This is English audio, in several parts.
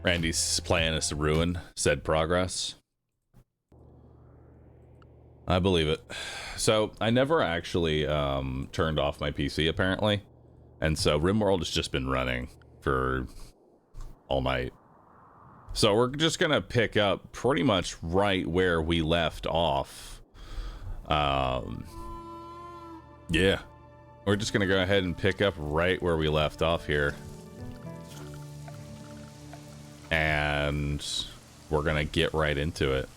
Randy's plan is to ruin said progress. I believe it. So, I never actually turned off my PC, apparently. And so, Rimworld has just been running for all night. So, we're just going to pick up pretty much right where we left off. Yeah. We're just going to go ahead and pick up right where we left off here. And we're going to get right into it.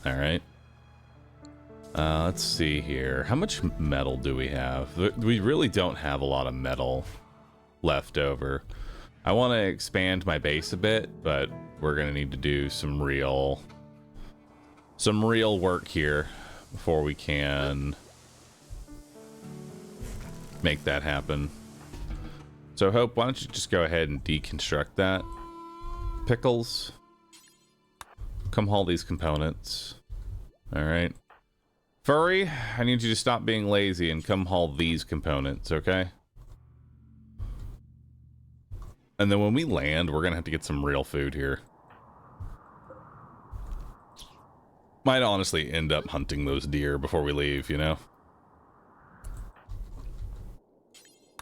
All right. Let's see here. How much metal do we have? We really don't have a lot of metal left over. I want to expand my base a bit, but we're going to need to do some real work here before we can make that happen. So Hope, why don't you just go ahead and deconstruct that? Pickles, come haul these components. All right. Furry, I need you to stop being lazy and come haul these components, okay? And then when we land, we're gonna have to get some real food here. Might honestly end up hunting those deer before we leave, you know?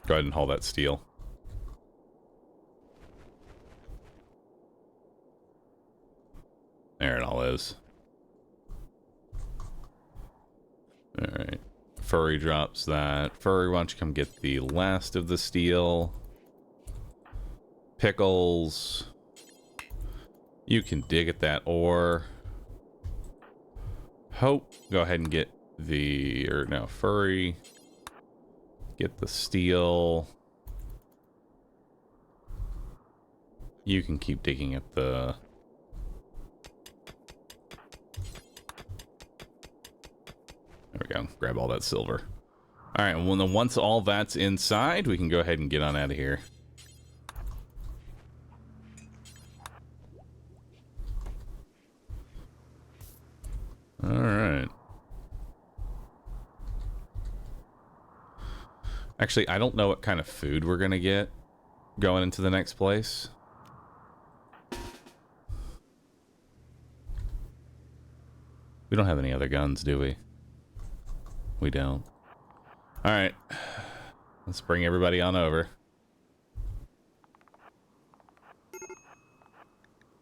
Go ahead and haul that steel. There it all is. Alright. Furry drops that. Furry, why don't you come get the last of the steel? Pickles. You can dig at that ore. Hope, go ahead and get the... or no, Furry. Get the steel. You can keep digging at the... there we go. Grab all that silver. All right, well, then once all that's inside, we can go ahead and get on out of here. All right. Actually, I don't know what kind of food we're gonna get going into the next place. We don't have any other guns, do we? We don't. All right, let's bring everybody on over.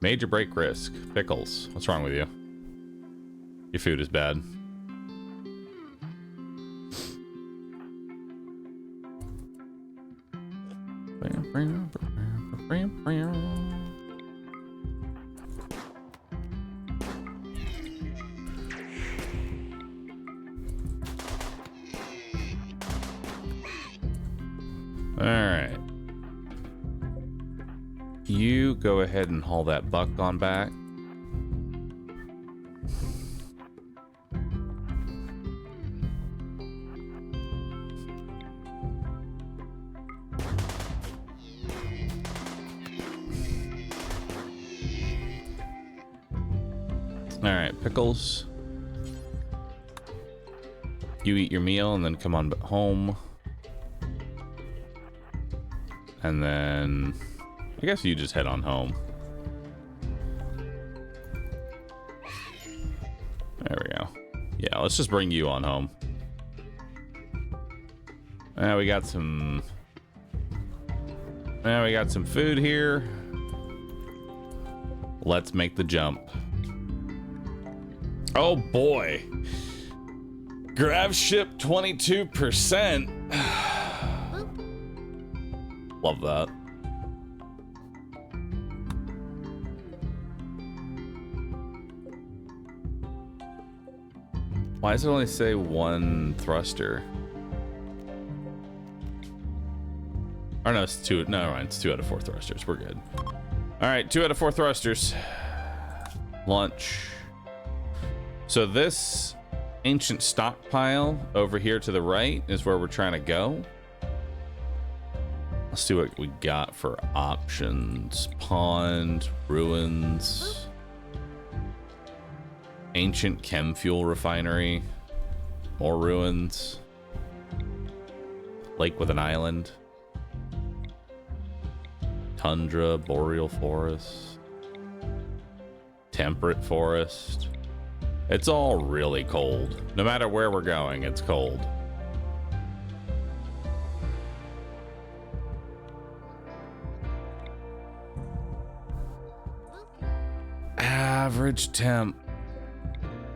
Major break risk. Pickles. What's wrong with you? Your food is bad. Alright. You go ahead and haul that buck on back. Alright, Pickles. You eat your meal and then come on home. And then I guess you just head on home. There we go. Yeah, let's just bring you on home. Now we got some food here. Let's make the jump. Oh boy. Grav ship 22%. Love that. Why does it only say one thruster? Or no, it's two. No, right, it's 2 out of 4 thrusters. We're good. All right, 2 out of 4 thrusters. Launch. So this ancient stockpile over here to the right is where we're trying to go. Let's see what we got for options. Pond, ruins, ancient chem fuel refinery, more ruins, lake with an island, tundra, boreal forest. temperate forest. It's all really cold. No matter where we're going, it's cold. Average temp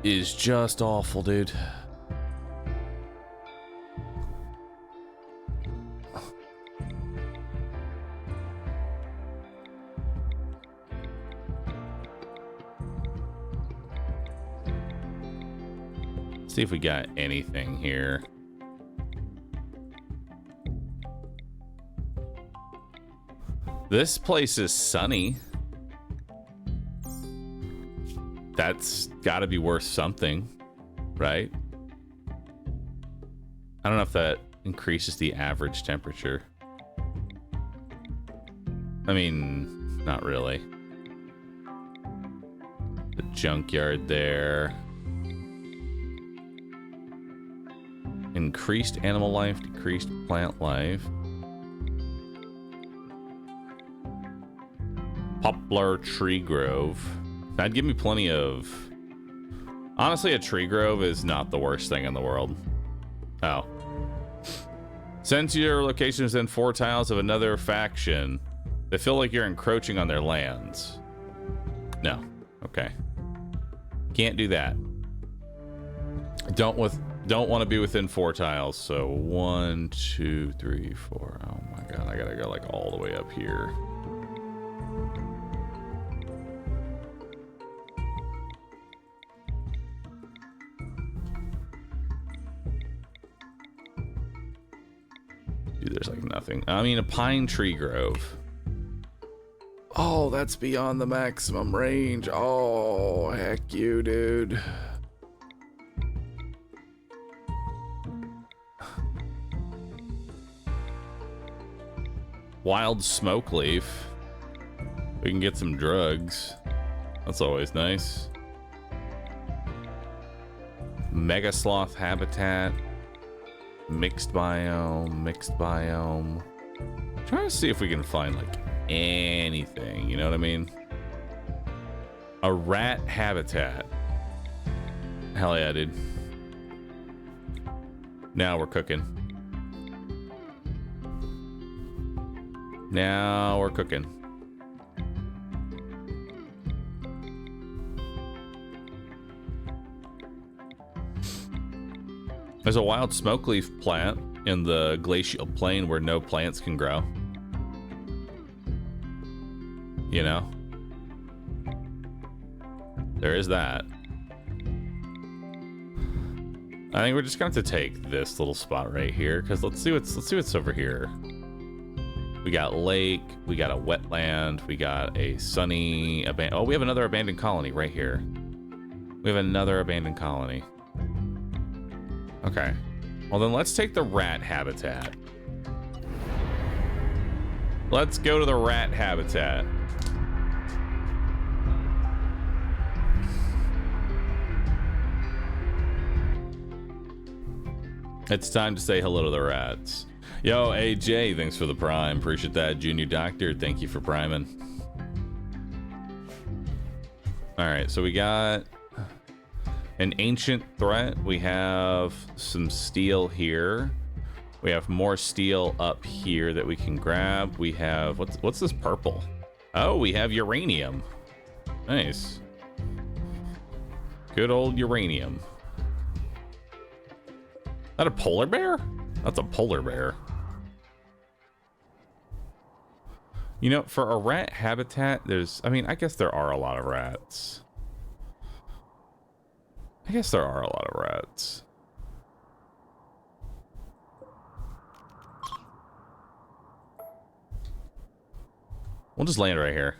is just awful, dude. See if we got anything here. This place is sunny. That's got to be worth something, right? I don't know if that increases the average temperature. I mean, not really. The junkyard there. Increased animal life, decreased plant life. Poplar tree grove. That'd give me plenty of... Honestly, a tree grove is not the worst thing in the world. Oh. Since your location is in 4 tiles of another faction, they feel like you're encroaching on their lands. No. Okay. Can't do that. Don't want to be within 4 tiles. So 1, 2, 3, 4. Oh my god, I gotta go like all the way up here. Dude, there's like nothing. I mean, a pine tree grove. Oh, that's beyond the maximum range. Oh, heck you, dude. Wild smoke leaf. We can get some drugs. That's always nice. Mega sloth habitat. Mixed biome, mixed biome. Trying to see if we can find like anything, you know what I mean? A rat habitat. Hell yeah, dude. Now we're cooking. Now we're cooking. There's a wild smoke leaf plant in the glacial plain where no plants can grow. You know? There is that. I think we're just gonna have to take this little spot right here, because let's see what's over here. We got lake, we got a wetland, we got a sunny oh, we have another abandoned colony right here. We have another abandoned colony. Okay. Well, then let's take the rat habitat. Let's go to the rat habitat. It's time to say hello to the rats. Yo, AJ, thanks for the prime. Appreciate that. Junior Doctor, thank you for priming. All right, so we got an ancient threat. We have some steel here. We have more steel up here that we can grab. We have, what's this purple? Oh, we have uranium. Nice. Good old uranium. Is that a polar bear? That's a polar bear. You know, for a rat habitat, I mean, I guess there are a lot of rats. I guess there are a lot of rats. We'll just land right here.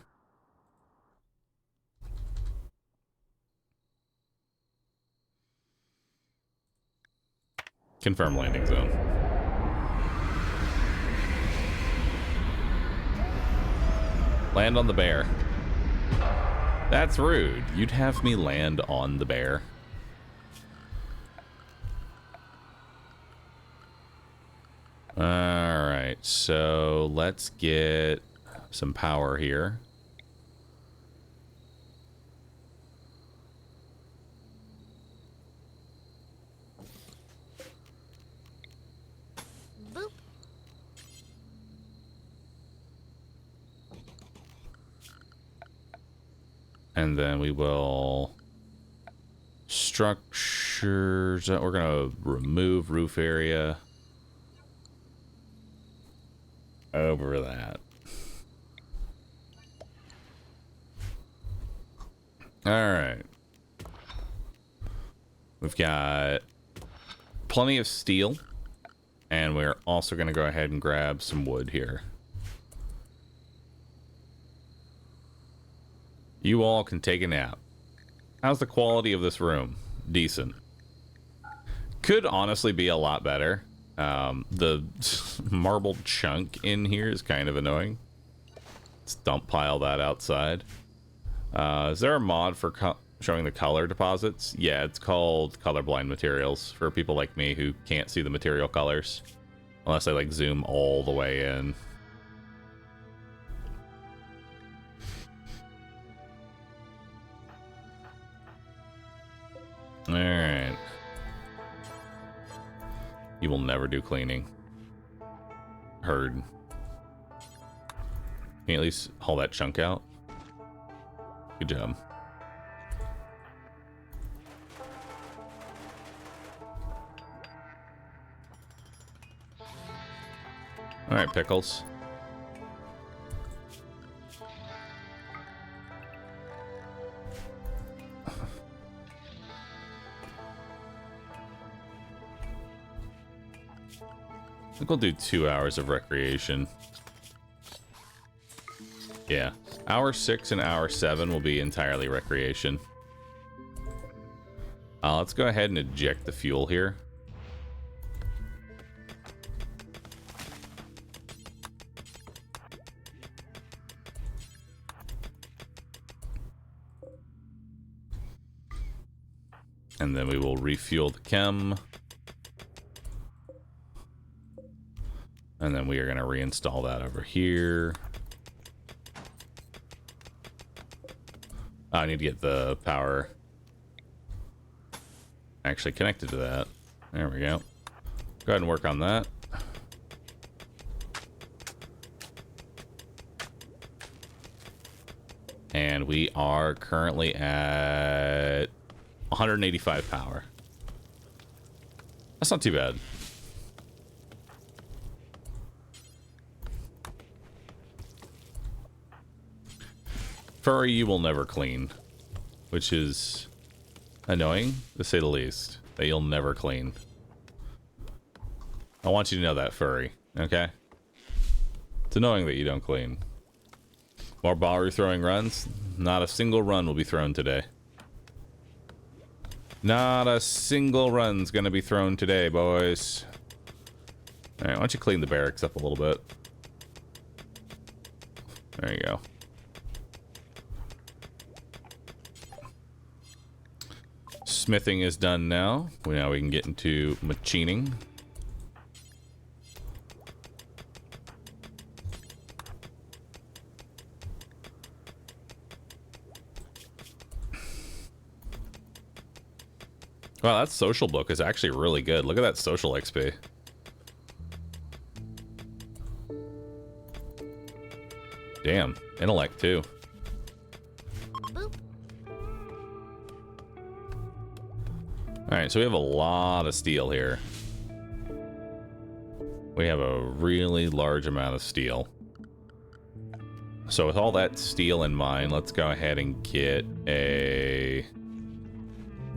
Confirm landing zone. Land on the bear. That's rude. You'd have me land on the bear. Alright, so let's get some power here. And then we will structures. We're gonna remove roof area over that. All right. We've got plenty of steel, and we're also gonna go ahead and grab some wood here. You all can take a nap. How's the quality of this room? Decent. Could honestly be a lot better. The marbled chunk in here is kind of annoying. Let's dump pile that outside. Is there a mod for showing the color deposits? Yeah, it's called colorblind materials for people like me who can't see the material colors. Unless I like zoom all the way in. Alright. You will never do cleaning. Heard. Can you at least haul that chunk out? Good job. Alright, pickles. I think we'll do 2 hours of recreation. Yeah. Hour 6 and hour 7 will be entirely recreation. Let's go ahead and eject the fuel here. And then we will refuel the chem. And then we are going to reinstall that over here. I need to get the power actually connected to that. There we go. Go ahead and work on that. And we are currently at 185 power. That's not too bad. Furry you will never clean, which is annoying, to say the least, that you'll never clean. I want you to know that, Furry, okay? It's annoying that you don't clean. More Bahroo throwing runs? Not a single run will be thrown today. Not a single run's gonna be thrown today, boys. Alright, why don't you clean the barracks up a little bit? There you go. Smithing is done now. Now we can get into machining. Wow, that social book is actually really good. Look at that social XP. Damn, intellect too. Alright, so we have a lot of steel here. We have a really large amount of steel. So with all that steel in mind, let's go ahead and get a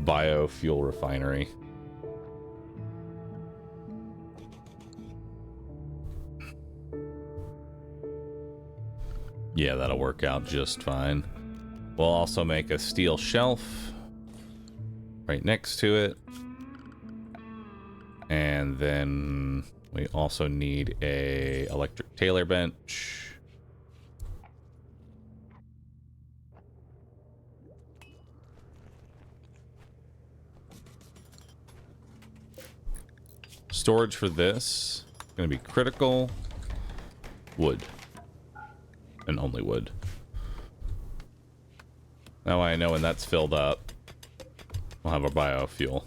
biofuel refinery. Yeah, that'll work out just fine. We'll also make a steel shelf right next to it. And then we also need a electric tailor bench. Storage for this is going to be critical. Wood. And only wood. That way I know when that's filled up, we'll have our biofuel.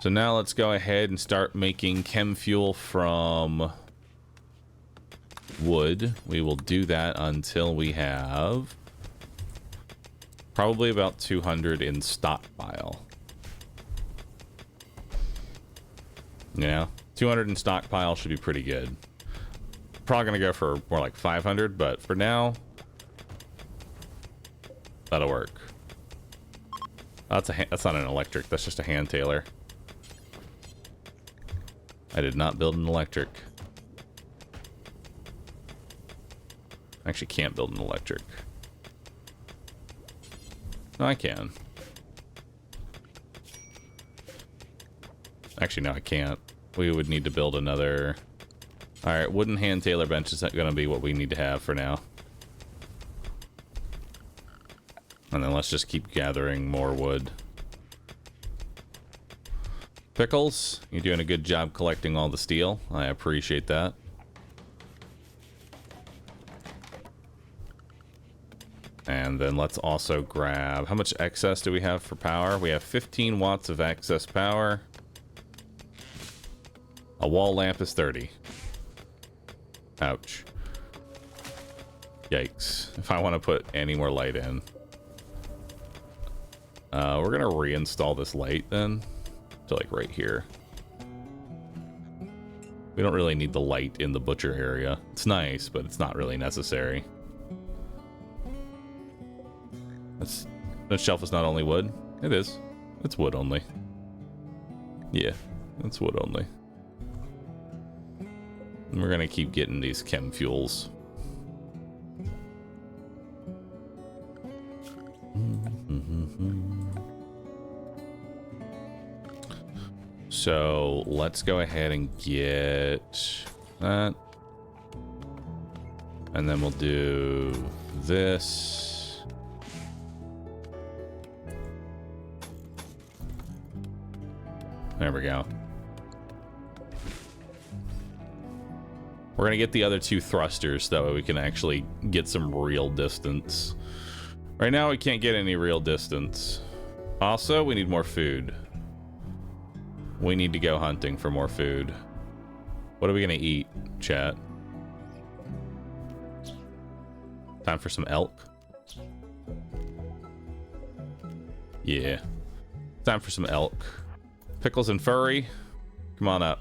So now let's go ahead and start making chem fuel from wood. We will do that until we have Probably about 200 in stockpile. Yeah, 200 in stockpile should be pretty good. Probably gonna go for more like 500, but for now, that'll work. That's not an electric. That's just a hand tailor. I did not build an electric. I actually can't build an electric. No, I can. Actually, no, I can't. We would need to build another... Alright, wooden hand tailor bench is going to be what we need to have for now. And then let's just keep gathering more wood. Pickles, you're doing a good job collecting all the steel. I appreciate that. And then let's also grab... How much excess do we have for power? We have 15 watts of excess power. A wall lamp is 30. Ouch. Yikes. If I want to put any more light in. We're going to reinstall this light then. To like right here. We don't really need the light in the butcher area. It's nice, but it's not really necessary. That shelf is not only wood. It is. It's wood only. Yeah, it's wood only. And we're gonna keep getting these chem fuels. So let's go ahead and get that. And then we'll do this. There we go. We're gonna get the other two thrusters, that way we can actually get some real distance. Right now we can't get any real distance. Also, we need more food. We need to go hunting for more food. What are we gonna eat, chat? Time for some elk? Yeah. Time for some elk. Pickles and furry, come on up.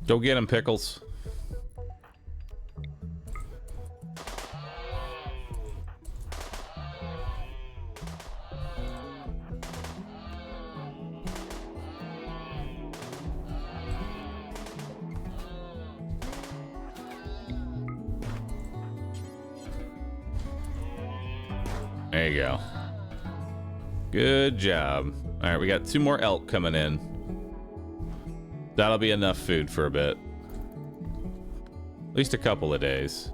Go get him, Pickles. There you go. Good job. All right, we got 2 more elk coming in. That'll be enough food for a bit. At least a couple of days.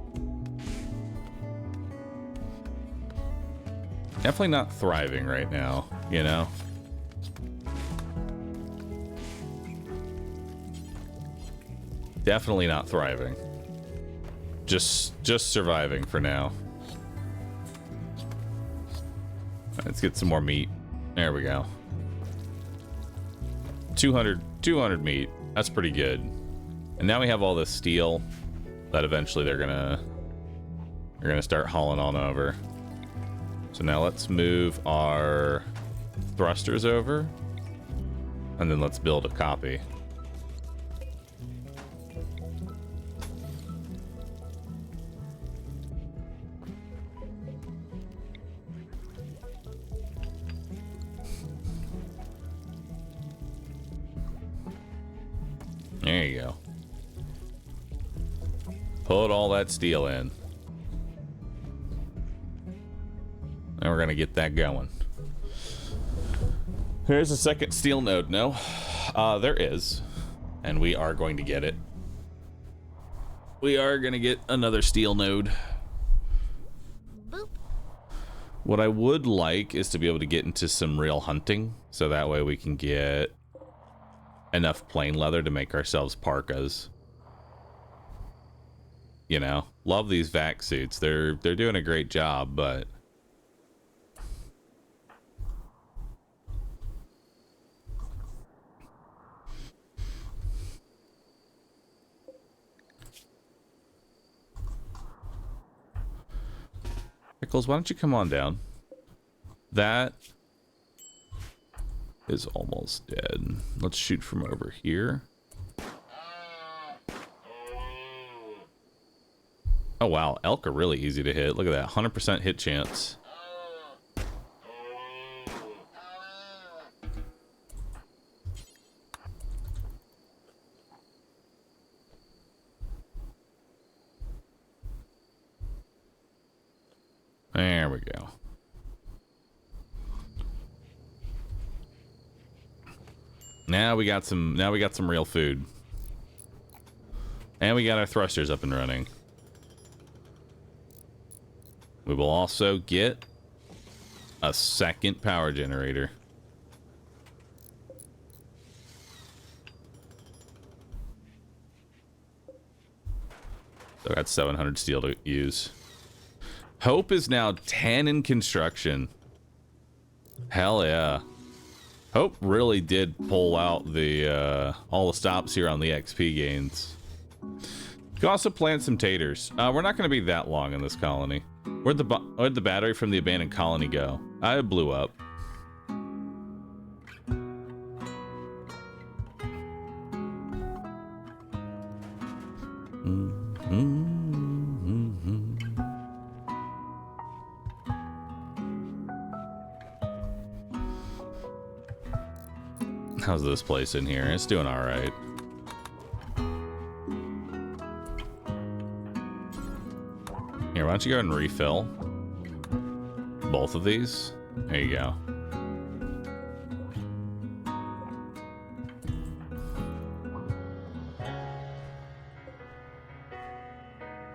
Definitely not thriving right now, you know? Definitely not thriving. Just surviving for now. Let's get some more meat. There we go. 200 meat. That's pretty good. And now we have all this steel that eventually they're gonna start hauling on over. So now let's move our thrusters over, and then let's build a copy. There you go. Put all that steel in. And we're gonna get that going. There's a second steel node, no? There is. And we are going to get it. We are gonna get another steel node. Boop. What I would like is to be able to get into some real hunting, so that way we can get enough plain leather to make ourselves parkas. You know, love these vac suits. They're doing a great job, but Pickles, why don't you come on down? That is almost dead. Let's shoot from over here. Oh wow, elk are really easy to hit. Look at that, 100% hit chance. There we go. Now we got some real food. And we got our thrusters up and running. We will also get a second power generator. So I got 700 steel to use. Hope is now 10 in construction. Hell yeah. Hope really did pull out the all the stops here on the XP gains. You can also plant some taters. We're not going to be that long in this colony. Where'd the battery from the abandoned colony go? It blew up. How's this place in here? It's doing all right. Here, why don't you go ahead and refill both of these? There you go.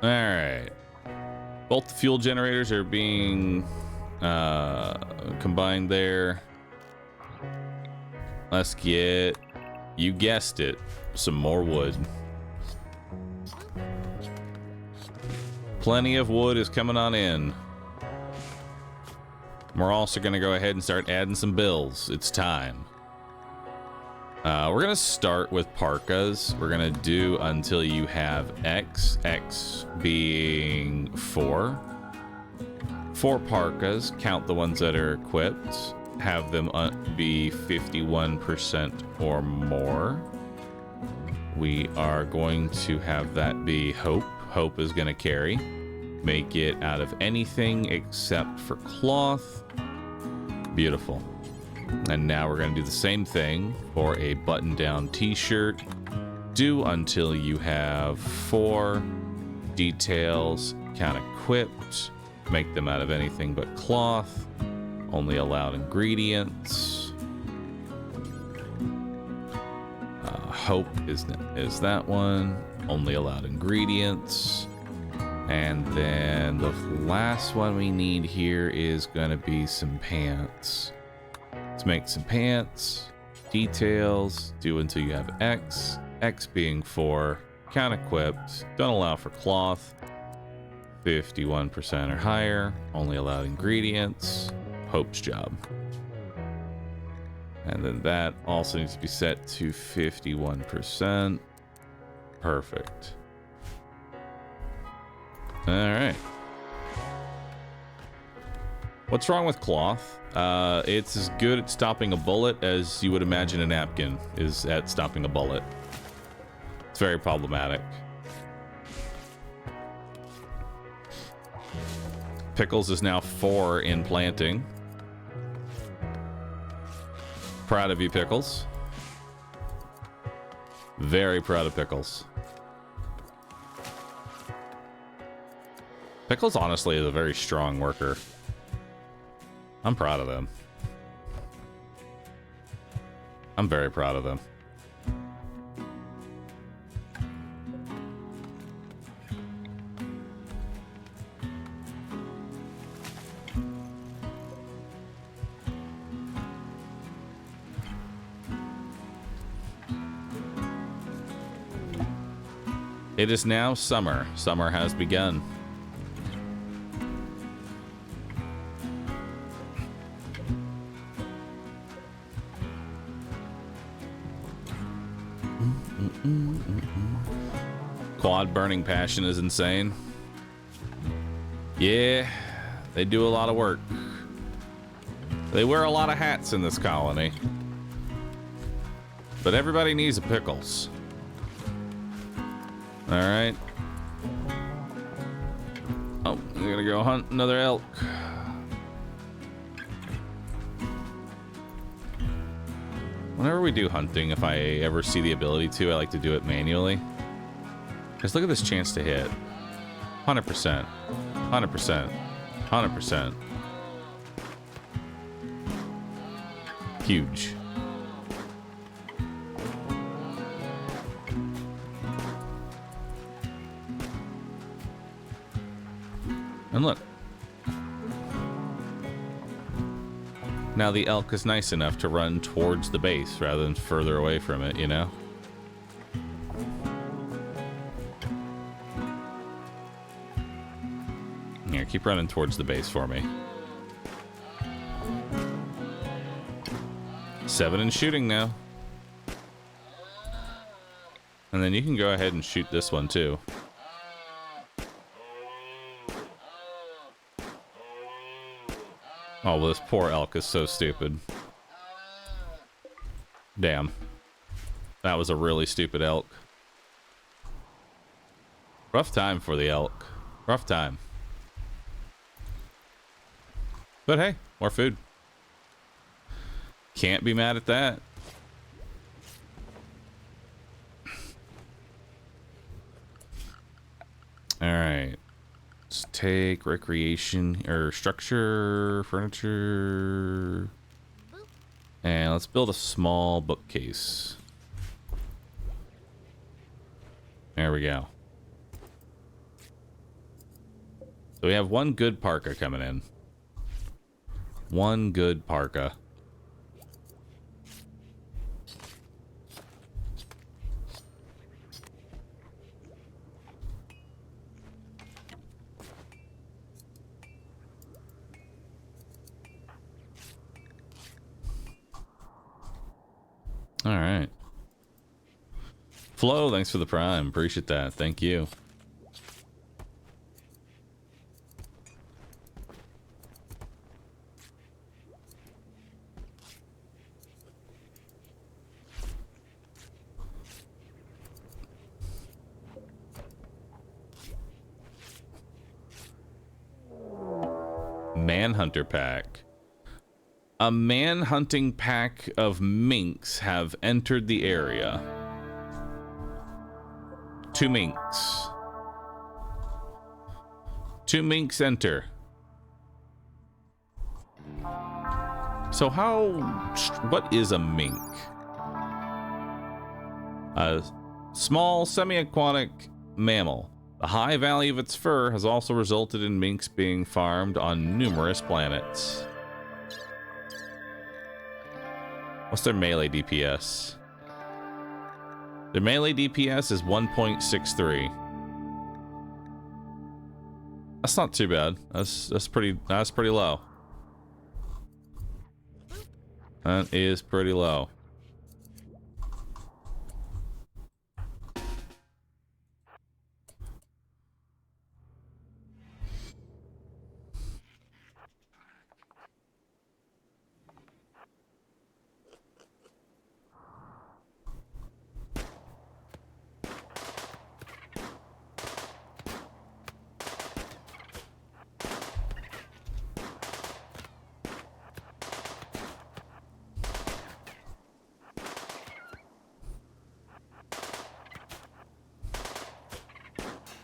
All right. Both the fuel generators are being combined there. Let's get, you guessed it, some more wood. Plenty of wood is coming on in. We're also going to go ahead and start adding some bills. It's time. We're going to start with parkas. We're going to do until you have X being 4. 4 parkas, count the ones that are equipped. Have them be 51% or more. We are going to have that be Hope. Hope is going to carry. Make it out of anything except for cloth. Beautiful. And now we're going to do the same thing for a button-down t-shirt. Do until you have 4 details, count equipped. Make them out of anything but cloth. Only allowed ingredients. Hope is that one. Only allowed ingredients. And then the last one we need here is going to be some pants. Let's make some pants. Details. Do until you have X. X being 4. Count equipped. Don't allow for cloth. 51% or higher. Only allowed ingredients. Hope's job. And then that also needs to be set to 51%. Perfect. All right. What's wrong with cloth? It's as good at stopping a bullet as you would imagine a napkin is at stopping a bullet. It's very problematic. Pickles is now 4 in planting. Proud of you, Pickles. Very proud of Pickles. Pickles honestly is a very strong worker. I'm proud of them. I'm very proud of them. It is now summer. Summer has begun. Quad burning passion is insane. Yeah, They do a lot of work. They wear a lot of hats in this colony. But everybody needs a pickles. Alright. Oh, we're gonna go hunt another elk. Whenever we do hunting, if I ever see the ability to, I like to do it manually. Just look at this chance to hit. 100%. 100%. 100%. Huge. And look. Now the elk is nice enough to run towards the base rather than further away from it, you know? Here, keep running towards the base for me. 7 and shooting now. And then you can go ahead and shoot this one too. Oh, well, this poor elk is so stupid. Damn. That was a really stupid elk. Rough time for the elk. Rough time. But hey, more food. Can't be mad at that. Alright. Let's take recreation or structure, furniture. And let's build a small bookcase. There we go. So we have one good parka coming in. One good parka. All right. Flo, thanks for the prime. Appreciate that. Thank you. Manhunter pack. A man-hunting pack of minks have entered the area. 2 minks. 2 minks enter. So what is a mink? A small semi-aquatic mammal. The high value of its fur has also resulted in minks being farmed on numerous planets. What's their melee DPS? Their melee DPS is 1.63. That's not too bad. That's pretty low. That is pretty low.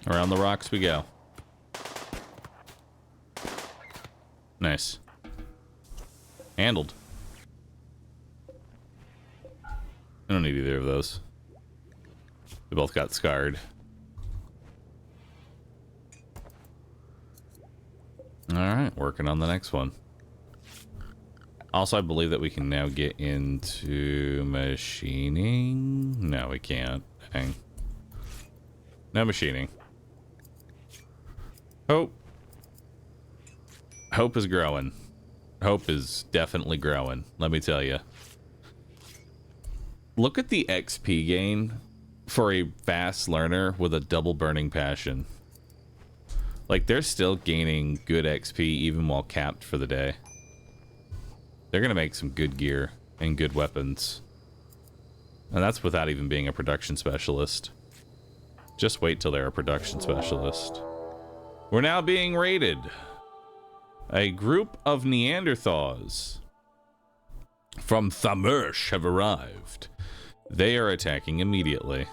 Around the rocks we go. Nice. Handled. I don't need either of those. They both got scarred. Alright, working on the next one. Also, I believe that we can now get into machining. No, we can't. Dang. No machining. Hope is growing. Hope is definitely growing, let me tell you. Look at the XP gain for a fast learner with a double burning passion. Like, they're still gaining good XP even while capped for the day. They're gonna make some good gear and good weapons. And that's without even being a production specialist. Just wait till they're a production specialist. We're now being raided. A group of Neanderthals from Thamursh have arrived. They are attacking immediately.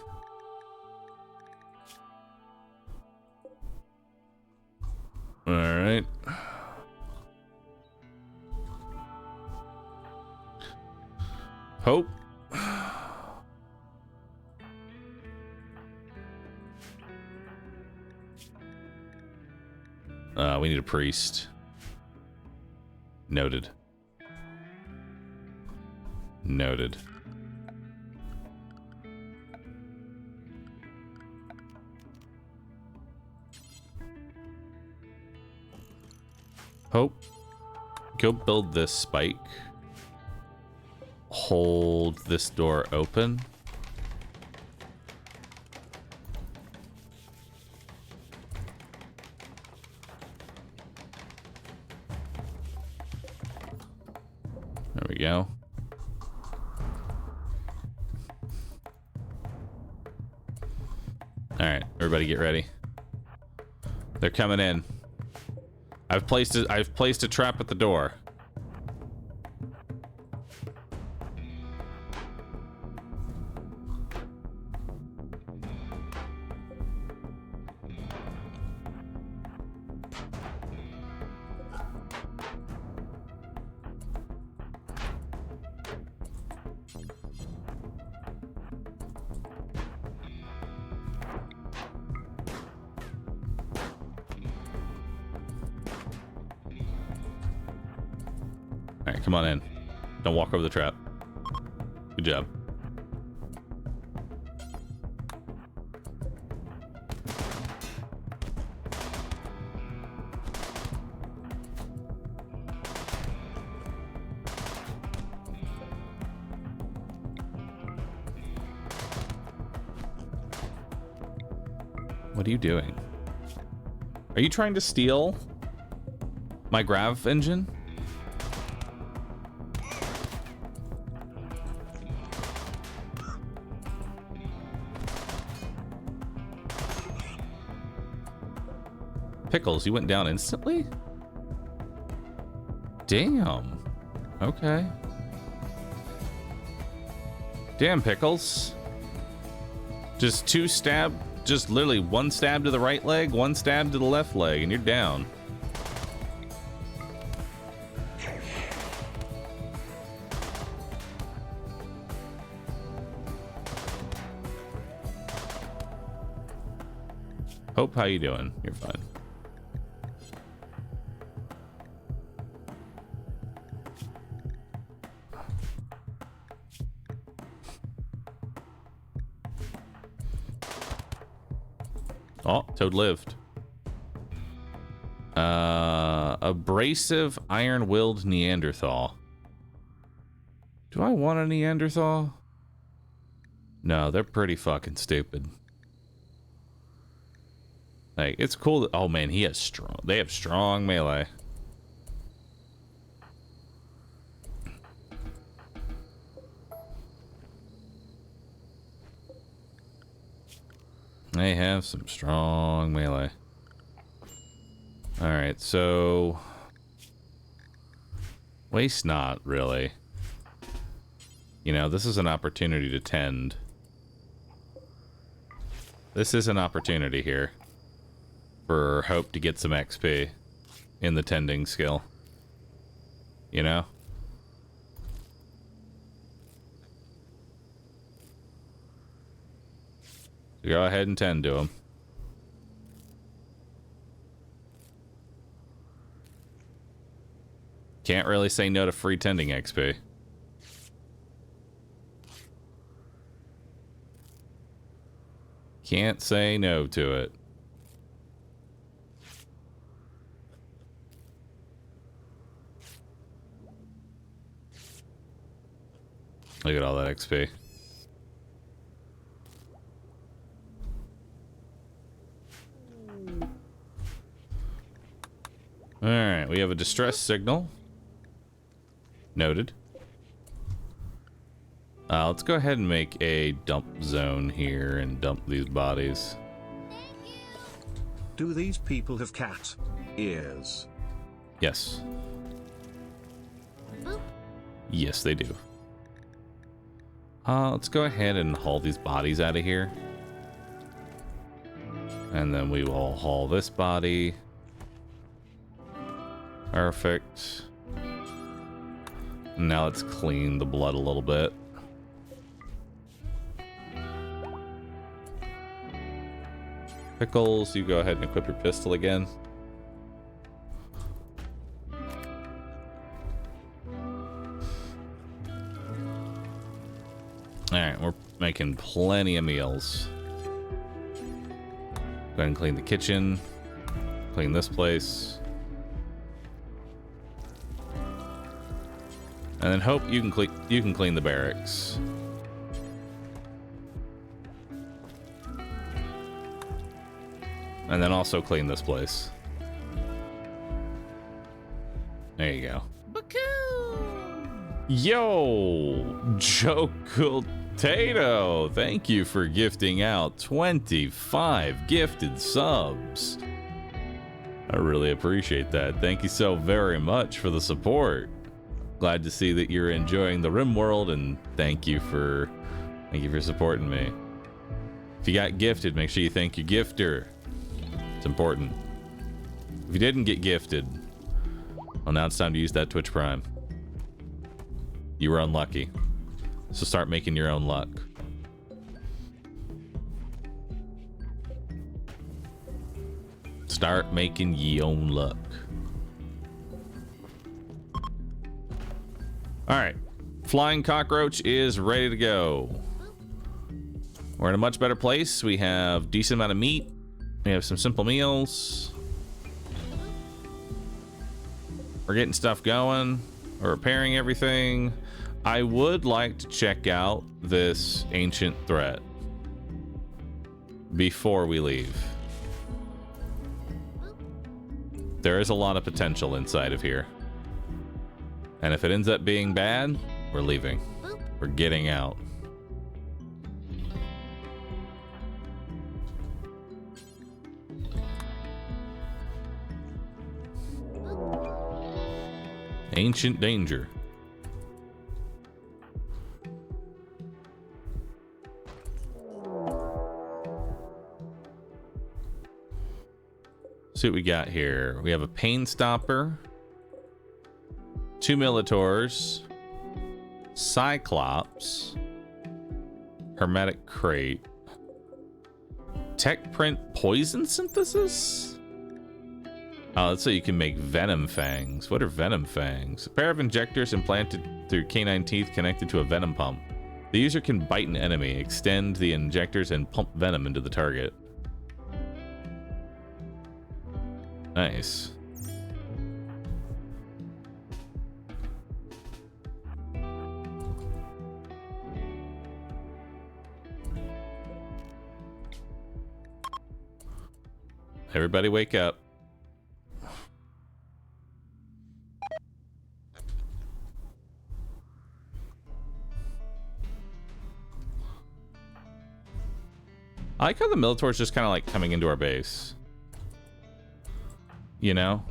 Alright. Hope. We need a priest. Noted. Noted. Hope. Go build this spike. Hold this door open. There we go. All right, everybody get ready. They're coming in. I've placed a trap at the door. Alright, come on in. Don't walk over the trap. Good job. What are you doing? Are you trying to steal my grav engine? Pickles, you went down instantly? Damn. Okay. Damn, Pickles. Just two stab, just literally one stab to the right leg, one stab to the left leg, and you're down. Hope, how you doing? You're fine. Oh, Toad lived. Abrasive iron-willed Neanderthal. Do I want a Neanderthal? No, they're pretty fucking stupid. Like, it's cool that, oh man, he has strong, they have strong melee. They have some strong melee. Alright, so... waste not, really. You know, this is an opportunity to tend. This is an opportunity here. For Hope to get some XP in the tending skill. You know? So go ahead and tend to him. Can't really say no to free tending XP. Can't say no to it. Look at all that XP. Alright, we have a distress signal. Noted. Let's go ahead and make a dump zone here and dump these bodies. Do these people have cat ears? Yes. Yes, they do. Let's go ahead and haul these bodies out of here. And then we will haul this body. Perfect. Now let's clean the blood a little bit. Pickles, you go ahead and equip your pistol again. Alright, we're making plenty of meals. Go ahead and clean the kitchen. Clean this place. And then hope you can clean the barracks. And then also clean this place. There you go. Yo, Joe Tato, thank you for gifting out 25 gifted subs. I really appreciate that. Thank you so very much for the support. Glad to see that you're enjoying the Rimworld, and thank you for supporting me. If you got gifted, make sure you thank your gifter. It's important. If you didn't get gifted, well, now it's time to use that Twitch Prime. You were unlucky. So start making your own luck. Start making your own luck. Alright. Flying cockroach is ready to go. We're in a much better place. We have a decent amount of meat. We have some simple meals. We're getting stuff going. We're repairing everything. I would like to check out this ancient threat before we leave. There is a lot of potential inside of here. And if it ends up being bad, we're leaving. We're getting out. Ancient danger. See what we got here. We have a pain stopper, 2 Militors, Cyclops, hermetic crate, tech print poison synthesis. Oh, that's so you can make venom fangs. What are venom fangs? A pair of injectors implanted through canine teeth connected to a venom pump. The user can bite an enemy, extend the injectors, and pump venom into the target. Nice. Everybody wake up. I like how the Militaur's just kind of like coming into our base. You know?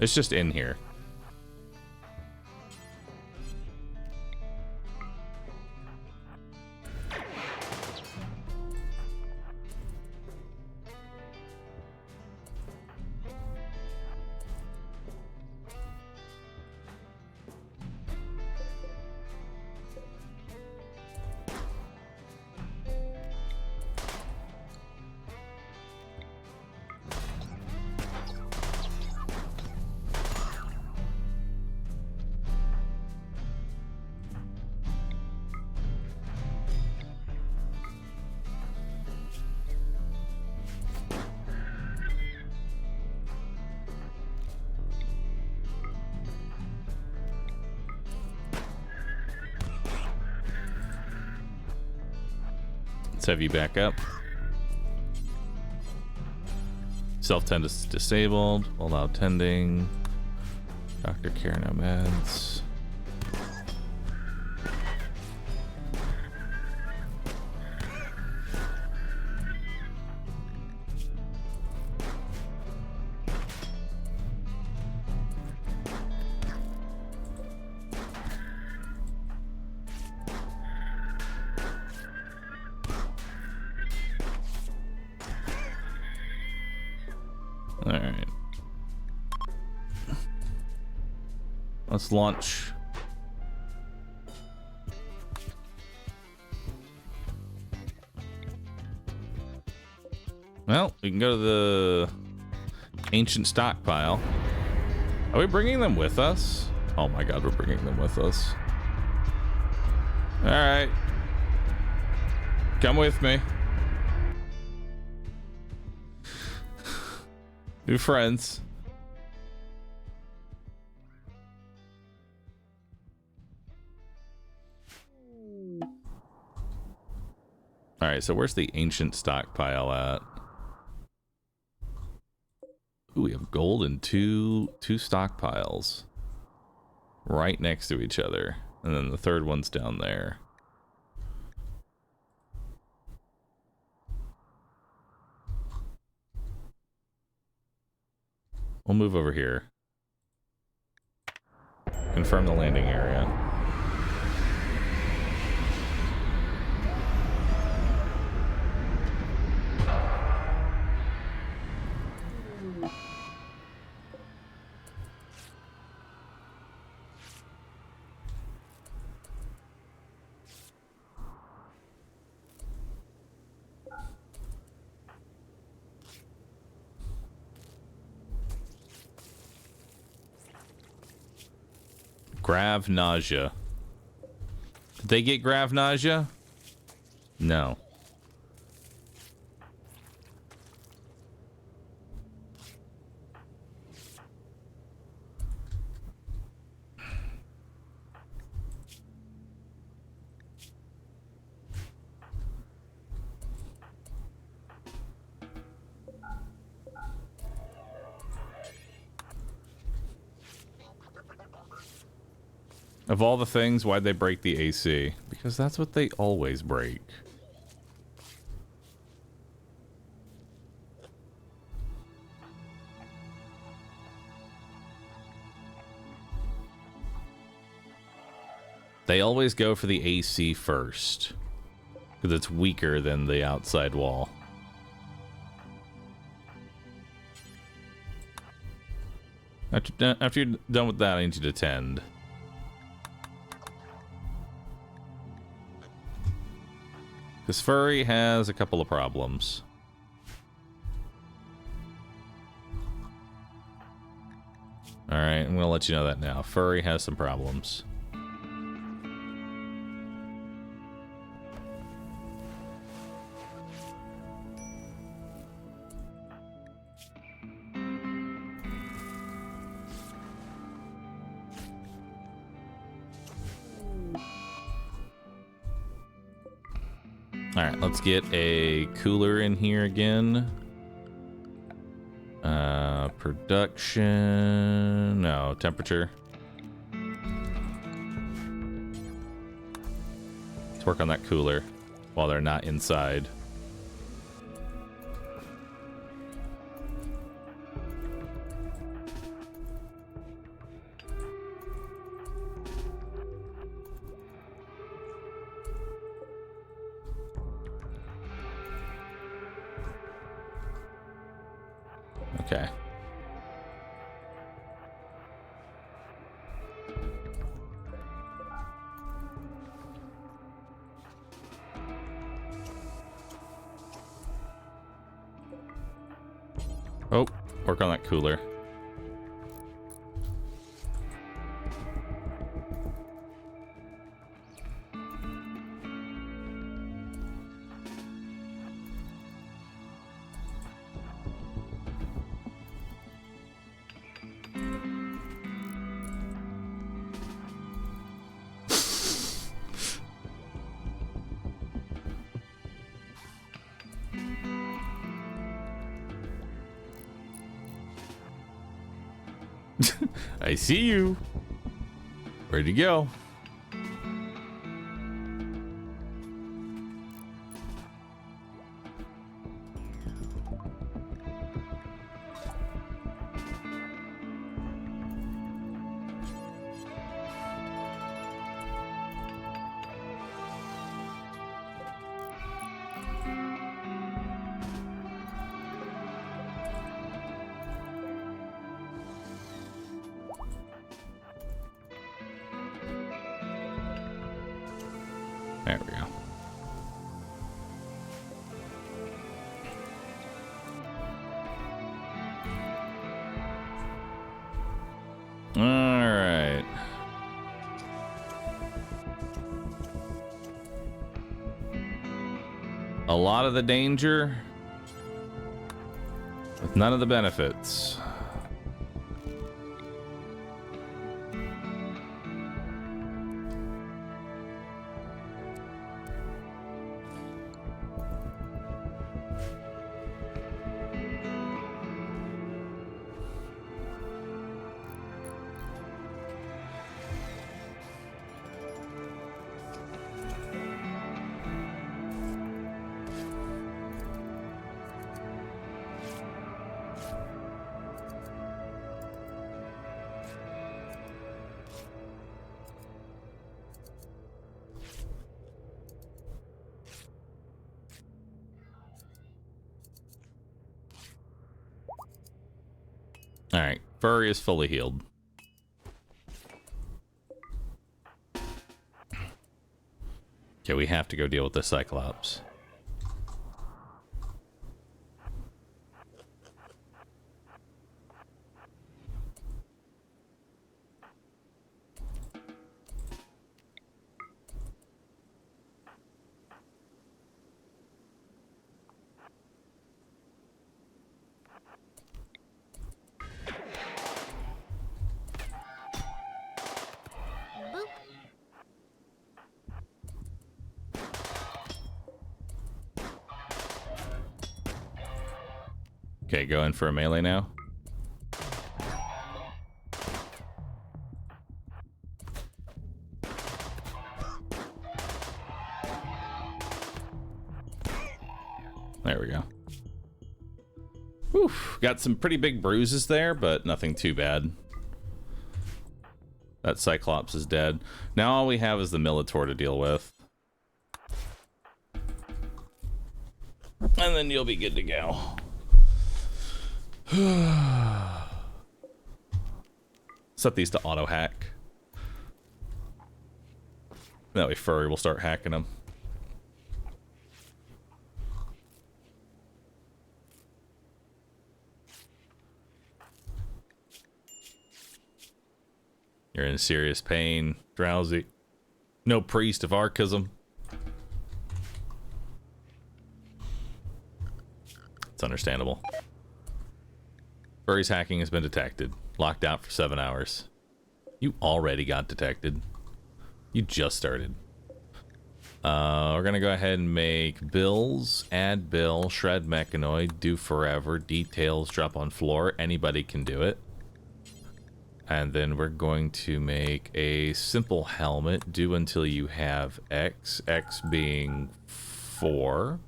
It's just in here. Let's have you back up. Self-tend is disabled. Allow tending. Doctor care, no meds. Alright. Let's launch. Well, we can go to the ancient stockpile. Are we bringing them with us? Oh my god, we're bringing them with us. Alright. Come with me. New friends. Alright, so where's the ancient stockpile at? Ooh, we have gold in two stockpiles. Right next to each other. And then the third one's down there. We'll move over here. Confirm the landing area. Grav nausea. Did they get grav nausea? No. Of all the things, why'd they break the AC? Because that's what they always break. They always go for the AC first. Because it's weaker than the outside wall. After you're done with that, I need you to tend. Because Furry has a couple of problems. Alright, I'm going to let you know that now. Furry has some problems. Alright, let's get a cooler in here again. Production... No, temperature. Let's work on that cooler while they're not inside. Okay. Oh, work on that cooler. I see you. Where'd you go? There we go. All right. A lot of the danger with none of the benefits. All right, furry is fully healed. Okay, we have to go deal with the Cyclops. Okay, go in for a melee now. There we go. Oof, got some pretty big bruises there, but nothing too bad. That Cyclops is dead. Now all we have is the Militor to deal with. And then you'll be good to go. Set these to auto hack. That way furry will start hacking them. You're in serious pain, drowsy. No priest of archism. It's understandable. Furry's hacking has been detected. Locked out for 7 hours. You already got detected. You just started. We're gonna go ahead and make bills, add bill, shred mechanoid, do forever, details, drop on floor. Anybody can do it. And then we're going to make a simple helmet, do until you have X, X being 4.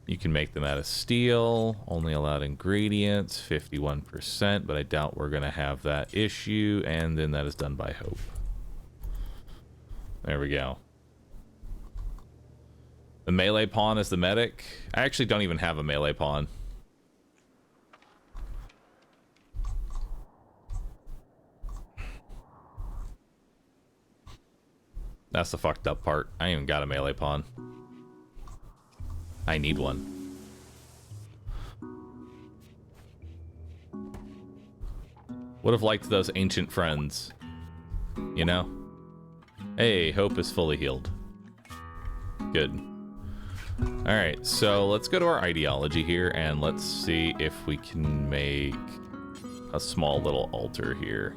You can make them out of steel, only allowed ingredients, 51%, but I doubt we're going to have that issue, and then that is done by Hope. There we go. The melee pawn is the medic. I actually don't even have a melee pawn. That's the fucked up part. I ain't even got a melee pawn. I need one. Would have liked those ancient friends. You know? Hey, Hope is fully healed. Good. Alright, so let's go to our ideology here and let's see if we can make a small little altar here.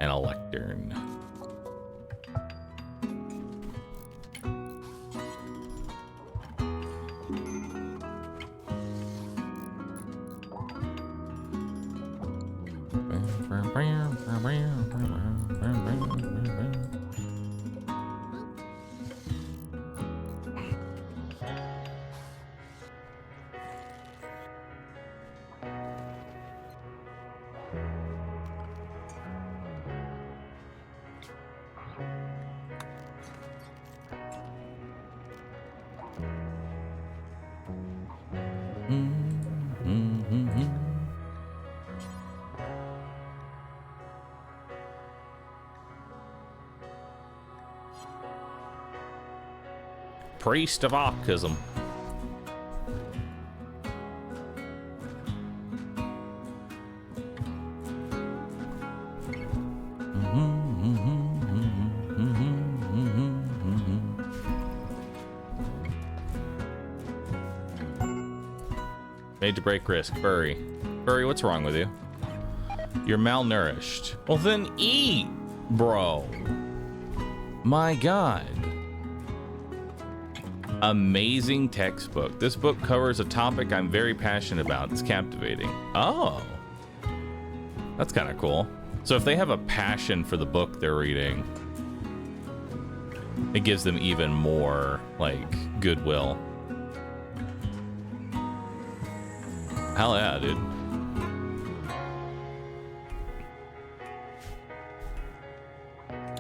An lectern. Priest of Archism. Made to break risk. Furry. Furry, what's wrong with you? You're malnourished. Well, then eat, bro. My God. Amazing textbook. This book covers a topic I'm very passionate about. It's captivating. Oh. That's kind of cool. So if they have a passion for the book they're reading, it gives them even more, like, goodwill. Hell yeah, dude.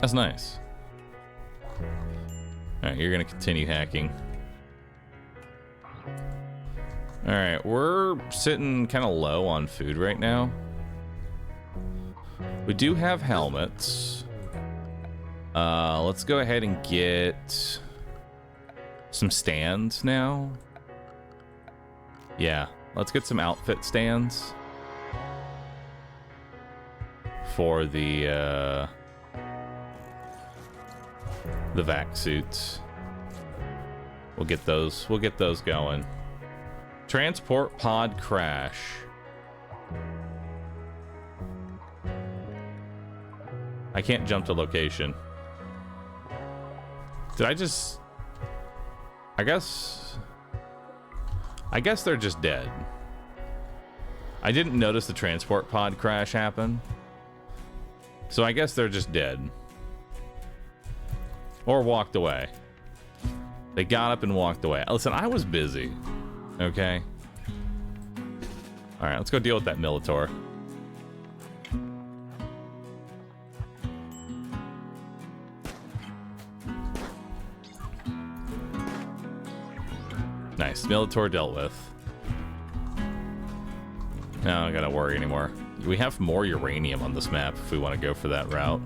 That's nice. Alright, you're gonna continue hacking. Alright, we're sitting kind of low on food right now. We do have helmets. Let's go ahead and get some stands now. Yeah, let's get some outfit stands for the vac suits. We'll get those going. Transport pod crash. I can't jump to location. Did I just... I guess they're just dead. I didn't notice the transport pod crash happen. So I guess they're just dead. Or walked away. They got up and walked away. Listen, I was busy. Okay? Alright, let's go deal with that Militor. Nice. Militor dealt with. Now I don't gotta worry anymore. We have more uranium on this map if we want to go for that route.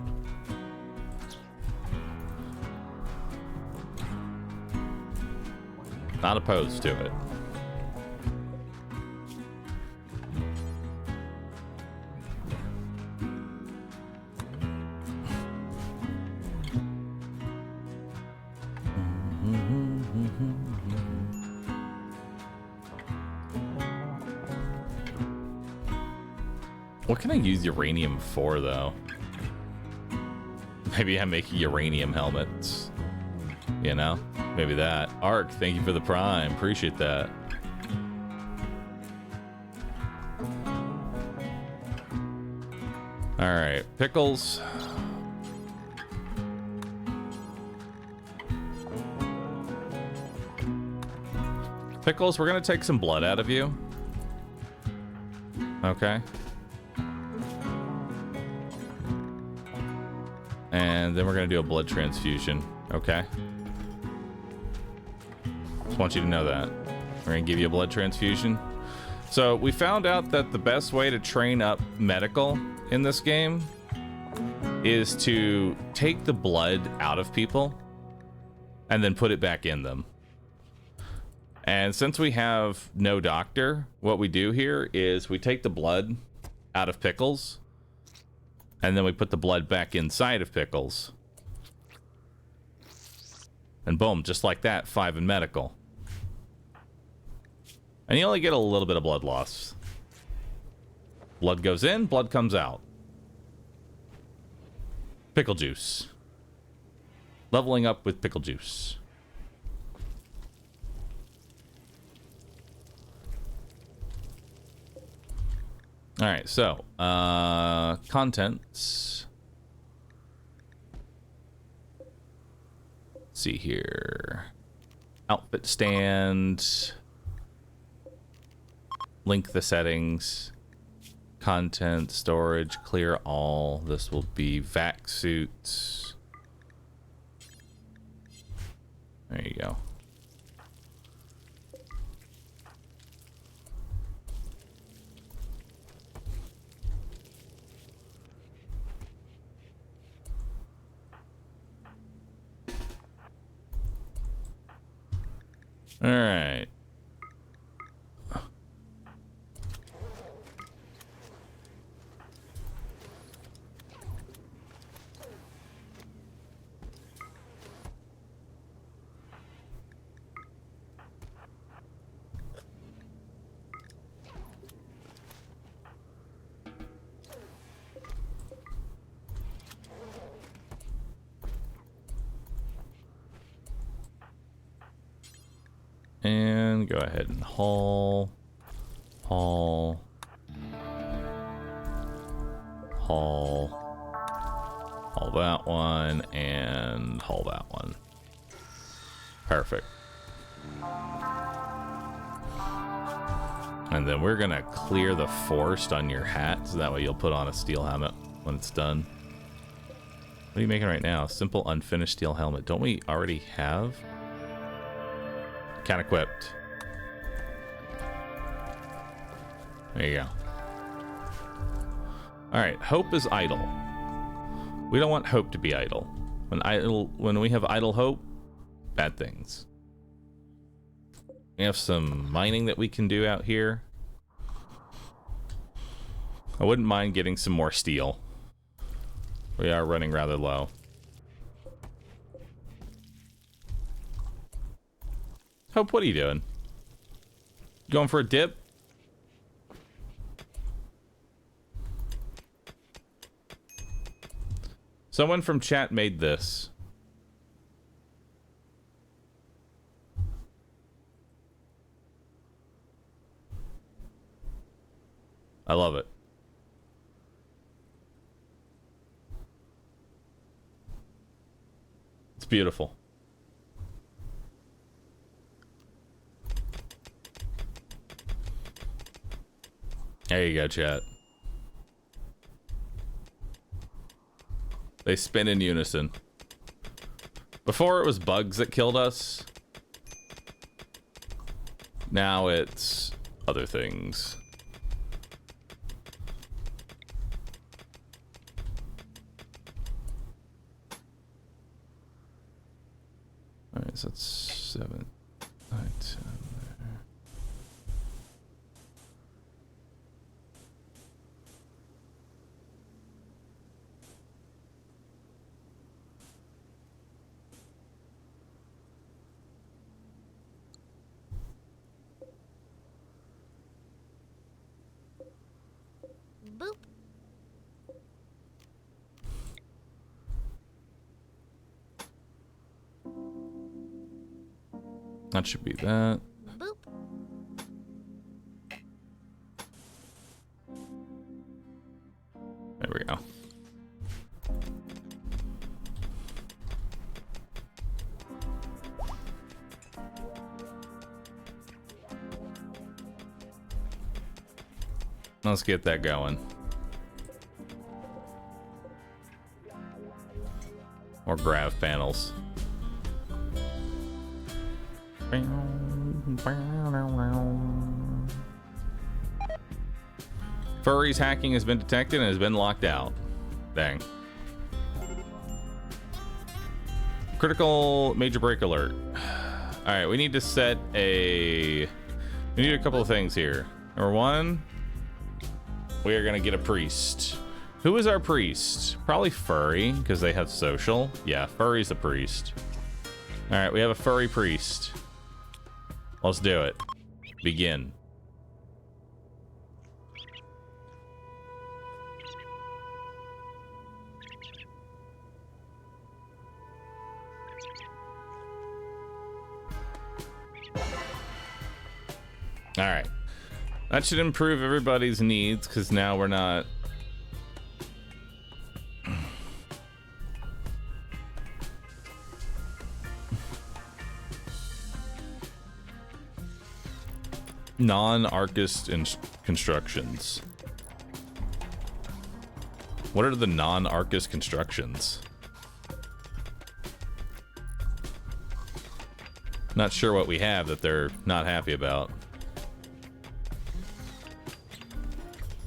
Not opposed to it. What can I use uranium for, though? Maybe I'm making uranium helmets. You know? Maybe that. Ark, thank you for the prime. Appreciate that. Alright, Pickles. Pickles, we're gonna take some blood out of you. Okay. And then we're gonna do a blood transfusion. Okay. Just want you to know that. We're gonna give you a blood transfusion. So we found out that the best way to train up medical in this game is to take the blood out of people and then put it back in them. And since we have no doctor, what we do here is we take the blood out of Pickles and then we put the blood back inside of Pickles. And boom, just like that, 5 in medical. And you only get a little bit of blood loss. Blood goes in, blood comes out. Pickle juice. Leveling up with pickle juice. All right, so contents. Let's see here. Outfit stand. Link the settings. Content, storage, clear all. This will be vac suits. There you go. All right. And go ahead and haul that one, and haul that one. Perfect. And then we're gonna clear the forest on your hat, so that way you'll put on a steel helmet when it's done. What are you making right now? Simple unfinished steel helmet. Don't we already have? Count equipped. There you go. All right, hope is idle. We don't want hope to be idle. When we have idle hope, bad things. We have some mining that we can do out here. I wouldn't mind getting some more steel. We are running rather low. Hope, what are you doing? Going for a dip? Someone from chat made this. I love it. It's beautiful. There you go, chat. They spin in unison. Before it was bugs that killed us. Now it's other things. Alright, so that's 7, 9, 10 there. Boop. That should be that. Boop. There we go. Let's get that going. More grav panels. Furry's hacking has been detected and has been locked out. Dang. Critical major break alert. All right, we need to set a... We need a couple of things here. Number one, we are gonna get a priest. Who is our priest? Probably Furry, because they have social. Yeah, Furry's the priest. All right, we have a furry priest. Let's do it. Begin. All right. That should improve everybody's needs, because now we're not... non-Arcus constructions. What are the non-Arcus constructions? Not sure what we have that they're not happy about.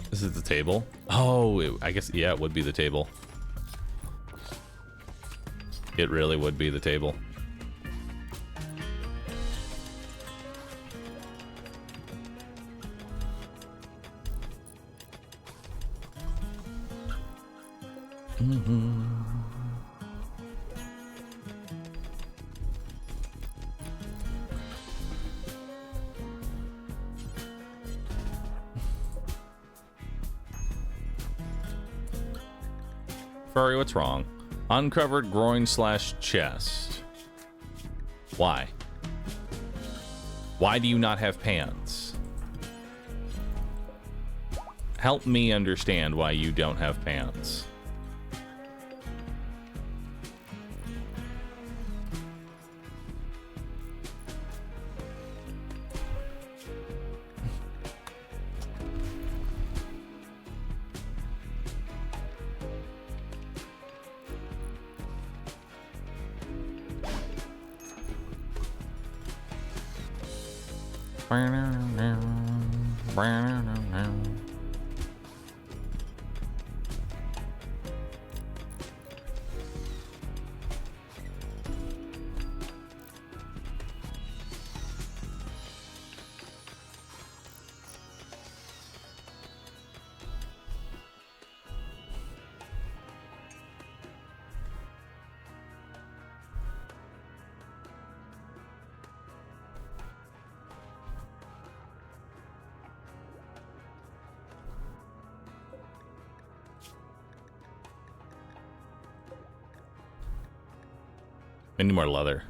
This is the table. Oh, I guess, yeah, it would be the table. It really would be the table. Furry, what's wrong? Uncovered groin / chest. Why? Why do you not have pants? Help me understand why you don't have pants. I need more leather.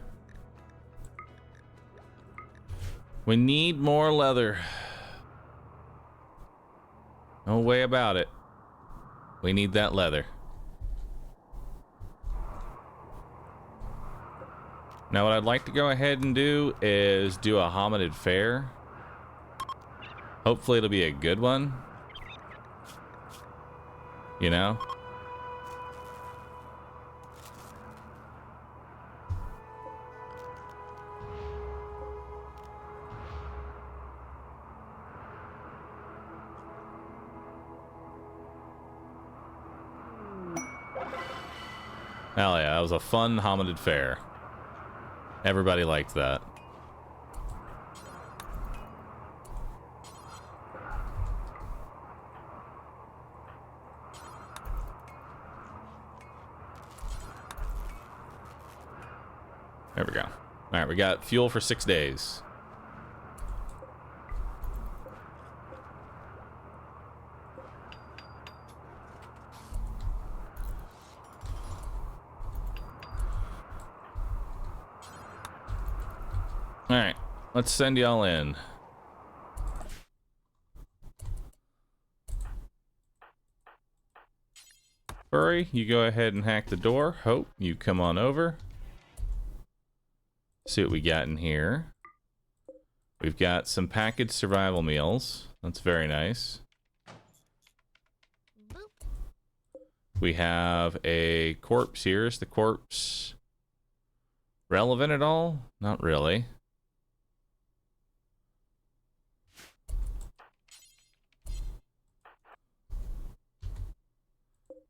We need more leather. No way about it. We need that leather. Now what I'd like to go ahead and do is do a hominid fair. Hopefully it'll be a good one. You know? Hell yeah, that was a fun hominid fair. Everybody liked that. There we go. All right, we got fuel for 6 days. All right, let's send y'all in. Furry, you go ahead and hack the door. Hope, you come on over. See what we got in here. We've got some packaged survival meals. That's very nice. Boop. We have a corpse here. Is the corpse relevant at all? Not really.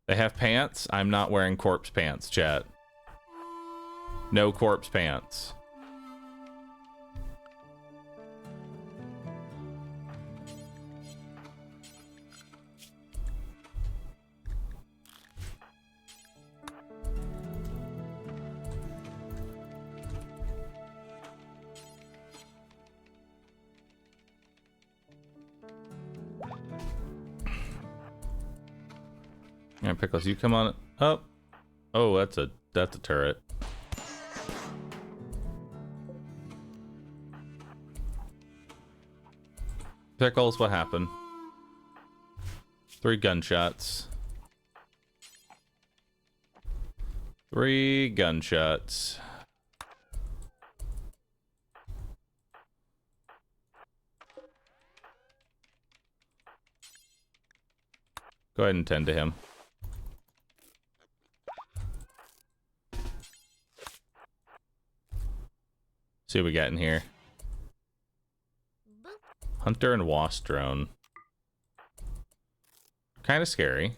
They have pants. I'm not wearing corpse pants, chat. No corpse pants. Yeah, Pickles, you come on up. Oh, that's a turret. Pickles, what happened? 3 gunshots. 3 gunshots. Go ahead and tend to him. See what we got in here. Boop. Hunter and wasp drone. Kind of scary.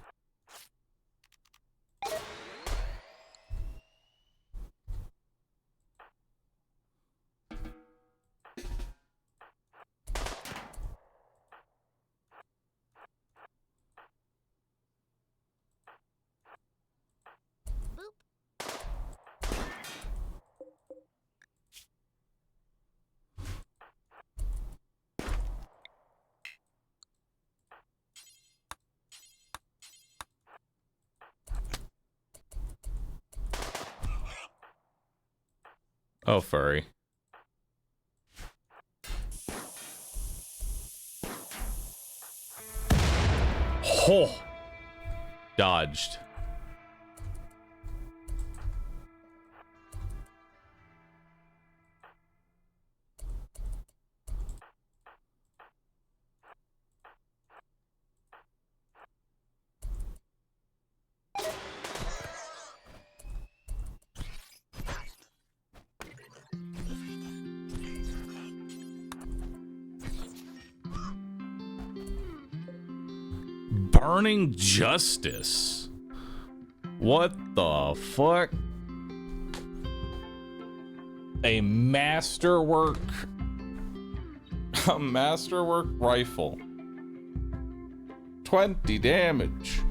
Oh, furry. Oh! Dodged. Burning Justice. What the fuck? A masterwork rifle. 20 damage.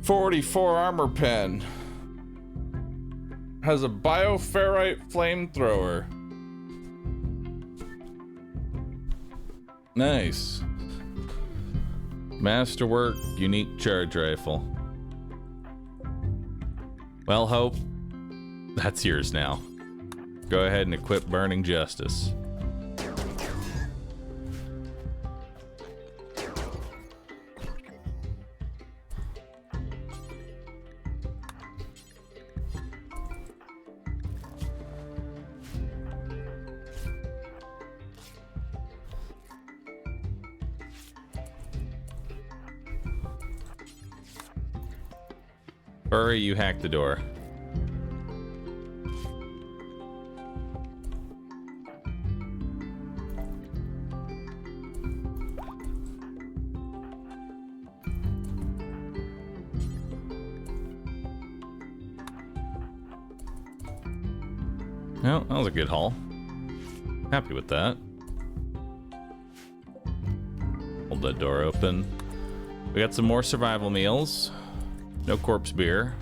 44 armor pen. Has a bioferrite flamethrower. Nice. Masterwork unique charge rifle. Well, Hope, that's yours now. Go ahead and equip Burning Justice. Hurry, you hacked the door. No, that was a good haul. Happy with that. Hold that door open. We got some more survival meals. No corpse beer.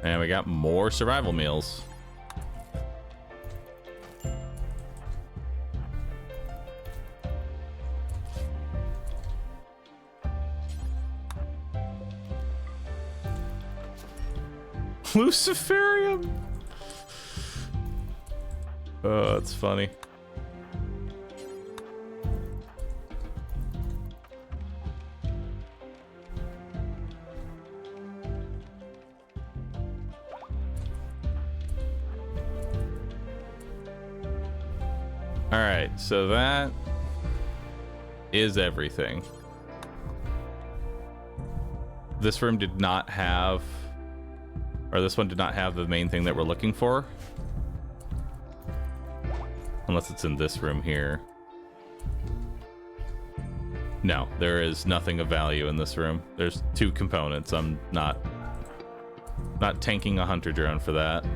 And we got more survival meals. Luciferium? Oh, that's funny. Alright, so that is everything. This room did not have, or this one did not have the main thing that we're looking for. Unless it's in this room here. No, there is nothing of value in this room. There's 2 components. I'm not tanking a hunter drone for that.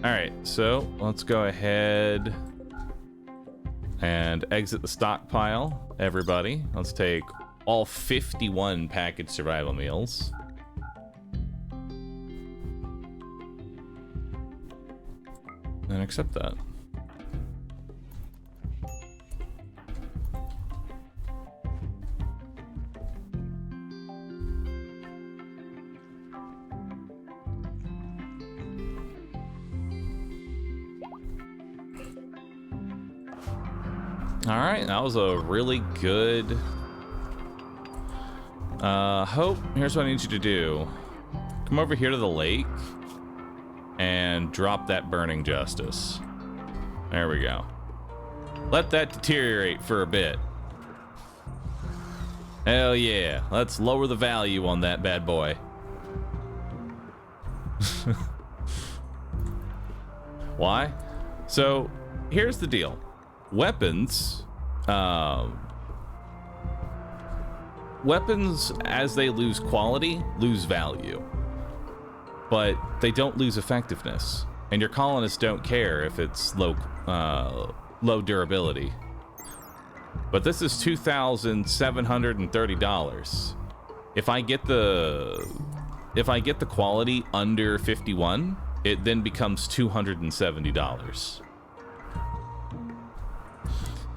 Alright, so let's go ahead and exit the stockpile, everybody. Let's take all 51 packaged survival meals. And accept that. All right, that was a really good... Hope, here's what I need you to do. Come over here to the lake and drop that burning justice. There we go. Let that deteriorate for a bit. Hell yeah, let's lower the value on that bad boy. Why? So, here's the deal. Weapons, weapons, as they lose quality, lose value. But they don't lose effectiveness. And your colonists don't care if it's low durability. But this is $2,730. If I get the quality under 51, it then becomes $270.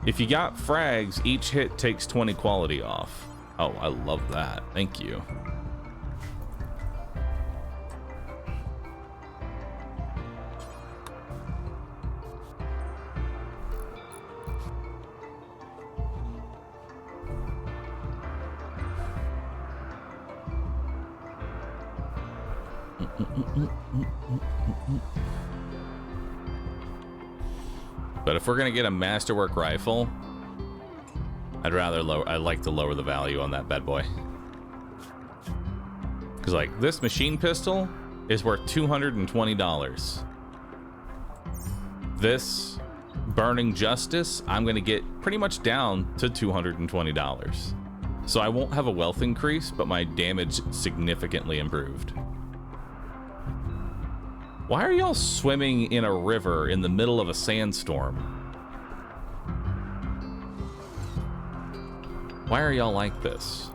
If you got frags, each hit takes 20 quality off. Oh, I love that. Thank you. But if we're gonna get a masterwork rifle, I'd like to lower the value on that bad boy. Cause like this machine pistol is worth $220. This burning justice, I'm gonna get pretty much down to $220. So I won't have a wealth increase, but my damage significantly improved. Why are y'all swimming in a river in the middle of a sandstorm? Why are y'all like this?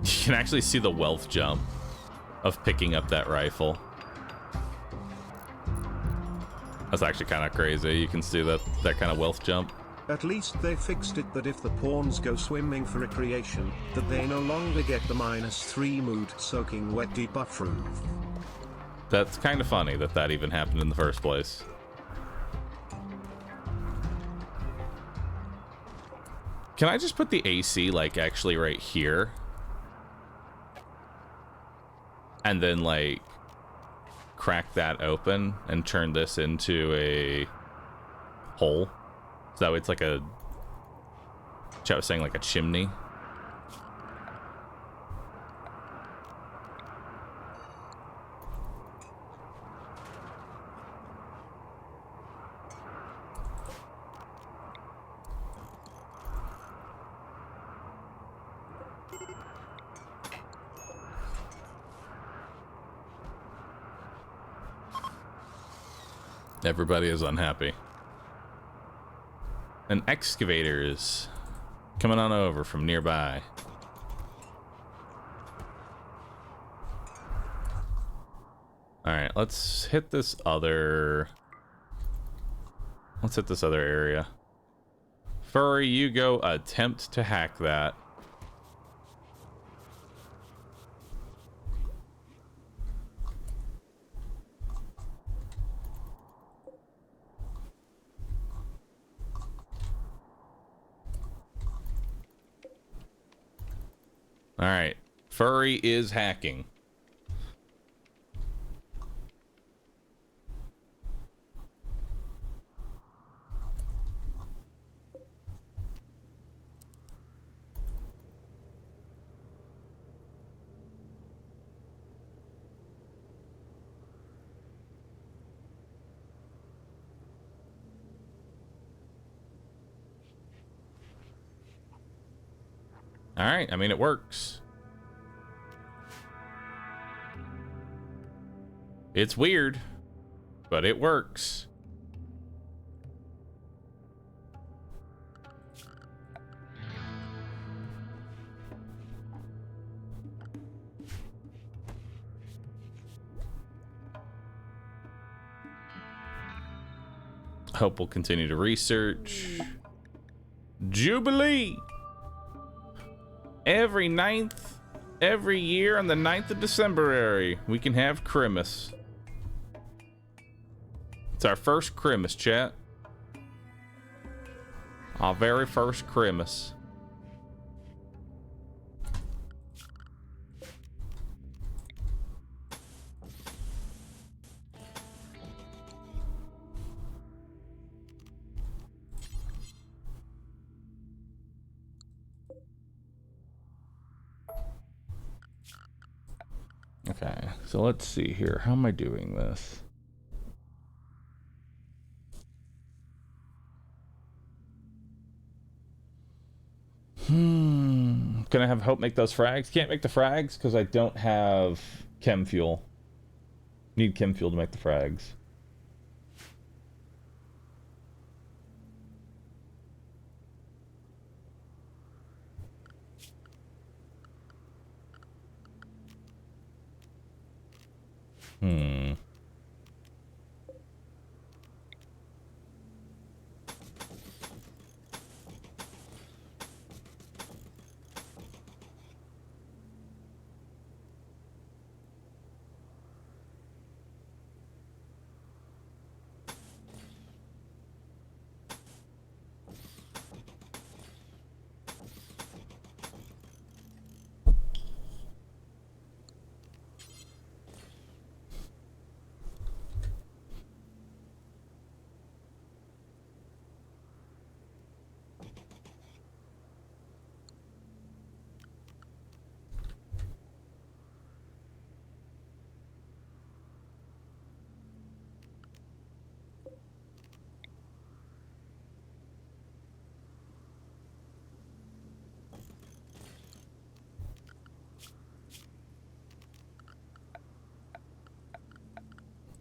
You can actually see the wealth jump of picking up that rifle. That's actually kind of crazy. You can see that kind of wealth jump. At least they fixed it that if the pawns go swimming for recreation, that they no longer get the -3 mood soaking wet debuff roof. That's kind of funny that even happened in the first place. Can I just put the AC like actually right here? And then like crack that open and turn this into a hole. So it's like a, I was saying like a chimney. Everybody is unhappy. An excavator is coming on over from nearby. All right, let's hit this other area. Furry, you go attempt to hack that. All right, Furry is hacking. All right, I mean, it works. It's weird, but it works. hope we'll continue to research. Jubilee! Every year on the 9th of December, we can have Christmas. It's our first Christmas, chat. Our very first Christmas. Okay, so let's see here. How am I doing this? Can I have Hope make those frags? Can't make the frags because I don't have chem fuel. Need chem fuel to make the frags.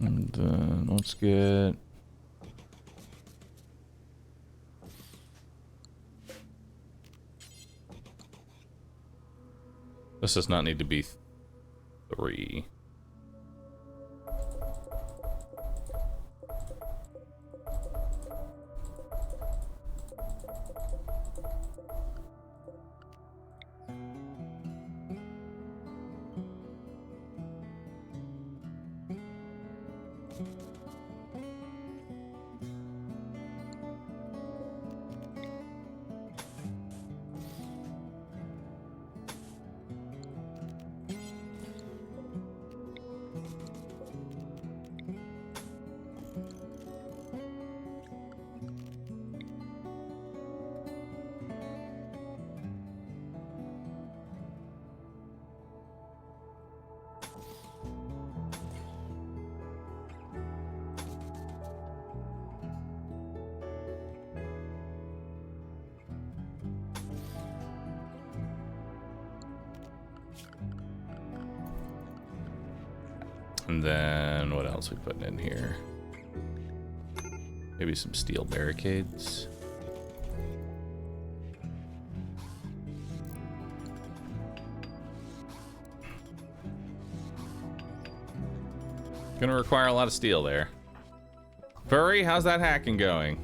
And let's get... This does not need to be 3. And then what else we putting in here? Maybe some steel barricades. Gonna require a lot of steel there. Furry, how's that hacking going?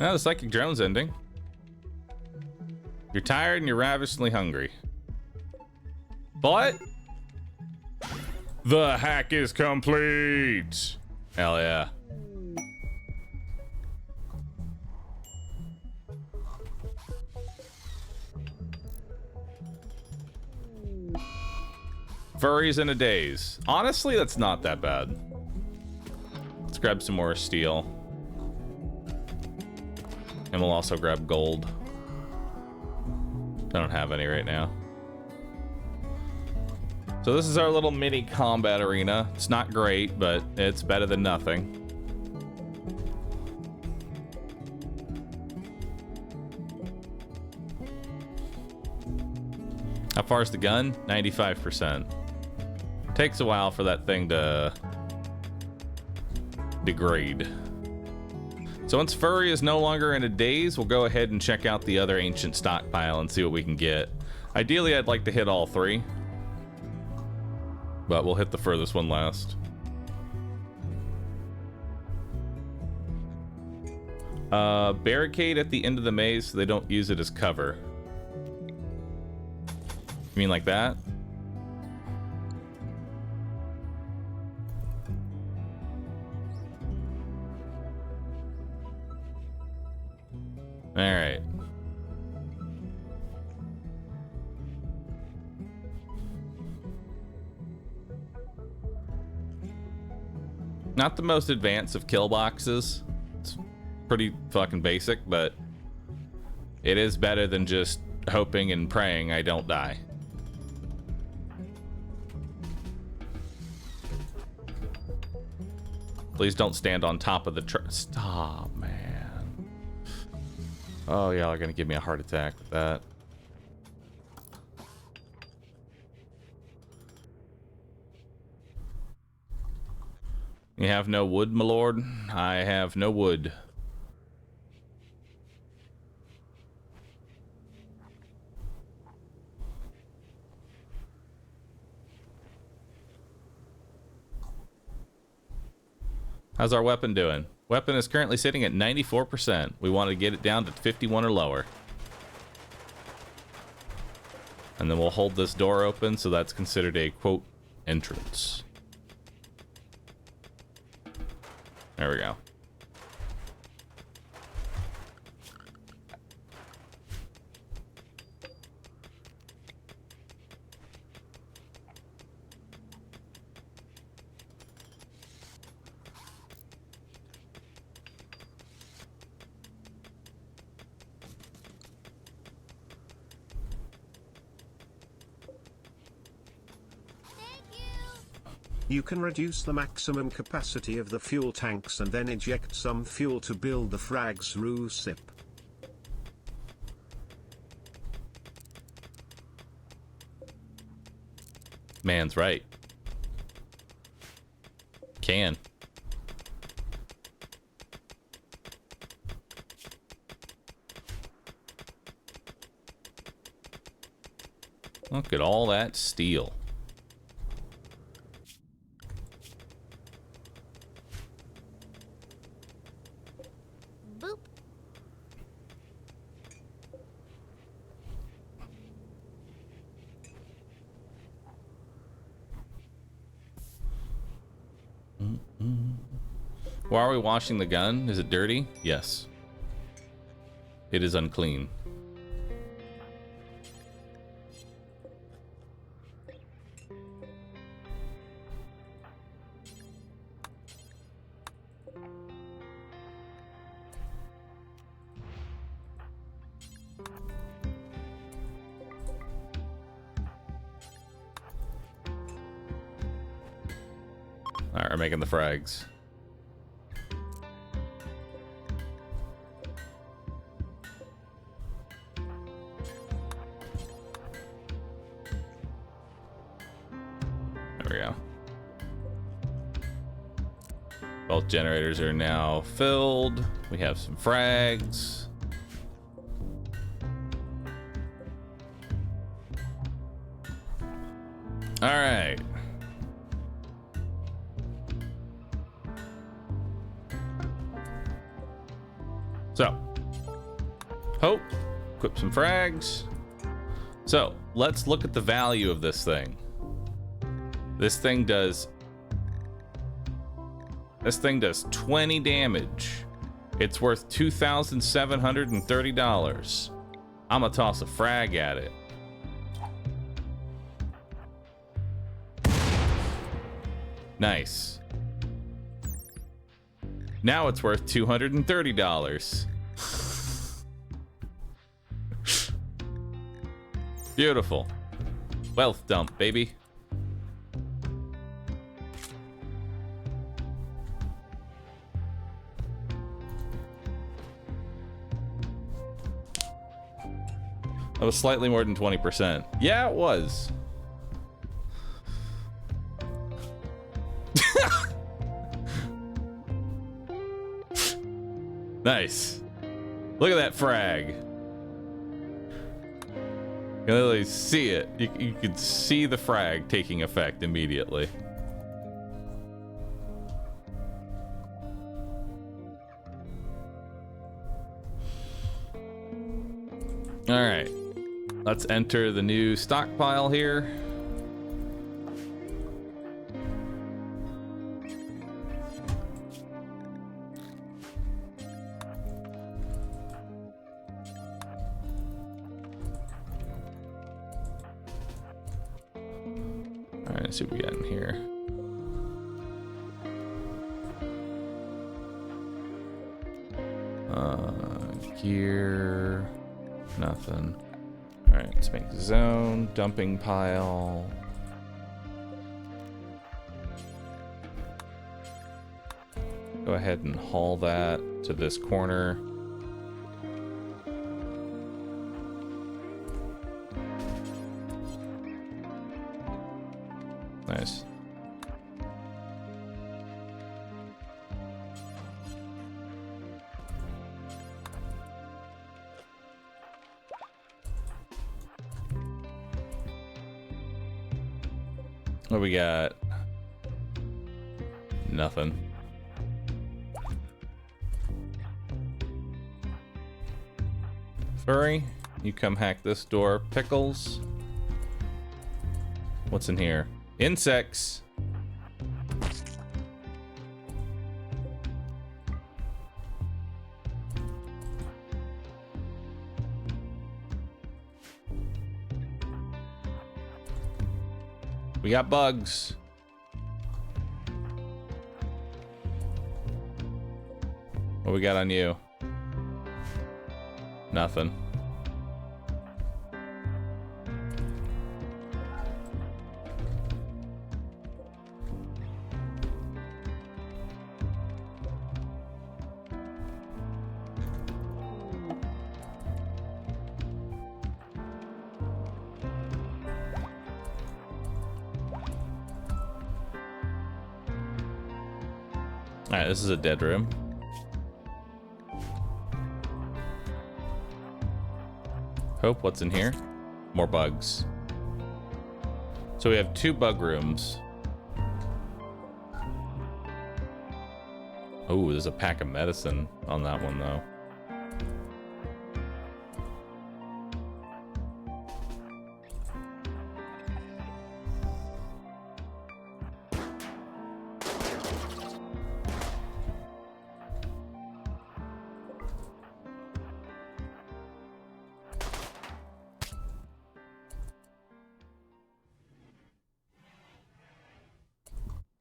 Now the psychic drone's ending. You're tired and you're ravishingly hungry. But the hack is complete. Hell yeah. Furries in a daze. Honestly, that's not that bad. Let's grab some more steel. And we'll also grab gold. I don't have any right now. So this is our little mini combat arena. It's not great, but it's better than nothing. How far is the gun? 95%. Takes a while for that thing to degrade. So once Furry is no longer in a daze, we'll go ahead and check out the other ancient stockpile and see what we can get. Ideally, I'd like to hit all 3. But we'll hit the furthest one last. Barricade at the end of the maze so they don't use it as cover. You mean like that? All right. Not the most advanced of kill boxes. It's pretty fucking basic, but it is better than just hoping and praying I don't die. Please don't stand on top of the Stop, man. Oh, y'all are gonna give me a heart attack with that. You have no wood, my lord? I have no wood. How's our weapon doing? Weapon is currently sitting at 94%. We want to get it down to 51 or lower. And then we'll hold this door open, so that's considered a, quote, entrance. There we go. You can reduce the maximum capacity of the fuel tanks and then inject some fuel to build the Bahroo ship. Man's right. Can. Look at all that steel. Boop. Why are we washing the gun? Is it dirty? Yes. It is unclean. Alright, we're making the frags. There we go. Both generators are now filled. We have some frags. All right. So, hope, equip some frags. So, let's look at the value of this thing. This thing does 20 damage. It's worth $2,730. I'm gonna toss a frag at it. Nice. Now it's worth $230. Beautiful. Wealth dump, baby. That was slightly more than 20%. Yeah, it was. Nice. Look at that frag. can literally see it. You could see the frag taking effect immediately. Alright. Let's enter the new stockpile here. Alright, let's see what we got in here. Gear. Nothing. Alright, let's make the zone. Dumping pile. Go ahead and haul that to this corner. Nice. What we got? Nothing. Furry, you come hack this door. Pickles. What's in here? Insects. We got bugs. What we got on you? Nothing. Alright, this is a dead room. Hope, what's in here? More bugs. So we have 2 bug rooms. Oh, there's a pack of medicine on that one, though.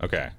Okay.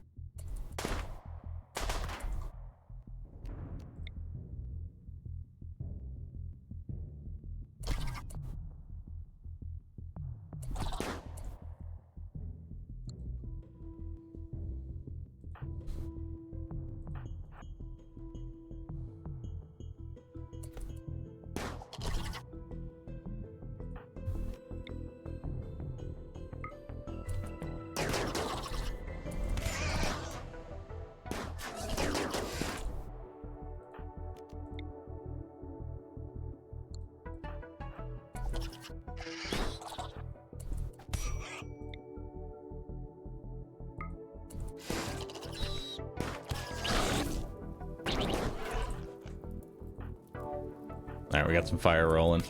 Alright, we got some fire rolling.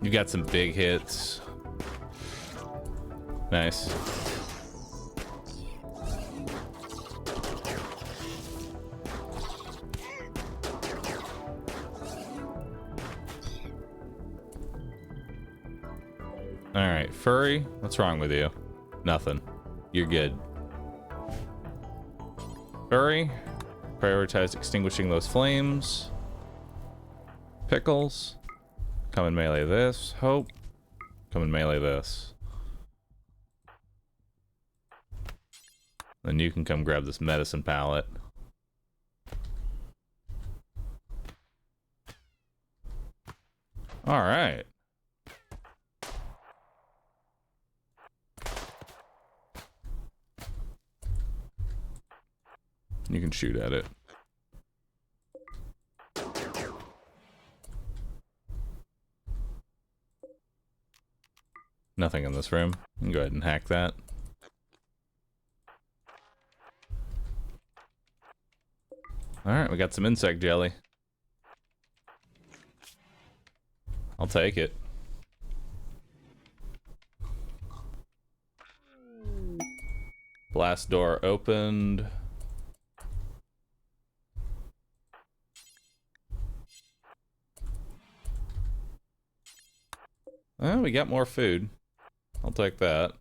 You got some big hits. Nice. Alright, Furry, what's wrong with you? Nothing. You're good. Furry, prioritize extinguishing those flames. Pickles, come and melee this. Hope, come and melee this. Then you can come grab this medicine pallet. All right. You can shoot at it. Nothing in this room. You can go ahead and hack that. Alright, we got some insect jelly. I'll take it. Blast door opened. Oh, we got more food. I'll take that.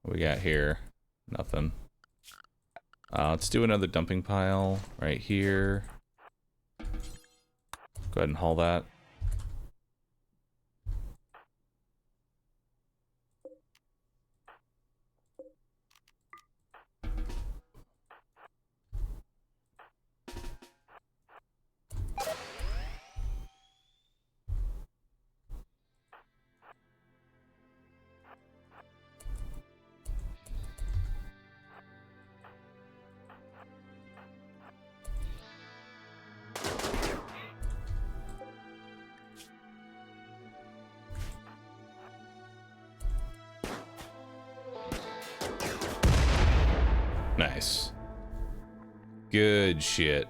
What we got here? Nothing. Let's do another dumping pile right here. Go ahead and haul that. Nice. Good shit.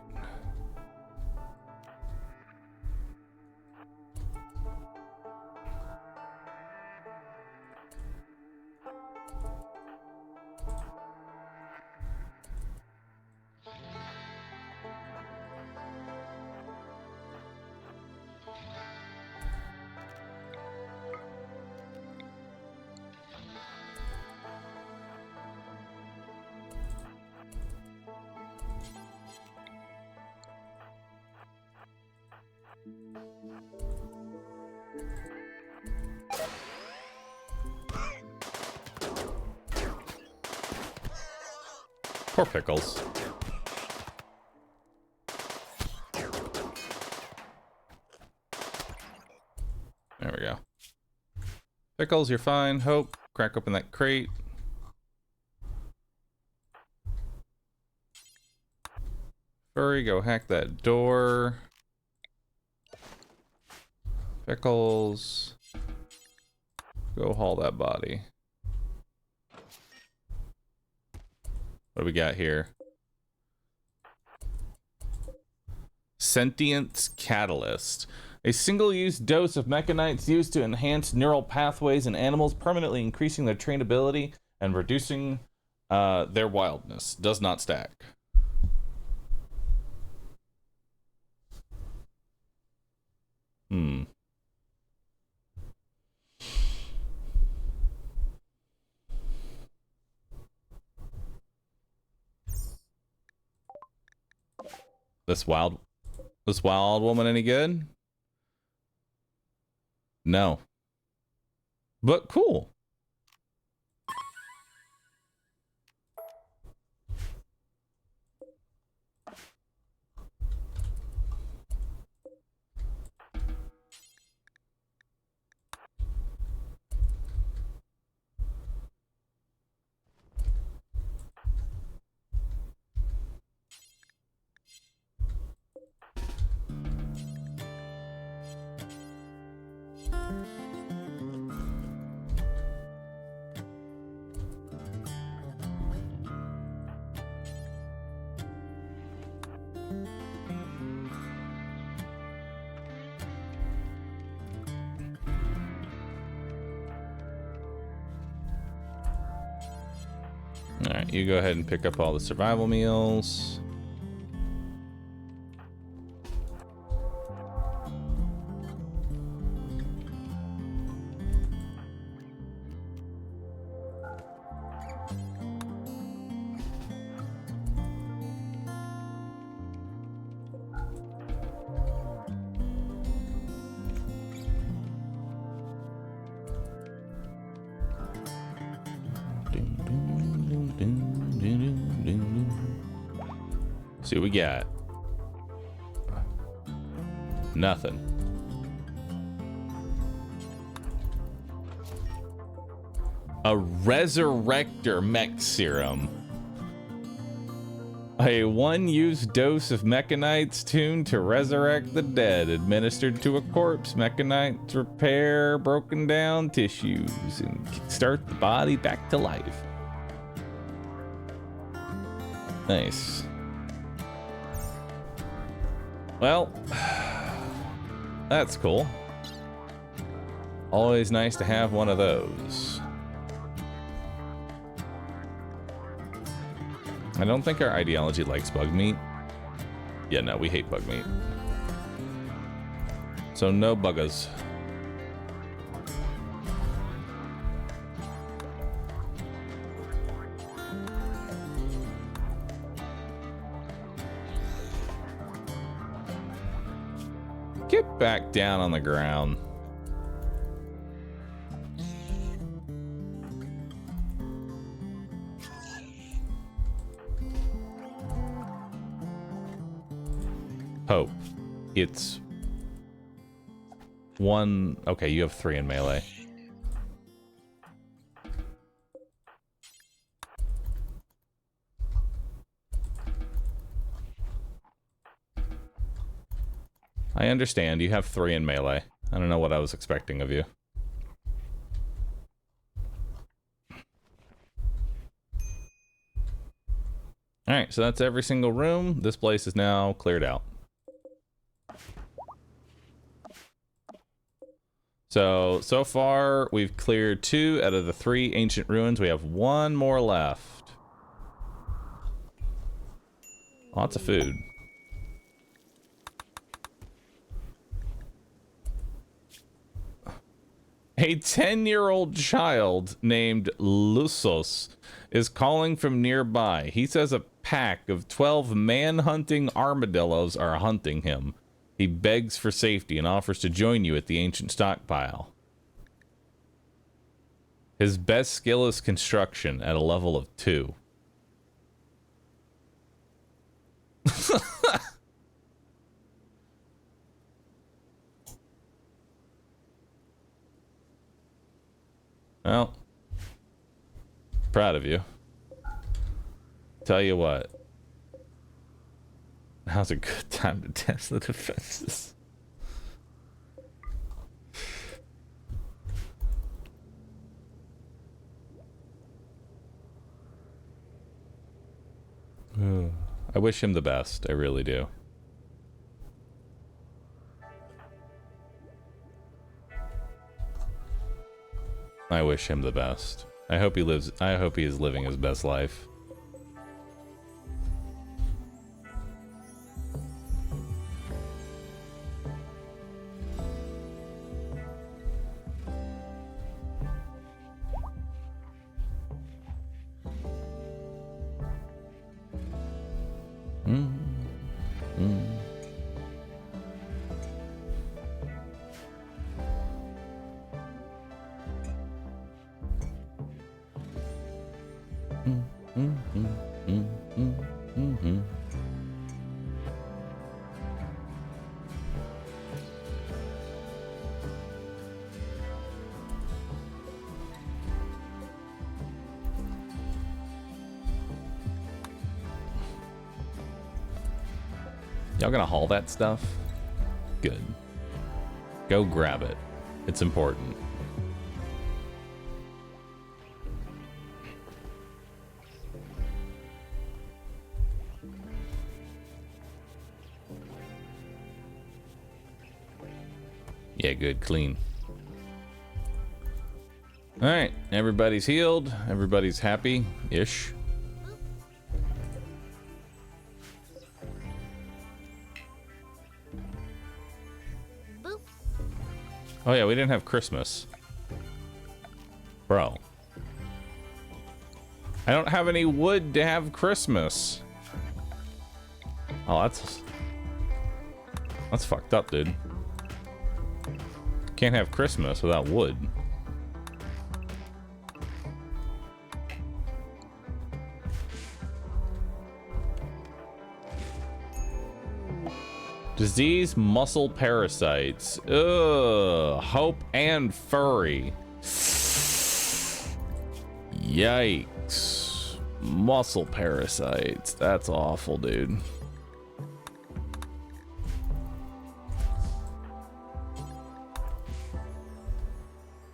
Poor Pickles. There we go. Pickles, you're fine. Hope, crack open that crate. Furry, go hack that door. Pickles, go haul that body. What do we got here? Sentience Catalyst. A single-use dose of mechanites used to enhance neural pathways in animals, permanently increasing their trainability and reducing their wildness. Does not stack. This wild woman any good? No. But cool. Alright, you go ahead and pick up all the survival meals. See what we got. Nothing. A Resurrector Mech Serum. A one-use dose of mechanites tuned to resurrect the dead, administered to a corpse. Mechanites repair broken down tissues and start the body back to life. Nice. Well, that's cool. Always nice to have one of those. I don't think our ideology likes bug meat. Yeah, no, we hate bug meat. So no buggers. Get back down on the ground. Hope. It's one. Okay, you have 3 in melee. I understand. You have 3 in melee. I don't know what I was expecting of you. Alright, so that's every single room. This place is now cleared out. So far, we've cleared 2 out of the 3 ancient ruins. We have 1 more left. Lots of food. A 10-year-old child named Lusos is calling from nearby. He says a pack of 12 man-hunting armadillos are hunting him. He begs for safety and offers to join you at the ancient stockpile. His best skill is construction at a level of 2. Well, proud of you. Tell you what. Now's a good time to test the defenses. I wish him the best. I really do. I wish him the best. I hope he is living his best life. Y'all gonna haul that stuff? Good. Go grab it. It's important. Yeah, good. Clean. Alright, everybody's healed. Everybody's happy-ish. Oh yeah, we didn't have Christmas. Bro. I don't have any wood to have Christmas. Oh, that's fucked up, dude. Can't have Christmas without wood. Disease, muscle parasites. Ugh. Hope and furry. Yikes. Muscle parasites. That's awful, dude.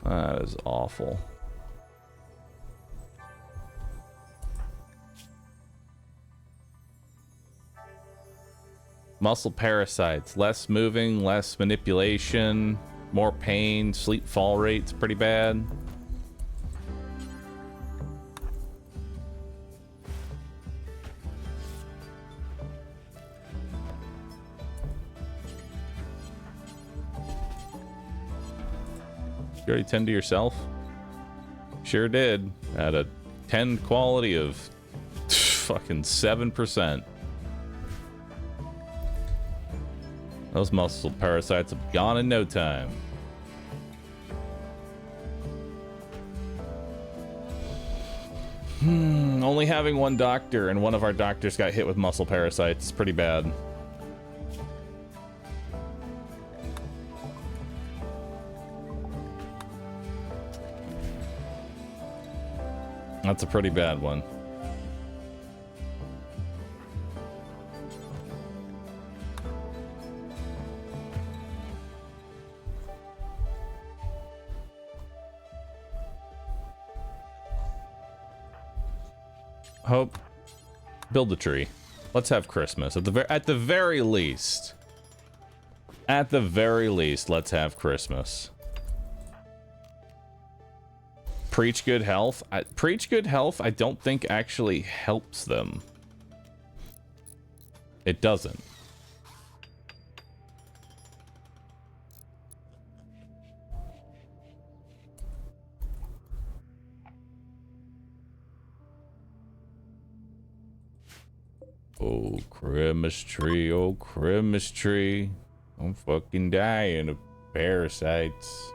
That is awful. Muscle parasites. Less moving, less manipulation, more pain, sleep fall rate's pretty bad. You already tend to yourself? Sure did. At a 10 quality of fucking 7%. Those muscle parasites have gone in no time. Only having one doctor, and one of our doctors got hit with muscle parasites. It's pretty bad. That's a pretty bad one. Hope, build a tree. Let's have Christmas at the very least. At the very least, let's have Christmas. Preach good health. Preach good health, I don't think actually helps them. It doesn't. Oh, Christmas tree, oh, Christmas tree. I'm fucking dying of parasites.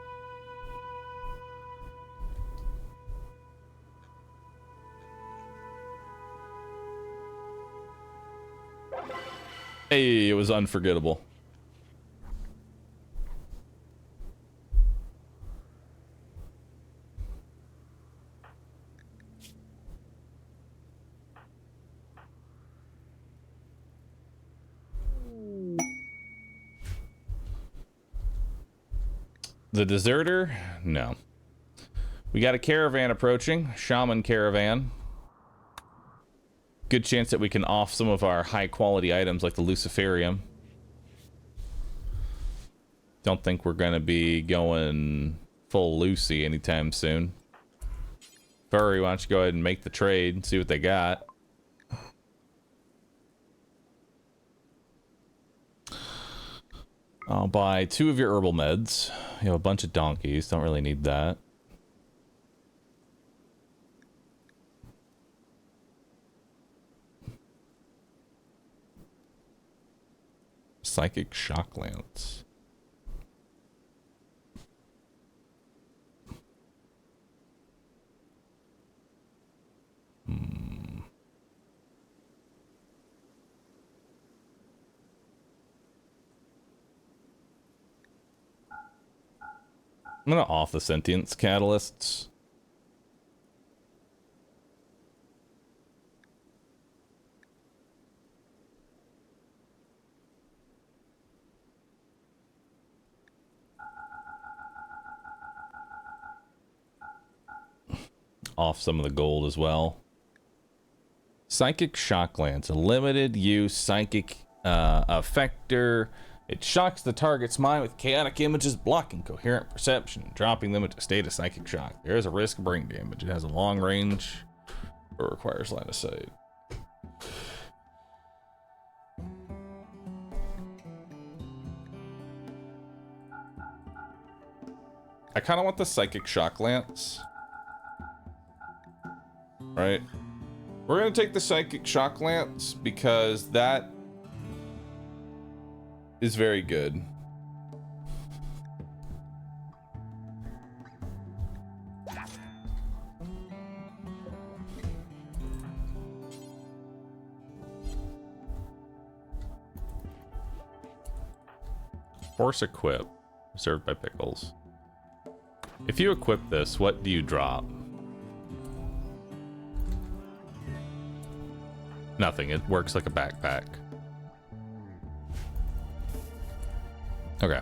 Hey, it was unforgettable. The deserter? No. We got a caravan approaching. Shaman caravan. Good chance that we can off some of our high quality items like the Luciferium. Don't think we're gonna be going full Lucy anytime soon. Furry, why don't you go ahead and make the trade and see what they got. I'll buy 2 of your herbal meds. You have a bunch of donkeys, don't really need that. Psychic shock lance. I'm gonna off the sentience catalysts. Off some of the gold as well. Psychic shock lance, a limited use psychic effector. It shocks the target's mind with chaotic images, blocking coherent perception, and dropping them into a state of psychic shock. There is a risk of brain damage. It has a long range, but requires line of sight. I kind of want the psychic shock lance. Right? We're gonna take the psychic shock lance because that is very good. Horse equip. Served by Pickles. If you equip this, what do you drop? Nothing. It works like a backpack. Okay.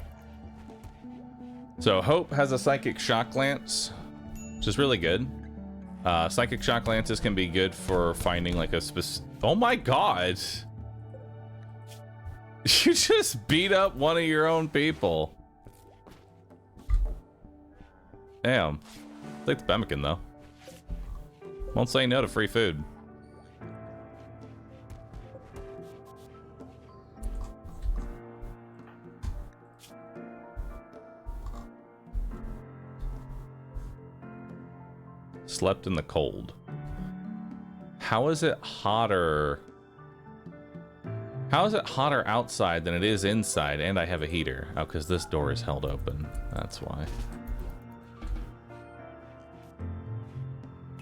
So Hope has a Psychic Shock Lance, which is really good. Psychic Shock Lances can be good for finding like a specific... Oh my god! You just beat up one of your own people. Damn. I like the pemmican though. Won't say no to free food. Slept in the cold. How is it hotter? How is it hotter outside than it is inside? And I have a heater. Oh, because this door is held open. That's why.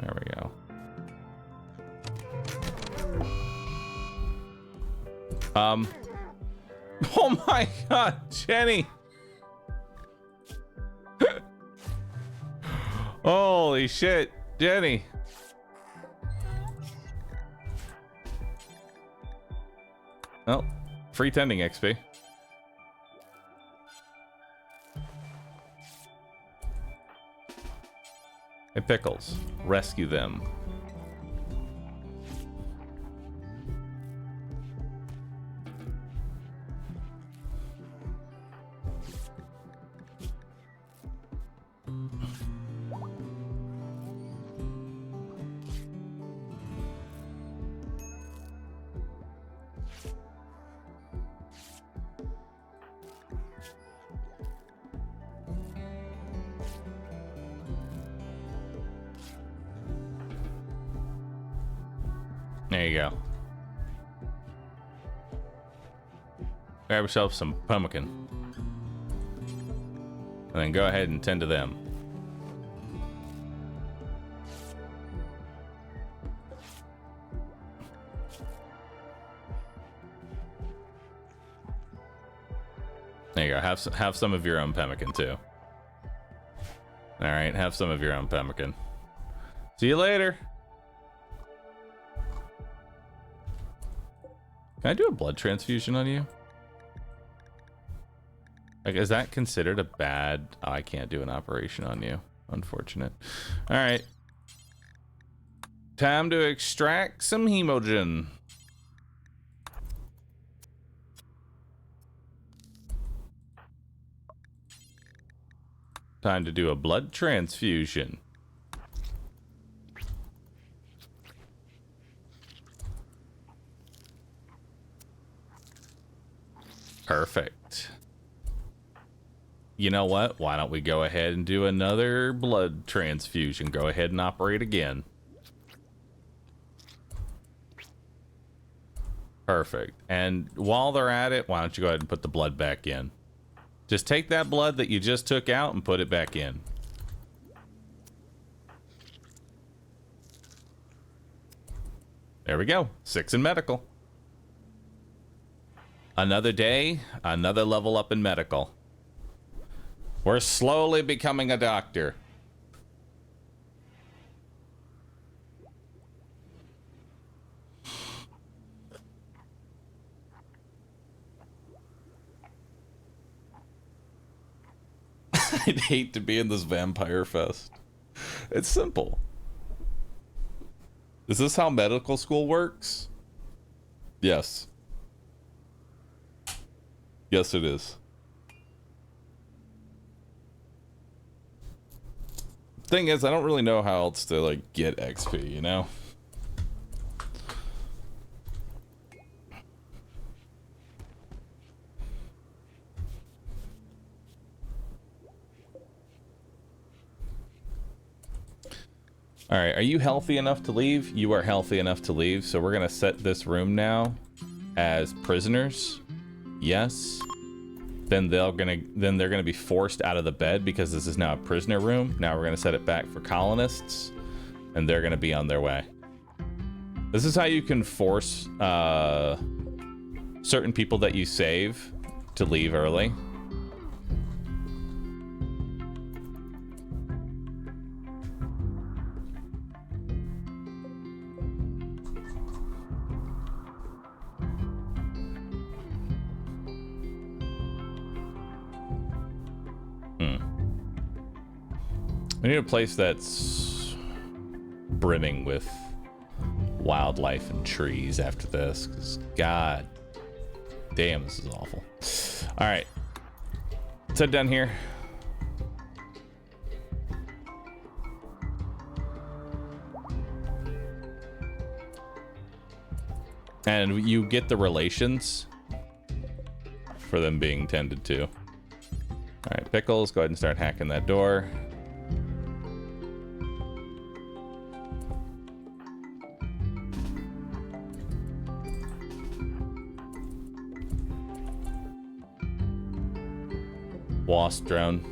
There we go. Oh my god, Jenny! Holy shit, Jenny! Well, free tending XP. Hey, Pickles, rescue them. There you go. Grab yourself some pemmican. And then go ahead and tend to them. There you go. Have some of your own pemmican too. All right, have some of your own pemmican. See you later. Can I do a blood transfusion on you? Like, is that considered a bad... Oh, I can't do an operation on you. Unfortunate. All right. Time to extract some hemogen. Time to do a blood transfusion. Perfect. You know what? Why don't we go ahead and do another blood transfusion? Go ahead and operate again. Perfect. And while they're at it, why don't you go ahead and put the blood back in? Just take that blood that you just took out and put it back in. There we go. 6 in medical. Another day, another level up in medical. We're slowly becoming a doctor. I'd hate to be in this vampire fest. It's simple. Is this how medical school works? Yes. Yes, it is. Thing is, I don't really know how else to, like, get XP, you know? Alright, are you healthy enough to leave? You are healthy enough to leave, so we're gonna set this room now as prisoners. Yes. Then they're gonna be forced out of the bed because this is now a prisoner room. Now we're gonna set it back for colonists, and they're gonna be on their way. This is how you can force certain people that you save to leave early. We need a place that's brimming with wildlife and trees after this, because god damn, this is awful. All right, let's head down here. And you get the relations for them being tended to. All right, Pickles, go ahead and start hacking that door. Wasp drone.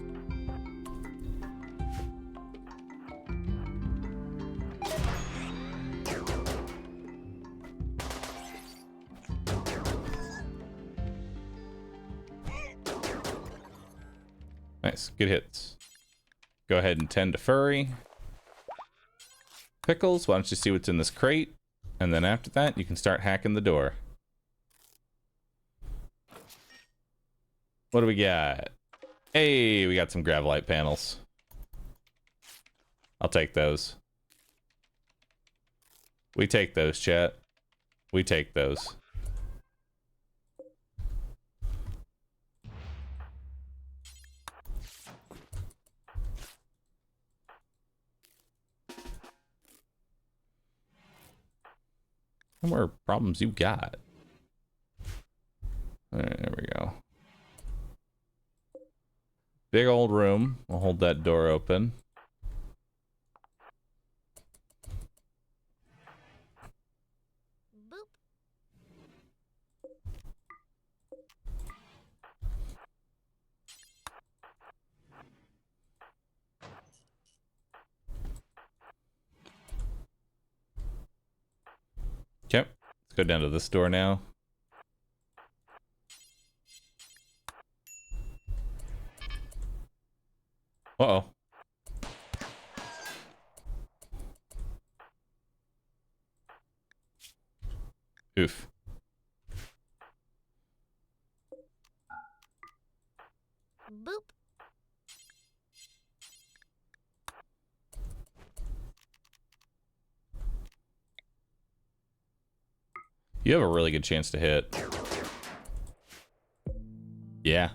Nice, good hits. Go ahead and tend to Furry. Pickles, why don't you see what's in this crate? And then after that, you can start hacking the door. What do we got? Hey, we got some Gravelite panels. I'll take those. We take those, chat. We take those. How more problems you got? All right, there we go. Big old room. We'll hold that door open. Boop. Okay, let's go down to this door now. Uh-oh. Oof. Boop. You have a really good chance to hit. Yeah.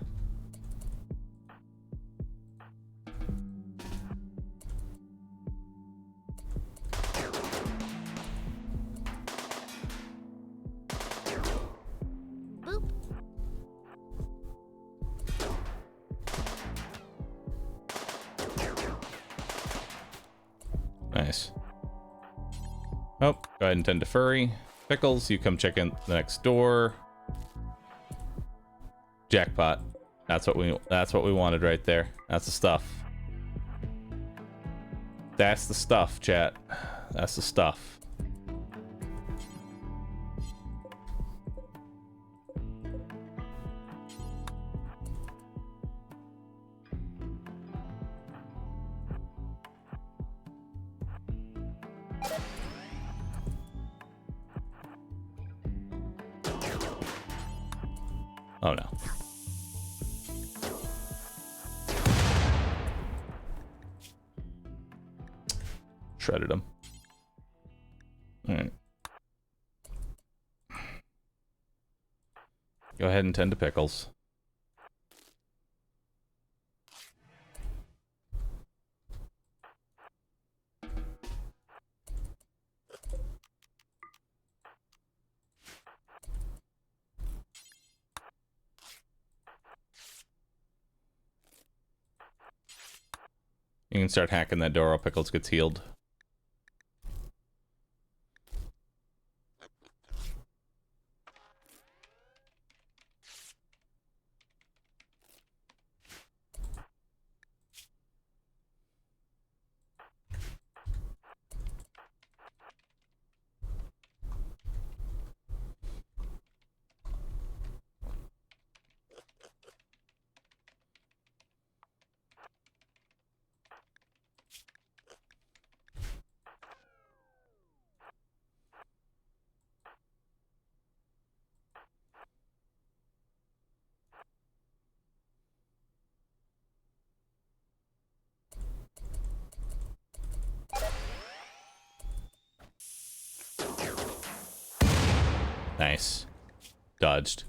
Boop. Nice. Oh, go ahead and tend to Furry. Pickles, you come check in the next door. Jackpot. That's what we wanted right there. That's the stuff. That's the stuff, chat. That's the stuff. Oh no. Shredded him. Alright. Go ahead and tend to Pickles. You can start hacking that door while Pickles gets healed. Nice. Dodged.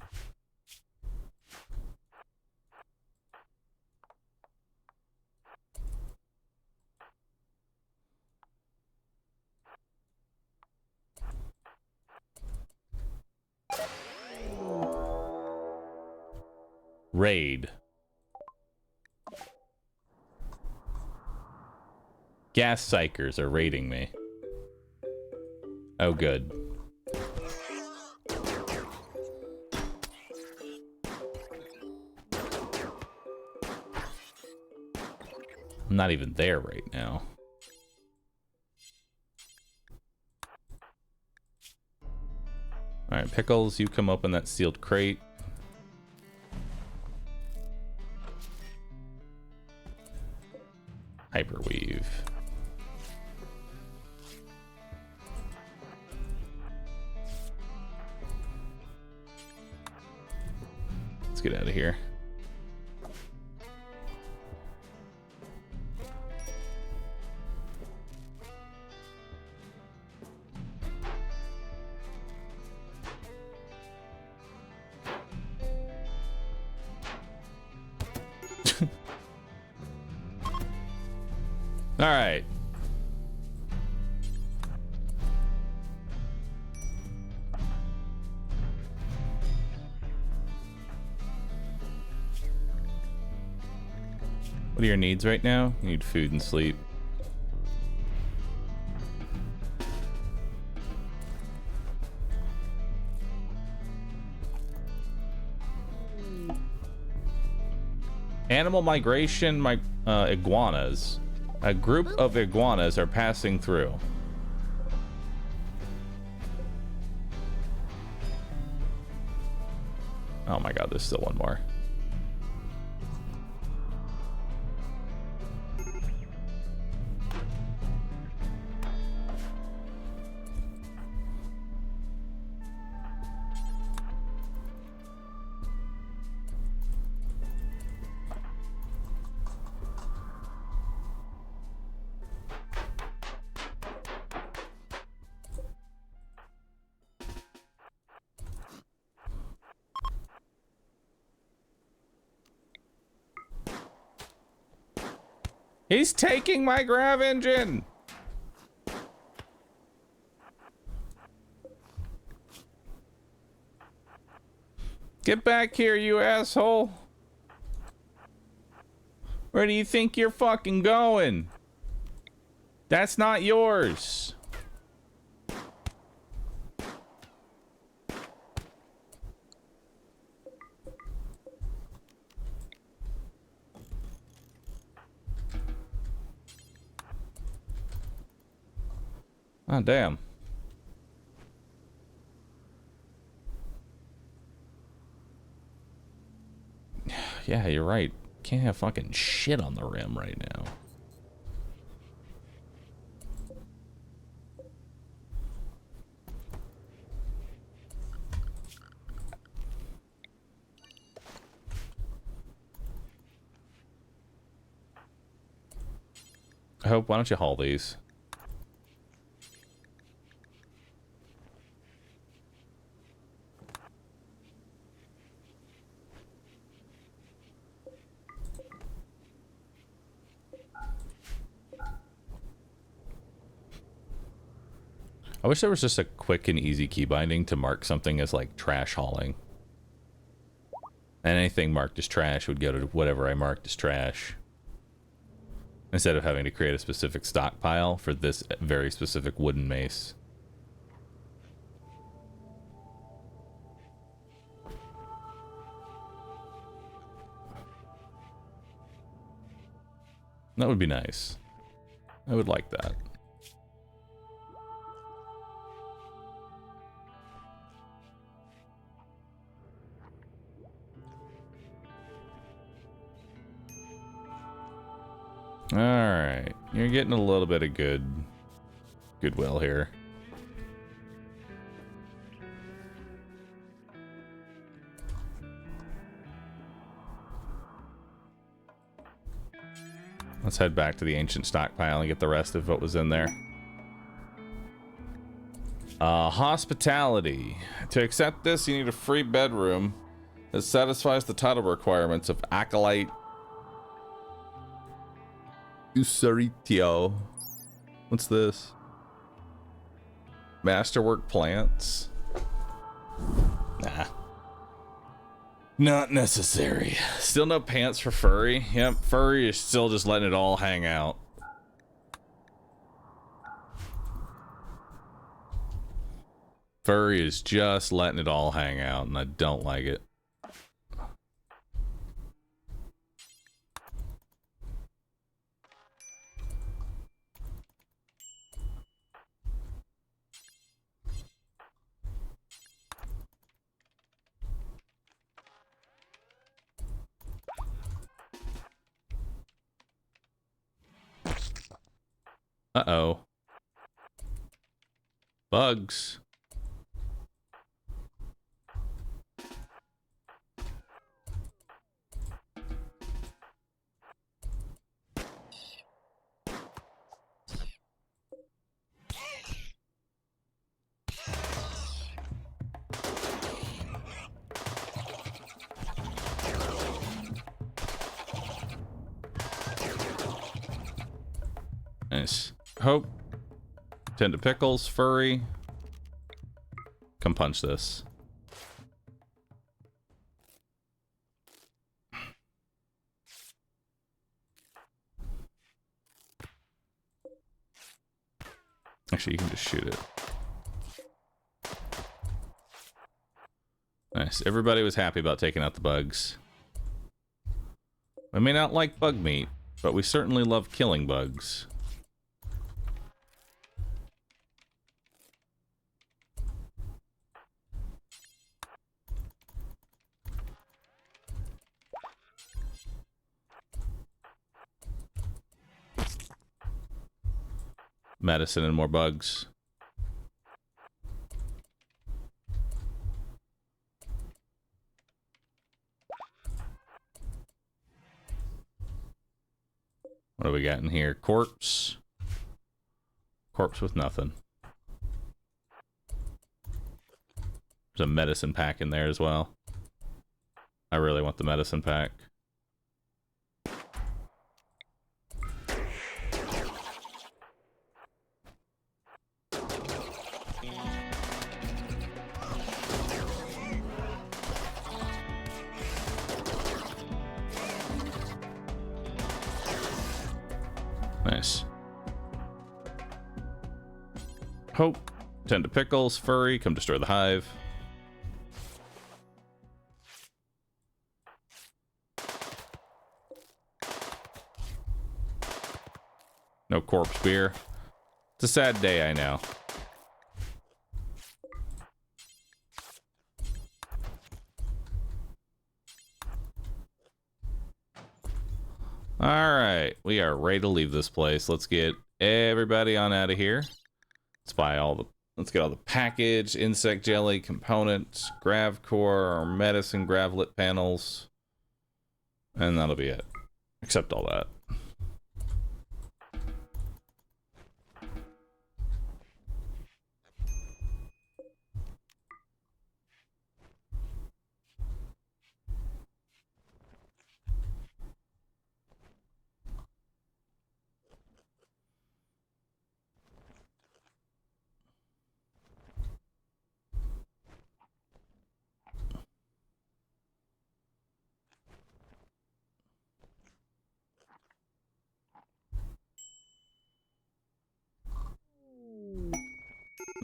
Raid. Gas psychers are raiding me. Oh, good. I'm not even there right now. Alright, Pickles, you come open that sealed crate. Hyperweave. Let's get out of here. All right. What are your needs right now? You need food and sleep. Animal migration, iguanas. A group of iguanas are passing through. Oh my god, there's still one more. He's taking my grav engine! Get back here, you asshole! Where do you think you're fucking going? That's not yours! Oh, damn. Yeah, you're right. Can't have fucking shit on the rim right now. I hope, why don't you haul these? I wish there was just a quick and easy key binding to mark something as like trash hauling. And anything marked as trash would go to whatever I marked as trash. Instead of having to create a specific stockpile for this very specific wooden mace. That would be nice. I would like that. Alright, you're getting a little bit of goodwill here. Let's head back to the ancient stockpile and get the rest of what was in there. Hospitality. To accept this, you need a free bedroom that satisfies the title requirements of Acolyte Usaritio. What's this? Masterwork plants? Nah. Not necessary. Still no pants for Furry. Yep, Furry is still just letting it all hang out. Furry is just letting it all hang out, and I don't like it. Uh-oh. Bugs. Nice. Hope. Tend to pickles. Furry. Come punch this. Actually, you can just shoot it. Nice. Everybody was happy about taking out the bugs. We may not like bug meat, but we certainly love killing bugs. Medicine and more bugs. What do we got in here? Corpse. Corpse with nothing. There's a medicine pack in there as well. I really want the medicine pack. Nice. Hope. Tend to pickles. Furry. Come destroy the hive. No corpse beer. It's a sad day, I know. Alright, we are ready to leave this place. Let's get everybody on out of here. Let's get all the package, insect jelly, components, grav core, medicine, gravlet panels. And that'll be it. Except all that.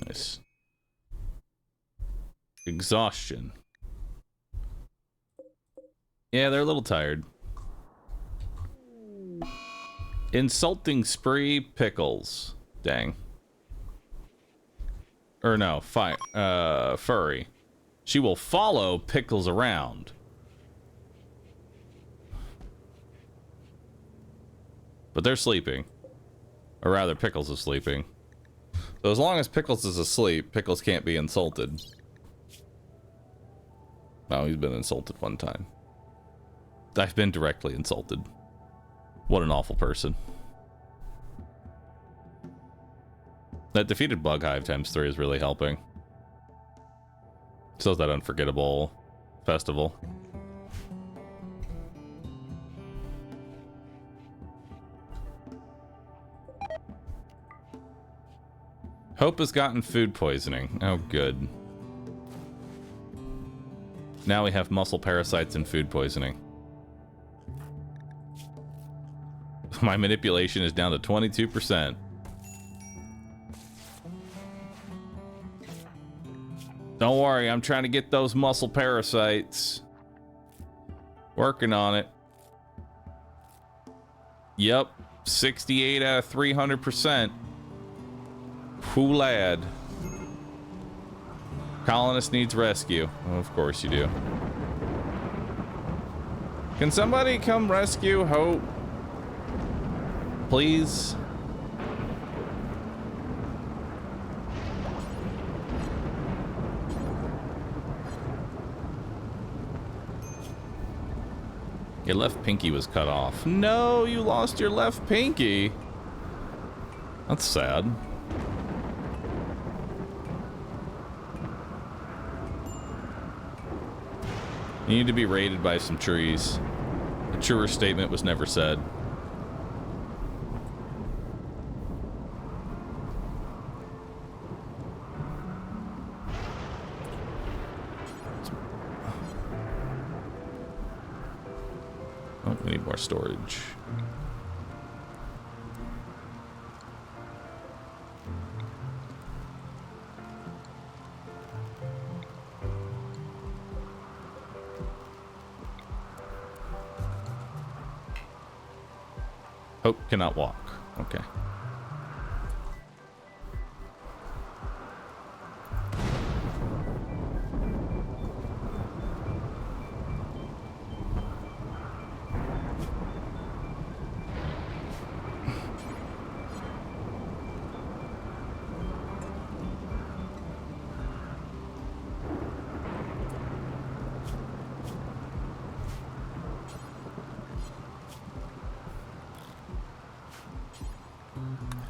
Nice. Exhaustion. Yeah, they're a little tired. Insulting spree pickles. Dang. Or no, furry. She will follow pickles around. But they're sleeping. Or rather, Pickles is sleeping. So as long as Pickles is asleep, Pickles can't be insulted. Oh, he's been insulted one time. I've been directly insulted. What an awful person. That defeated bug hive ×3 is really helping. So is that unforgettable festival. Hope has gotten food poisoning. Oh, good. Now we have muscle parasites and food poisoning. My manipulation is down to 22%. Don't worry, I'm trying to get those muscle parasites. Working on it. Yep, 68 out of 300%. Whoo lad. Colonist needs rescue. Oh, of course you do. Can somebody come rescue Hope? Please? Your left pinky was cut off. No, you lost your left pinky. That's sad. You need to be raided by some trees. A truer statement was never said. Oh, we need more storage. Hope cannot walk. Okay.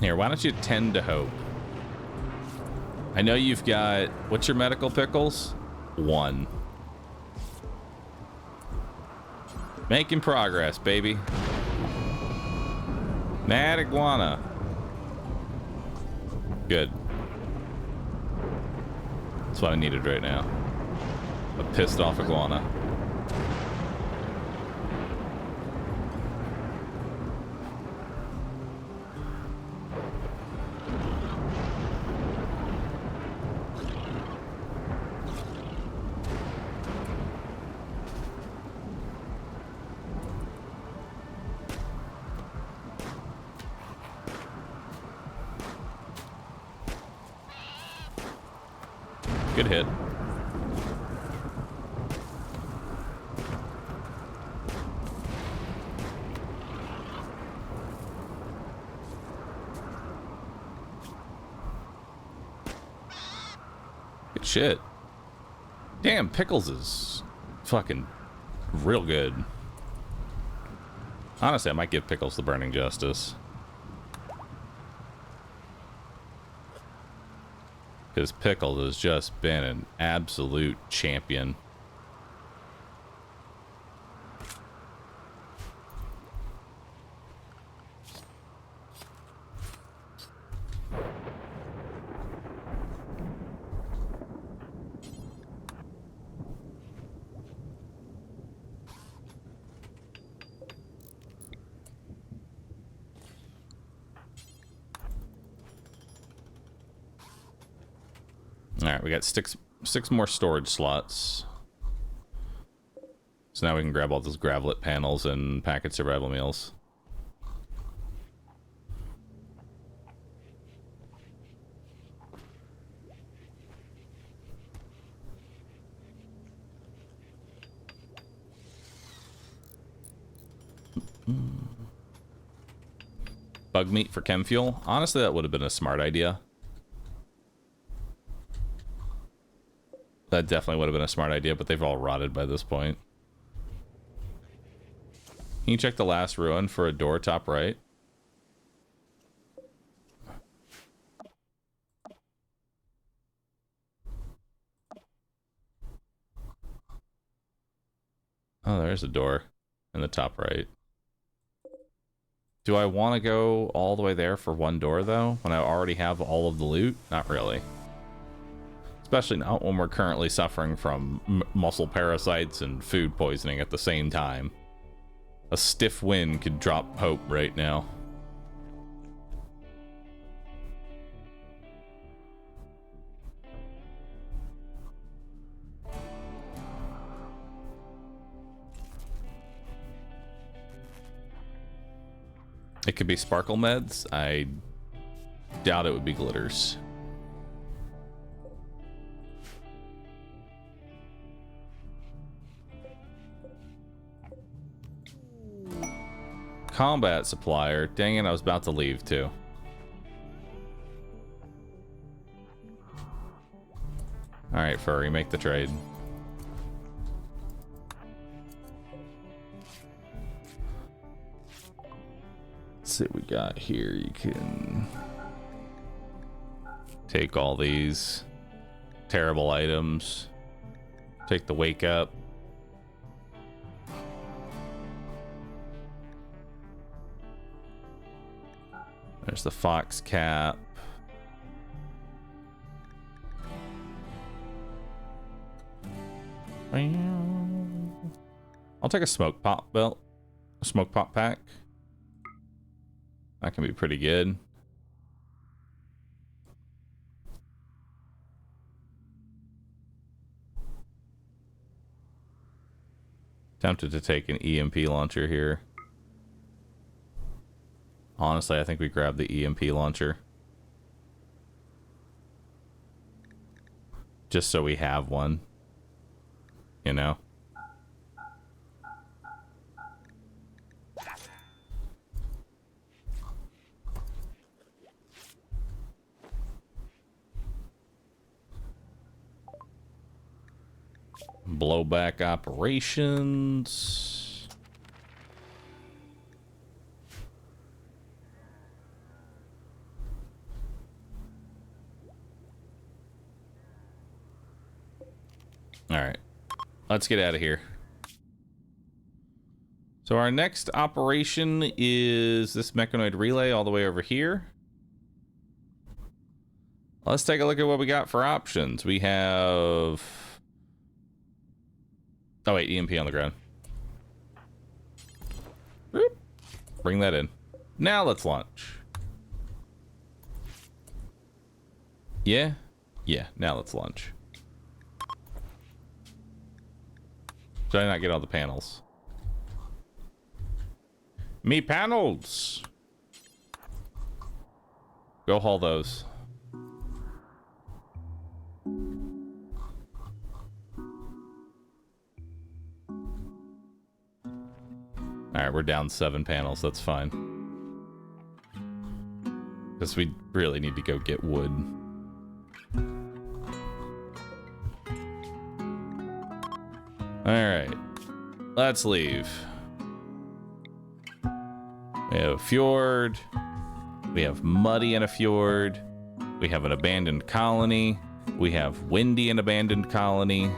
Here, why don't you tend to Hope? I know you've got... What's your medical pickles? 1. Making progress, baby. Mad iguana. Good. That's what I needed right now. A pissed off iguana. Good hit. Good shit. Damn, Pickles is fucking real good. Honestly, I might give Pickles the Burning Justice. Because Pickles has just been an absolute champion. Alright, we got six more storage slots. So now we can grab all those gravelet panels and packet survival meals. Bug meat for chem fuel? Honestly, that would have been a smart idea. That definitely would have been a smart idea, but they've all rotted by this point. Can you check the last ruin for a door top right? Oh, there's a door in the top right. Do I want to go all the way there for one door, though, when I already have all of the loot? Not really. Especially not when we're currently suffering from muscle parasites and food poisoning at the same time. A stiff wind could drop hope right now. It could be sparkle meds. I doubt it would be glitters. Combat supplier. Dang it, I was about to leave too. Alright, Furry, make the trade. Let's see what we got here. You can take all these terrible items. Take the wake up. There's the fox cap. I'll take a smoke pop belt. A smoke pop pack. That can be pretty good. Tempted to take an EMP launcher here. Honestly, I think we grab the EMP launcher. Just so we have one. You know? Blowback operations. All right, let's get out of here. So our next operation is this mechanoid relay all the way over here. Let's take a look at what we got for options. We have... Oh wait, EMP on the ground. Boop. Bring that in. Now let's launch. Yeah? Yeah, now let's launch. Did I not get all the panels? Me panels! Go haul those. Alright, we're down 7 panels, that's fine. Because we really need to go get wood. Alright, let's leave. We have a fjord. We have muddy in a fjord. We have an abandoned colony. We have windy and abandoned colony.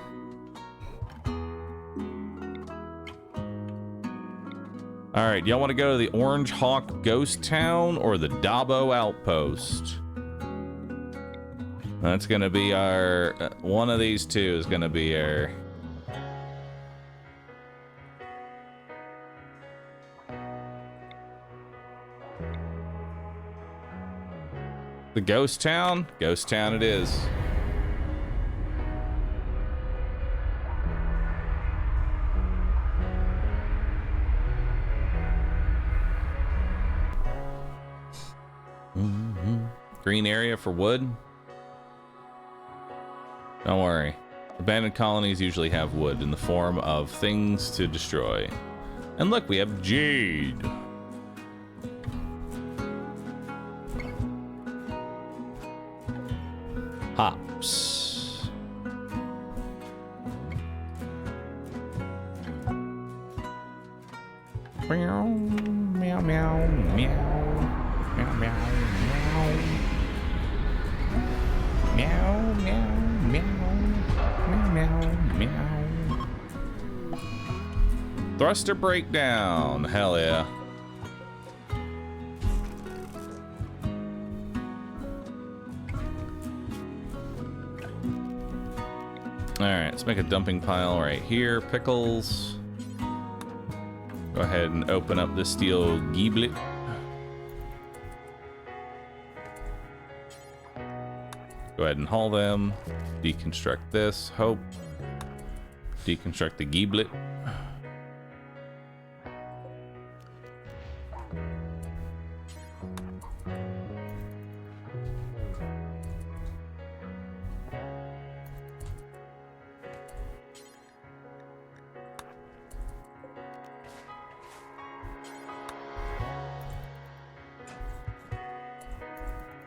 Alright, y'all want to go to the Orange Hawk Ghost Town or the Dabo Outpost? That's gonna be our... one of these two is gonna be our... The Ghost Town? Ghost Town it is. Green area for wood? Don't worry. Abandoned colonies usually have wood in the form of things to destroy. And look, we have jade. Hops. Meow, meow, meow, meow. Meow, meow, meow. Meow, meow, meow. Meow, meow, meow. Thruster breakdown. Hell yeah. Alright, let's make a dumping pile right here. Pickles. Go ahead and open up the steel giblet. Go ahead and haul them. Deconstruct this. Hope. Deconstruct the giblet.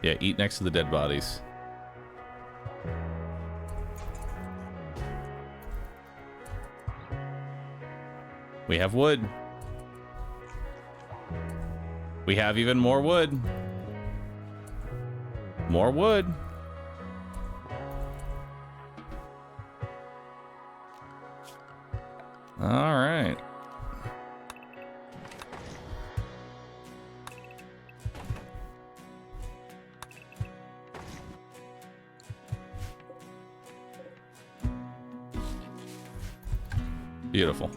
Yeah, eat next to the dead bodies. We have wood. We have even more wood. More wood. All right. Beautiful.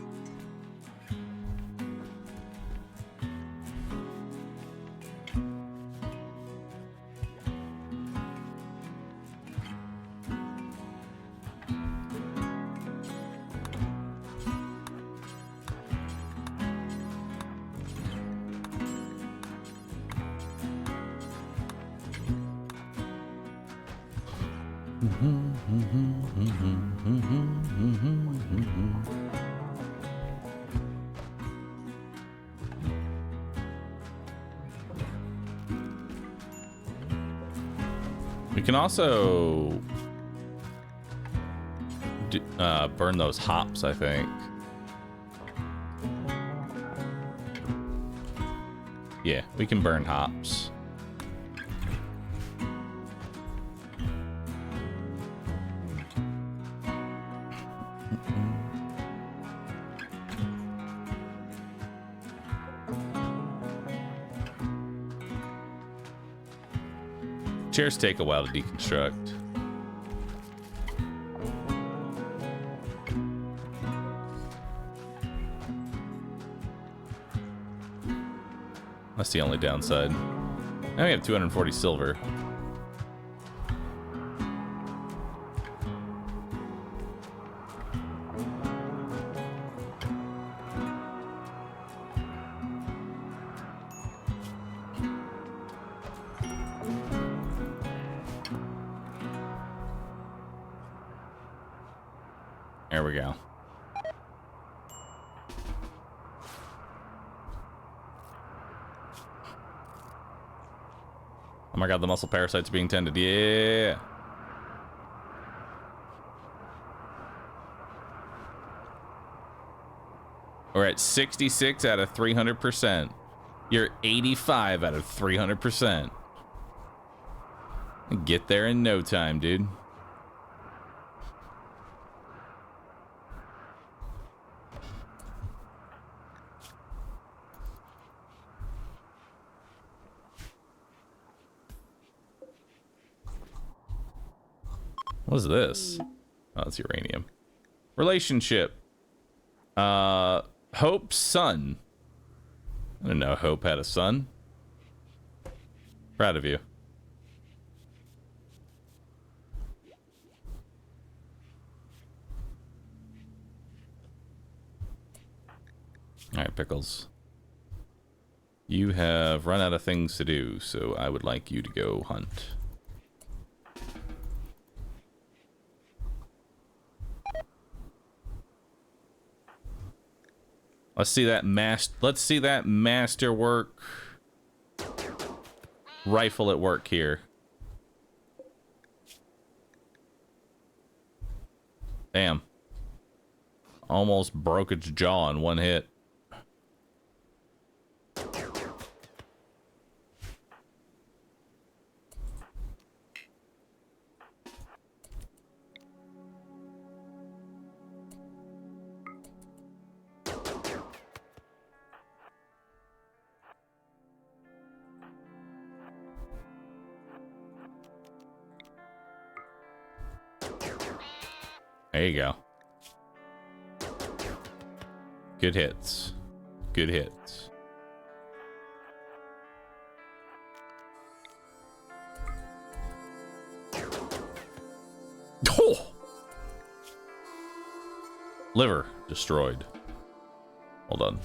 We can also burn those hops, I think. Yeah, we can burn hops. Chairs take a while to deconstruct. That's the only downside. I only have 240 silver. There we go. Oh my god, the muscle parasites are being tended. Yeah. We're at 66 out of 300%. You're 85 out of 300%. Get there in no time, dude. What is this? Oh, it's uranium. Relationship. Hope's son. I didn't know Hope had a son. Proud of you. Alright, Pickles. You have run out of things to do, so I would like you to go hunt. Let's see that masterwork rifle at work here. Damn. Almost broke its jaw in one hit. There you go. Good hits. Good hits. Oh! Liver destroyed. Hold on.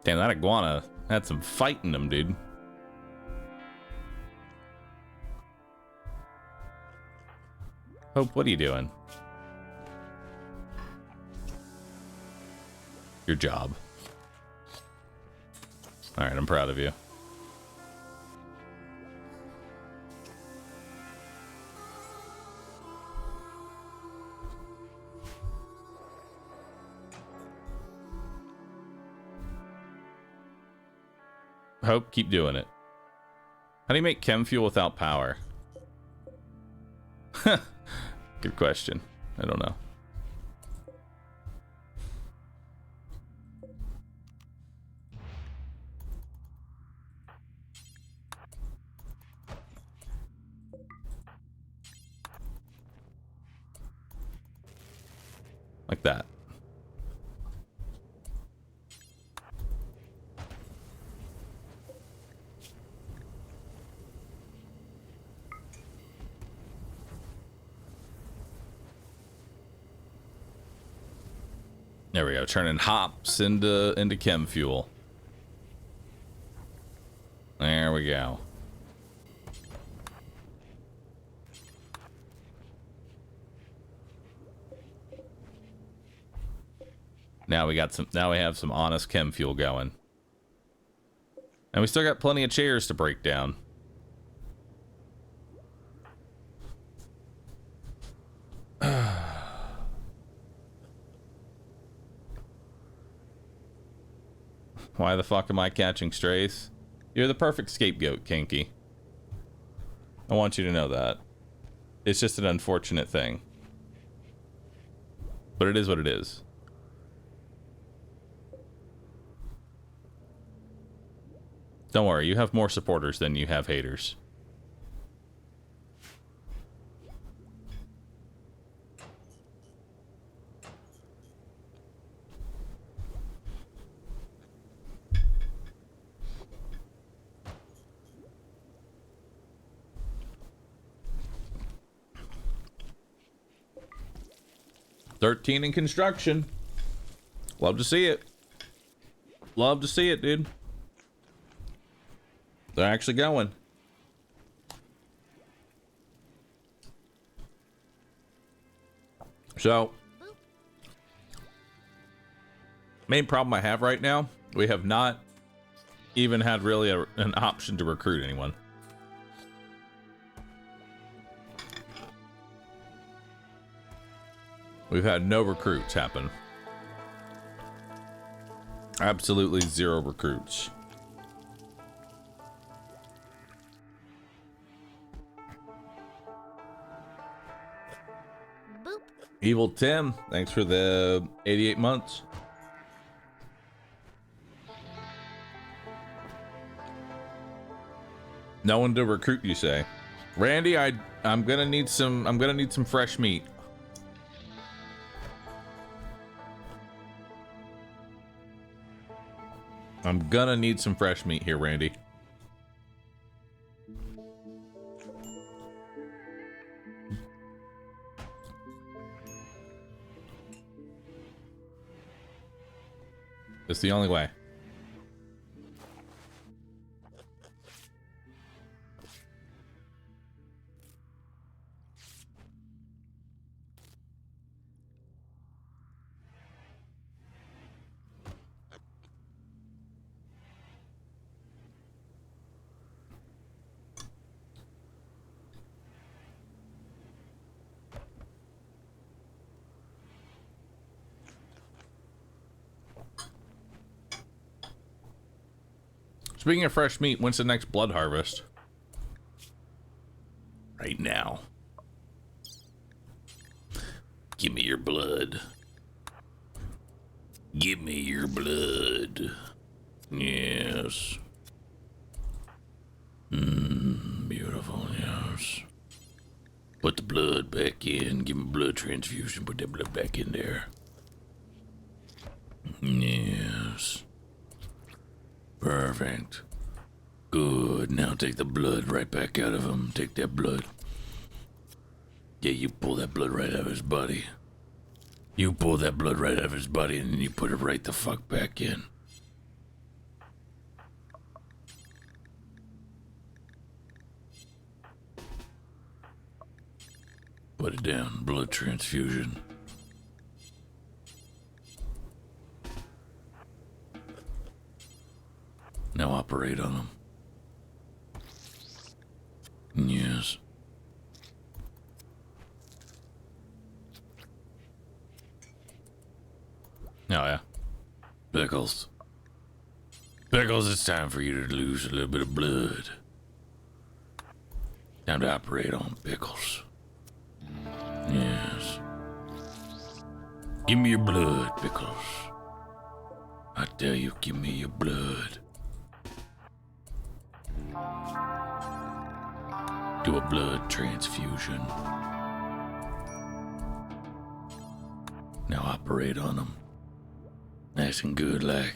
Damn, that iguana had some fight in him, dude. Hope, what are you doing? Your job. Alright, I'm proud of you. Hope, keep doing it. How do you make chem fuel without power? Good question. I don't know. Like that. There we go. Turning hops into chem fuel. There we go. Now we got some. Now we have some honest chem fuel going, and we still got plenty of chairs to break down. Why the fuck am I catching strays? You're the perfect scapegoat, Kinky. I want you to know that. It's just an unfortunate thing. But it is what it is. Don't worry, you have more supporters than you have haters. "13 in construction. Love to see it. Love to see it, dude. They're actually going. So, main problem I have right now, we have not even had really an option to recruit anyone. We've had no recruits happen. Absolutely zero recruits. Boop. Evil Tim, thanks for the 88 months. No one to recruit, you say? Randy, I'm gonna need some fresh meat. I'm gonna need some fresh meat here, Randy. It's the only way. Speaking of fresh meat, when's the next blood harvest? Right now. Give me your blood. Give me your blood. Yes. Beautiful, yes. Put the blood back in. Give me a blood transfusion. Put that blood back in there. Yes. Perfect. Good. Now take the blood right back out of him. Take that blood. Yeah, you pull that blood right out of his body. You pull that blood right out of his body and then you put it right the fuck back in. Put it down. Blood transfusion. Now operate on him. Yes. Oh, yeah. Pickles. Pickles, it's time for you to lose a little bit of blood. Time to operate on Pickles. Yes. Give me your blood, Pickles. I tell you, give me your blood. Do a blood transfusion. Now operate on them. Nice and good, like.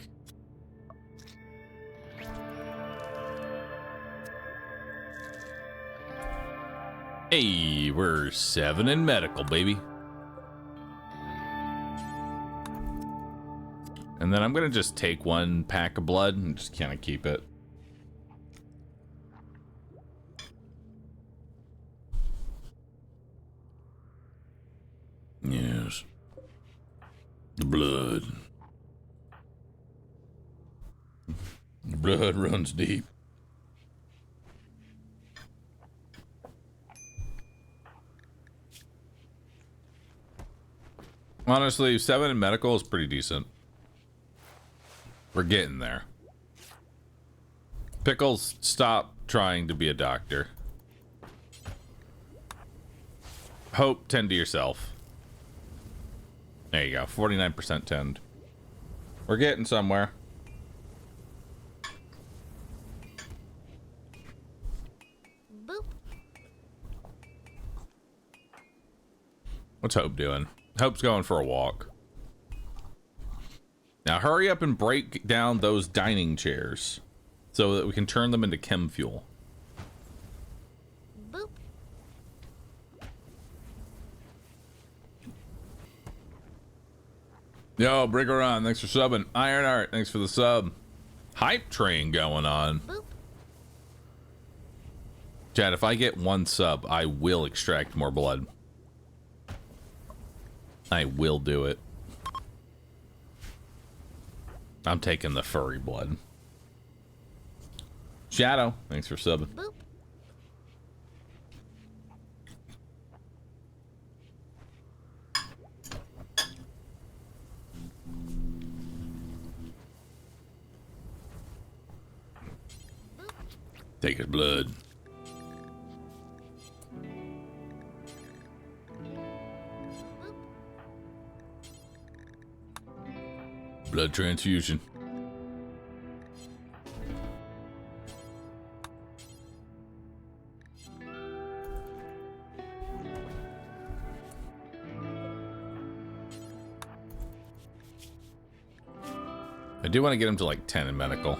Hey, we're 7 in medical, baby. And then I'm gonna just take 1 pack of blood and just kind of keep it. Yes. The blood. The blood runs deep. Honestly, 7 in medical is pretty decent. We're getting there. Pickles, stop trying to be a doctor. Hope, tend to yourself. There you go, 49% tend. We're getting somewhere. Boop. What's Hope doing? Hope's going for a walk. Now hurry up and break down those dining chairs so that we can turn them into chem fuel. Boop. Yo, bring her on. Thanks for subbing. Ironheart, thanks for the sub. Hype train going on. Boop. Chad, if I get 1 sub, I will extract more blood. I will do it. I'm taking the furry blood. Shadow, thanks for subbing. Boop. Take his blood. Blood transfusion. I do want to get him to like 10 in medical.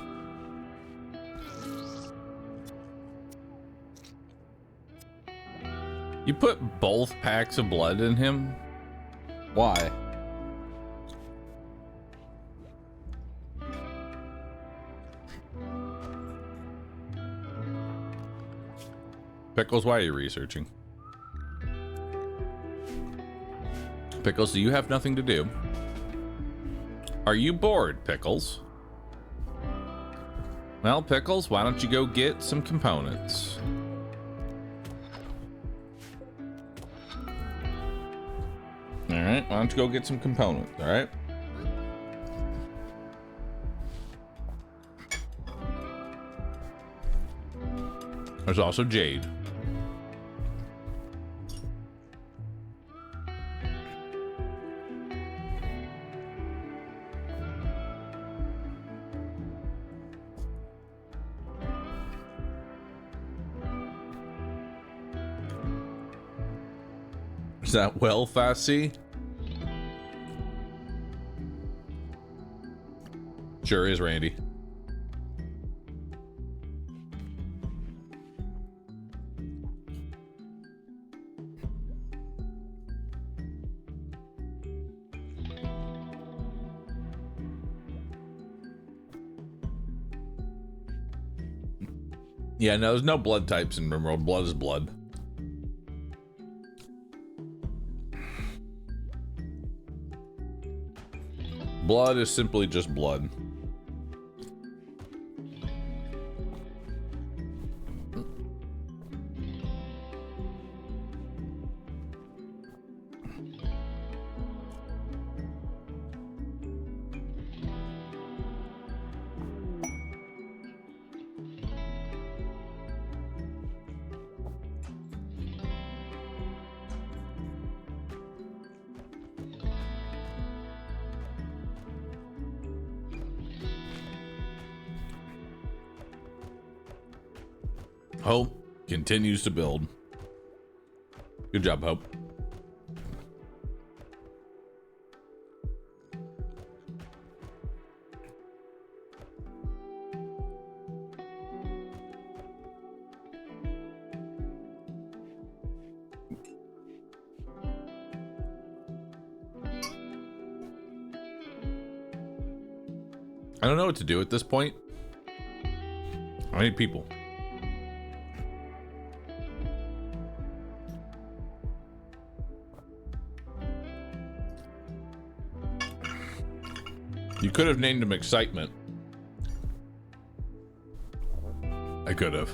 You put both packs of blood in him? Why? Pickles, why are you researching? Pickles, do you have nothing to do? Are you bored, Pickles? Well, Pickles, why don't you go get some components? Alright, why don't you go get some components, alright? There's also jade. Is that well, Fast C? Sure is, Randy. Yeah, no, there's no blood types in Rimworld. Blood is blood. Blood is simply just blood. Hope continues to build. Good job, Hope. I don't know what to do at this point. I need people. You could have named him Excitement. I could have.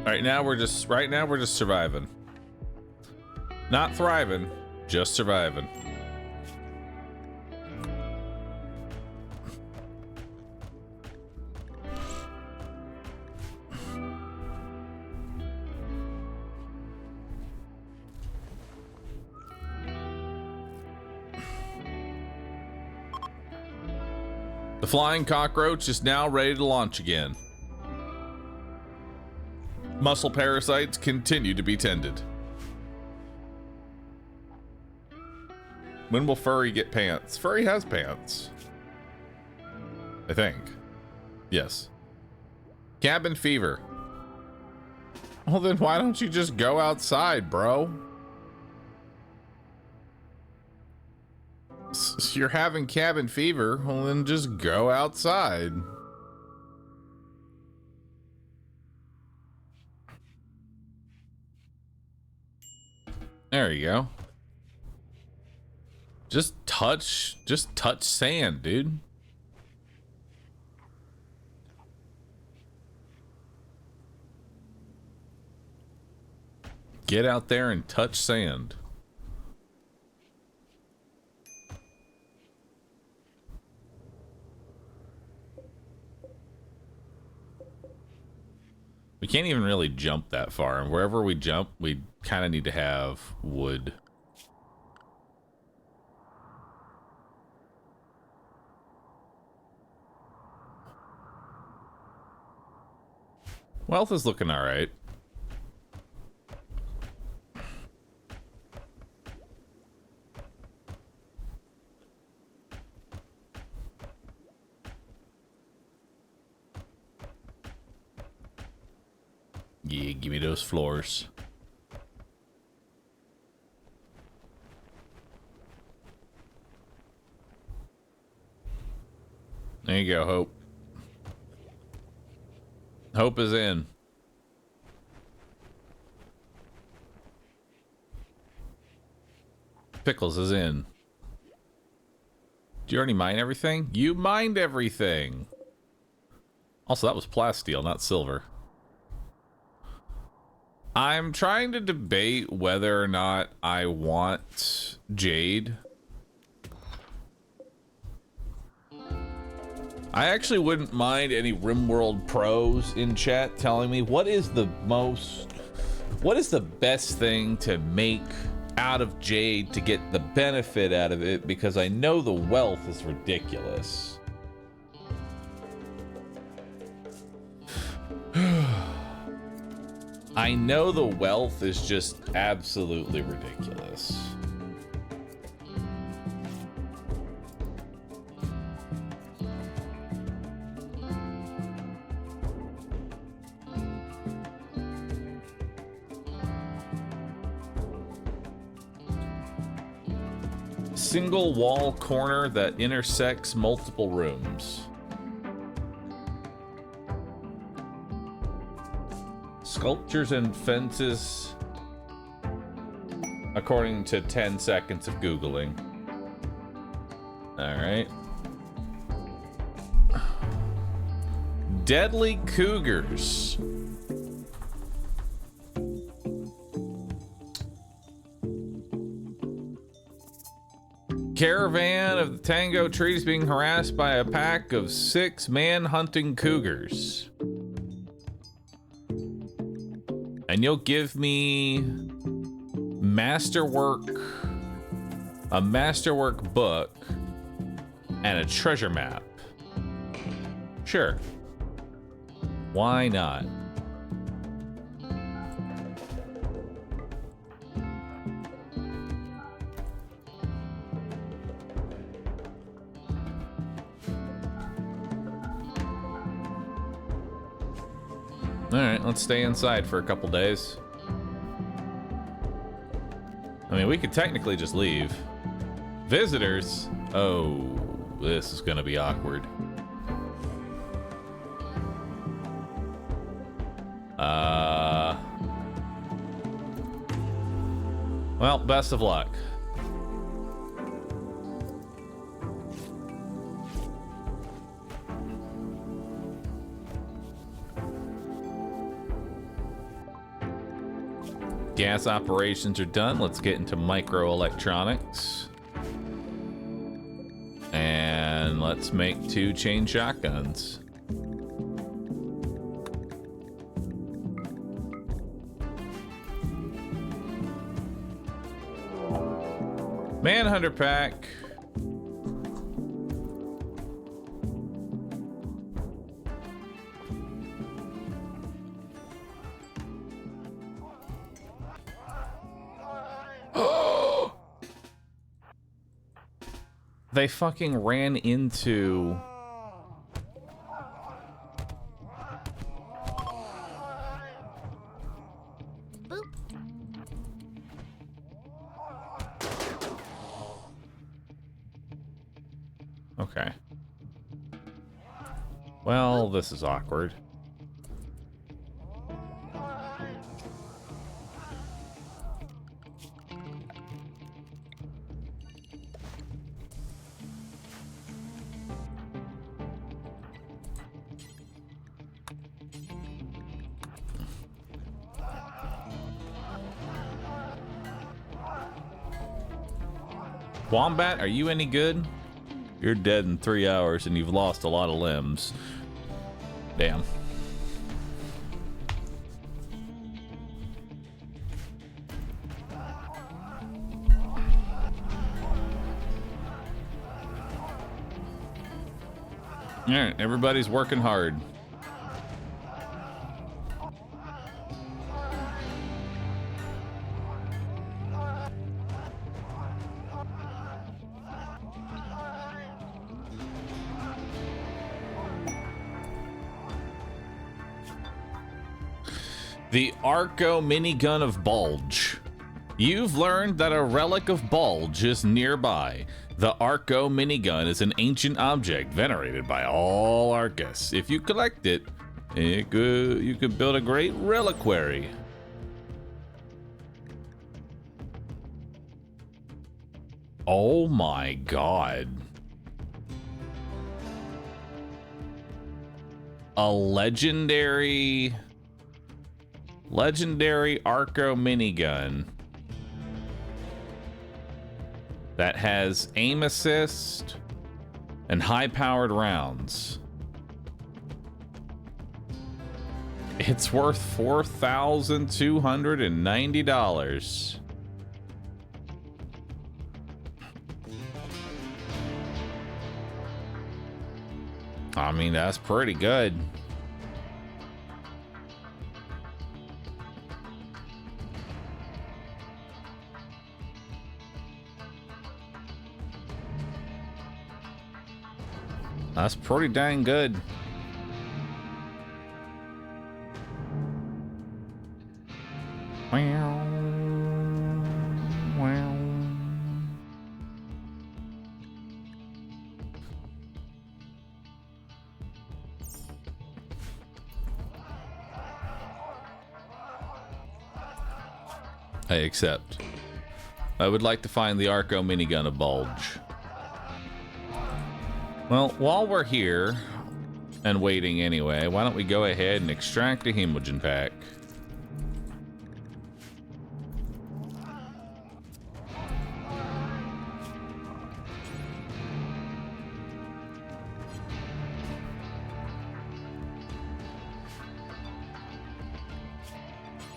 Right now we're just surviving. Not thriving, just surviving. The flying cockroach is now ready to launch again. Muscle parasites continue to be tended. When will Furry get pants? Furry has pants. I think. Yes. Cabin fever. Well, then why don't you just go outside, bro? You're having cabin fever, well then just go outside. There you go. Just touch sand, dude. Get out there and touch sand. We can't even really jump that far, and wherever we jump, we kind of need to have wood. Wealth is looking all right. Yeah, give me those floors. There you go, Hope. Hope is in. Pickles is in. Did you already mine everything? You mined everything. Also, that was plasteel, not silver. I'm trying to debate whether or not I want jade. I actually wouldn't mind any Rimworld pros in chat telling me what is the best thing to make out of jade to get the benefit out of it, because I know the wealth is ridiculous. I know the wealth is just absolutely ridiculous. Single wall corner that intersects multiple rooms. Sculptures and fences, according to 10 seconds of Googling. All right. Deadly cougars. Caravan of the Tango trees being harassed by a pack of 6 man-hunting cougars. And you'll give me masterwork, a masterwork book, and a treasure map. Sure. Why not? Alright, let's stay inside for a couple days. I mean, we could technically just leave. Visitors? Oh, this is gonna be awkward. Well, best of luck. Gas operations are done. Let's get into microelectronics. And let's make 2 chain shotguns. Manhunter pack. They fucking ran into... Boop. Okay. Well, this is awkward. Wombat, are you any good? You're dead in 3 hours and you've lost a lot of limbs. Damn. Alright, everybody's working hard. The Arco minigun of Bulge. You've learned that a relic of Bulge is nearby. The Arco minigun is an ancient object venerated by all Arcus. If you collect it, you could build a great reliquary. Oh my god. A legendary Legendary Arco minigun that has aim assist and high-powered rounds. It's worth $4,290. I mean, that's pretty good. That's pretty dang good. I accept. I would like to find the Arco minigun of Bulge. Well, while we're here and waiting anyway, why don't we go ahead and extract a hemogen pack?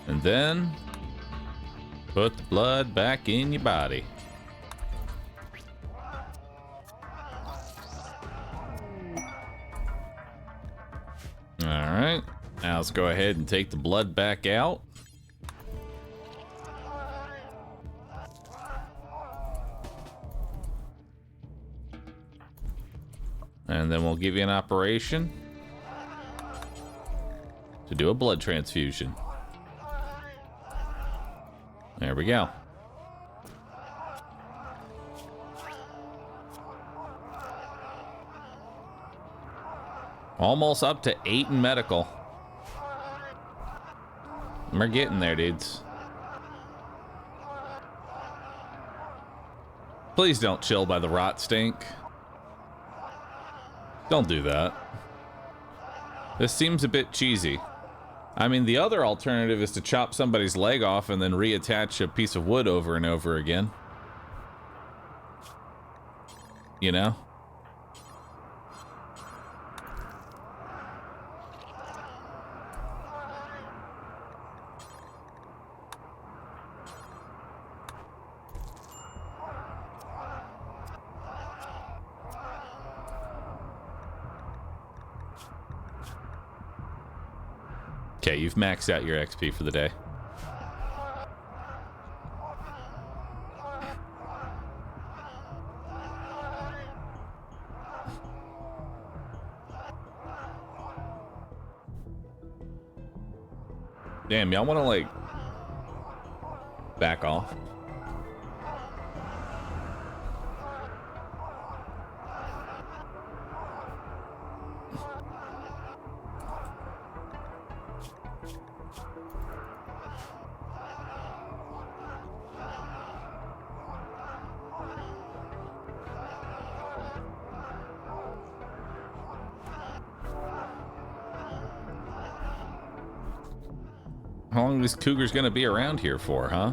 And then put the blood back in your body. Alright, now let's go ahead and take the blood back out. And then we'll give you an operation to do a blood transfusion. There we go. Almost up to 8 in medical. We're getting there, dudes. Please don't chill by the rot stink. Don't do that. This seems a bit cheesy. I mean, the other alternative is to chop somebody's leg off and then reattach a piece of wood over and over again. You know? Okay, you've maxed out your XP for the day. Damn, y'all want to, like, back off? How long are these cougars gonna be around here for, huh?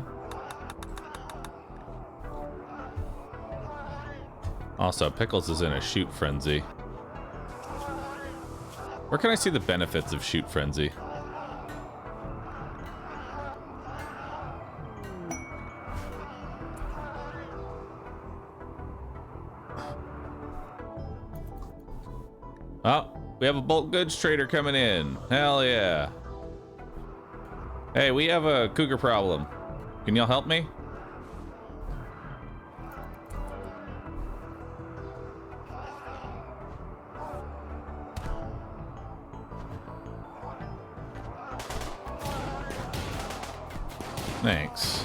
Also, Pickles is in a shoot frenzy. Where can I see the benefits of shoot frenzy? Oh, we have a bulk goods trader coming in. Hell yeah. Hey, we have a cougar problem. Can y'all help me? Thanks.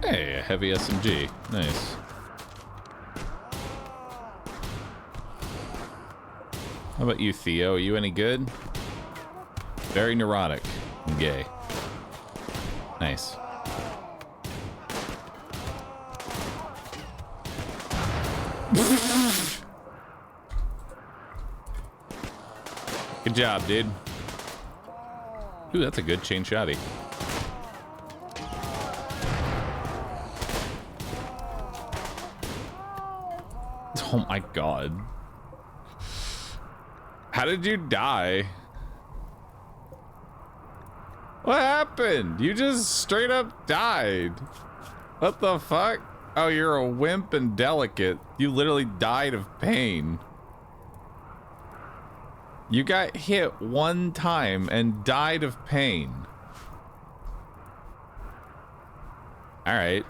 Hey, a heavy SMG. Nice. How about you, Theo? Are you any good? Very neurotic and gay. Nice. job, dude. Ooh, that's a good chain shotty. Oh my god. How did you die? What happened? You just straight up died. What the fuck? Oh, you're a wimp and delicate. You literally died of pain. You got hit one time and died of pain. All right.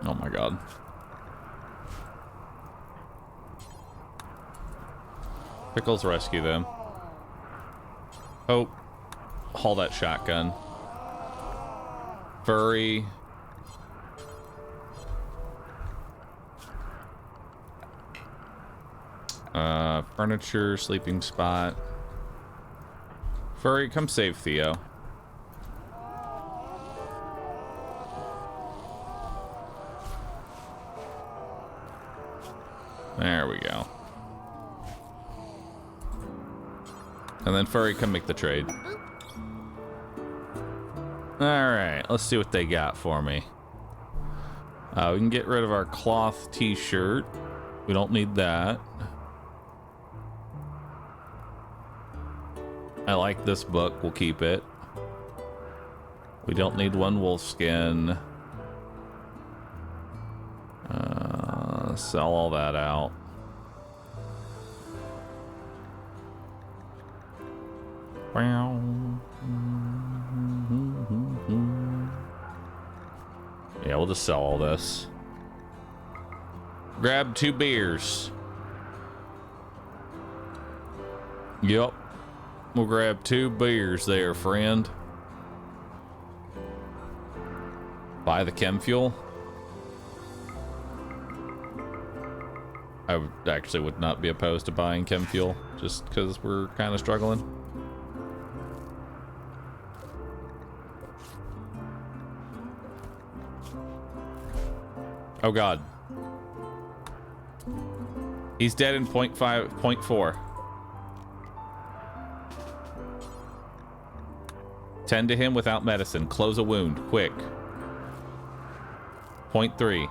Oh my god. Pickles rescue them. Oh. Haul that shotgun. Furry. Furniture, sleeping spot. Furry, come save Theo. There we go. And then Furry, come make the trade. Alright, let's see what they got for me. We can get rid of our cloth t-shirt. We don't need that. I like this book. We'll keep it. We don't need one wolf skin. Sell all that out. Yeah, we'll just sell all this. Grab 2 beers. Yup. We'll grab 2 beers there, friend. Buy the chem fuel. I would not be opposed to buying chem fuel, just because we're kind of struggling. Oh god. He's dead in 0.4. Tend to him without medicine. Close a wound, quick. 0.3.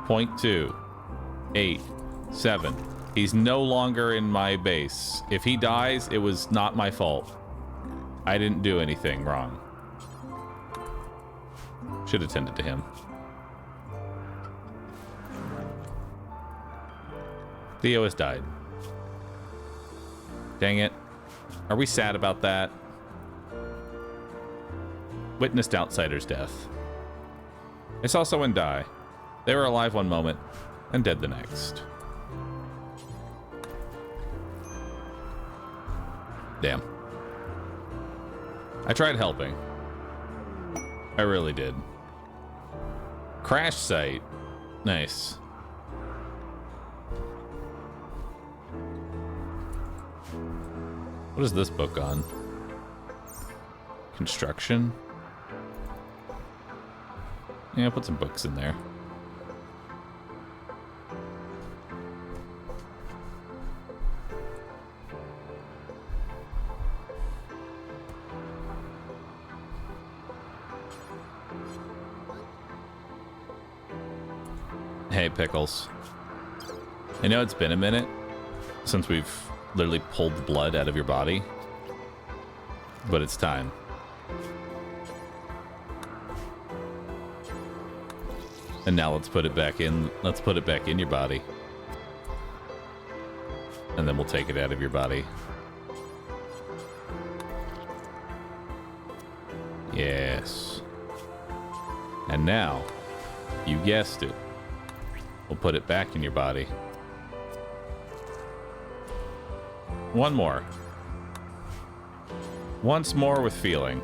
0.2. 8, 7. He's no longer in my base. If he dies, it was not my fault. I didn't do anything wrong. Should have tended to him. Theo has died. Dang it. Are we sad about that? Witnessed outsider's death. I saw someone die. They were alive one moment and dead the next. Damn. I tried helping. I really did. Crash site. Nice. What is this book on? Construction? Yeah, put some books in there. Hey, Pickles. I know it's been a minute since we've literally pulled the blood out of your body, but it's time. And now let's put it back in. Let's put it back in your body. And then we'll take it out of your body. Yes. And now, you guessed it, we'll put it back in your body. One more. Once more with feeling.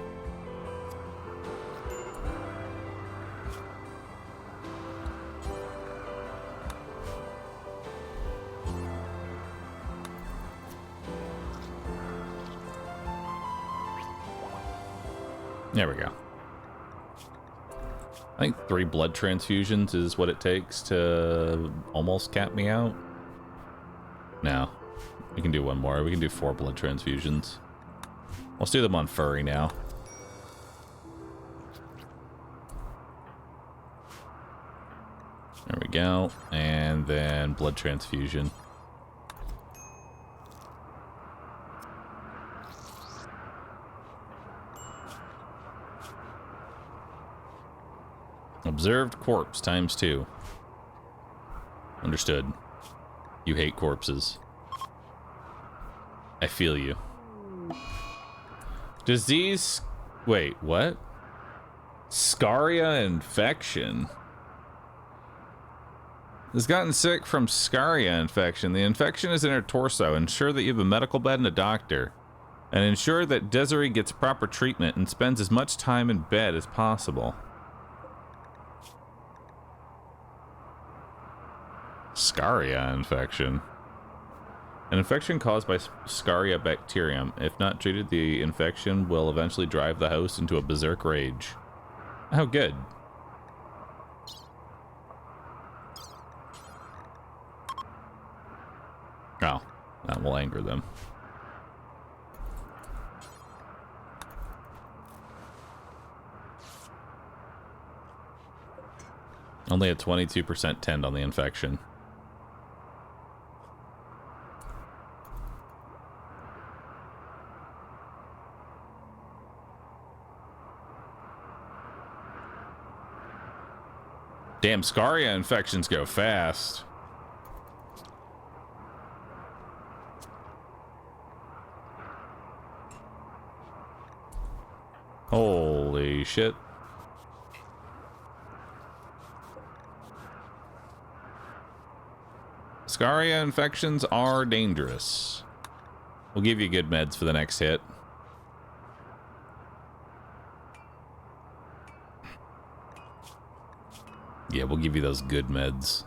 There we go. I think 3 blood transfusions is what it takes to almost cap me out. No. We can do one more. We can do 4 blood transfusions. Let's do them on Furry now. There we go. And then blood transfusion. Observed corpse times 2. Understood. You hate corpses. I feel you. Disease... Wait, what? Scaria infection. Has gotten sick from Scaria infection. The infection is in her torso. Ensure that you have a medical bed and a doctor. And ensure that Desiree gets proper treatment and spends as much time in bed as possible. Scaria infection. An infection caused by Scaria bacterium. If not treated, the infection will eventually drive the host into a berserk rage. Oh, good. Oh, that will anger them. Only a 22% tend on the infection. Damn, Scaria infections go fast. Holy shit. Scaria infections are dangerous. We'll give you good meds for the next hit. Yeah, we'll give you those good meds.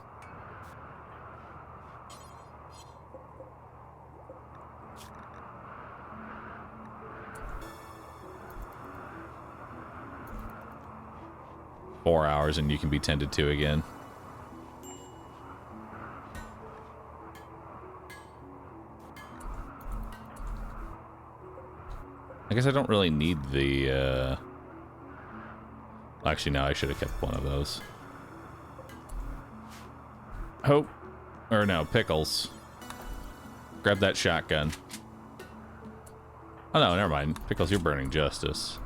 Four hours and you can be tended to again. I guess I don't really need the, Actually, no, I should have kept one of those. Hope. Or no, Pickles. Grab that shotgun. Oh no, never mind. Pickles, you're burning justice.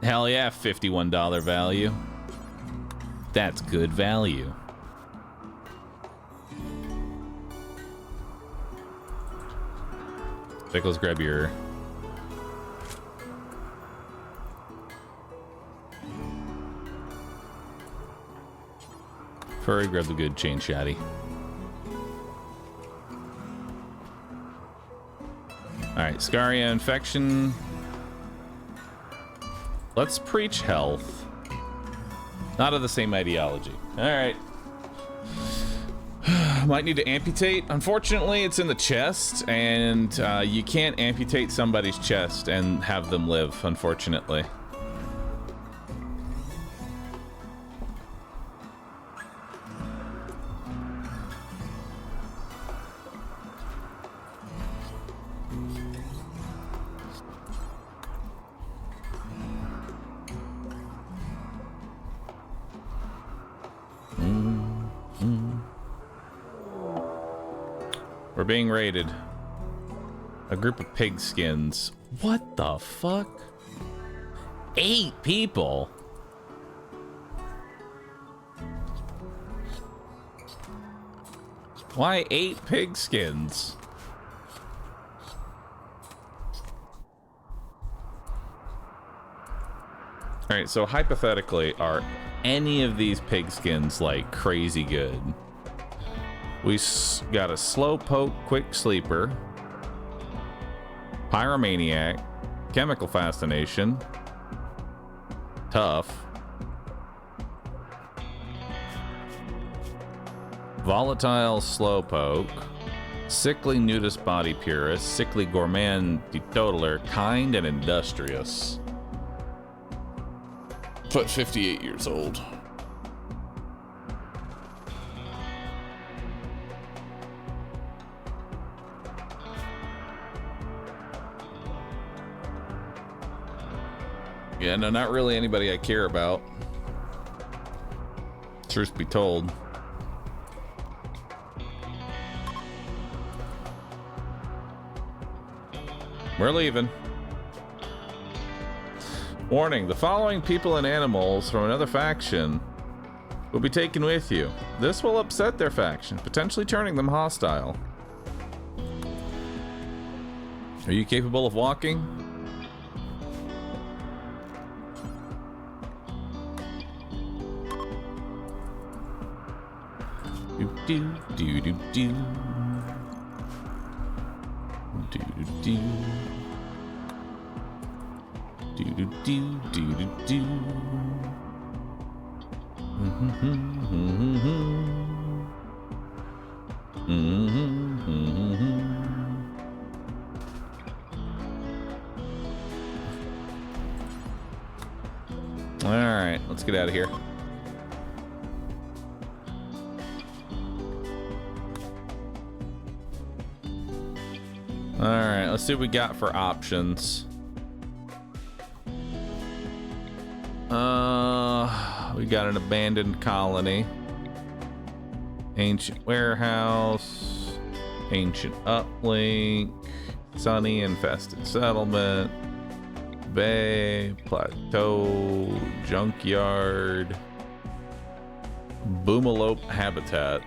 Hell yeah, $51 value. That's good value. Pickles, grab your... Furry, grab the good chain shotty. Alright, Scaria infection. Let's preach health. Not of the same ideology. Alright. Might need to amputate. Unfortunately, it's in the chest, and you can't amputate somebody's chest and have them live, unfortunately. We're being raided. A group of pigskins. What the fuck? 8 people? Why 8 pig skins? Alright, so hypothetically, are any of these pig skins like crazy good? We got a slowpoke quick sleeper, pyromaniac, chemical fascination, tough, volatile slowpoke, sickly nudist body purist, sickly gourmand teetotaler, kind and industrious. But 58 years old. Yeah, no, not really anybody I care about. Truth be told. We're leaving. Warning, the following people and animals from another faction will be taken with you. This will upset their faction, potentially turning them hostile. Are you capable of walking? Do do do do do do do. Do do do do do do. All right, let's get out of here. All right, let's see what we got for options. We got an abandoned colony, ancient warehouse, ancient uplink, sunny infested settlement, bay, plateau, junkyard, boomalope habitat.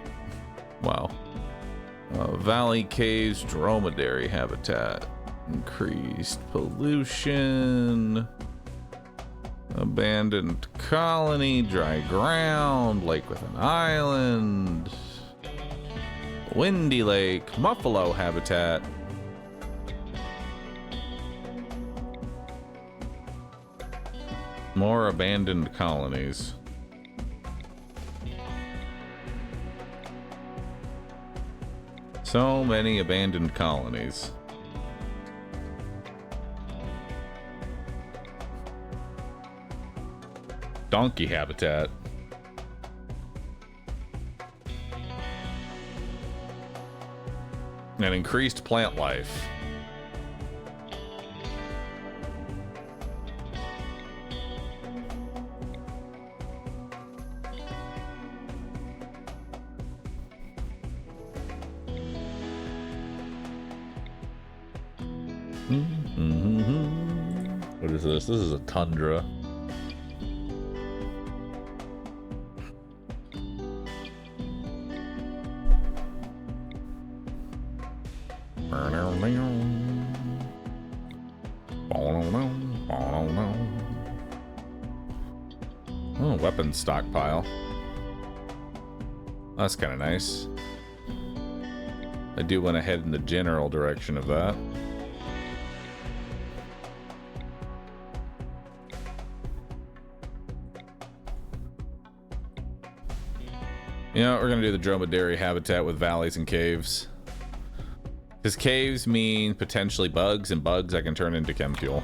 Wow. Valley caves, dromedary habitat, increased pollution. Abandoned colony, dry ground, lake with an island, windy lake, buffalo habitat. More abandoned colonies. So many abandoned colonies. Donkey habitat. And increased plant life. What is this? This is a tundra. Oh, weapons stockpile. That's kind of nice. I do want to head in the general direction of that. You know, we're gonna do the dromedary habitat with valleys and caves. Because caves mean potentially bugs, and bugs I can turn into chem fuel.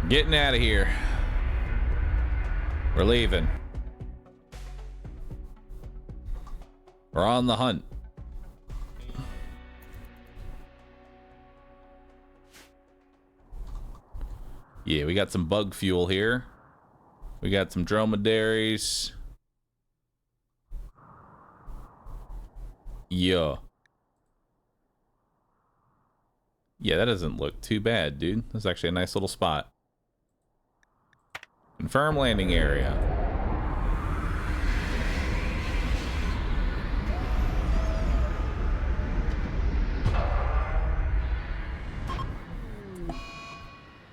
Getting out of here. We're leaving. We're on the hunt. Yeah, we got some bug fuel here. We got some dromedaries. Yeah. Yeah, that doesn't look too bad, dude. That's actually a nice little spot. Confirm landing area.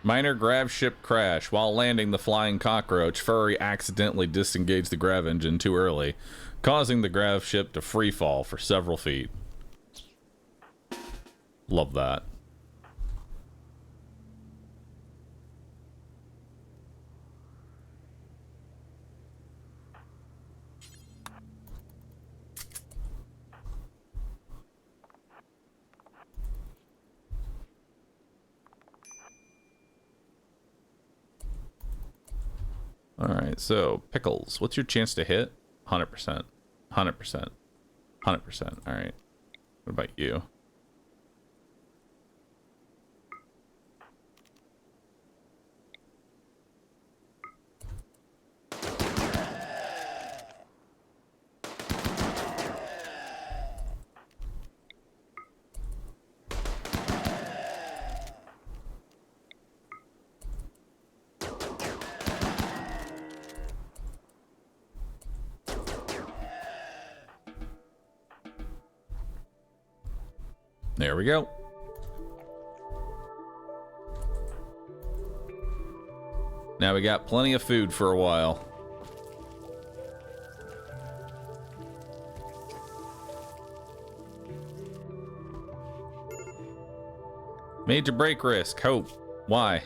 Minor grav ship crash. While landing the flying cockroach, Furry accidentally disengaged the grav engine too early, causing the grav ship to free fall for several feet. Love that. Alright, so, Pickles, what's your chance to hit? 100%. 100%. 100%. Alright. What about you? There we go. Now we got plenty of food for a while. Major break risk. Hope. Why?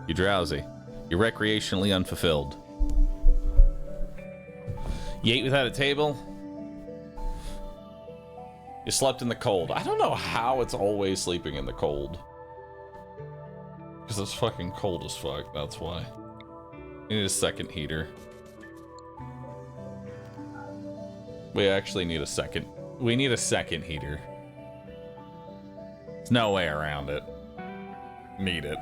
You're drowsy. You're recreationally unfulfilled. You ate without a table? You slept in the cold. I don't know how it's always sleeping in the cold. Because it's fucking cold as fuck, that's why. We need a second heater. We actually need a second. We need a second heater. There's no way around it. Need it.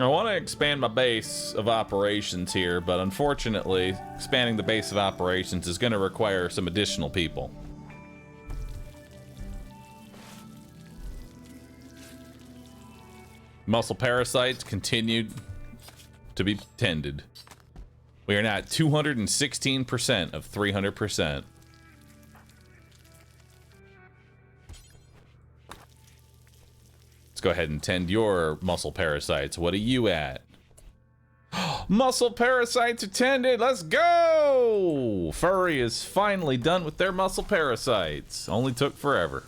I want to expand my base of operations here, but unfortunately, expanding the base of operations is going to require some additional people. Muscle parasites continued to be tended. We are now at 216% of 300%. Let's go ahead and tend your muscle parasites. What are you at? Muscle parasites attended. Let's go! Furry is finally done with their muscle parasites. Only took forever.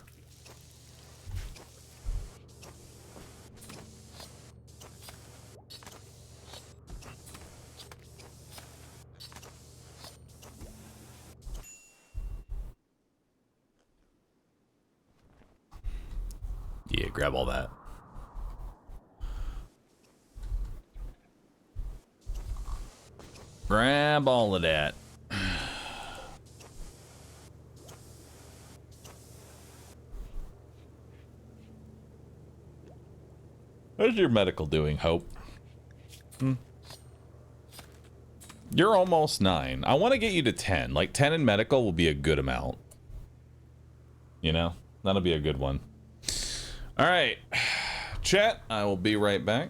Yeah, grab all that. Grab all of that. How's your medical doing, Hope? You're almost 9. I want to get you to 10. Like, 10 in medical will be a good amount. You know? That'll be a good one. Alright. Chat, I will be right back.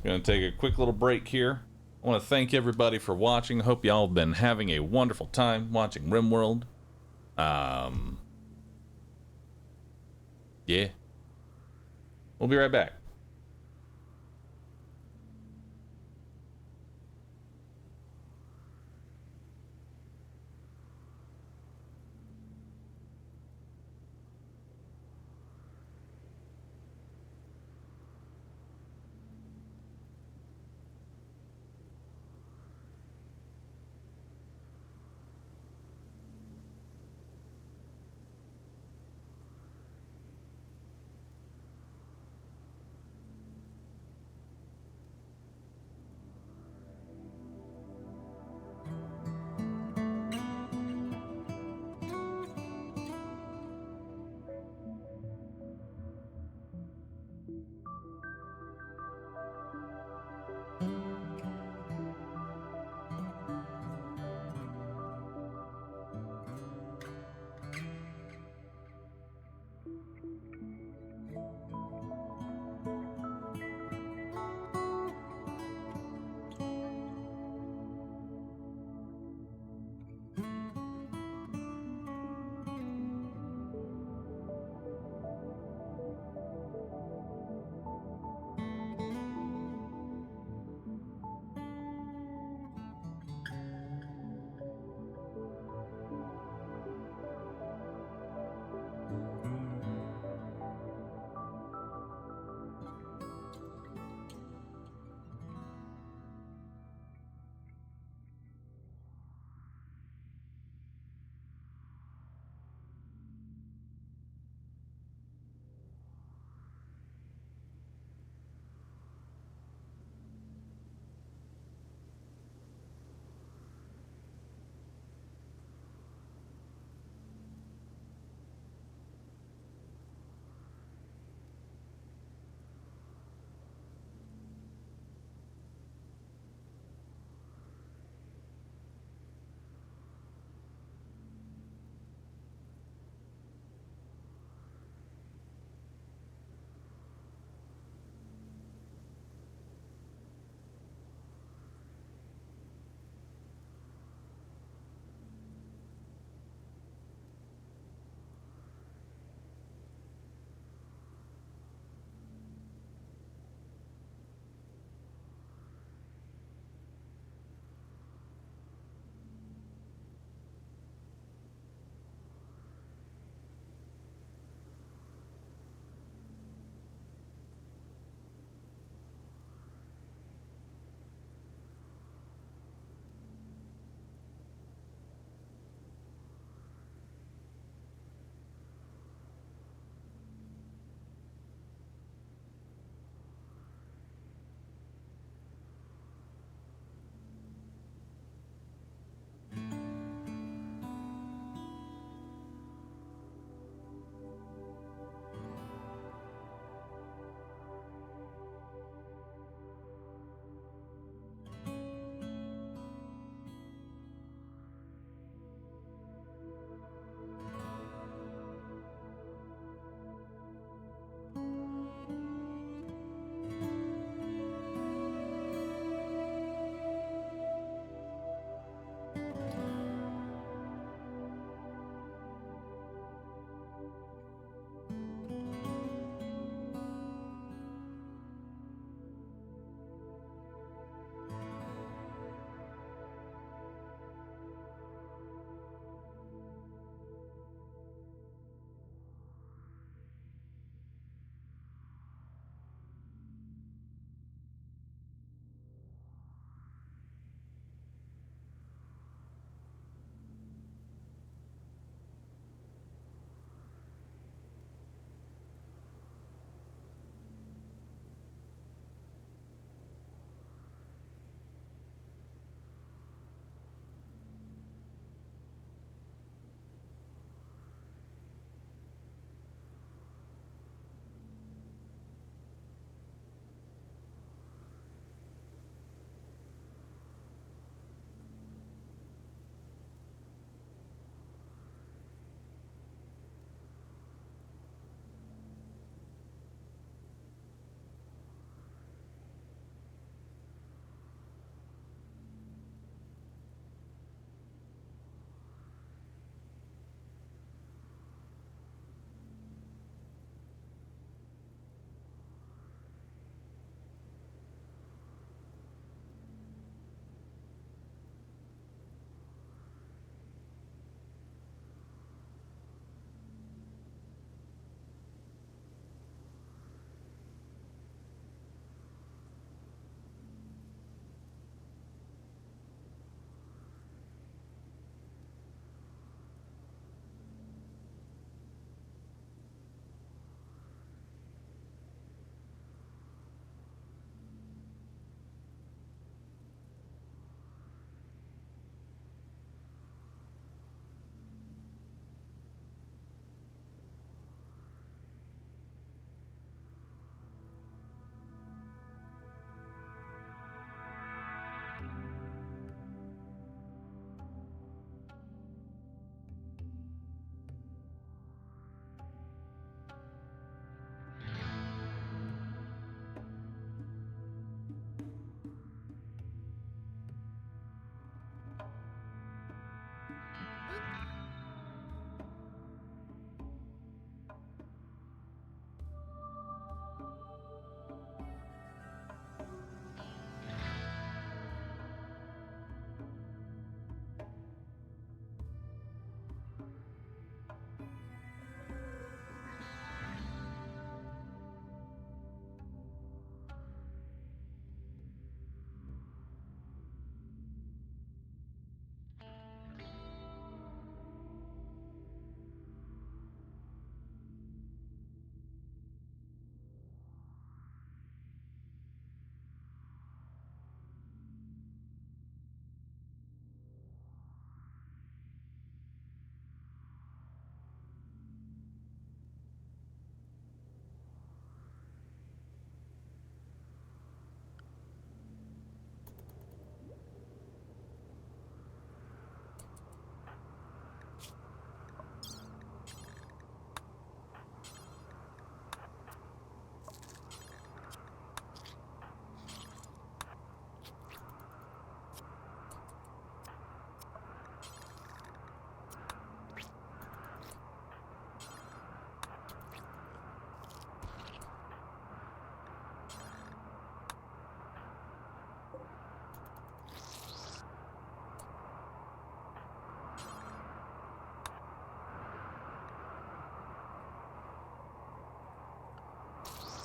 Gonna take a quick little break here. I want to thank everybody for watching. I hope y'all have been having a wonderful time watching Rimworld. Yeah. We'll be right back.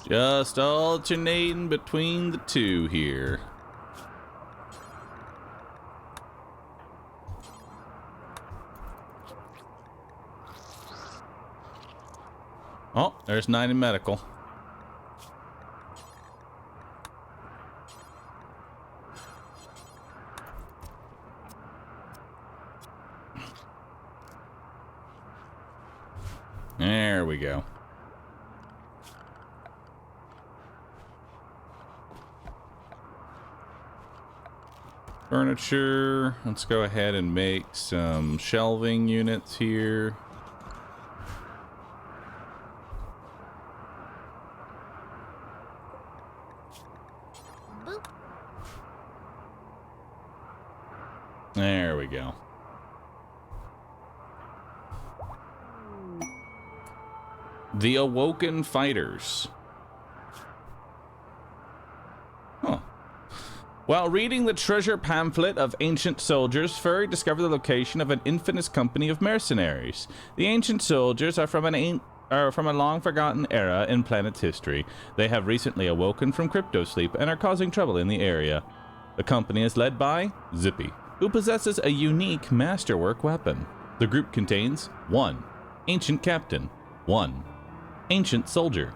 Just alternating between the two here. Oh, there's 9 in medical. There we go. Furniture. Let's go ahead and make some shelving units here. Boop. There we go. The Awoken Fighters. Huh. While reading the treasure pamphlet of ancient soldiers, Furry discovered the location of an infamous company of mercenaries. The ancient soldiers are from a long-forgotten era in planet's history. They have recently awoken from crypto-sleep and are causing trouble in the area. The company is led by Zippy, who possesses a unique masterwork weapon. The group contains 1 ancient captain, 1 ancient soldier.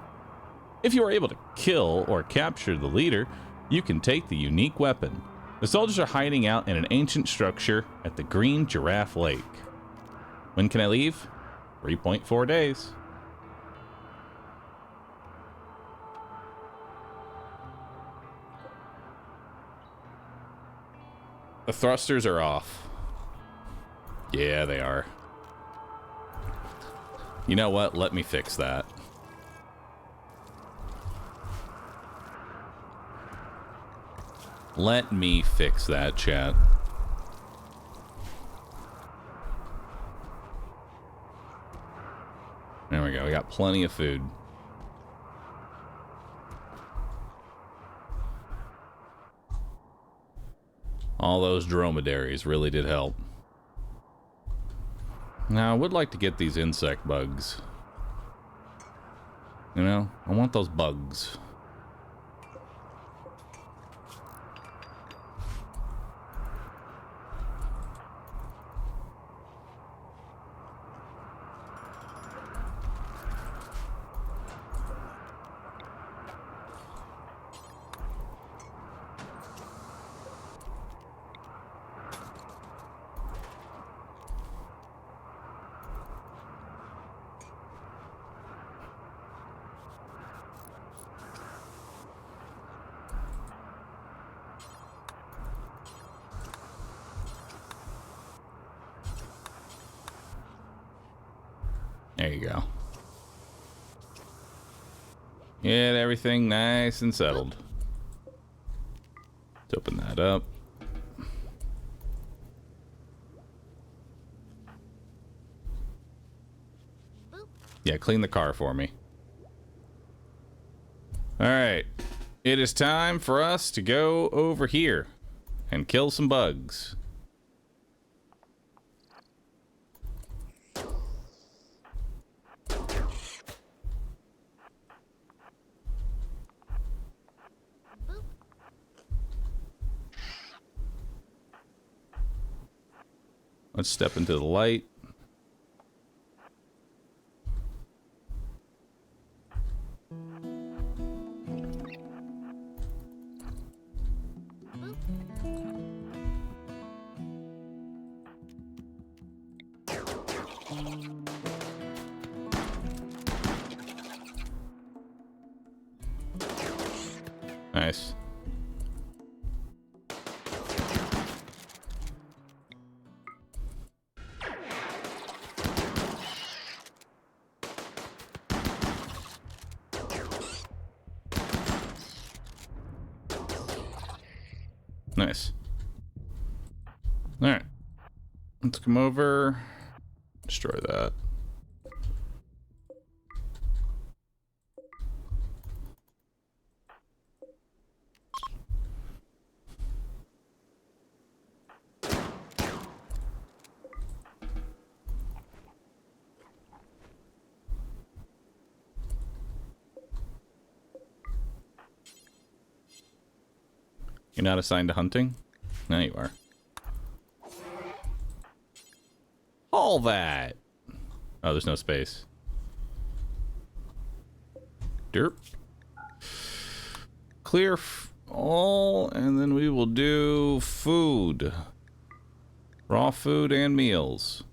If you are able to kill or capture the leader, you can take the unique weapon. The soldiers are hiding out in an ancient structure at the Green Giraffe Lake. When can I leave? 3.4 days. The thrusters are off. Yeah, they are. You know what? Let me fix that. Let me fix that, chat. There we go. We got plenty of food. All those dromedaries really did help. Now, I would like to get these insect bugs. You know, I want those bugs. There you go. Get everything nice and settled. Let's open that up. Yeah, clean the car for me. All right. It is time for us to go over here and kill some bugs. Let's step into the light. Nice. Nice. All right. Let's come over. Destroy that. You're not assigned to hunting? Now you are. All that. Oh, there's no space. Derp. Clear all, and then we will do food. Raw food and meals.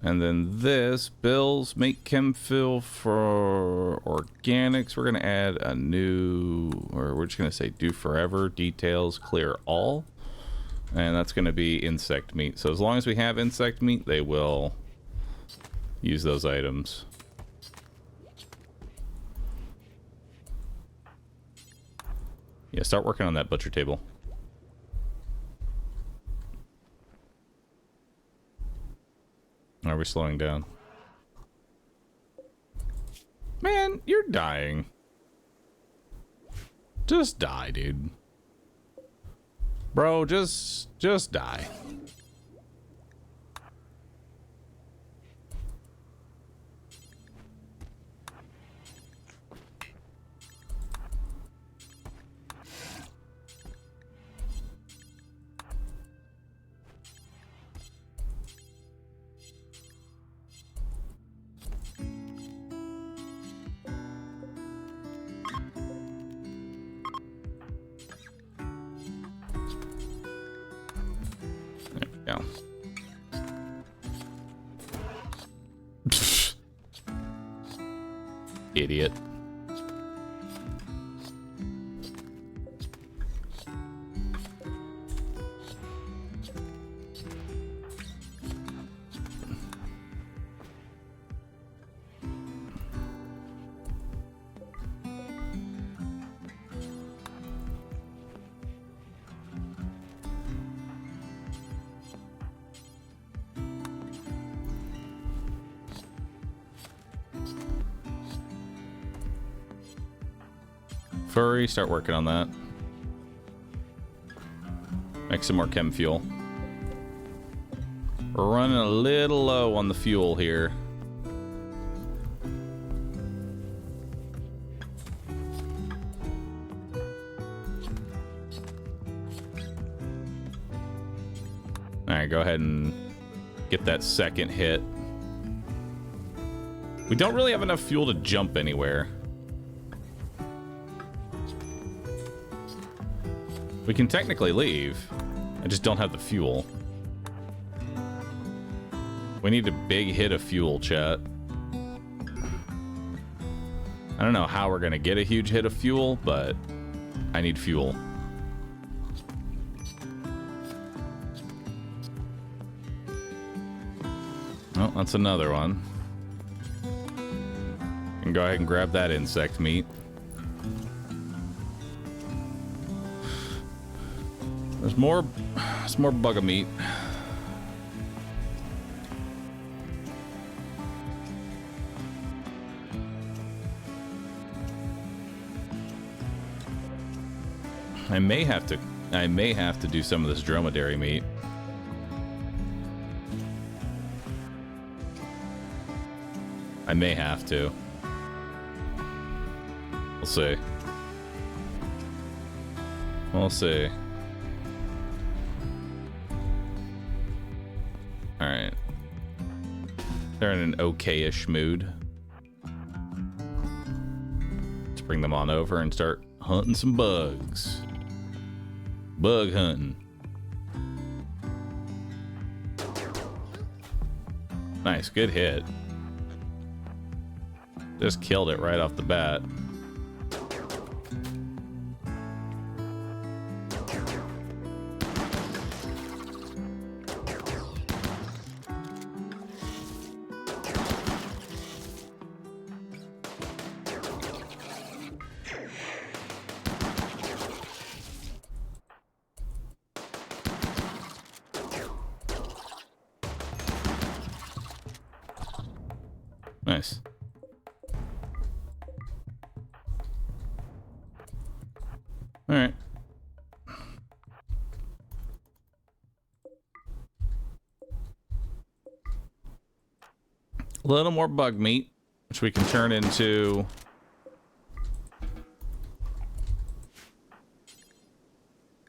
And then this, bills, make chem fill for organics. We're going to add a new, or we're just going to say do forever, details, clear all. And that's going to be insect meat. So as long as we have insect meat, they will use those items. Yeah, start working on that butcher table. Are we slowing down? Man, you're dying. Just die, dude. Bro, just die. Yeah. Idiot. Furry, start working on that. Make some more chem fuel. We're running a little low on the fuel here. Alright, go ahead and get that second hit. We don't really have enough fuel to jump anywhere. We can technically leave. I just don't have the fuel. We need a big hit of fuel, chat. I don't know how we're gonna get a huge hit of fuel, but I need fuel. Oh, that's another one. And go ahead and grab that insect meat. There's more bugger meat. I may have to do some of this dromedary meat. I may have to. We'll see. We'll see. Alright. They're in an okay-ish mood. Let's bring them on over and start hunting some bugs. Bug hunting. Nice, good hit. Just killed it right off the bat. Nice. All right. A little more bug meat, which we can turn into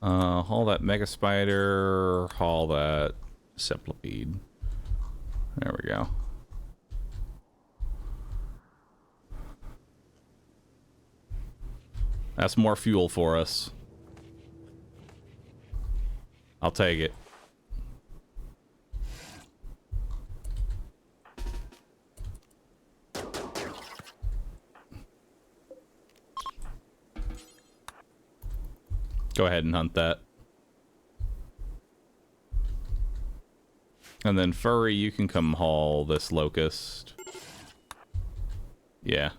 Haul that mega spider. Haul that cephalopede. There we go. That's more fuel for us. I'll take it. Go ahead and hunt that. And then Furry, you can come haul this locust. Yeah.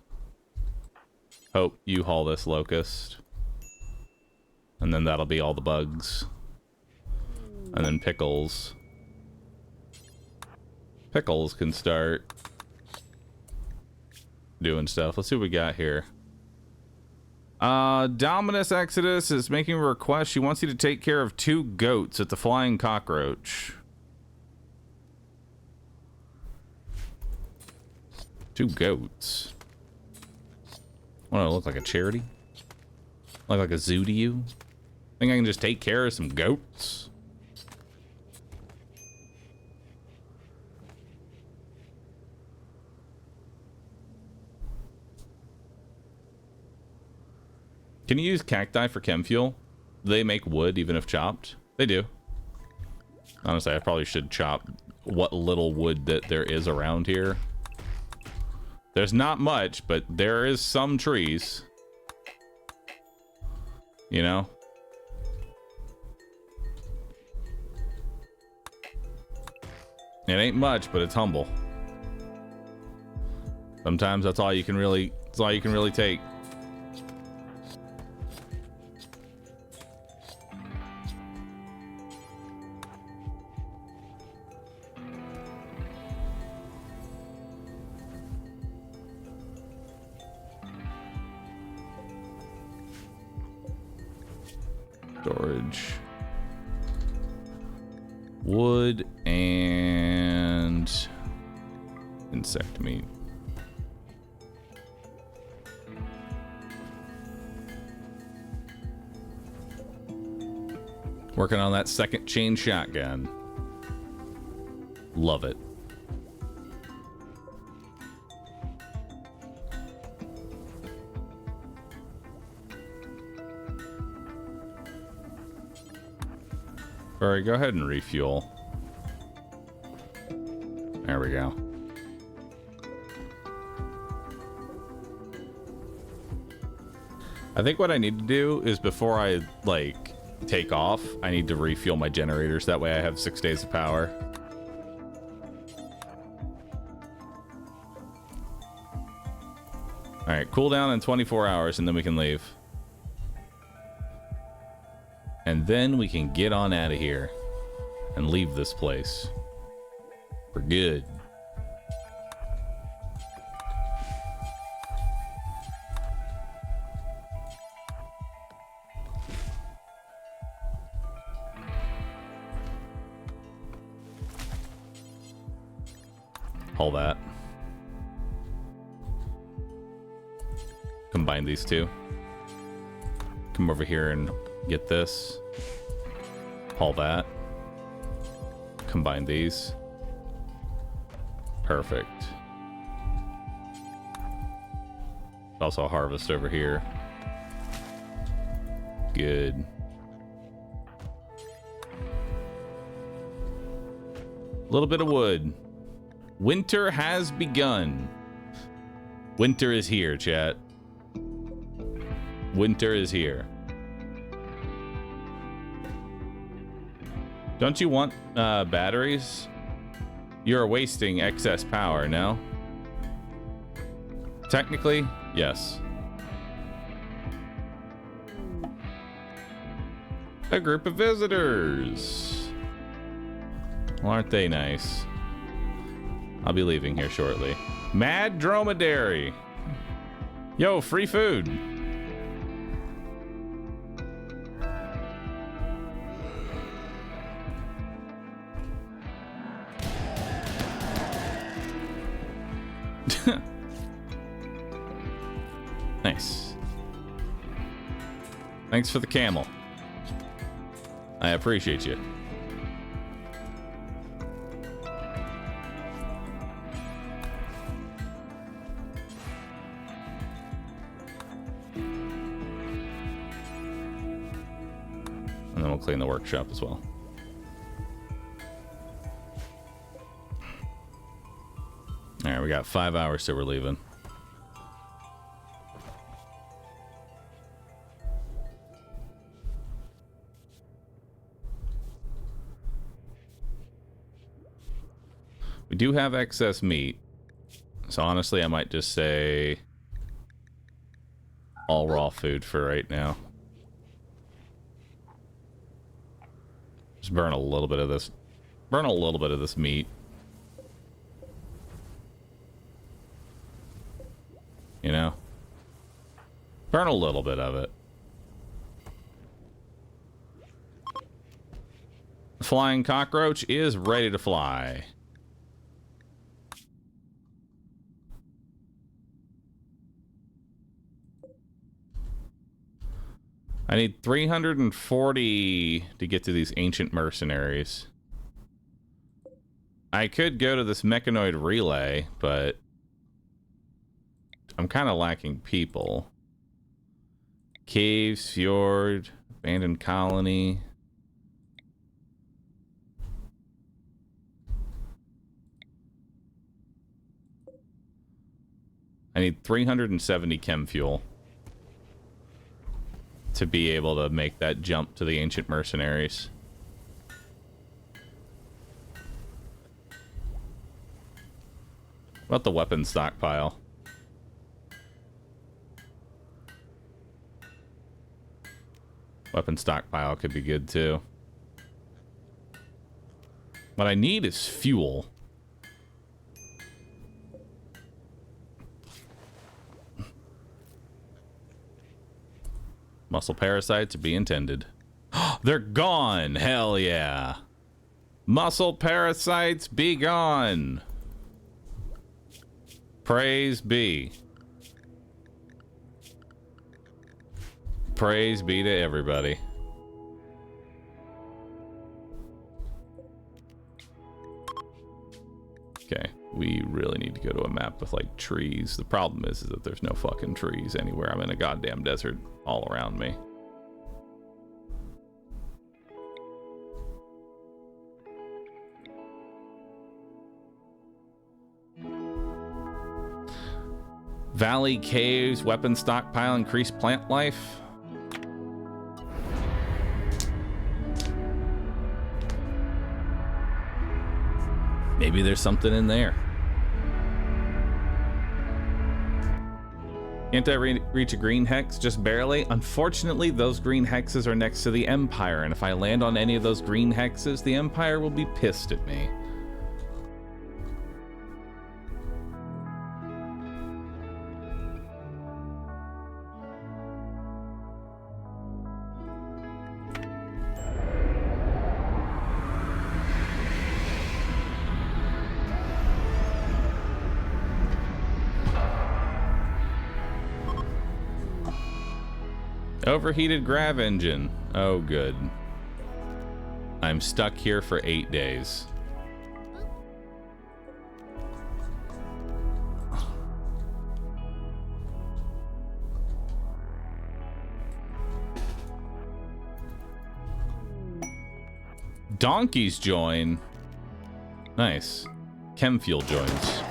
Hope, you haul this locust. And then that'll be all the bugs. And then Pickles. Pickles can start doing stuff. Let's see what we got here. Dominus Exodus is making a request. She wants you to take care of 2 goats at the Flying Cockroach. 2 goats. What do I look like, a charity? Look like a zoo to you? Think I can just take care of some goats? Can you use cacti for chem fuel? Do they make wood even if chopped? They do. Honestly, I probably should chop what little wood that there is around here. There's not much, but there is some trees. You know? It ain't much, but it's humble. Sometimes that's all you can really take. Storage. Wood and insect meat. Working on that second chain shotgun. Love it. Alright, go ahead and refuel. There we go. I think what I need to do is before I, like, take off, I need to refuel my generators. That way I have 6 days of power. Alright, cooldown in 24 hours and then we can leave. And then we can get on out of here and leave this place for good. All that. Combine these two. Come over here and get this. All that. Combine these. Perfect. Also harvest over here. Good. A little bit of wood. Winter has begun. Winter is here, chat. Winter is here. Don't you want batteries? You're wasting excess power, no? Technically, yes. A group of visitors. Well, aren't they nice? I'll be leaving here shortly. Mad Dromedary. Yo, free food. Nice. Thanks for the camel. I appreciate you. And then we'll clean the workshop as well. Alright, we got 5 hours till we're leaving. We do have excess meat. So honestly, I might just say all raw food for right now. Just burn a little bit of this. Burn a little bit of this meat. You know? Burn a little bit of it. The flying cockroach is ready to fly. I need 340 to get to these ancient mercenaries. I could go to this mechanoid relay, but I'm kind of lacking people. Caves, fjord, abandoned colony. I need 370 chem fuel to be able to make that jump to the ancient mercenaries. What about the weapon stockpile? Weapon stockpile could be good too. What I need is fuel. Muscle parasites to be intended. They're gone! Hell yeah! Muscle parasites be gone! Praise be. Praise be to everybody. Okay, we really need to go to a map with like trees. The problem is that there's no fucking trees anywhere. I'm in a goddamn desert all around me. Valley caves, weapon stockpile, increased plant life. Maybe there's something in there. Can't I reach a green hex? Just barely. Unfortunately, those green hexes are next to the Empire, and if I land on any of those green hexes, the Empire will be pissed at me. Overheated grav engine. Oh, good. I'm stuck here for 8 days. Donkeys join. Nice. Chem fuel joins.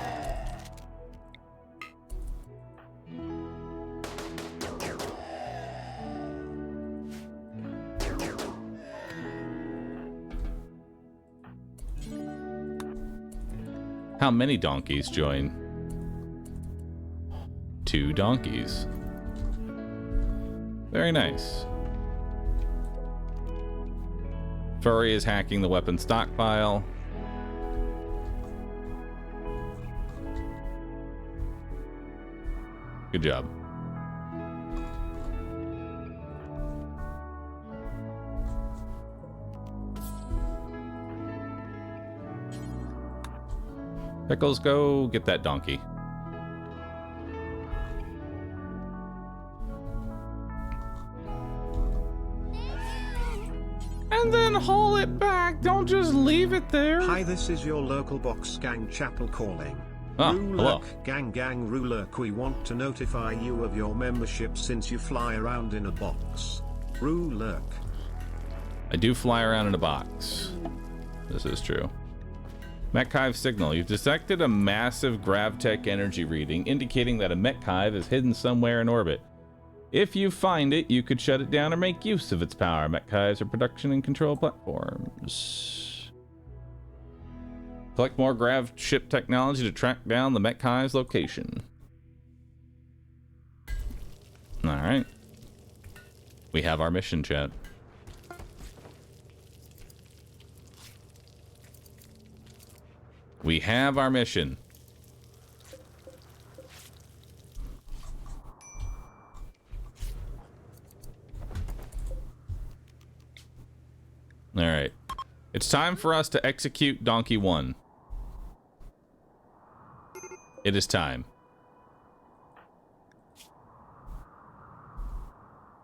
How many donkeys join? 2 donkeys. Very nice. Furry is hacking the weapon stockpile. Good job. Pickles, go get that donkey. And and then haul it back. Don't just leave it there. Hi, this is your local box gang chapel calling. Oh, hello. Gang Rulurk, we want to notify you of your membership since you fly around in a box. Rulurk. I do fly around in a box. This is true. Mech-Hive signal. You've detected a massive GravTech energy reading, indicating that a Mech-Hive is hidden somewhere in orbit. If you find it, you could shut it down or make use of its power. Mech-Hives are production and control platforms. Collect more Grav ship technology to track down the Mech-Hive's location. Alright. We have our mission, chat. We have our mission. All right. It's time for us to execute Donkey 1. It is time.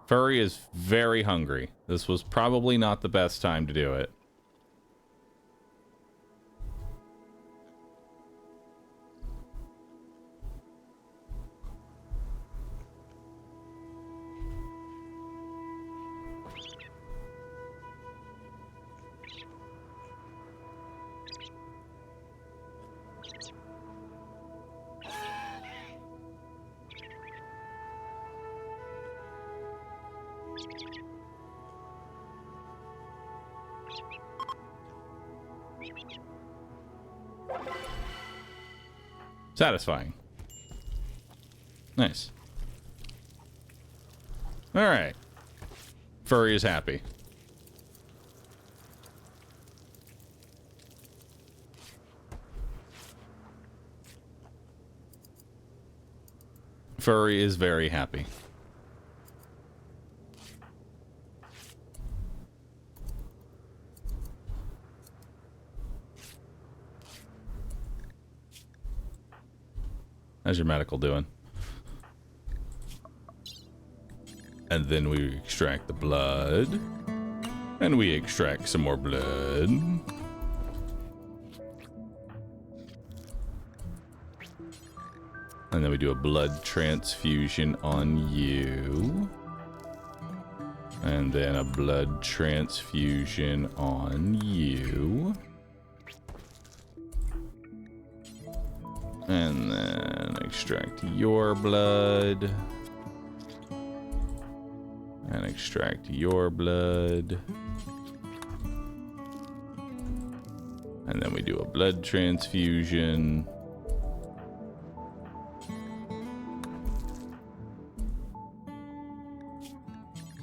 Furry is very hungry. This was probably not the best time to do it. Satisfying. Nice. All right. Furry is happy. Furry is very happy. How's your medical doing? And then we extract the blood. And we extract some more blood. And then we do a blood transfusion on you. And then a blood transfusion on you. And then extract your blood. And extract your blood. And then we do a blood transfusion.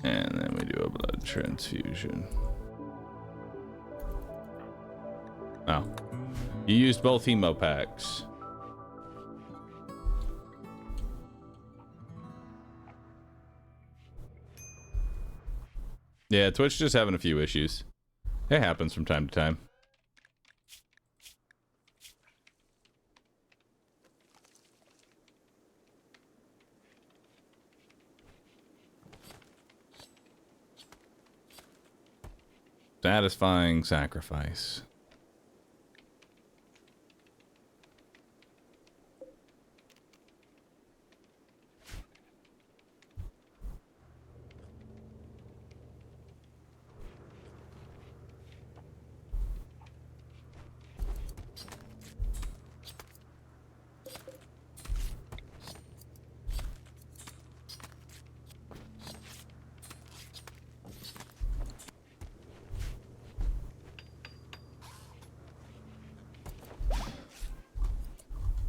And then we do a blood transfusion. Oh. You used both hemo packs. Yeah, Twitch just having a few issues. It happens from time to time. Satisfying sacrifice.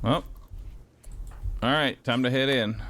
Well, all right, time to head in.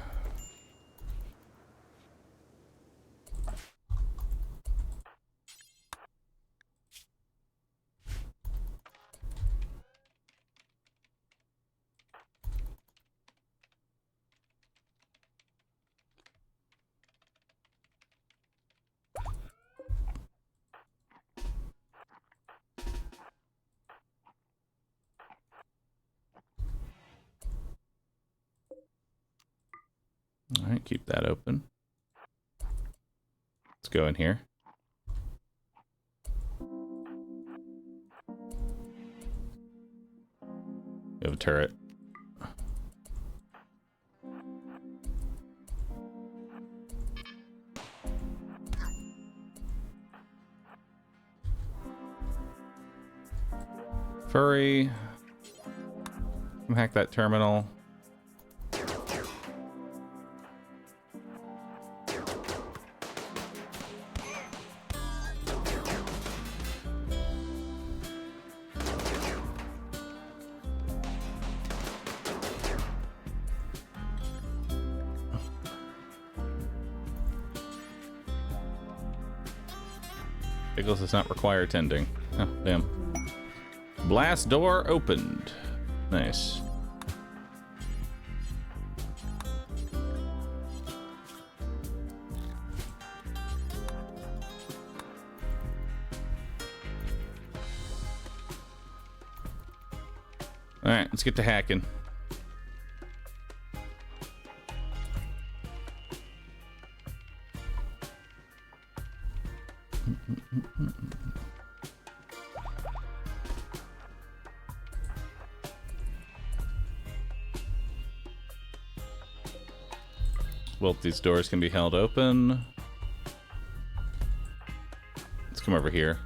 All right, keep that open. Let's go in here. We have a turret. Furry. Come hack that terminal. Pickles does not require tending. Oh, damn. Blast door opened. Nice. Alright, let's get to hacking. Both these doors can be held open. Let's come over here.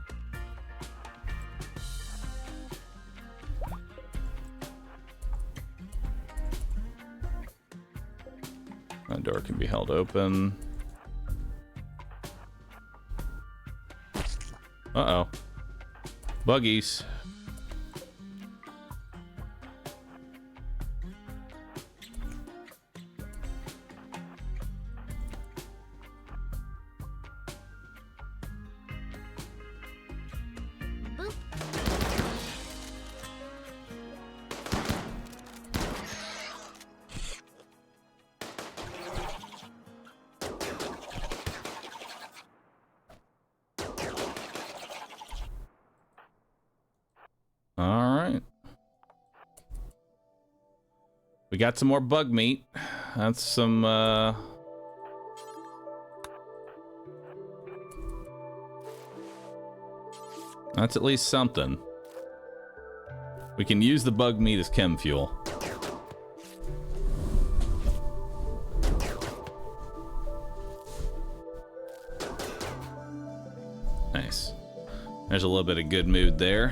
That door can be held open. Uh-oh. Buggies. We got some more bug meat. That's some, that's at least something. We can use the bug meat as chem fuel. Nice. There's a little bit of good mood there.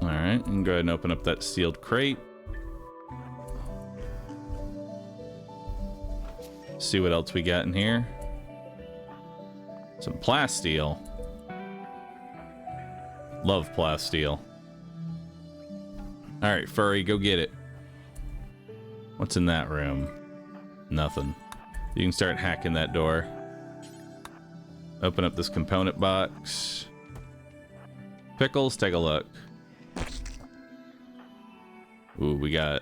Alright, and go ahead and open up that sealed crate. See what else we got in here. Some plasteel. Love plasteel. Alright, Furry, go get it. What's in that room? Nothing. You can start hacking that door. Open up this component box. Pickles, take a look. Ooh, we got...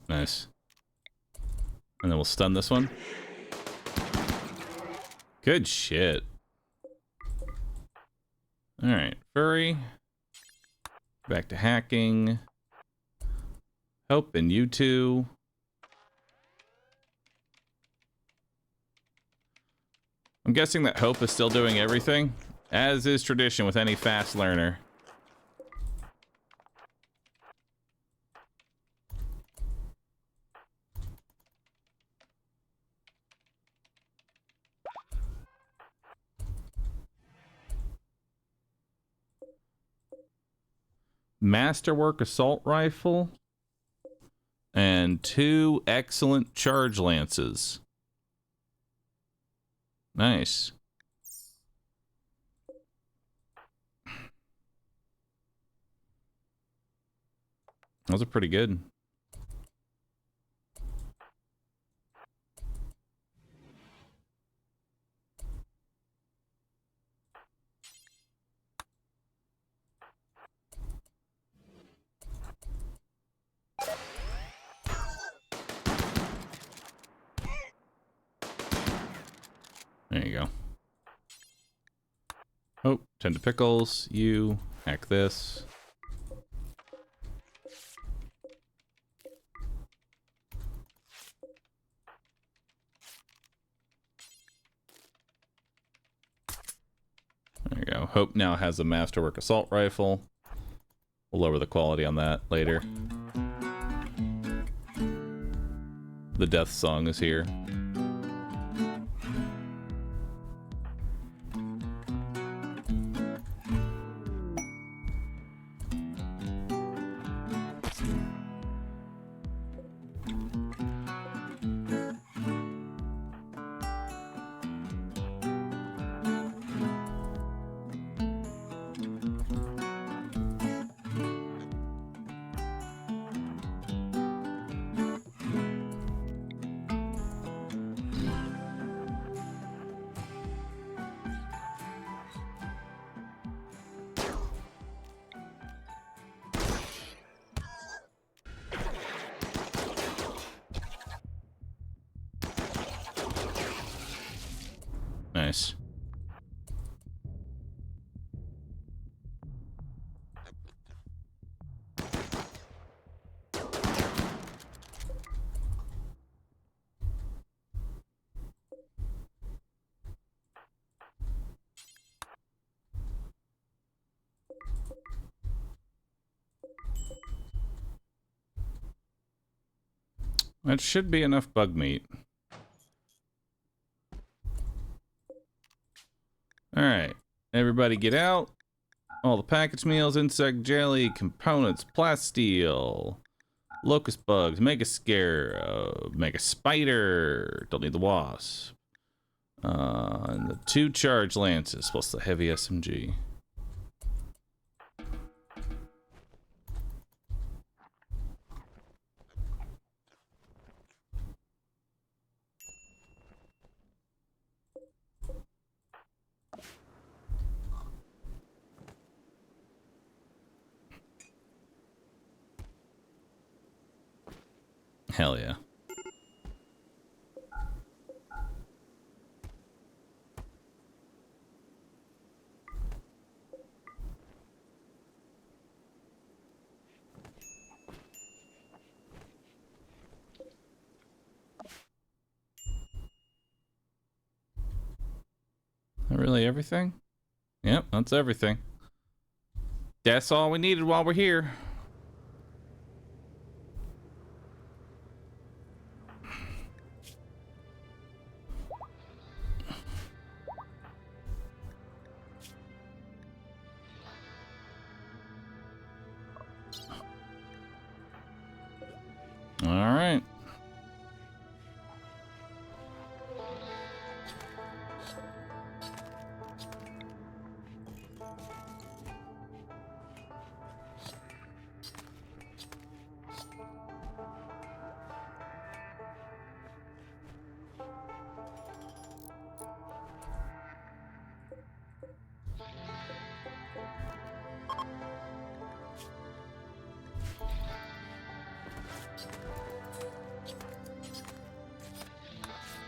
Nice. And then we'll stun this one. Good shit. Alright, Furry. Back to hacking. Hope and you two. I'm guessing that Hope is still doing everything, as is tradition with any fast learner. Masterwork assault rifle and 2 excellent charge lances. Nice. Those are pretty good. There you go. Oh, tender pickles. You hack this. There you go. Hope now has a masterwork assault rifle. We'll lower the quality on that later. The death song is here. Nice. That should be enough bug meat. Alright. Everybody get out. All the packaged meals, insect jelly, components, plasteel, locust bugs, mega scarab, mega spider. Don't need the wasp. And the 2 charge lances plus the heavy SMG. Hell yeah. That really everything? Yep, that's everything. That's all we needed while we're here. All right.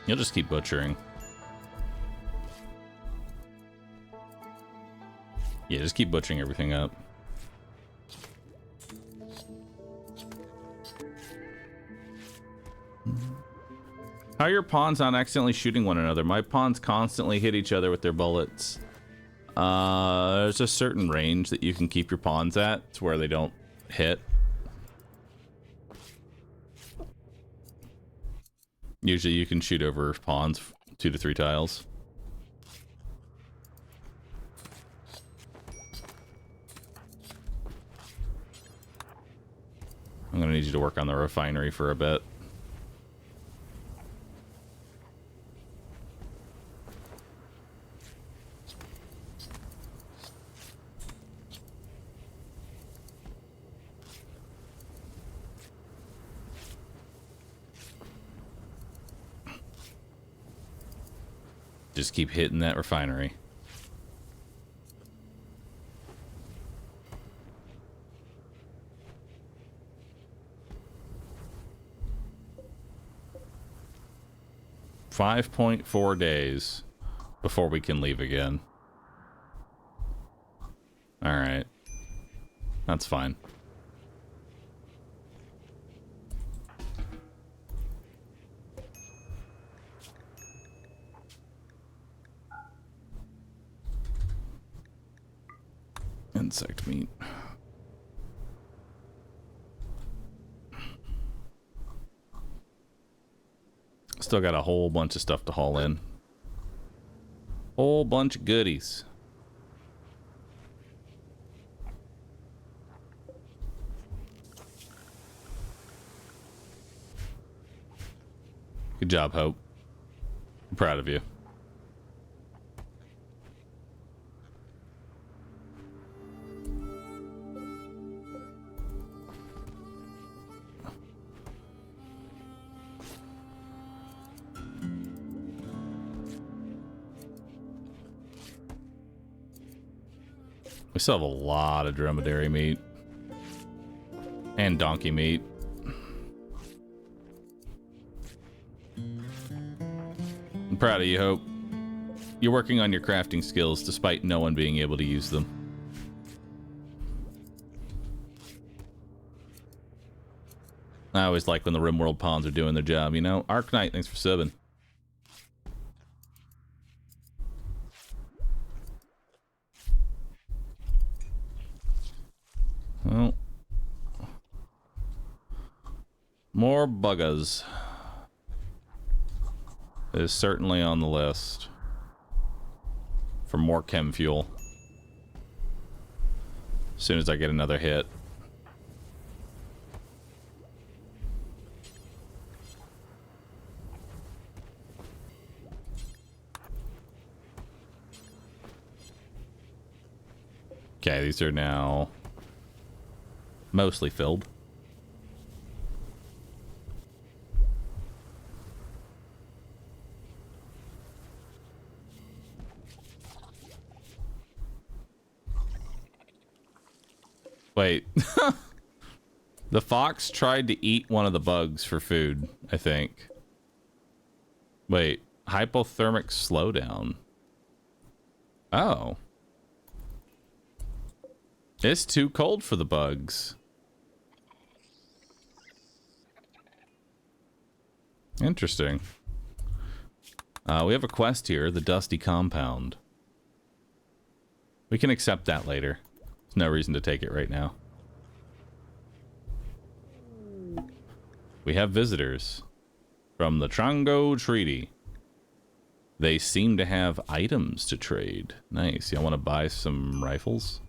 You'll just keep butchering. Yeah, just keep butchering everything up. How are your pawns not accidentally shooting one another? My pawns constantly hit each other with their bullets. There's a certain range that you can keep your pawns at to where they don't hit. Usually you can shoot over pawns 2 to 3 tiles. I'm gonna need you to work on the refinery for a bit. Just keep hitting that refinery. $5.4 days. before we can leave again. Alright. That's fine. Insect meat. Still got a whole bunch of stuff to haul in. Whole bunch of goodies. Good job, Hope. I'm proud of you. We still have a lot of dromedary meat. And donkey meat. I'm proud of you, Hope. You're working on your crafting skills despite no one being able to use them. I always like when the Rimworld pawns are doing their job, you know? Arc Knight, thanks for subbing. Well, more buggas is certainly on the list for more chem fuel. As soon as I get another hit. Okay, these are now mostly filled. Wait. The fox tried to eat one of the bugs for food, I think. Wait, hypothermic slowdown. Oh. It's too cold for the bugs. Interesting. We have a quest here, the Dusty Compound. We can accept that later. There's no reason to take it right now. We have visitors from the Trongo Treaty. They seem to have items to trade. Nice. Y'all want to buy some rifles?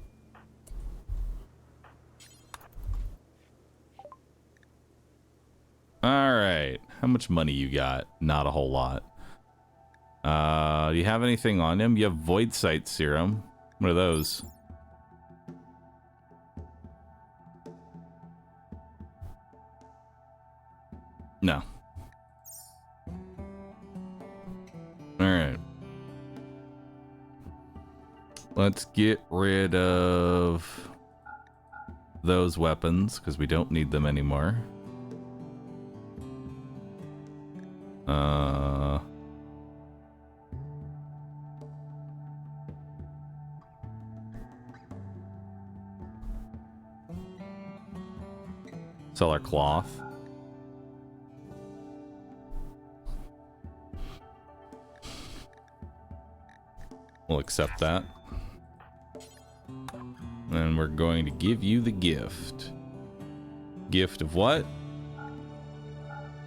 Alright. How much money you got? Not a whole lot. Do you have anything on him? You have Void Sight Serum. What are those? No. Alright. Let's get rid of those weapons, because we don't need them anymore. Sell our cloth. We'll accept that. And we're going to give you the gift. Gift of what?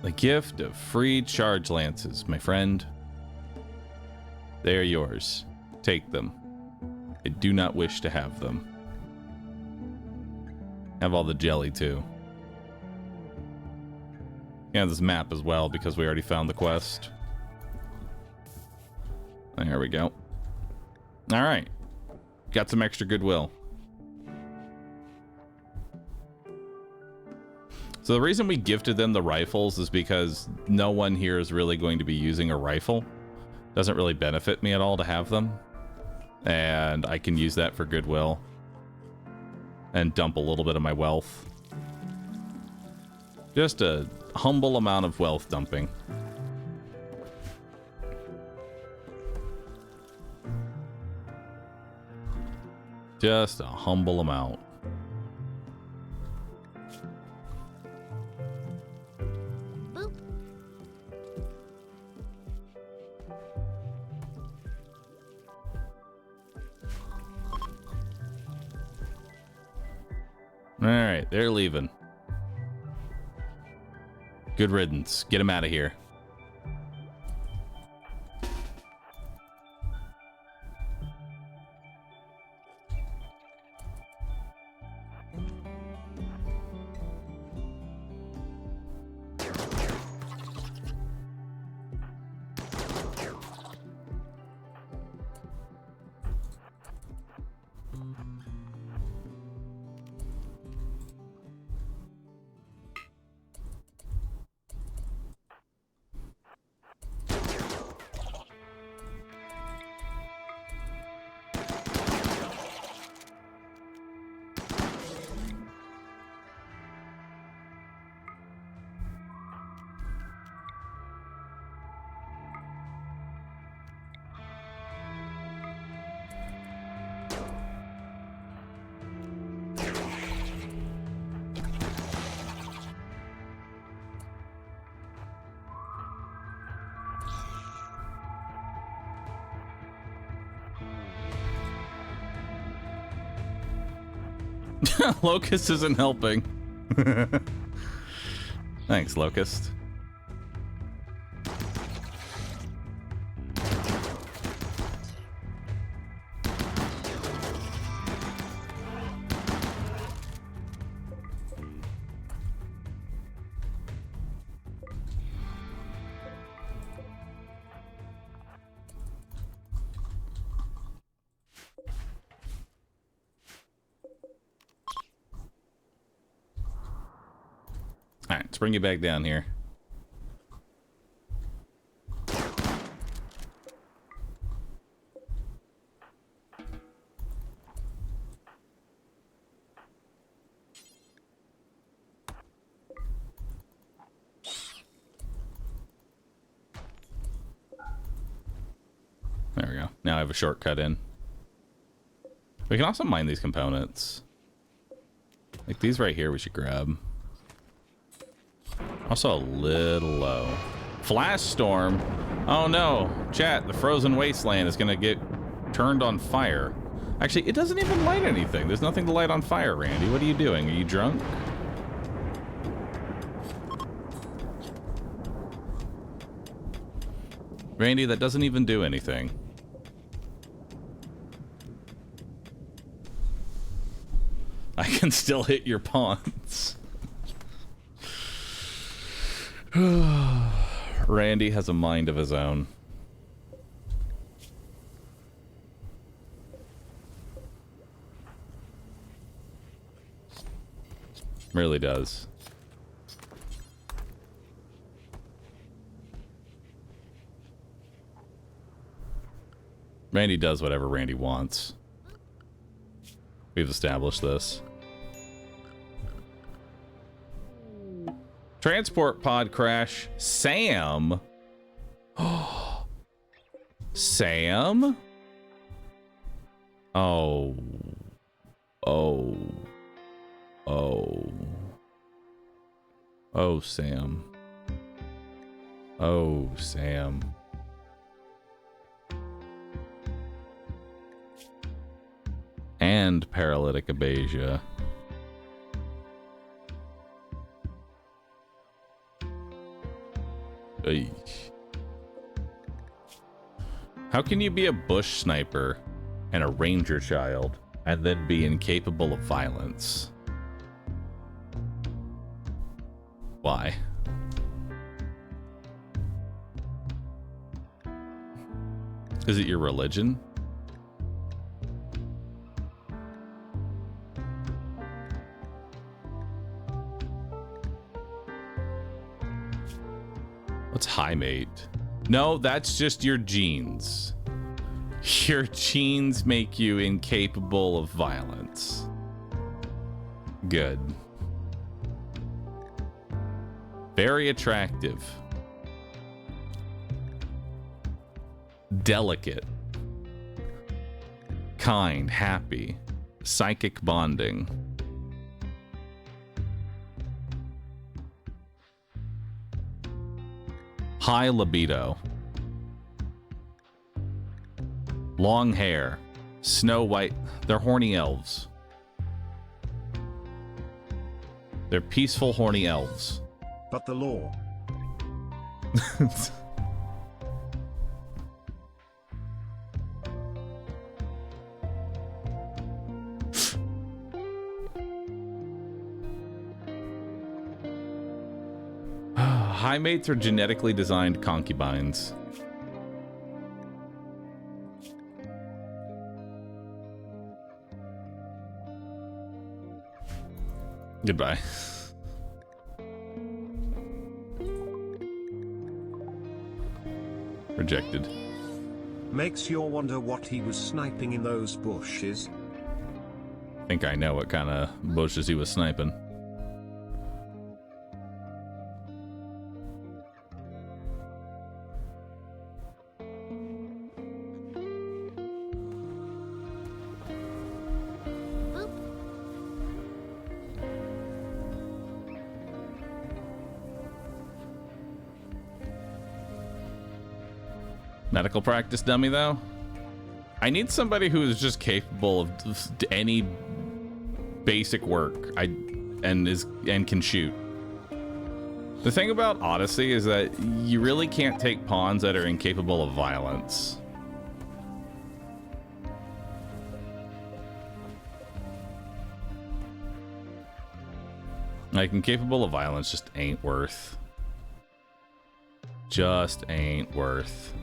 The gift of free charge lances, my friend. They are yours. Take them. I do not wish to have them. Have all the jelly too. Yeah, this map as well, because we already found the quest. There we go. Alright. Got some extra goodwill. So the reason we gifted them the rifles is because no one here is really going to be using a rifle. Doesn't really benefit me at all to have them. And I can use that for goodwill. And dump a little bit of my wealth. Just a humble amount of wealth dumping. Just a humble amount. Boop. All right, they're leaving. Good riddance. Get them out of here. Locust isn't helping. Thanks, Locust. Alright, let's bring you back down here. There we go. Now I have a shortcut in. We can also mine these components. Like these right here we should grab. Also a little low. Flash storm. Oh no, chat, the frozen wasteland is gonna get turned on fire. Actually, it doesn't even light anything. There's nothing to light on fire, Randy. What are you doing? Are you drunk? Randy, that doesn't even do anything. I can still hit your pawns. Randy has a mind of his own. Really does. Randy does whatever Randy wants. We've established this. Transport pod crash. Sam? Oh. Sam? Oh. Oh. Oh. Oh, Sam. Oh, Sam. And paralytic abasia. Eesh. How can you be a bush sniper and a ranger child and then be incapable of violence? Why? Is it your religion? What's high mate? No, that's just your genes. Your genes make you incapable of violence. Good. Very attractive. Delicate. Kind, happy. Psychic bonding. High libido. Long hair. Snow White. They're horny elves. They're peaceful, horny elves. But the law. High mates are genetically designed concubines. Goodbye. Rejected. Makes you wonder what he was sniping in those bushes. I think I know what kind of bushes he was sniping. Medical practice dummy, though? I need somebody who is just capable of any basic work and can shoot. The thing about Odyssey is that you really can't take pawns that are incapable of violence. Like, incapable of violence just ain't worth. Just ain't worth.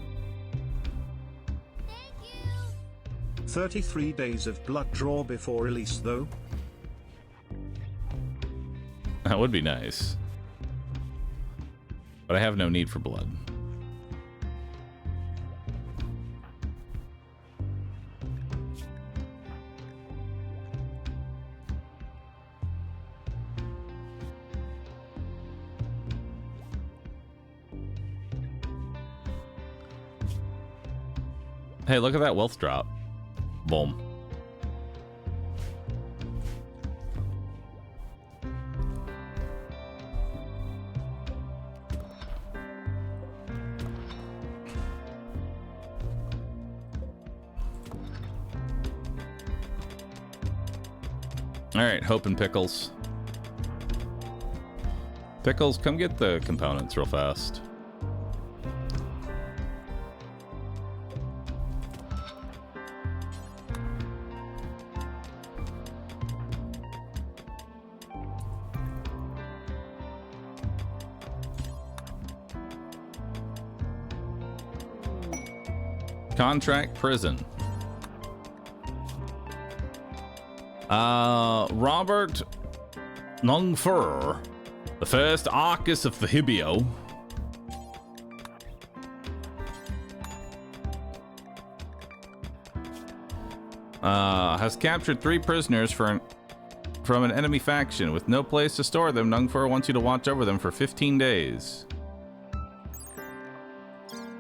33 days of blood draw before release, though. That would be nice. But I have no need for blood. Hey, look at that wealth drop. Boom. All right, Hope and Pickles. Pickles, come get the components real fast. Contract prison. Robert Nungfur, the first Arcus of Thehibio. Has captured 3 prisoners from an enemy faction. With no place to store them, Nungfur wants you to watch over them for 15 days.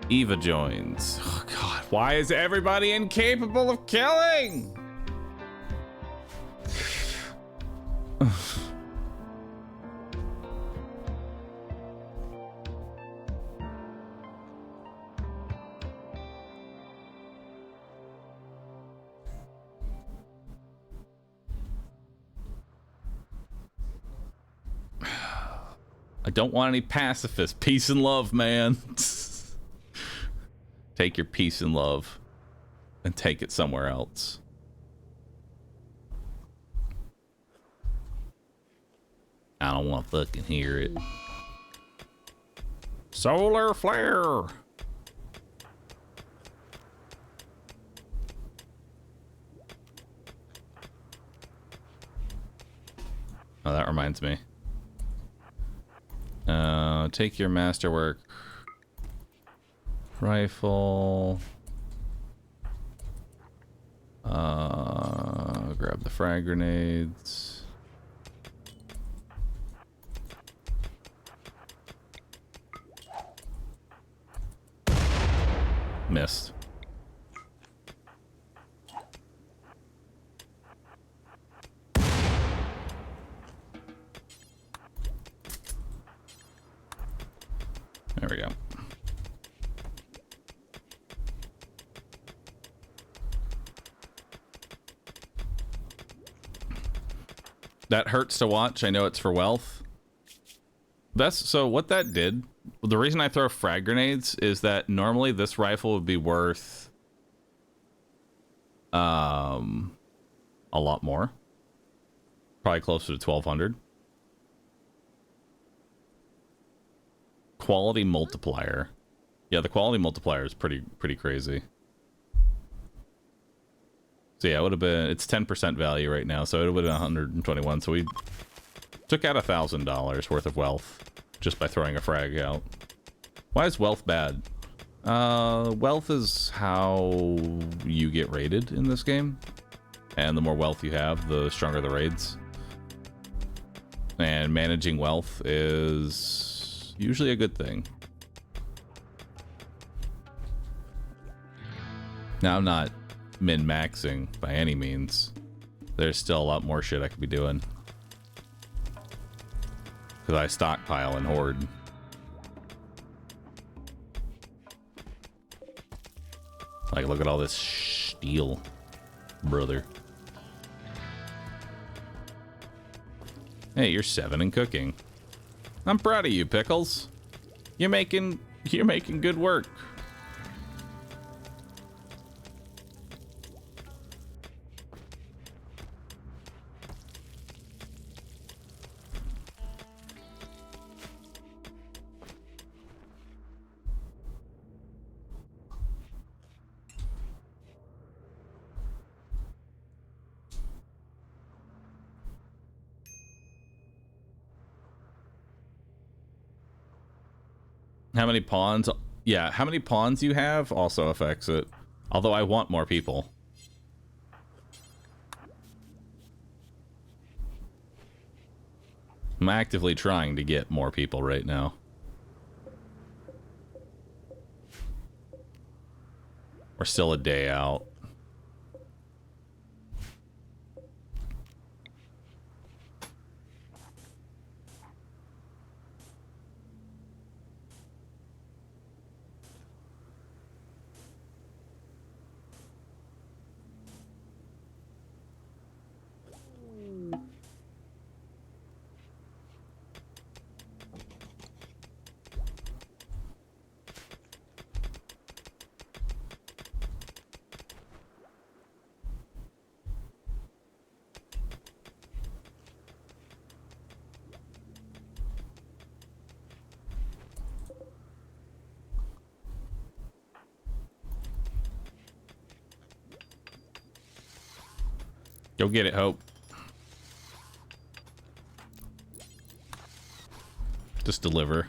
Eva joins. Oh god, why is everybody incapable of killing? I don't want any pacifists. Peace and love, man. Take your peace and love and take it somewhere else. I don't want to fucking hear it. Solar flare. Oh, that reminds me. Take your masterwork rifle. Grab the frag grenades. Missed. we go. That hurts to watch. I know it's for wealth. So what that did, the reason I throw frag grenades is that normally this rifle would be worth a lot more. Probably closer to 1,200. Quality multiplier. Yeah, the quality multiplier is pretty crazy. So yeah, it would have been, it's 10% value right now, so it would have been 121. So we took out $1,000 worth of wealth just by throwing a frag out. Why is wealth bad? Wealth is how you get raided in this game. And the more wealth you have, the stronger the raids. And managing wealth is usually a good thing. Now, I'm not min-maxing by any means. There's still a lot more shit I could be doing. Because I stockpile and hoard. Like, look at all this steel, brother. Hey, you're 7 in cooking. I'm proud of you, Pickles. You're making good work. How many pawns? Yeah, how many pawns you have also affects it. Although I want more people. I'm actively trying to get more people right now. We're still a day out. Go get it, Hope. Just deliver.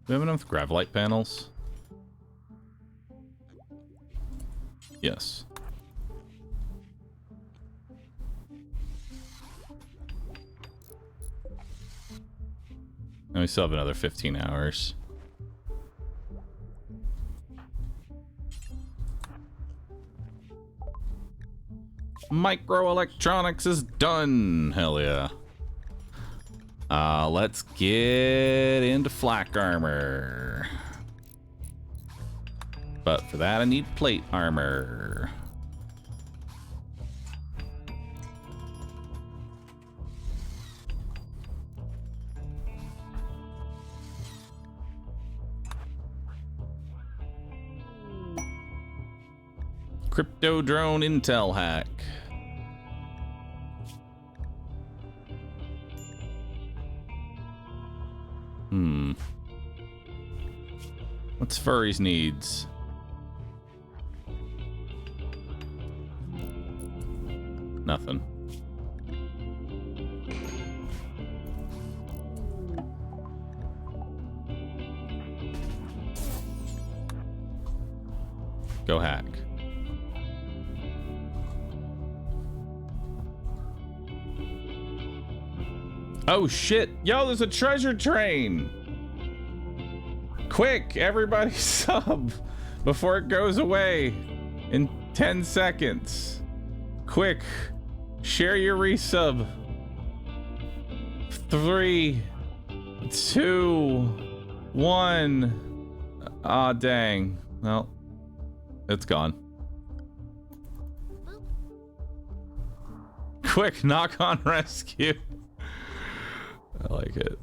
Do we have enough gravelite panels? Yes. And we still have another 15 hours. Microelectronics is done. Hell yeah. Let's get into flak armor. But for that, I need plate armor. Crypto drone intel hack. What's Furry's needs? Nothing. Go hack. Oh shit! Yo, there's a treasure train! Quick, everybody sub before it goes away in 10 seconds. Quick, share your resub. 3, 2, 1. Aw, dang. Well, it's gone. Quick, knock on rescue. I like it.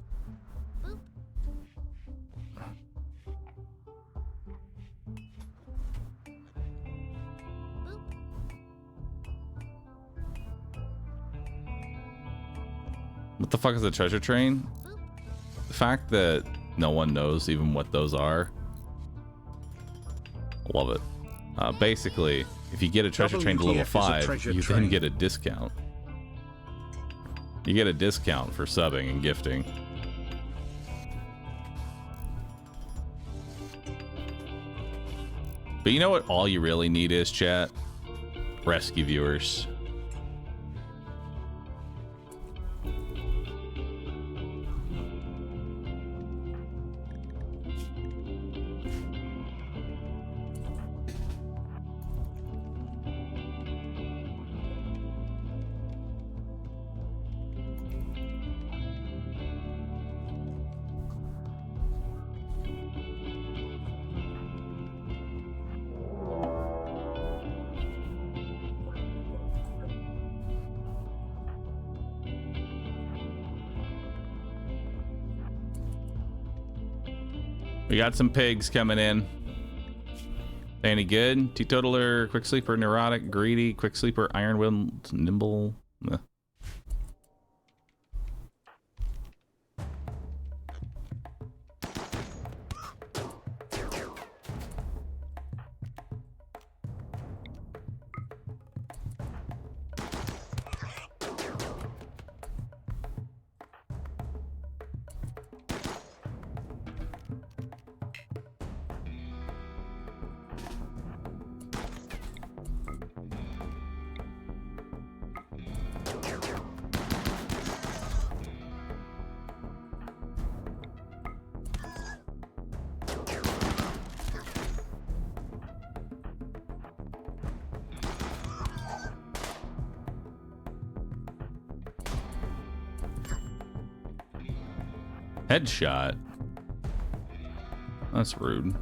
What the fuck is a treasure train? The fact that no one knows even what those are. Love it. Basically, if you get a treasure train to level 5, you then get a discount. You get a discount for subbing and gifting. But you know what all you really need is, chat? Rescue viewers. We got some pigs coming in. Any good? Teetotaler, quick sleeper, neurotic, greedy, quick sleeper, iron willed, nimble. Headshot. That's rude.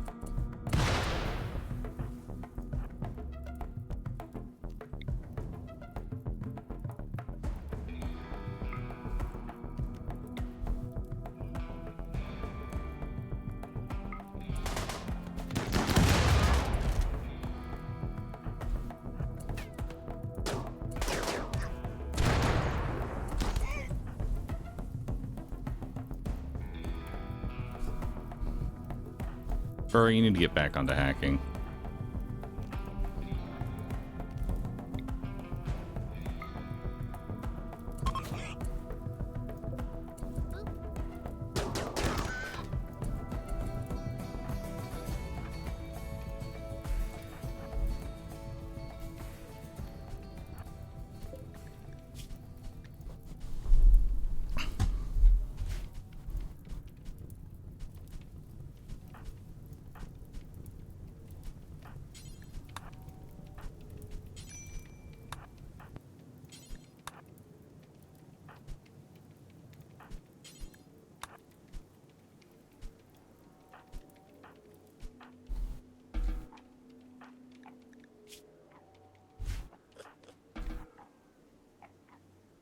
Or you need to get back onto hacking.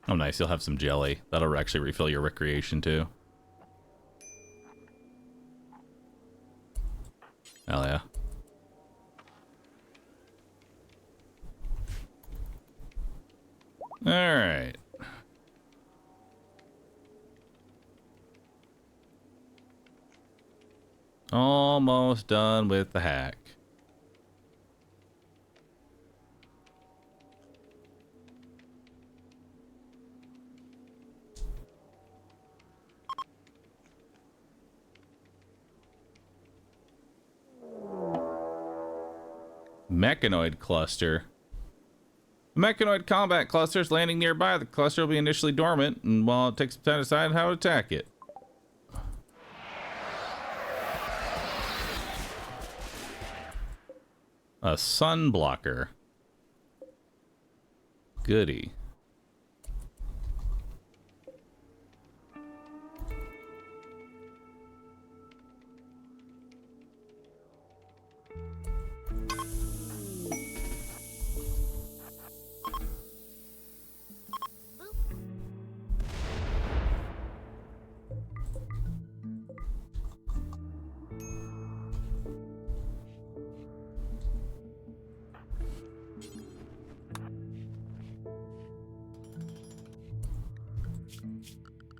Oh, nice. You'll have some jelly. That'll actually refill your recreation, too. Hell yeah. All right. Almost done with the hack. Mechanoid cluster. Mechanoid combat clusters landing nearby. The cluster will be initially dormant, and while it takes some time to decide how to attack it. A sun blocker. Goody.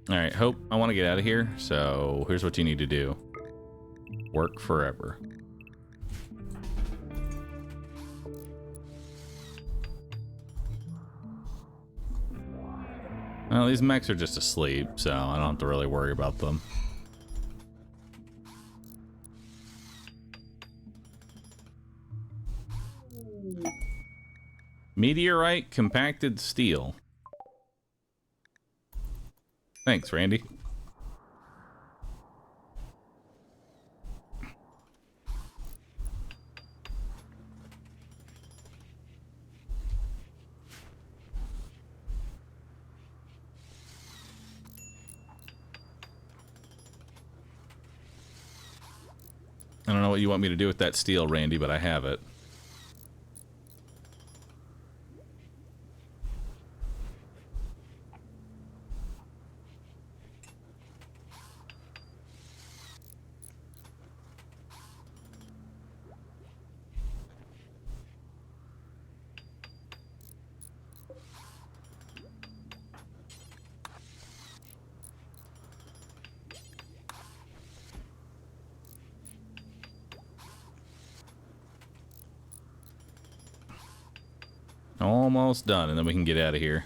All right, Hope, I want to get out of here, so here's what you need to do. Work forever. Well, these mechs are just asleep, so I don't have to really worry about them. Meteorite compacted steel. Thanks, Randy. I don't know what you want me to do with that steel, Randy, but I have it. Almost done, and then we can get out of here.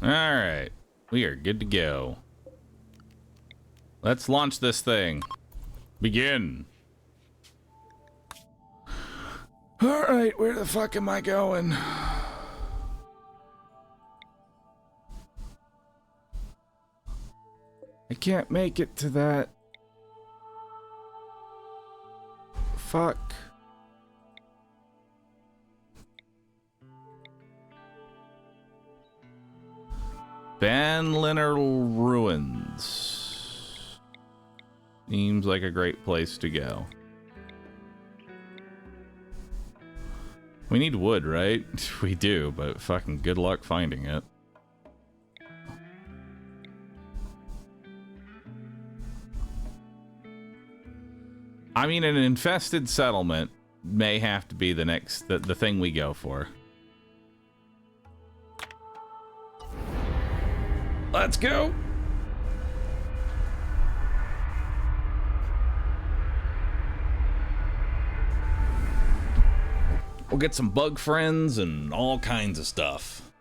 All right, we are good to go. Let's launch this thing. Begin. All right, where the fuck am I going? I can't make it to that. Fuck. Banliner Ruins. Seems like a great place to go. We need wood, right? We do, but fucking good luck finding it. I mean, an infested settlement may have to be the next, the thing we go for. Let's go! We'll get some bug friends and all kinds of stuff.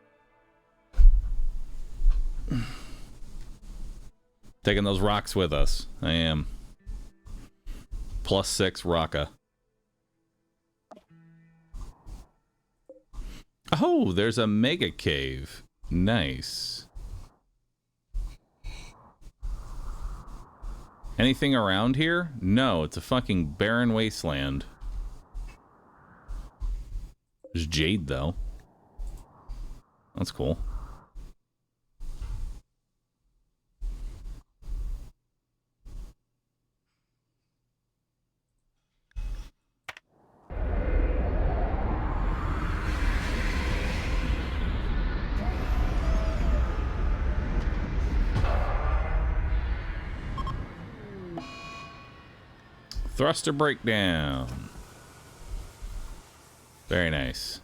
Taking those rocks with us. I am. +6 rocka. Oh, there's a mega cave. Nice. Anything around here? No, it's a fucking barren wasteland. There's jade, though. That's cool. Thruster breakdown. Very nice.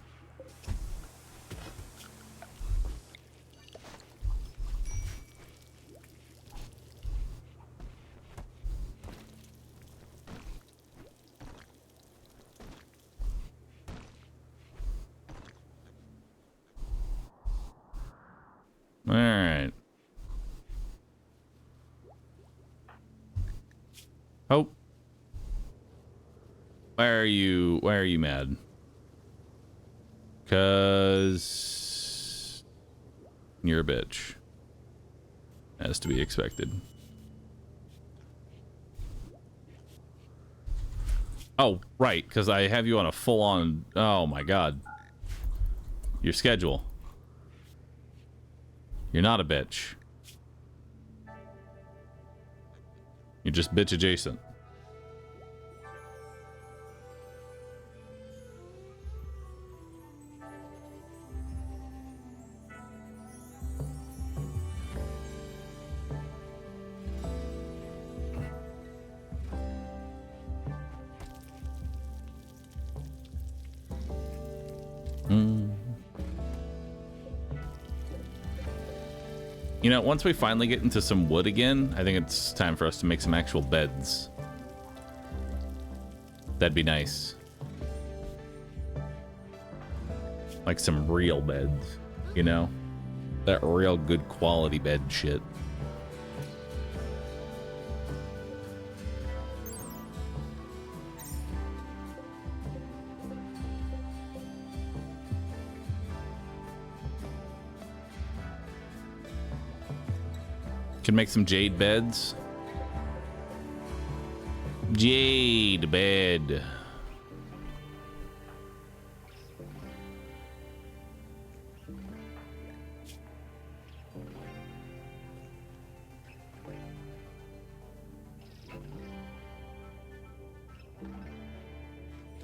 All right. Oh. Why are you mad? 'Cause you're a bitch. As to be expected. Oh, right, because I have you on a full-on... Oh, my God. Your schedule. You're not a bitch. You're just bitch adjacent. You know, once we finally get into some wood again, I think it's time for us to make some actual beds. That'd be nice. Like some real beds, you know? That real good quality bed shit. Can make some jade beds. Jade bed.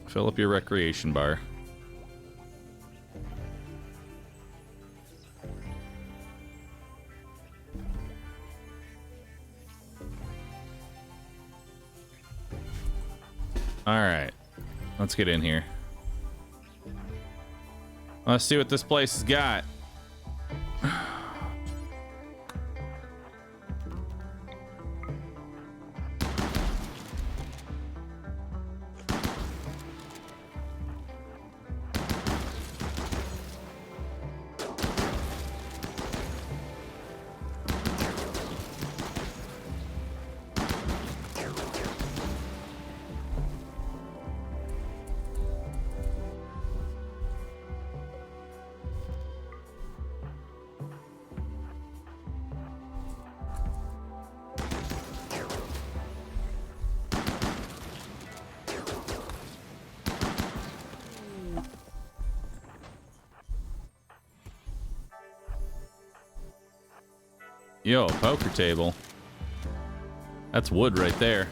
Fill up your recreation bar. Alright, let's get in here. Let's see what this place has got. Yo, poker table. That's wood right there.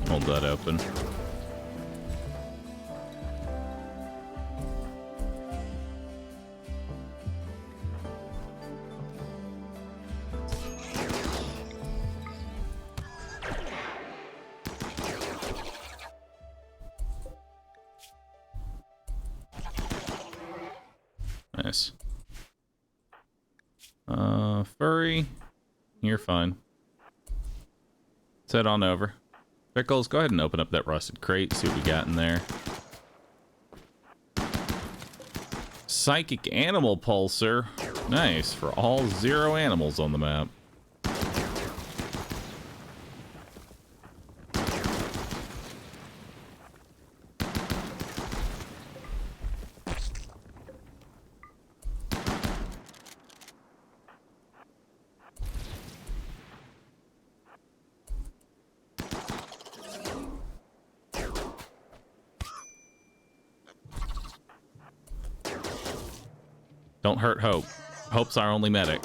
Hold that open. Nice. Furry, you're fine. Let's head on over. Pickles, go ahead and open up that rusted crate, see what we got in there. Psychic animal pulsar. Nice, for all 0 animals on the map. Don't hurt Hope. Hope's our only medic.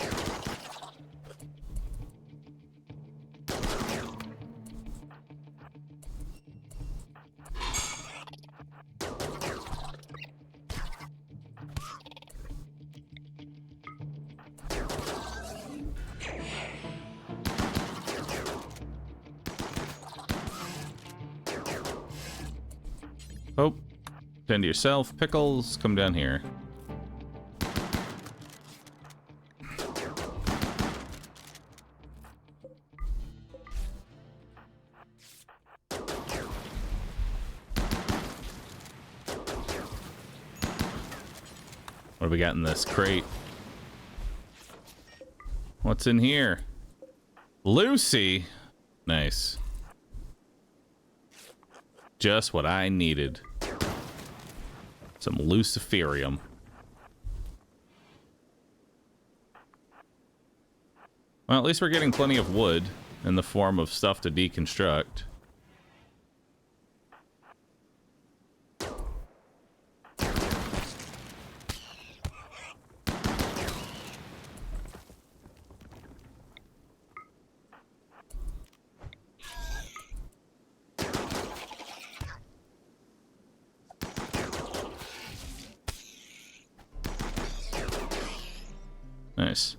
Oh, tend to yourself. Pickles, come down here. What do we got in this crate? What's in here? Lucy. Nice. Just what I needed. Some luciferium. Well, at least we're getting plenty of wood in the form of stuff to deconstruct. Nice.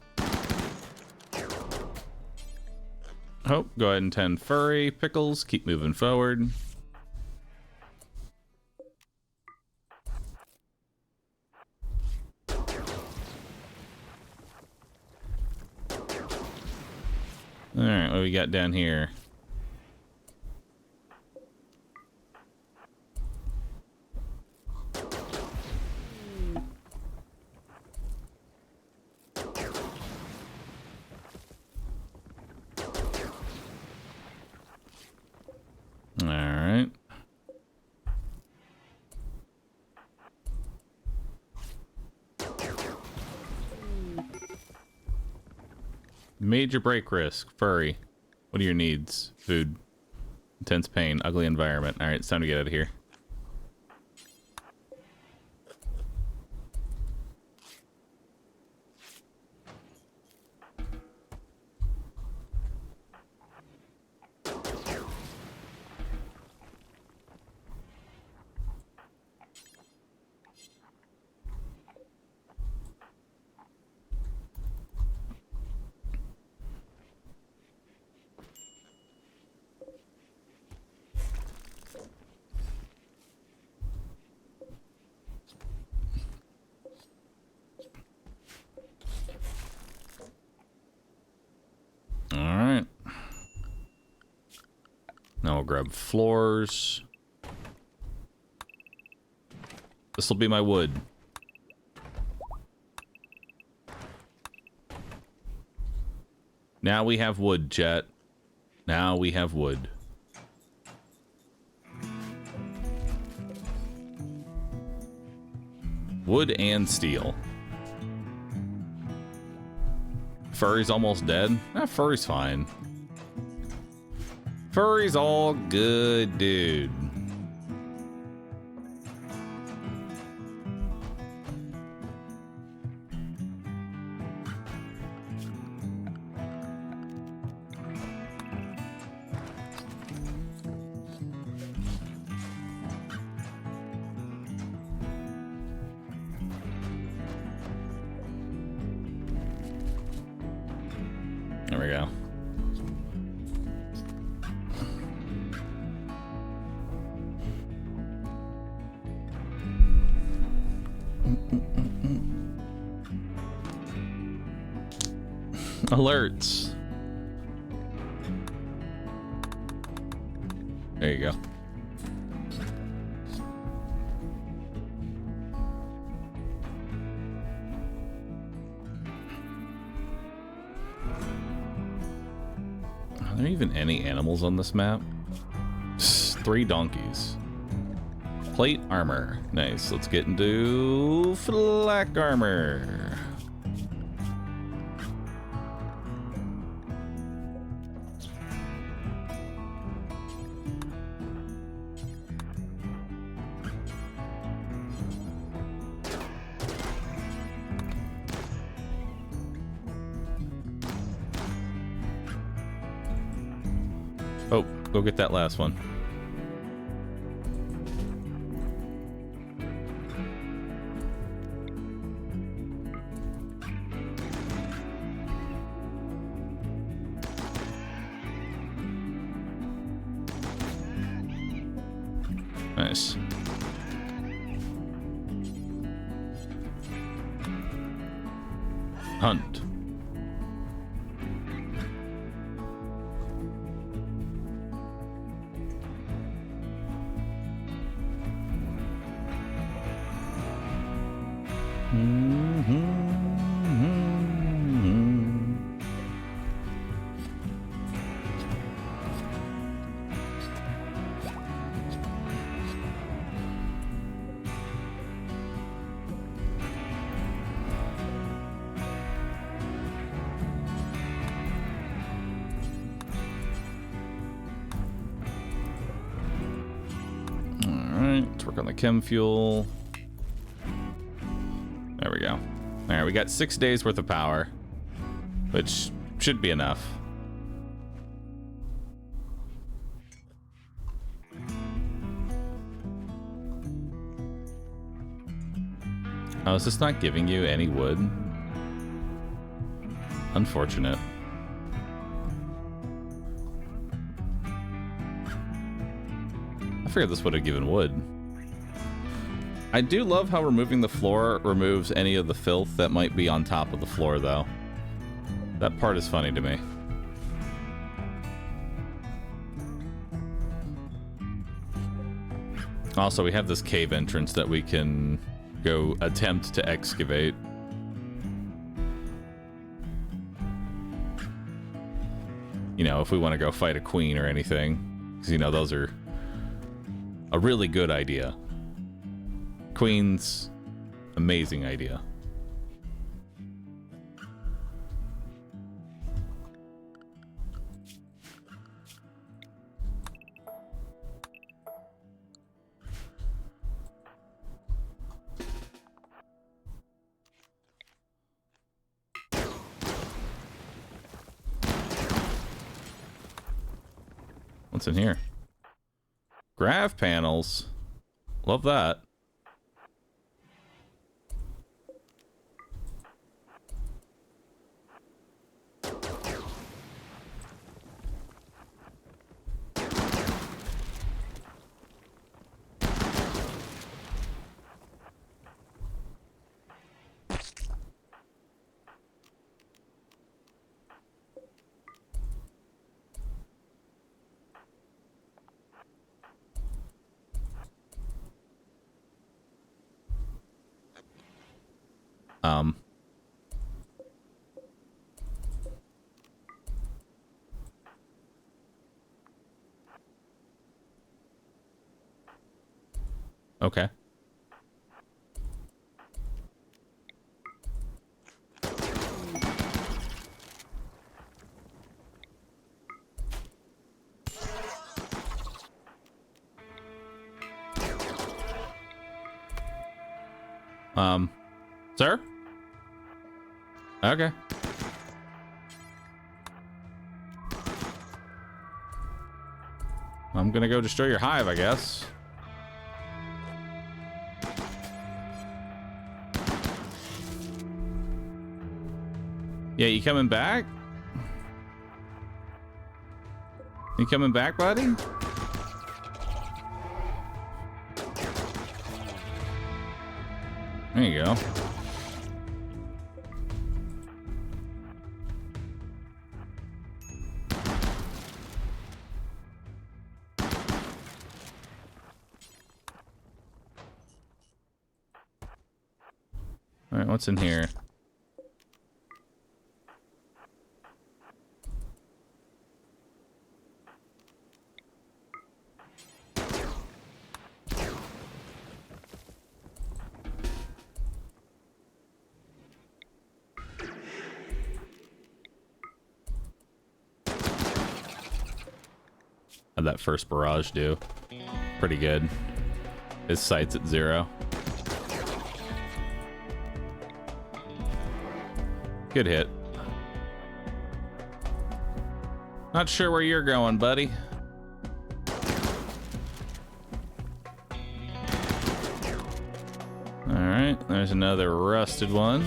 Oh, go ahead and tend furry. Pickles, keep moving forward. Alright, what do we got down here? Alright. Major break risk. Furry. What are your needs? Food. Intense pain. Ugly environment. Alright, it's time to get out of here. Alright. Now we'll grab floors. This will be my wood. Now we have wood, chat. Now we have wood. Wood and steel. Furry's almost dead. Ah, Furry's fine. Furry's all good, dude. There we go. Alerts. There you go. Are there even any animals on this map? 3 donkeys. Plate armor. Nice. Let's get into flak armor. Oh, go get that last one. Nice. Hunt. Let's work on the chem fuel. There we go. Alright, we got 6 days worth of power, which should be enough. Oh, is this not giving you any wood? Unfortunate. I figured this would have given wood. I do love how removing the floor removes any of the filth that might be on top of the floor, though. That part is funny to me. Also, we have this cave entrance that we can go attempt to excavate. You know, if we want to go fight a queen or anything. Because, you know, those are a really good idea. Queen's amazing idea. What's in here? Grav panels. Love that. Okay. Sir? Okay. I'm gonna go destroy your hive, I guess. Yeah, you coming back? You coming back, buddy? There you go. All right, what's in here? How'd that first barrage do? Pretty good. His sight's at 0. Good hit. Not sure where you're going, buddy. Alright, there's another rusted one.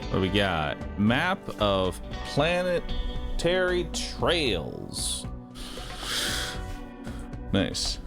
What do we got? Map of planetary trails. Nice.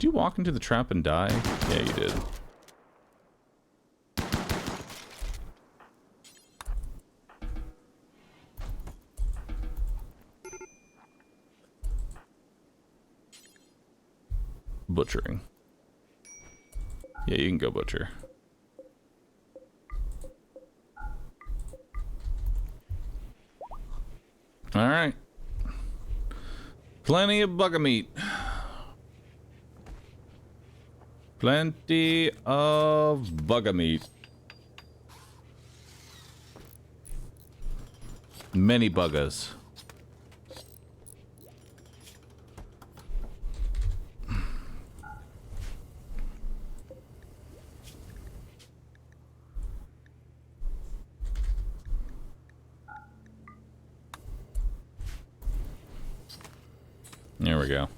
Did you walk into the trap and die? Yeah, you did. Butchering. Yeah, you can go butcher. Alright. Plenty of bugger meat. Plenty of bugger meat. Many buggers. There we go.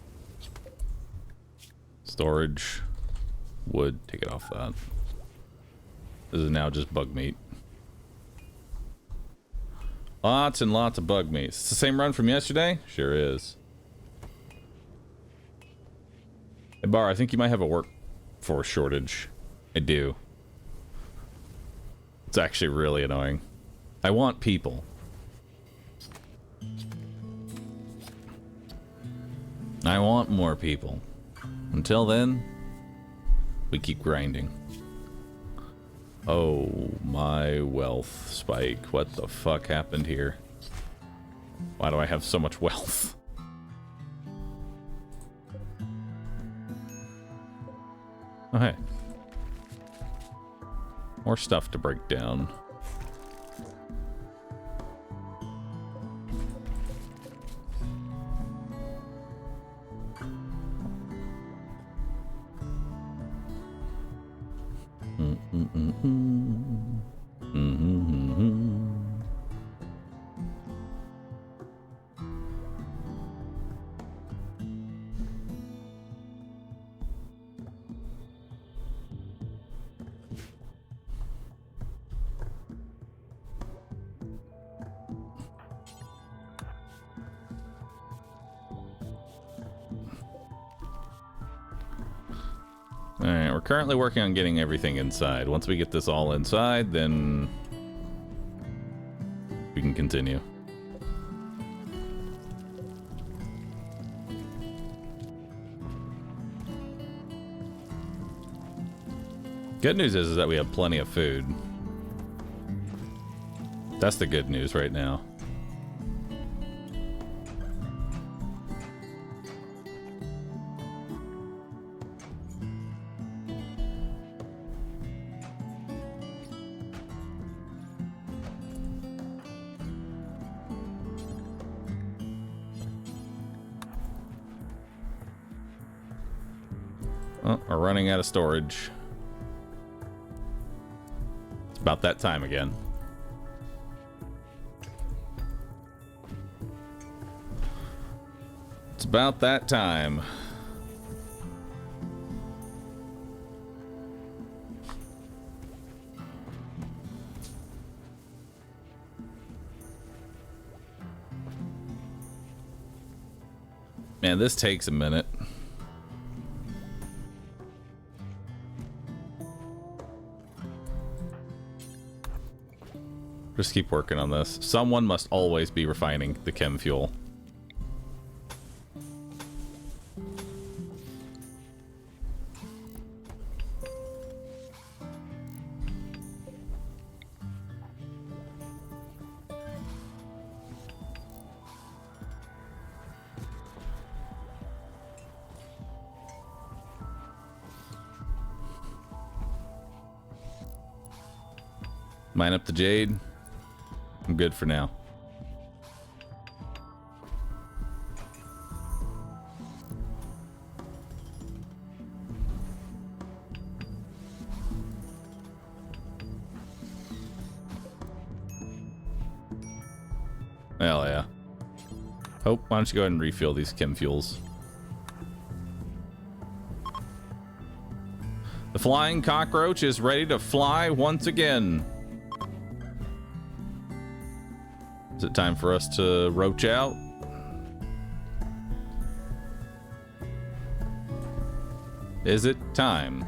Storage. Wood. Take it off that. This is now just bug meat. Lots and lots of bug meat. It's the same run from yesterday? Sure is. Hey, Bar, I think you might have a workforce shortage. I do. It's actually really annoying. I want people. I want more people. Until then, we keep grinding. Oh, my wealth spike. What the fuck happened here? Why do I have so much wealth? Oh, hey. More stuff to break down. Alright, we're currently working on getting everything inside. Once we get this all inside, then we can continue. Good news is that we have plenty of food. That's the good news right now. Oh, we're running out of storage. It's about that time again. It's about that time. Man, this takes a minute. Just keep working on this. Someone must always be refining the chem fuel. Mine up the jade. I'm good for now. Hell yeah. Oh, why don't you go ahead and refill these chem fuels? The flying cockroach is ready to fly once again. Is it time for us to roach out? Is it time?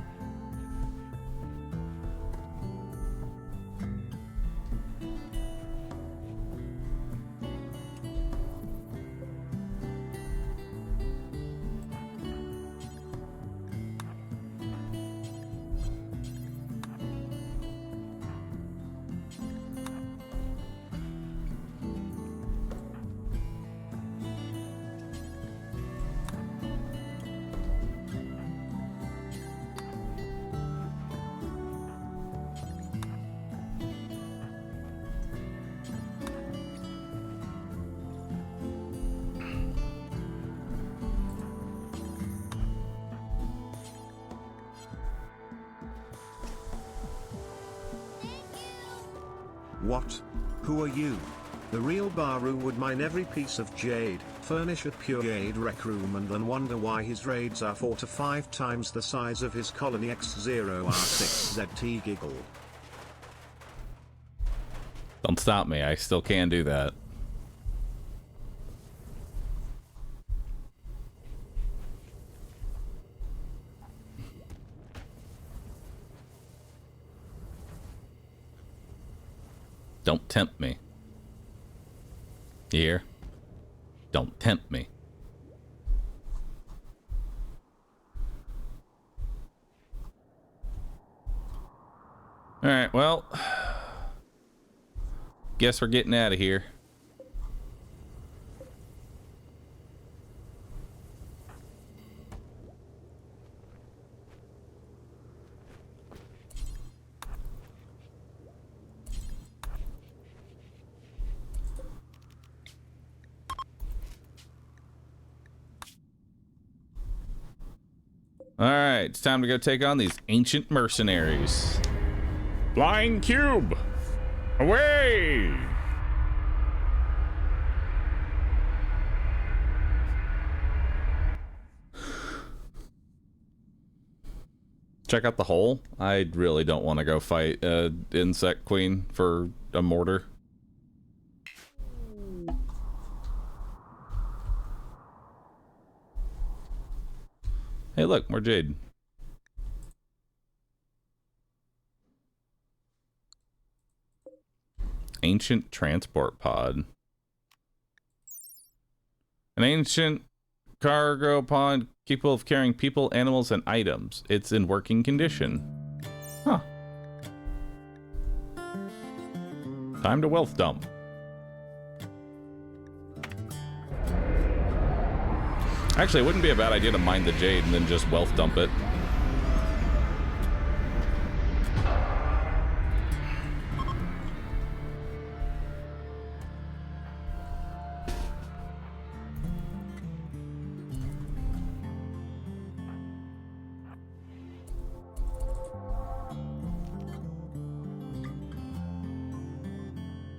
What? Who are you? The real Bahroo would mine every piece of jade, furnish a pure jade rec room and then wonder why his raids are 4 to 5 times the size of his colony X0R6ZT giggle. Don't stop me, I still can do that. Don't tempt me. You hear? Don't tempt me. Alright, well. Guess we're getting out of here. Alright, it's time to go take on these ancient mercenaries. Flying cube! Away! Check out the hole. I really don't want to go fight insect queen for a mortar. Hey, look, more jade. Ancient transport pod. An ancient cargo pod capable of carrying people, animals, and items. It's in working condition. Huh. Time to wealth dump. Actually, it wouldn't be a bad idea to mine the jade and then just wealth dump it.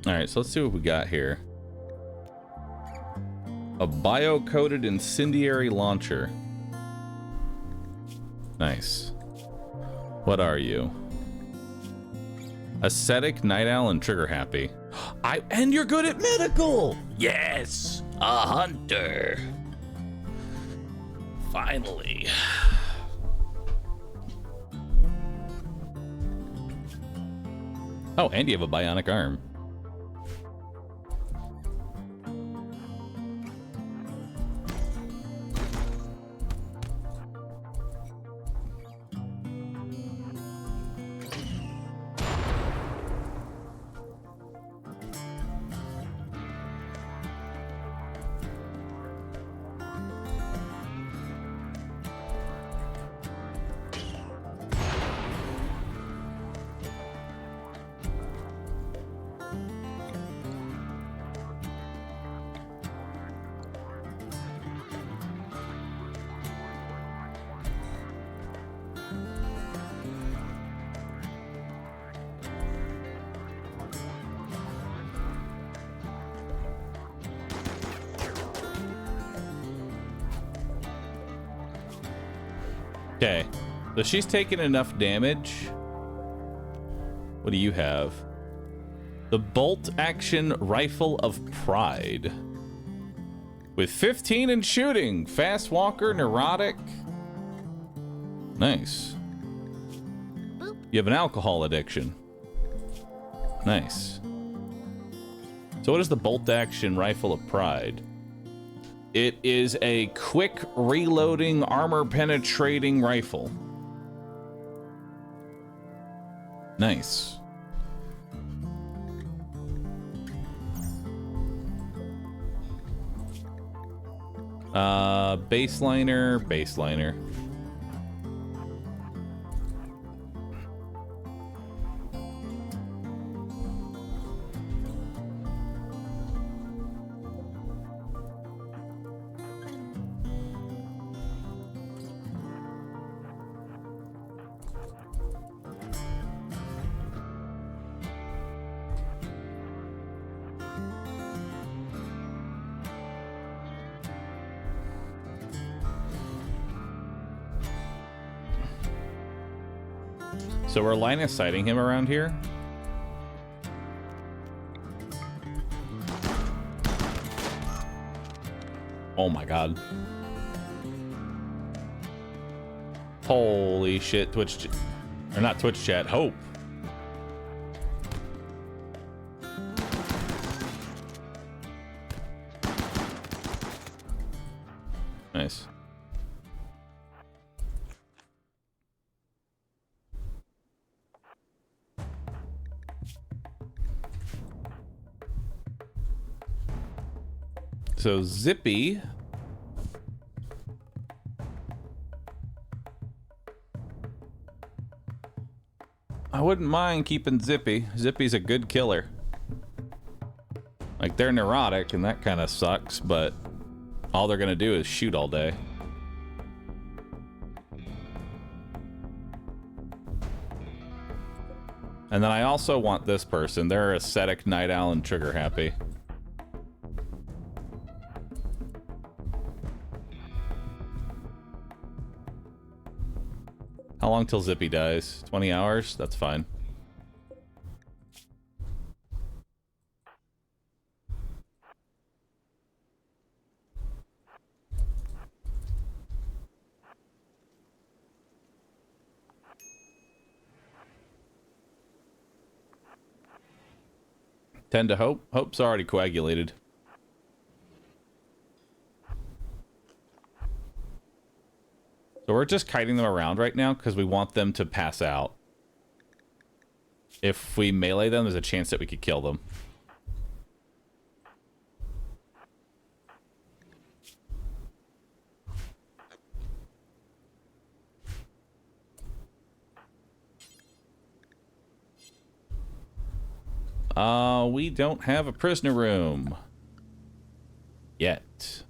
Alright, so let's see what we got here. A bio-coated incendiary launcher. Nice. What are you? Ascetic, night owl, and trigger happy. And you're good at medical! Yes! A hunter! Finally. Oh, and you have a bionic arm. Okay, so she's taken enough damage. What do you have? The bolt action rifle of pride. With 15 in shooting, fast walker, neurotic. Nice. Boop. You have an alcohol addiction. Nice. So what is the bolt-action rifle of pride? It is a quick reloading, armor-penetrating rifle. Nice. Baseliner. So we're line of sighting him around here. Oh my god. Holy shit, Twitch, or not Twitch chat, Hope. Nice. So Zippy. I wouldn't mind keeping Zippy. Zippy's a good killer. Like, they're neurotic and that kind of sucks, but all they're gonna do is shoot all day. And then I also want this person. They're ascetic, night owl, and trigger happy. How long till Zippy dies? 20 hours? That's fine. Tend to Hope. Hope's already coagulated. So we're just kiting them around right now because we want them to pass out. If we melee them, there's a chance that we could kill them. We don't have a prisoner room. Yet.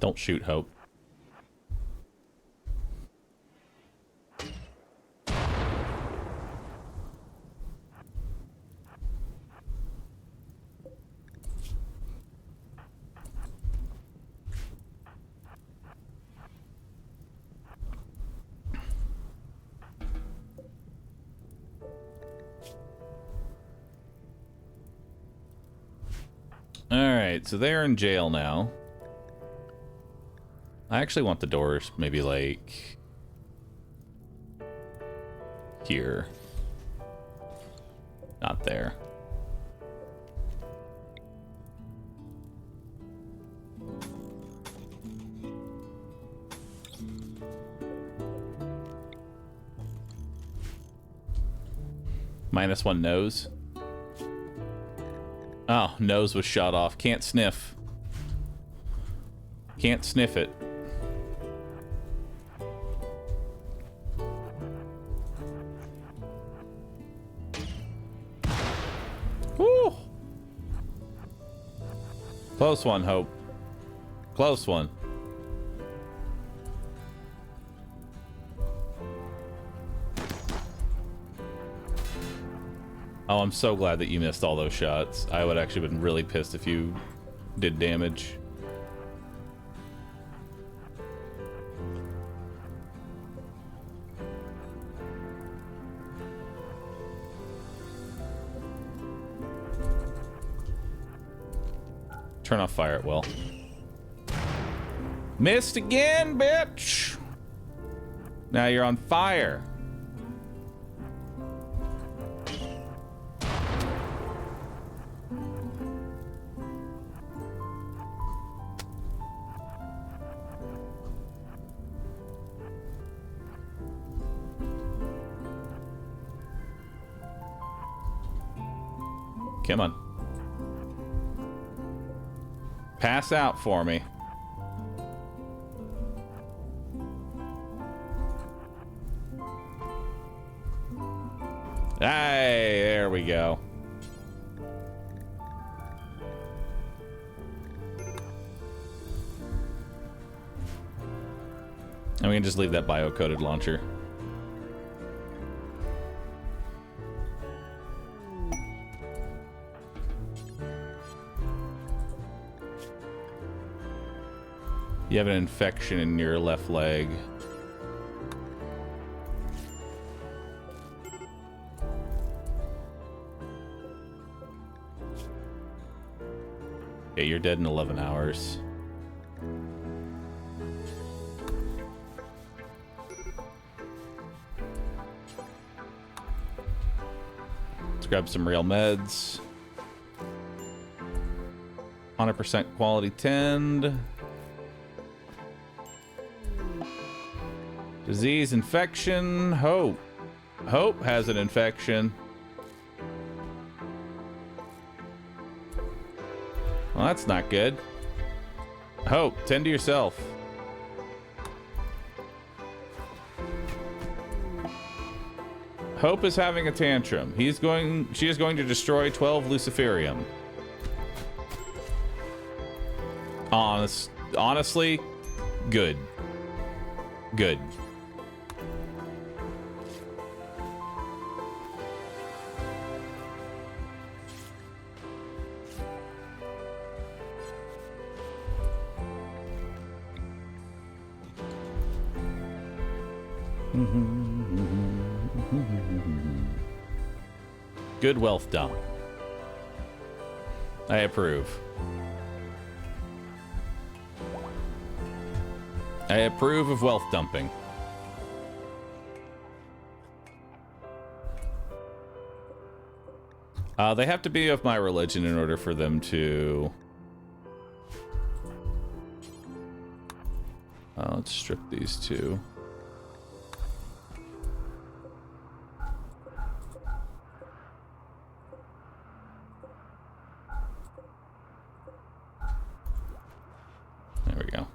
Don't shoot, Hope. Alright, so they're in jail now. I actually want the doors maybe like here. Not there. -1 nose. Oh, nose was shot off. Can't sniff. Can't sniff it. Woo! Close one, Hope. Close one. Oh, I'm so glad that you missed all those shots. I would actually been really pissed if you did damage. Turn off fire at will. Missed again, bitch! Now you're on fire. Come on. Pass out for me. Hey, there we go. And we can just leave that bio-coded launcher. You have an infection in your left leg. Okay, you're dead in 11 hours. Let's grab some real meds. 100% quality tend. Disease, infection, Hope. Hope has an infection. Well, that's not good. Hope, tend to yourself. Hope is having a tantrum. She is going to destroy 12 Luciferium. Honestly, good. Good. Good wealth dump. I approve. I approve of wealth dumping. They have to be of my religion in order for them to... let's strip these two. There we go.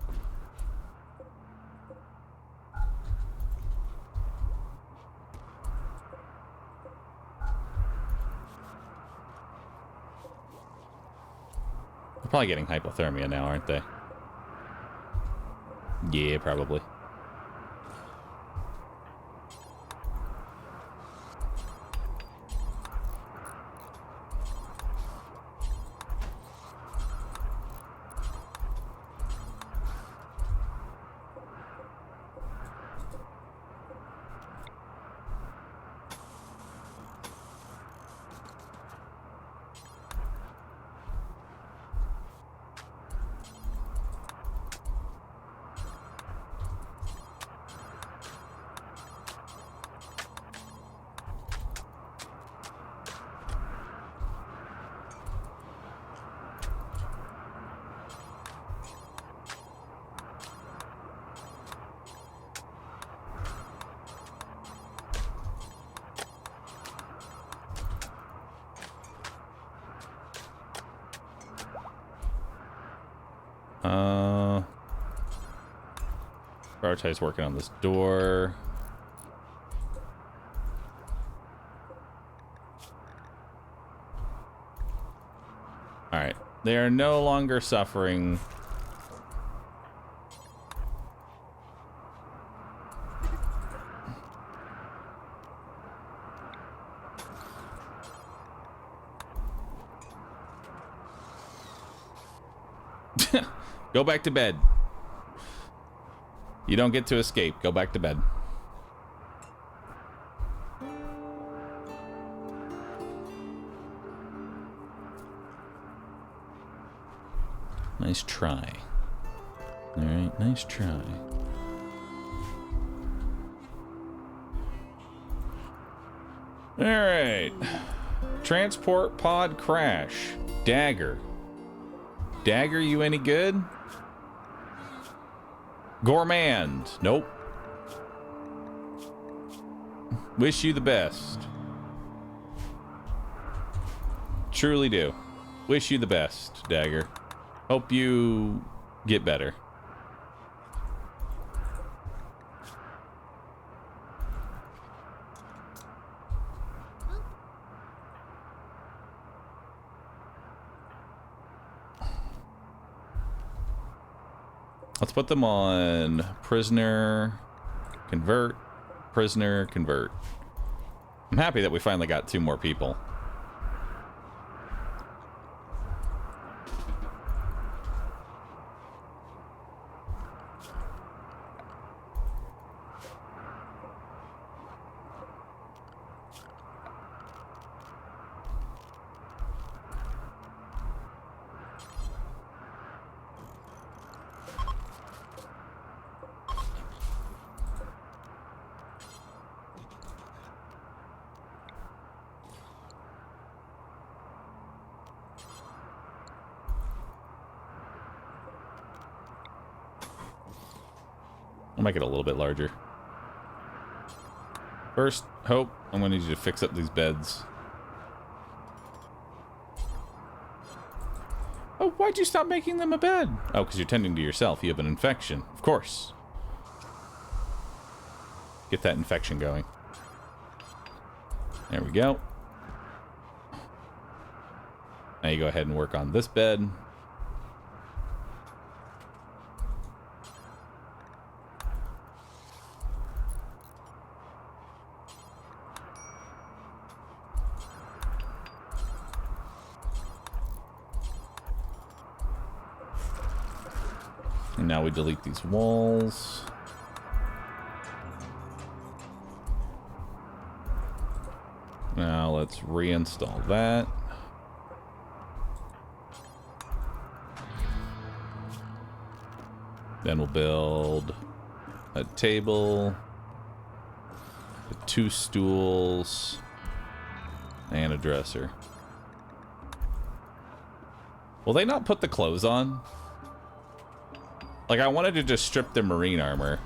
They're probably getting hypothermia now, aren't they? Yeah, probably. Prioritize working on this door. Alright. They are no longer suffering. Go back to bed. You don't get to escape. Go back to bed. Nice try. Alright, nice try. Alright. Transport pod crash. Dagger. Dagger, you any good? Gourmand. Nope. Wish you the best. Truly do. Wish you the best, Dagger. Hope you get better. Let's put them on prisoner, convert, prisoner, convert. I'm happy that we finally got 2 more people. I'll make it a little bit larger. First, Hope, I'm going to need you to fix up these beds. Oh, why'd you stop making them a bed? Oh, because you're tending to yourself. You have an infection. Of course. Get that infection going. There we go. Now you go ahead and work on this bed. And now we delete these walls. Now let's reinstall that. Then we'll build a table, 2 stools, and a dresser. Will they not put the clothes on? Like, I wanted to just strip the marine armor.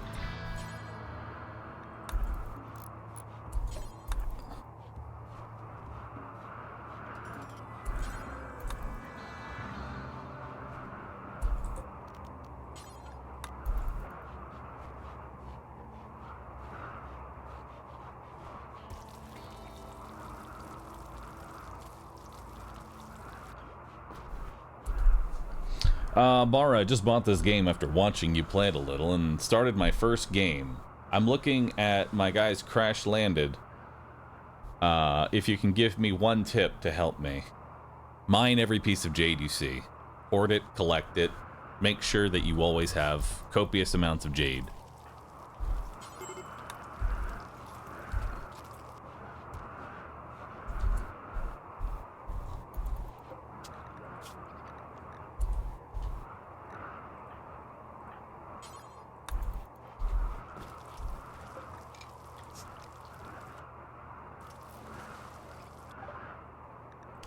Bahroo, I just bought this game after watching you play it a little and started my first game. I'm looking at my guy's crash landed. If you can give me 1 tip to help me. Mine every piece of jade you see. Hoard it, collect it. Make sure that you always have copious amounts of jade.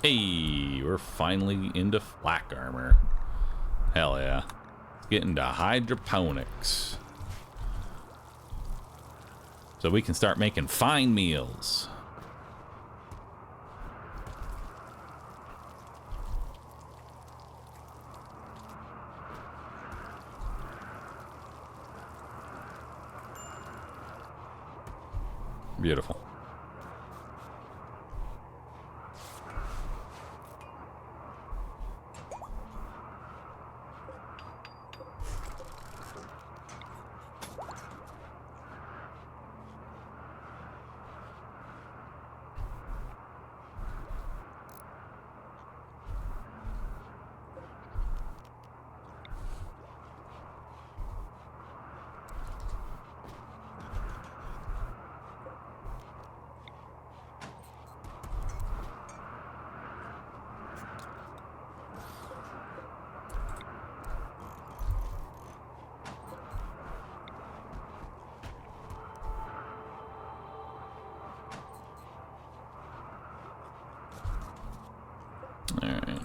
Hey, we're finally into flak armor. Hell yeah. Let's get into hydroponics. So we can start making fine meals. Beautiful. Alright.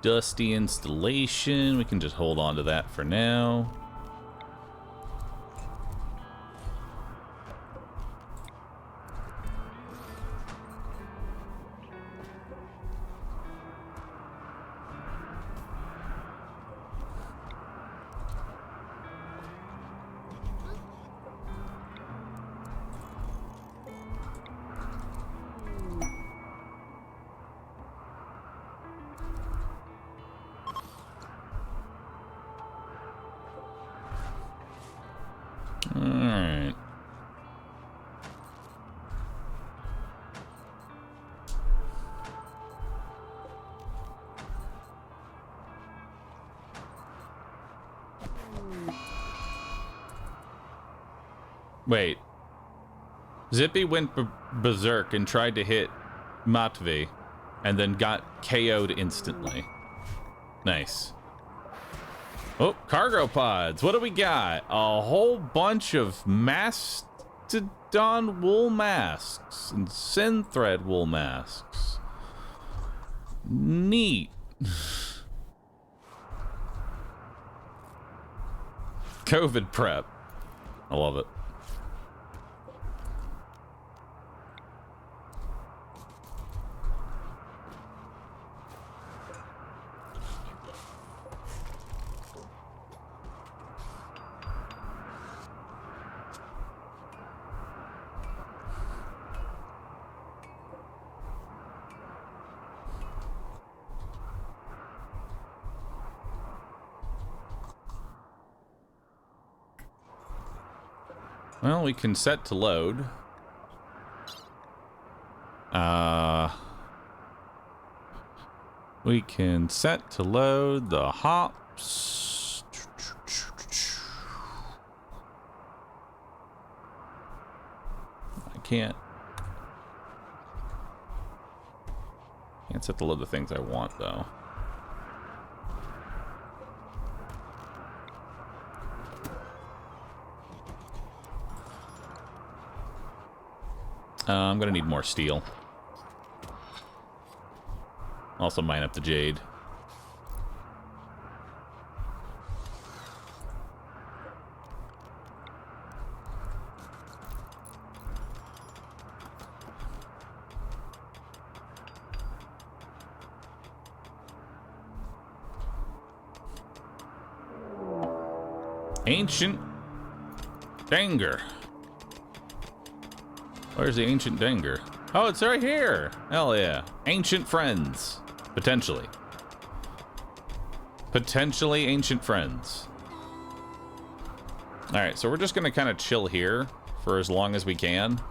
Dusty installation. We can just hold on to that for now. Alright. Wait. Zippy went berserk and tried to hit Matvi and then got KO'd instantly. Nice. Oh, cargo pods. What do we got? A whole bunch of mastodon wool masks and synthread wool masks. Neat. COVID prep. I love it. Well, we can set to load. We can set to load the hops. I can't set to load the things I want, though. I'm gonna need more steel. Also mine up the jade. Ancient Danger. Where's the ancient Danger? Oh, it's right here. Hell yeah. Ancient friends. Potentially. Potentially ancient friends. Alright, so we're just gonna kind of chill here for as long as we can.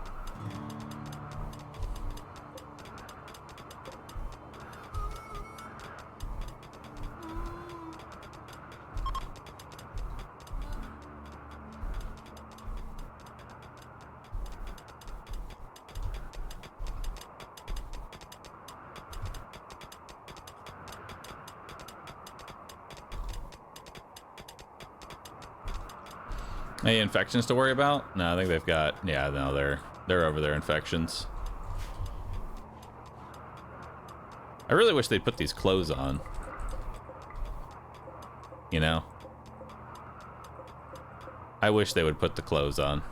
Any infections to worry about? No, I think they've got... Yeah, no, they're over their infections. I really wish they'd put these clothes on. You know? I wish they would put the clothes on.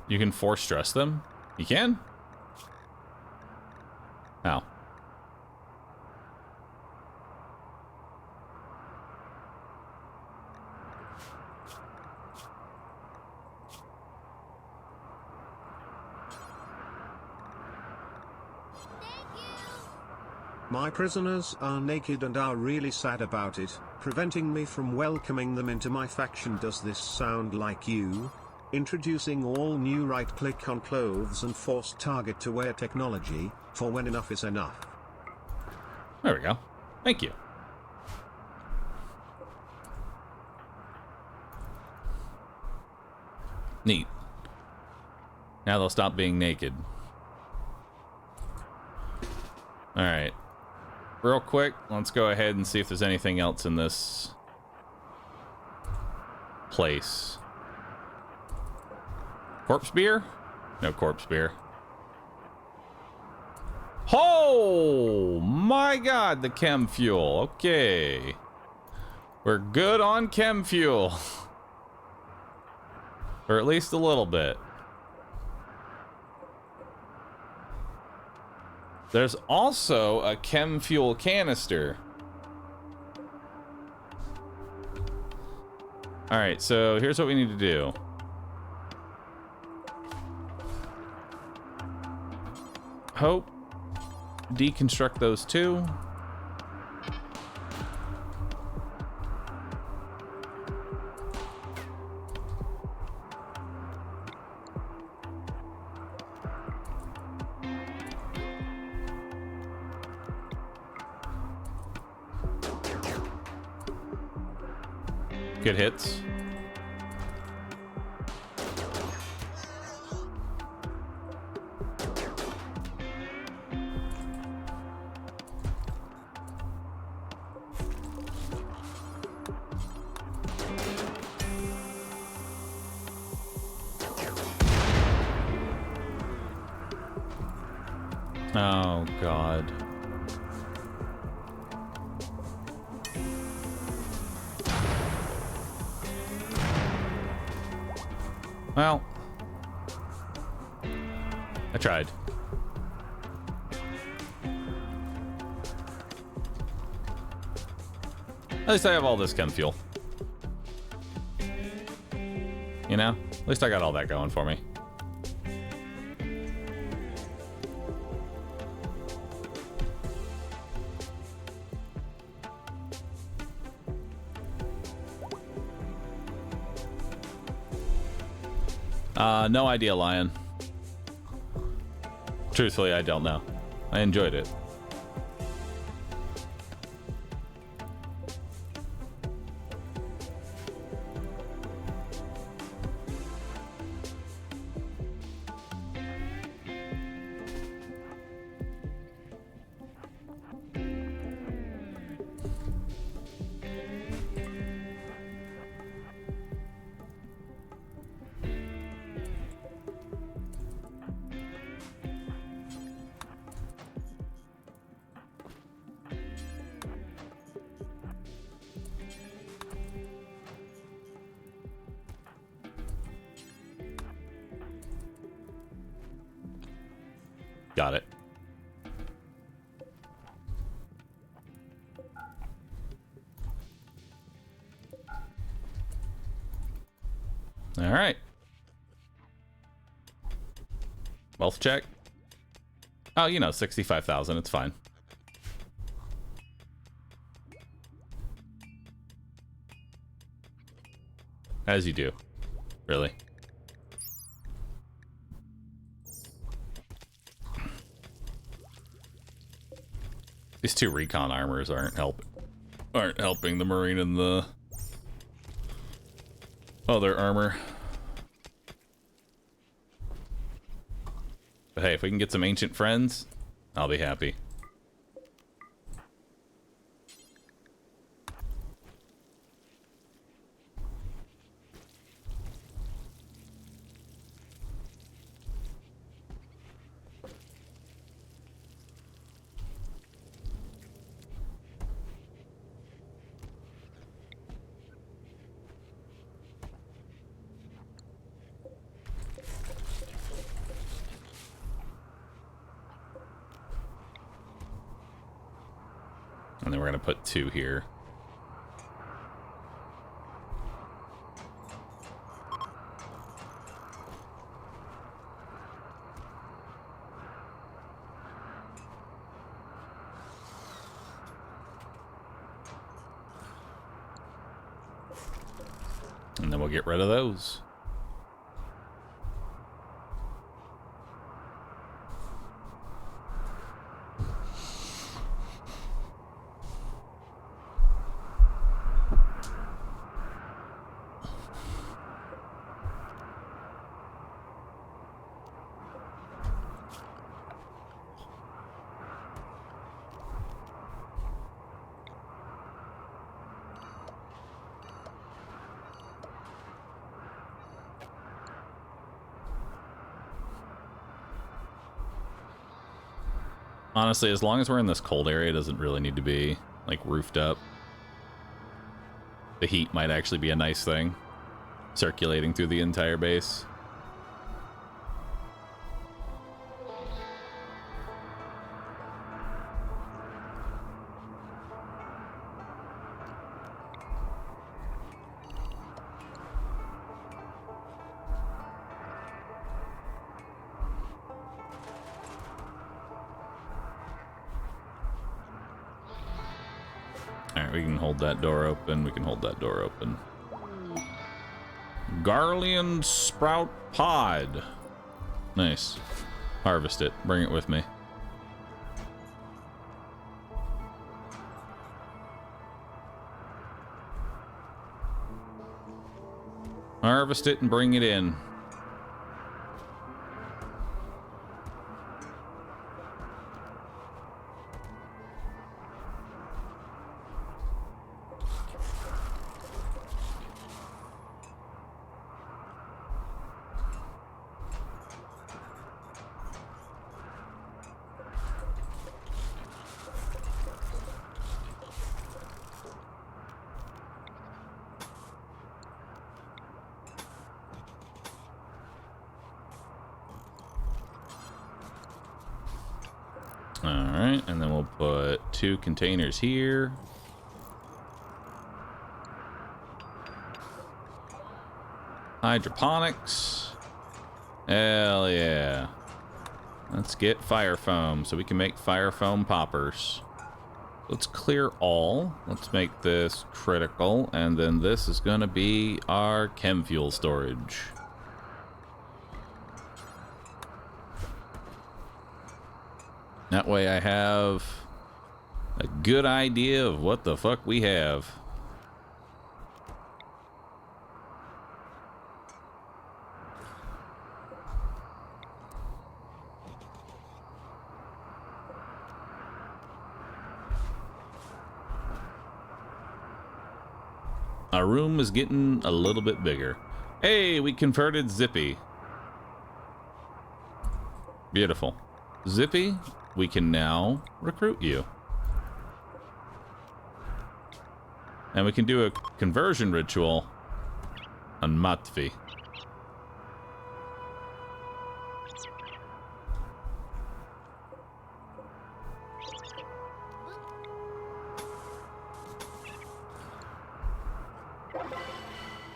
You can force dress them? You can? How? My prisoners are naked and are really sad about it, preventing me from welcoming them into my faction. Does this sound like you? Introducing all new right-click on clothes and force target to wear technology, for when enough is enough. There we go. Thank you. Neat. Now they'll stop being naked. Alright. real quick, let's go ahead and see if there's anything else in this place. Corpse beer? No corpse beer. Oh my god, the chem fuel. Okay. We're good on chem fuel. Or at least a little bit. There's also a chem fuel canister. Alright, so here's what we need to do. Hope. Deconstruct those two. Good hits. Oh, God. Well, I tried. At least I have all this chem fuel. You know? At least I got all that going for me. No idea, Lion. Truthfully, I don't know. I enjoyed it. Got it. All right. Wealth check. Oh, you know, 65,000. It's fine. As you do. Really. These two recon armors aren't helping the Marine and the other armor. But hey, if we can get some ancient friends, I'll be happy. And then we're going to put 2 here. And then we'll get rid of those. Honestly, as long as we're in this cold area, it doesn't really need to be, like, roofed up. The heat might actually be a nice thing, circulating through the entire base. Alright, we can hold that door open. We can hold that door open. Garland Sprout Pod. Nice. Harvest it. Bring it with me. Harvest it and bring it in. Alright, and then we'll put 2 containers here. Hydroponics. Hell yeah. Let's get fire foam so we can make fire foam poppers. Let's clear all. Let's make this critical, and then this is gonna be our chem fuel storage. That way I have a good idea of what the fuck we have. Our room is getting a little bit bigger. Hey, we converted Zippy. Beautiful. Zippy, we can now recruit you. And we can do a conversion ritual on Matvi.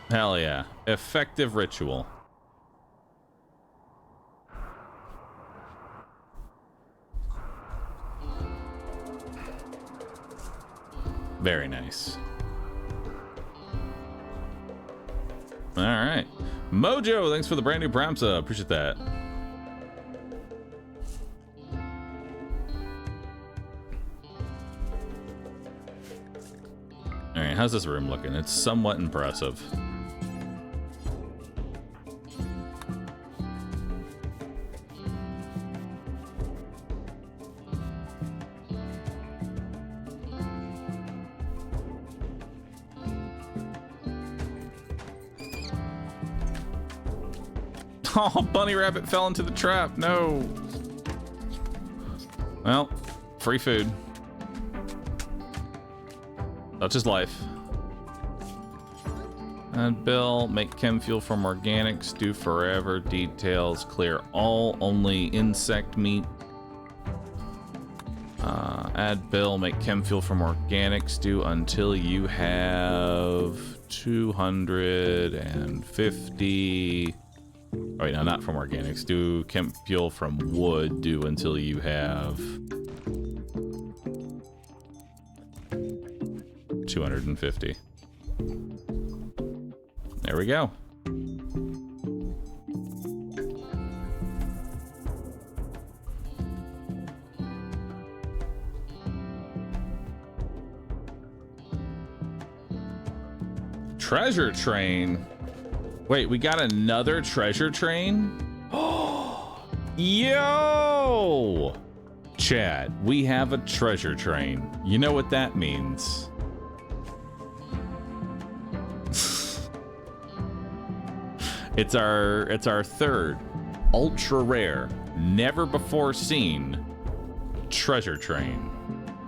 Hell yeah. Effective ritual. Very nice. All right. Mojo, thanks for the brand new Prime sub. Appreciate that. All right, how's this room looking? It's somewhat impressive. Oh, Bunny Rabbit fell into the trap. No. Well, free food. That's his life. And Bill, make chem fuel from organics, do forever, details, clear all, only insect meat. Add Bill, make chem fuel from organics, do until you have 250. Oh, wait, no, not from organics. Do chem fuel from wood. Do until you have 250. There we go. Treasure train. Wait, we got another treasure train? Oh, yo! Chad, we have a treasure train. You know what that means. It's our third ultra rare, never before seen treasure train.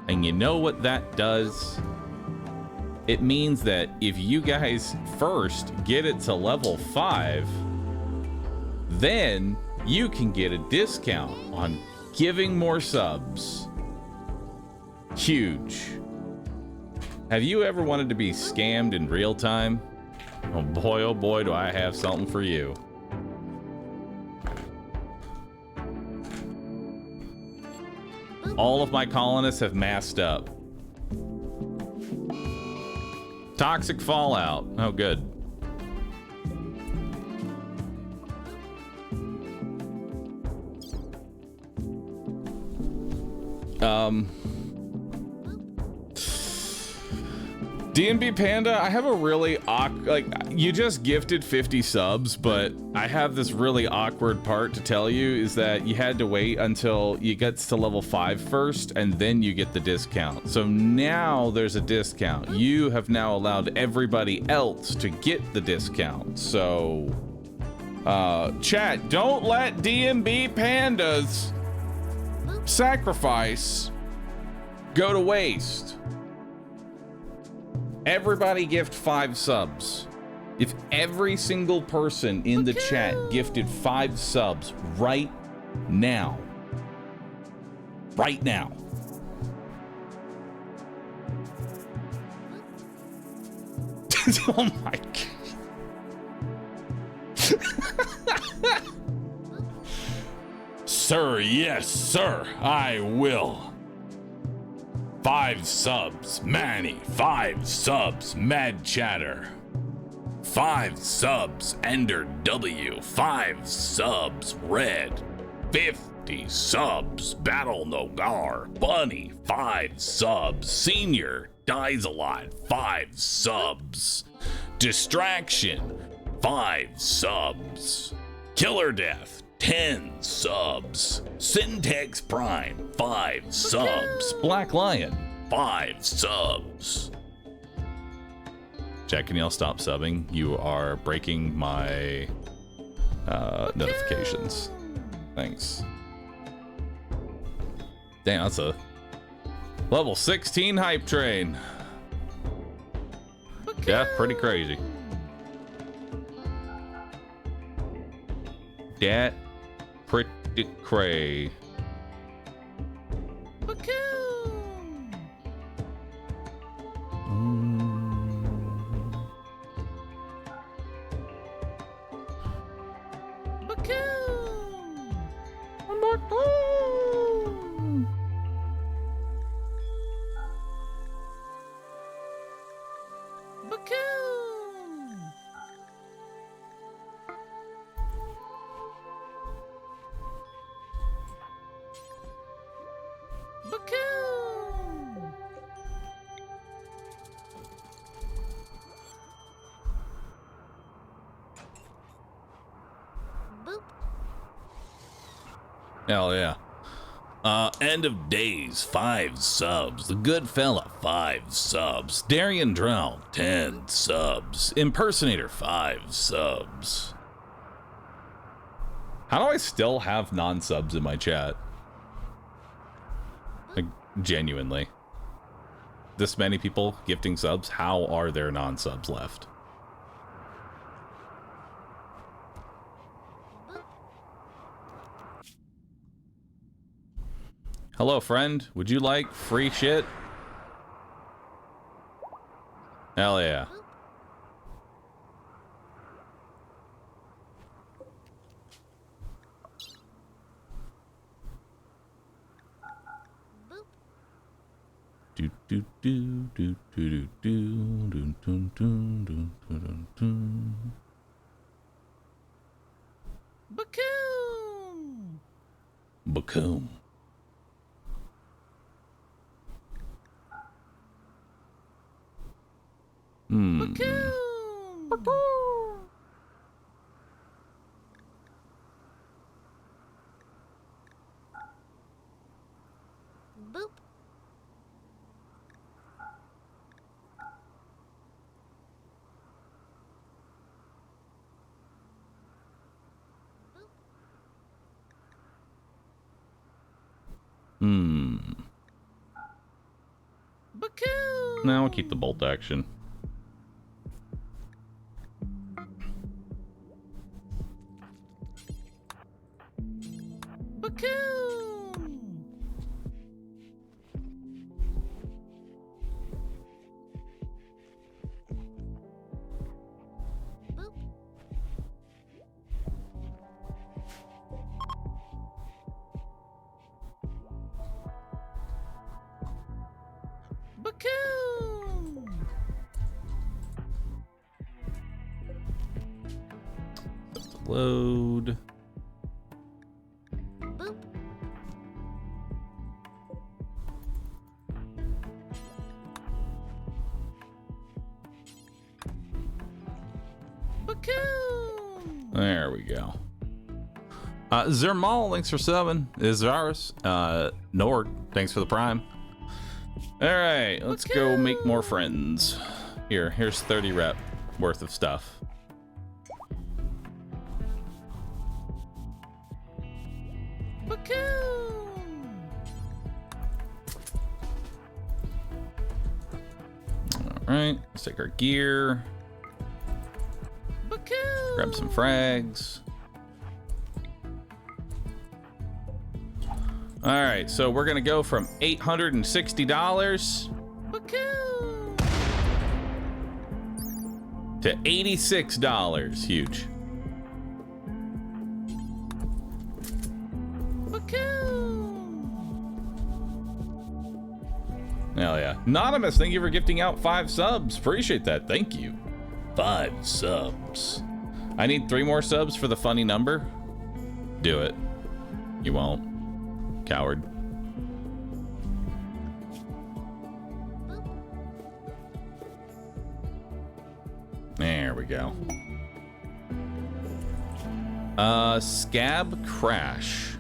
And you know what that does? It means that if you guys first get it to level 5, then you can get a discount on giving more subs. Huge. Have you ever wanted to be scammed in real time? Oh boy, do I have something for you. All of my colonists have masked up. Toxic fallout. Oh, good. DNB Panda, I have a really you just gifted 50 subs, but I have this really awkward part to tell you is that you had to wait until you get to level 5 first, and then you get the discount. So now there's a discount. You have now allowed everybody else to get the discount. So, chat, don't let DNB Panda's sacrifice go to waste. Everybody gift 5 subs. If every single person in the chat gifted 5 subs right now. Oh my God. Sir, yes, sir, I will. 5 subs, Manny. 5 subs, Mad Chatter. 5 subs, Ender W. 5 subs, Red. 50 subs, Battle Nogar. Bunny, 5 subs. Senior, Dies a Lot, 5 subs. Distraction, 5 subs. Killer Death, 10 subs. Syntax Prime, 5 subs. Black Lion, 5 subs. Jack, can y'all stop subbing? You are breaking my notifications. Thanks. Damn, that's a level 16 hype train. Yeah, pretty crazy. That pretty cray. Hell yeah. End of Days, 5 subs. The Good Fella, 5 subs. Darian Drow, 10 subs. Impersonator, 5 subs. How do I still have non-subs in my chat? Like, genuinely. This many people gifting subs, how are there non-subs left? Hello, friend. Would you like free shit? Hell yeah. Do do do do do do do do do do do do. Bacoom. Bacoom. Hmm. Boop. Baku. Now we'll keep the bolt action. Baku. Boop. Baku. Load. Boop. Baku. There we go. Zermal, thanks for 7. Isvarus. Nord, thanks for the prime. Alright, let's go make more friends. Here's 30 rep worth of stuff. Baku. Alright, let's take our gear. Baku. Grab some frags. Alright, so we're gonna go from $860 Baku. to $86. Huge. Hell yeah. Anonymous, thank you for gifting out 5 subs. Appreciate that. Thank you. 5 subs. I need 3 more subs for the funny number. Do it. You won't. Coward. There we go. Scab crash.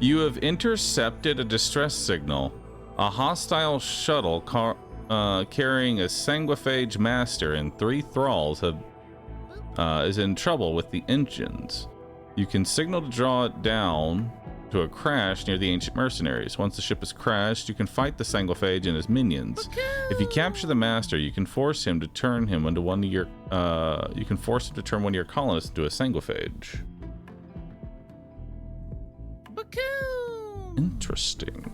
You have intercepted a distress signal. A hostile shuttle carrying a sanguiphage master and 3 thralls is in trouble with the engines. You can signal to draw it down to a crash near the ancient mercenaries. Once the ship is crashed, you can fight the sanguiphage and his minions. If you capture the master, you can force him to turn him into one of your turn one of your colonists into a sanguiphage. Interesting.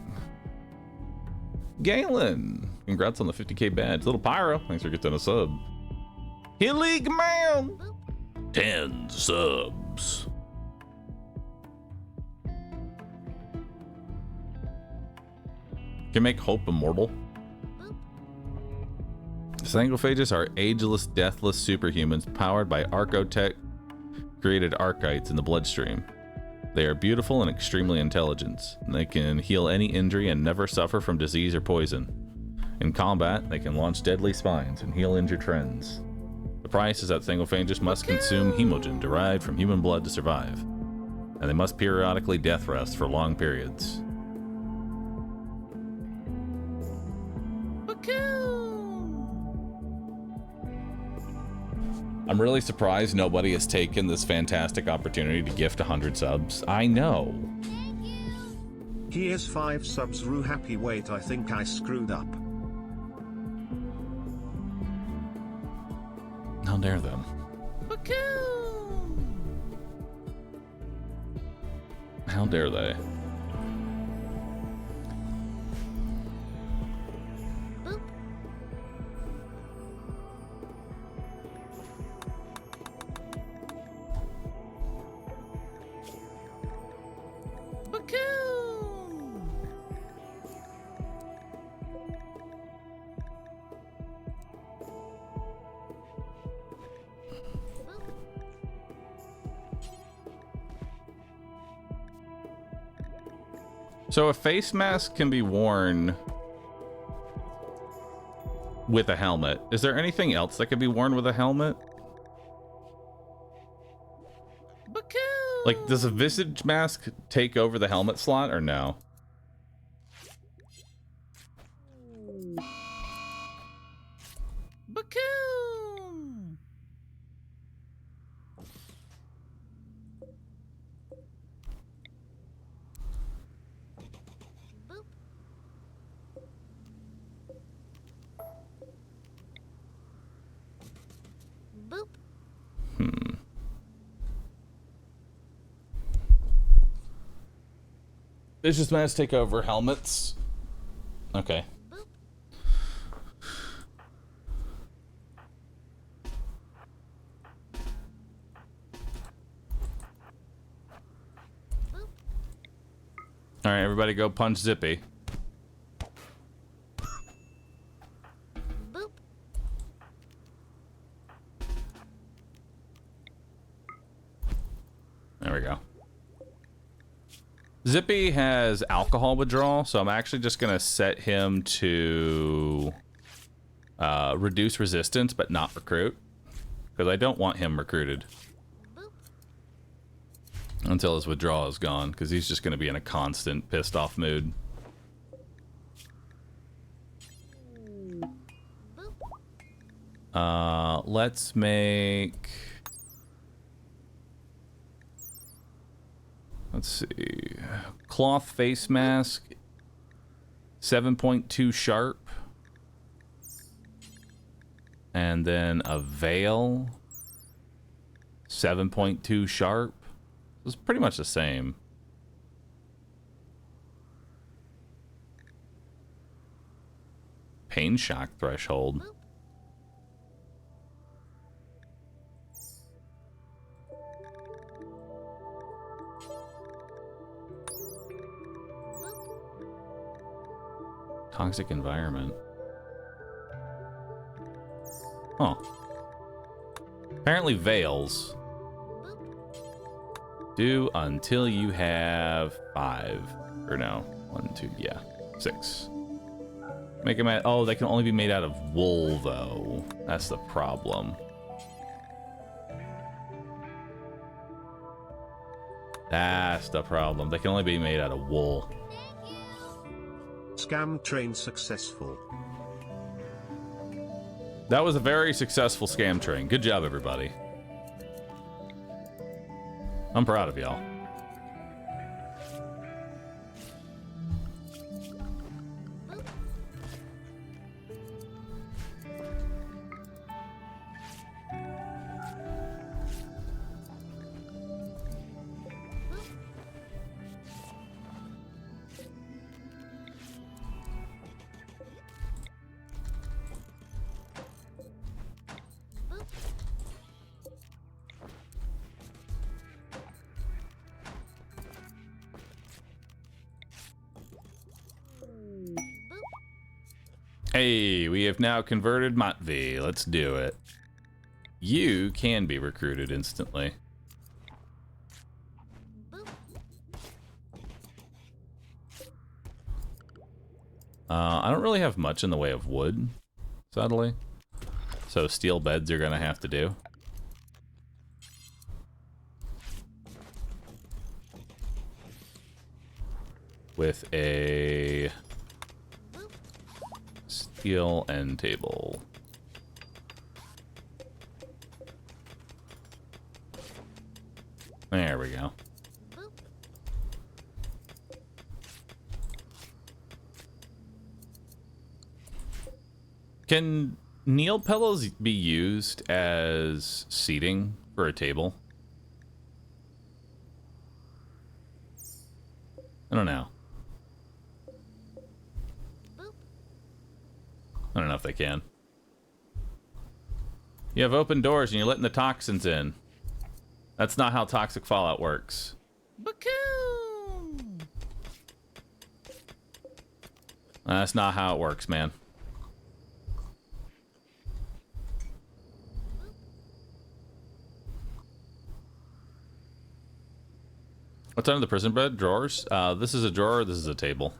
Galen, congrats on the 50k badge. Little Pyro, thanks for getting a sub. Hillig Man, 10 subs. Can make hope immortal. Sanguiphages are ageless, deathless superhumans powered by Archotech created archites in the bloodstream. They are beautiful and extremely intelligent. They can heal any injury and never suffer from disease or poison. In combat, they can launch deadly spines and heal injured friends. The price is that sanguiphages must consume hemogen derived from human blood to survive, and they must periodically death rest for long periods. I'm really surprised nobody has taken this fantastic opportunity to gift 100 subs. I know. Here's 5 subs. Roo happy. Wait, I think I screwed up. How dare them? How dare they? So a face mask can be worn with a helmet. Is there anything else that can be worn with a helmet? Like, does a visage mask take over the helmet slot or no? Boop. Vicious Mass take over helmets. Okay. Boop. Boop. All right, everybody go punch Zippy. Boop. There we go. Zippy has alcohol withdrawal, so I'm actually just going to set him to reduce resistance, but not recruit. Because I don't want him recruited Boop. until his withdrawal is gone, because he's just going to be in a constant pissed off mood. Boop. Let's make... Let's see. Cloth face mask. 7.2 sharp. And then a veil. 7.2 sharp. It's pretty much the same. Pain shock threshold. Toxic environment. Huh. Apparently veils do until you have 5. Or no. 1, 2, yeah. 6. Make them at... Oh, they can only be made out of wool, though. That's the problem. That's the problem. They can only be made out of wool. Scam train successful. That was a very successful scam train. Good job, everybody. I'm proud of y'all. Hey, we have now converted Matvi. Let's do it. You can be recruited instantly. I don't really have much in the way of wood, sadly. So steel beds you're gonna have to do. With a steel end table. There we go. Can kneel pillows be used as seating for a table? I don't know. I don't know if they can. You have open doors and you're letting the toxins in. That's not how toxic fallout works. Bacoon! That's not how it works, man. What's under the prison bed? Drawers? This is a drawer, this is a table.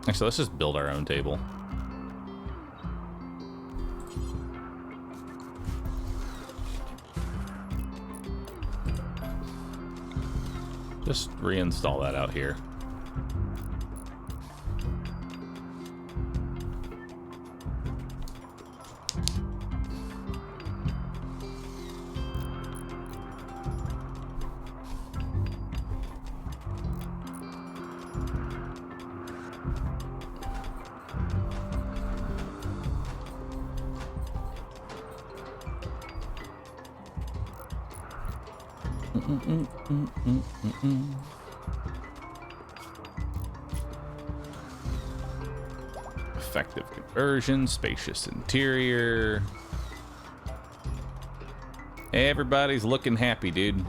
Actually, let's just build our own table. Just reinstall that out here. Effective conversion, spacious interior. Everybody's looking happy, dude.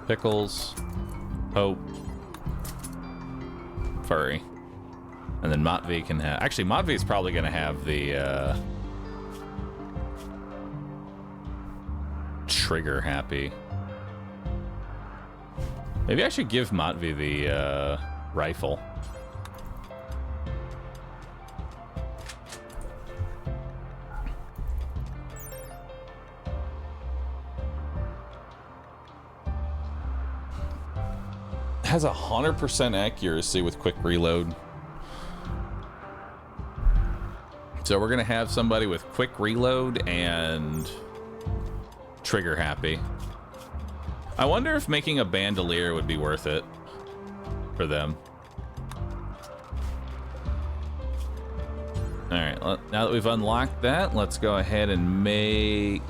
Pickles, Hope, Furry, and then Motvie can have. Actually, Motvie is probably going to have the trigger happy. Maybe I should give Motvie the rifle. Has 100% accuracy with quick reload. So we're gonna have somebody with quick reload and trigger happy. I wonder if making a bandolier would be worth it for them. All right, now that we've unlocked that, let's go ahead and make...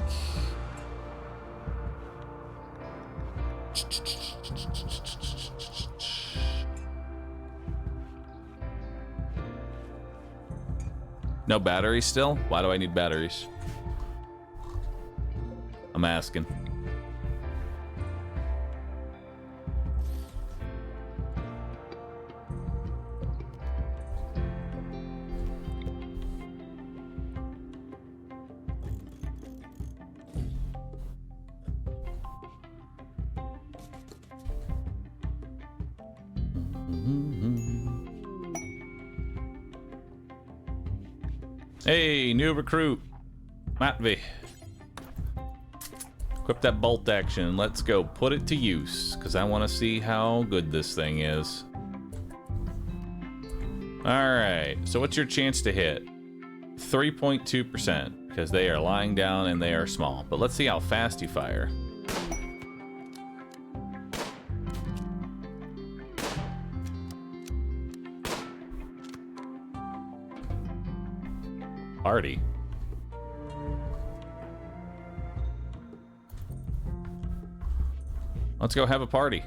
No batteries still? Why do I need batteries? I'm asking. Hey, new recruit, Motvie. Equip that bolt action. Let's go put it to use, because I want to see how good this thing is. Alright, so what's your chance to hit? 3.2%, because they are lying down and they are small. But let's see how fast you fire. Party. Let's go have a party.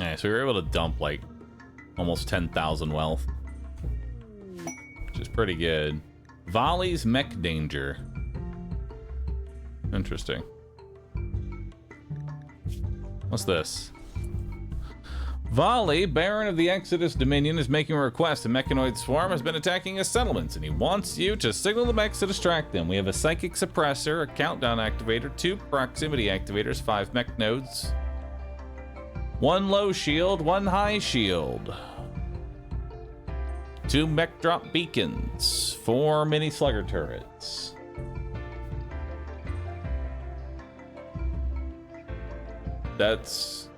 Yeah, so we were able to dump like almost 10,000 wealth. Which is pretty good. Volley's mech danger. Interesting. What's this? Volley, Baron of the Exodus Dominion, is making a request. A mechanoid swarm has been attacking his settlements, and he wants you to signal the mechs to distract them. We have a psychic suppressor, a countdown activator, 2 proximity activators, 5 mech nodes, 1 low shield, 1 high shield, 2 mech drop beacons, 4 mini slugger turrets. That's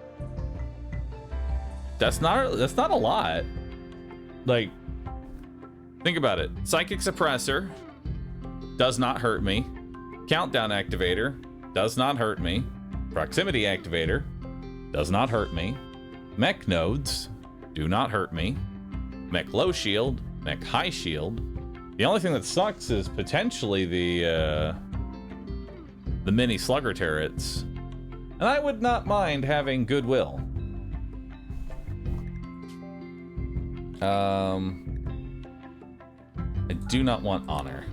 not a lot. Like, think about it. Psychic suppressor does not hurt me. Countdown activator does not hurt me. Proximity activator does not hurt me. Mech nodes do not hurt me. mech low shield, mech high shield. The only thing that sucks is potentially the mini slugger turrets. And I would not mind having goodwill. I do not want honor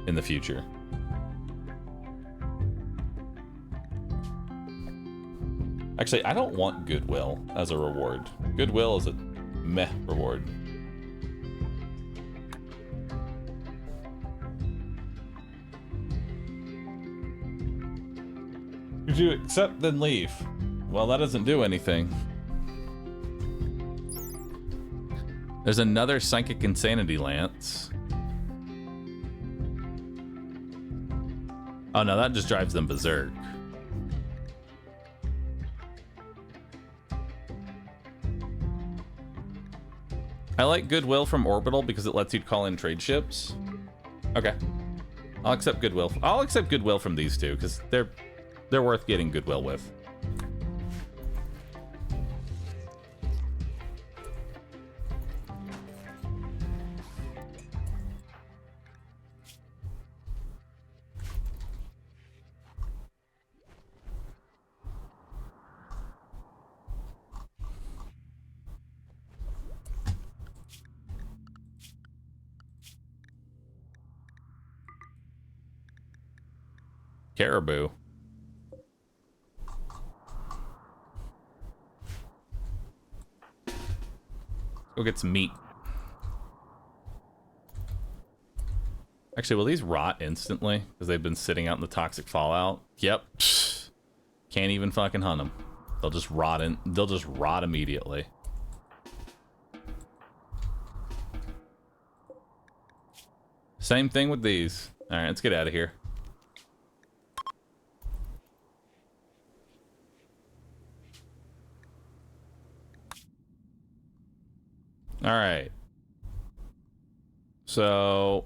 in the future. Actually, I don't want goodwill as a reward. Goodwill is a meh reward. Could you accept then leave? Well, that doesn't do anything. There's another Psychic Insanity Lance. Oh no, that just drives them berserk. I like Goodwill from Orbital because it lets you call in trade ships. Okay. I'll accept Goodwill. I'll accept Goodwill from these two because they're worth getting Goodwill with. Caribou. Go get some meat. Actually, will these rot instantly? Because they've been sitting out in the toxic fallout? Yep. Can't even fucking hunt them. They'll just rot they'll just rot immediately. Same thing with these. Alright, let's get out of here. All right. So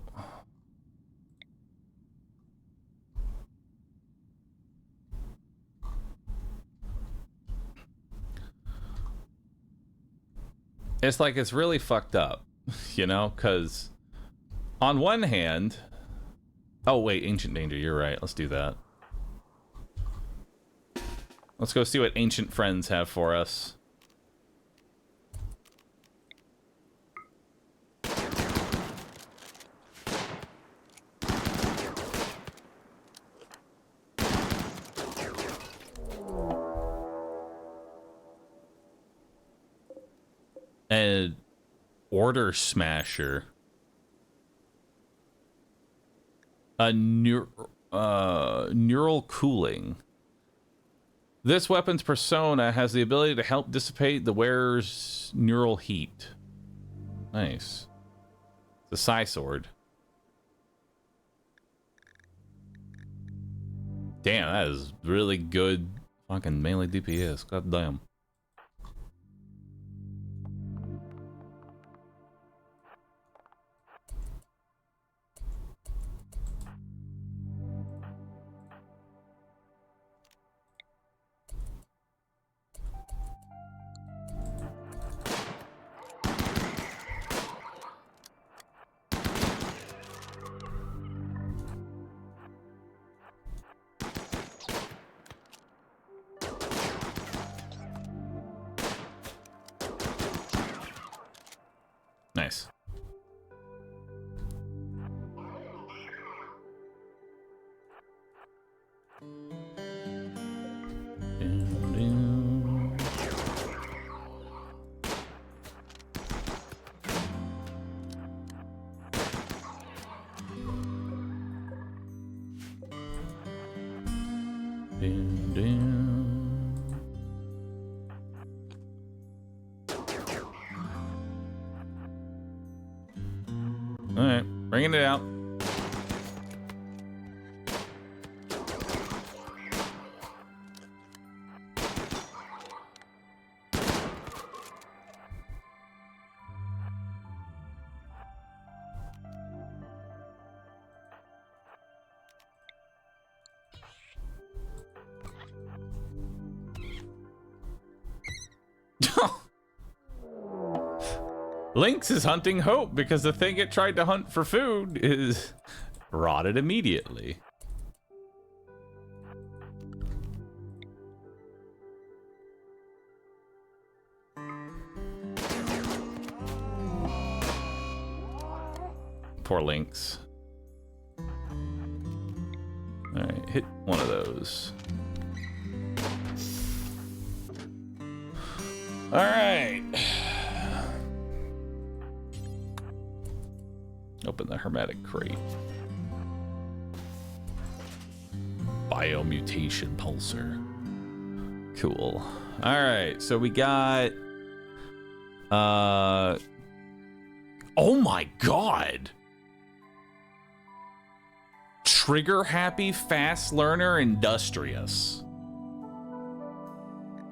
it's like it's really fucked up, you know, because on one hand, oh wait, Ancient Danger, you're right. Let's do that. Let's go see what ancient friends have for us. An Order Smasher. A neural cooling. This weapon's persona has the ability to help dissipate the wearer's neural heat. Nice. It's a Psi Sword. Damn, that is really good fucking melee DPS. God damn. Nice. All right, bringing it out. Lynx is hunting Hope because the thing it tried to hunt for food is rotted immediately. Poor Lynx. Alright, hit one of those. Alright. Open the hermetic crate. Biomutation pulsar. Cool. Alright, so we got... Oh my god! Trigger happy, fast learner, industrious.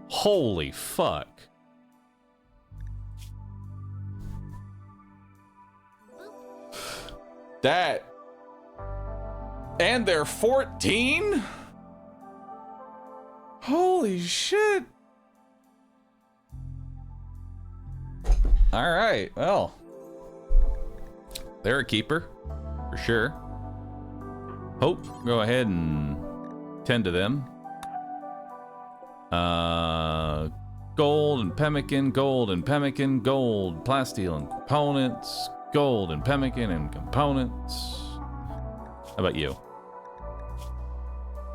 Holy fuck. That. And they're 14? Holy shit. Alright, well. They're a keeper, for sure. Hope, go ahead and tend to them. Gold and pemmican, gold and pemmican, gold, plasteel and components, gold and pemmican and components. How about you?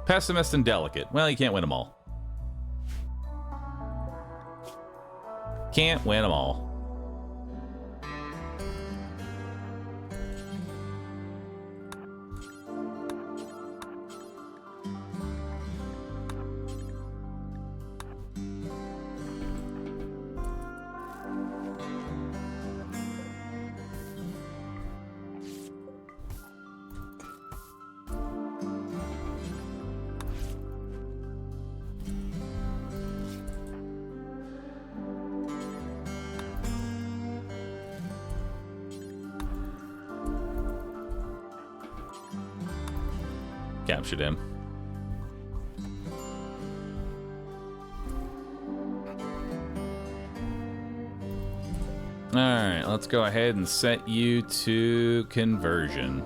Pessimist and delicate. Well, you can't win them all. Can't win them all. Captured him. Alright, let's go ahead and set you to conversion.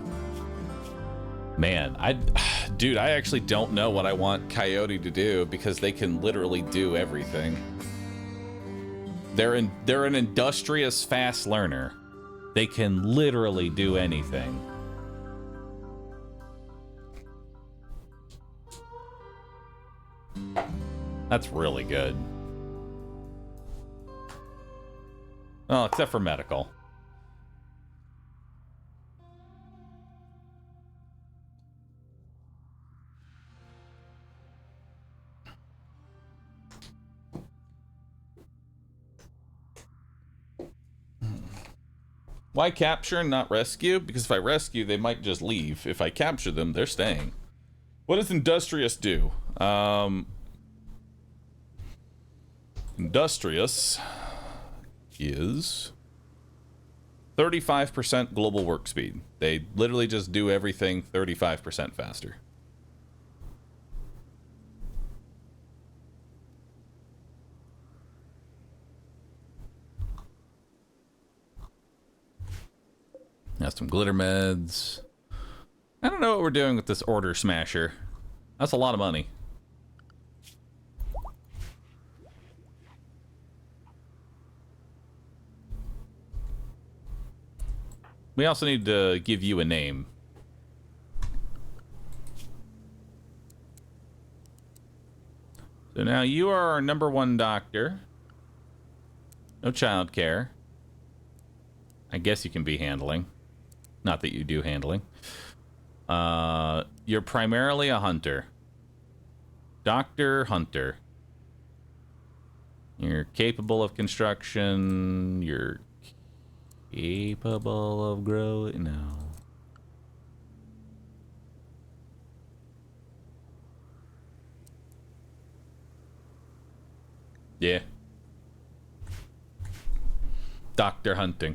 Man, dude, I actually don't know what I want Coyote to do because they can literally do everything. They're an industrious fast learner. They can literally do anything. That's really good. Well, except for medical. Why capture and not rescue? Because if I rescue, they might just leave. If I capture them, they're staying. What does Industrious do? Industrious is 35% global work speed. They literally just do everything 35% faster. Got some glitter meds. I don't know what we're doing with this order smasher. That's a lot of money. We also need to give you a name. So now you are our #1 doctor. No child care. I guess you can be handling. Not that you do handling. You're primarily a hunter. Dr. Hunter. You're capable of construction. You're capable of growing. No. Yeah. Dr. Hunting.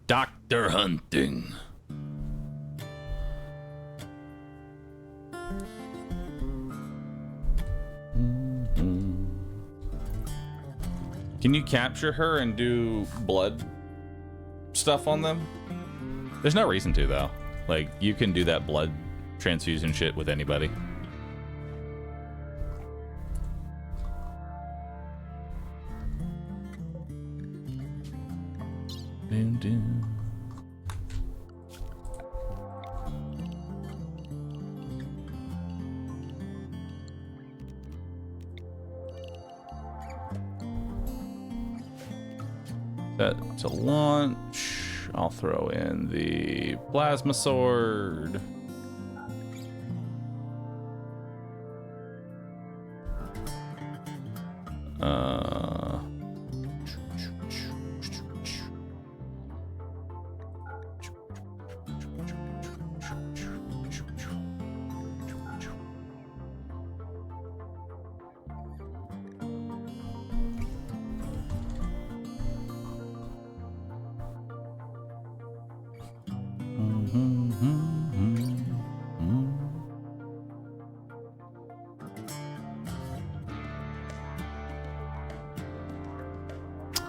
Dr. Hunting. Can you capture her and do blood stuff on them? There's no reason to, though. Like, you can do that blood transfusion shit with anybody. Doom, doom. That to launch. I'll throw in the plasma sword.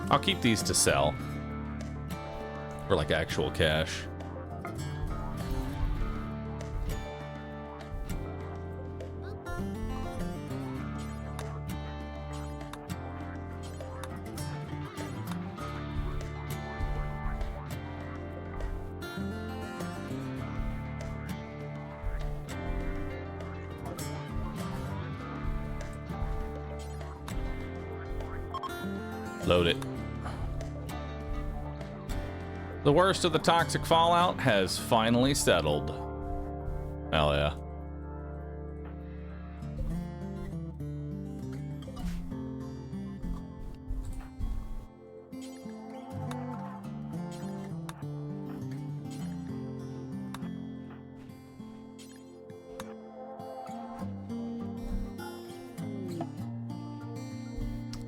I'll keep these to sell. For like actual cash. Load it. The worst of the toxic fallout has finally settled. Hell yeah.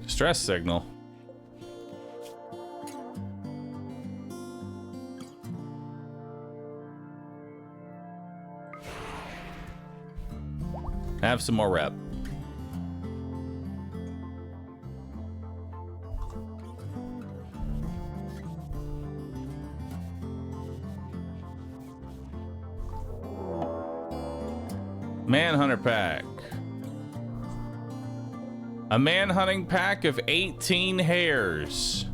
Distress signal. Have some more rep. Manhunter pack. A manhunting pack of 18 hares.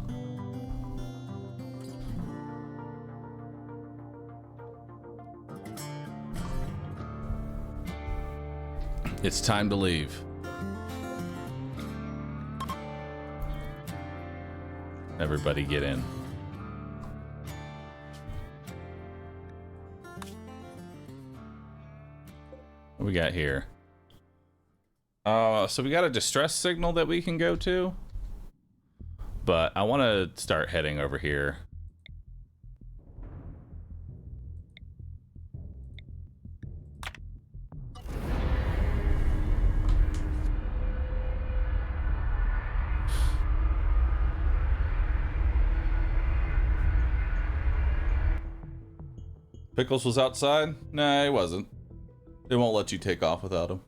It's time to leave. Everybody get in. What we got here? So we got a distress signal that we can go to. But I want to start heading over here. Pickles was outside? Nah, he wasn't. They won't let you take off without him.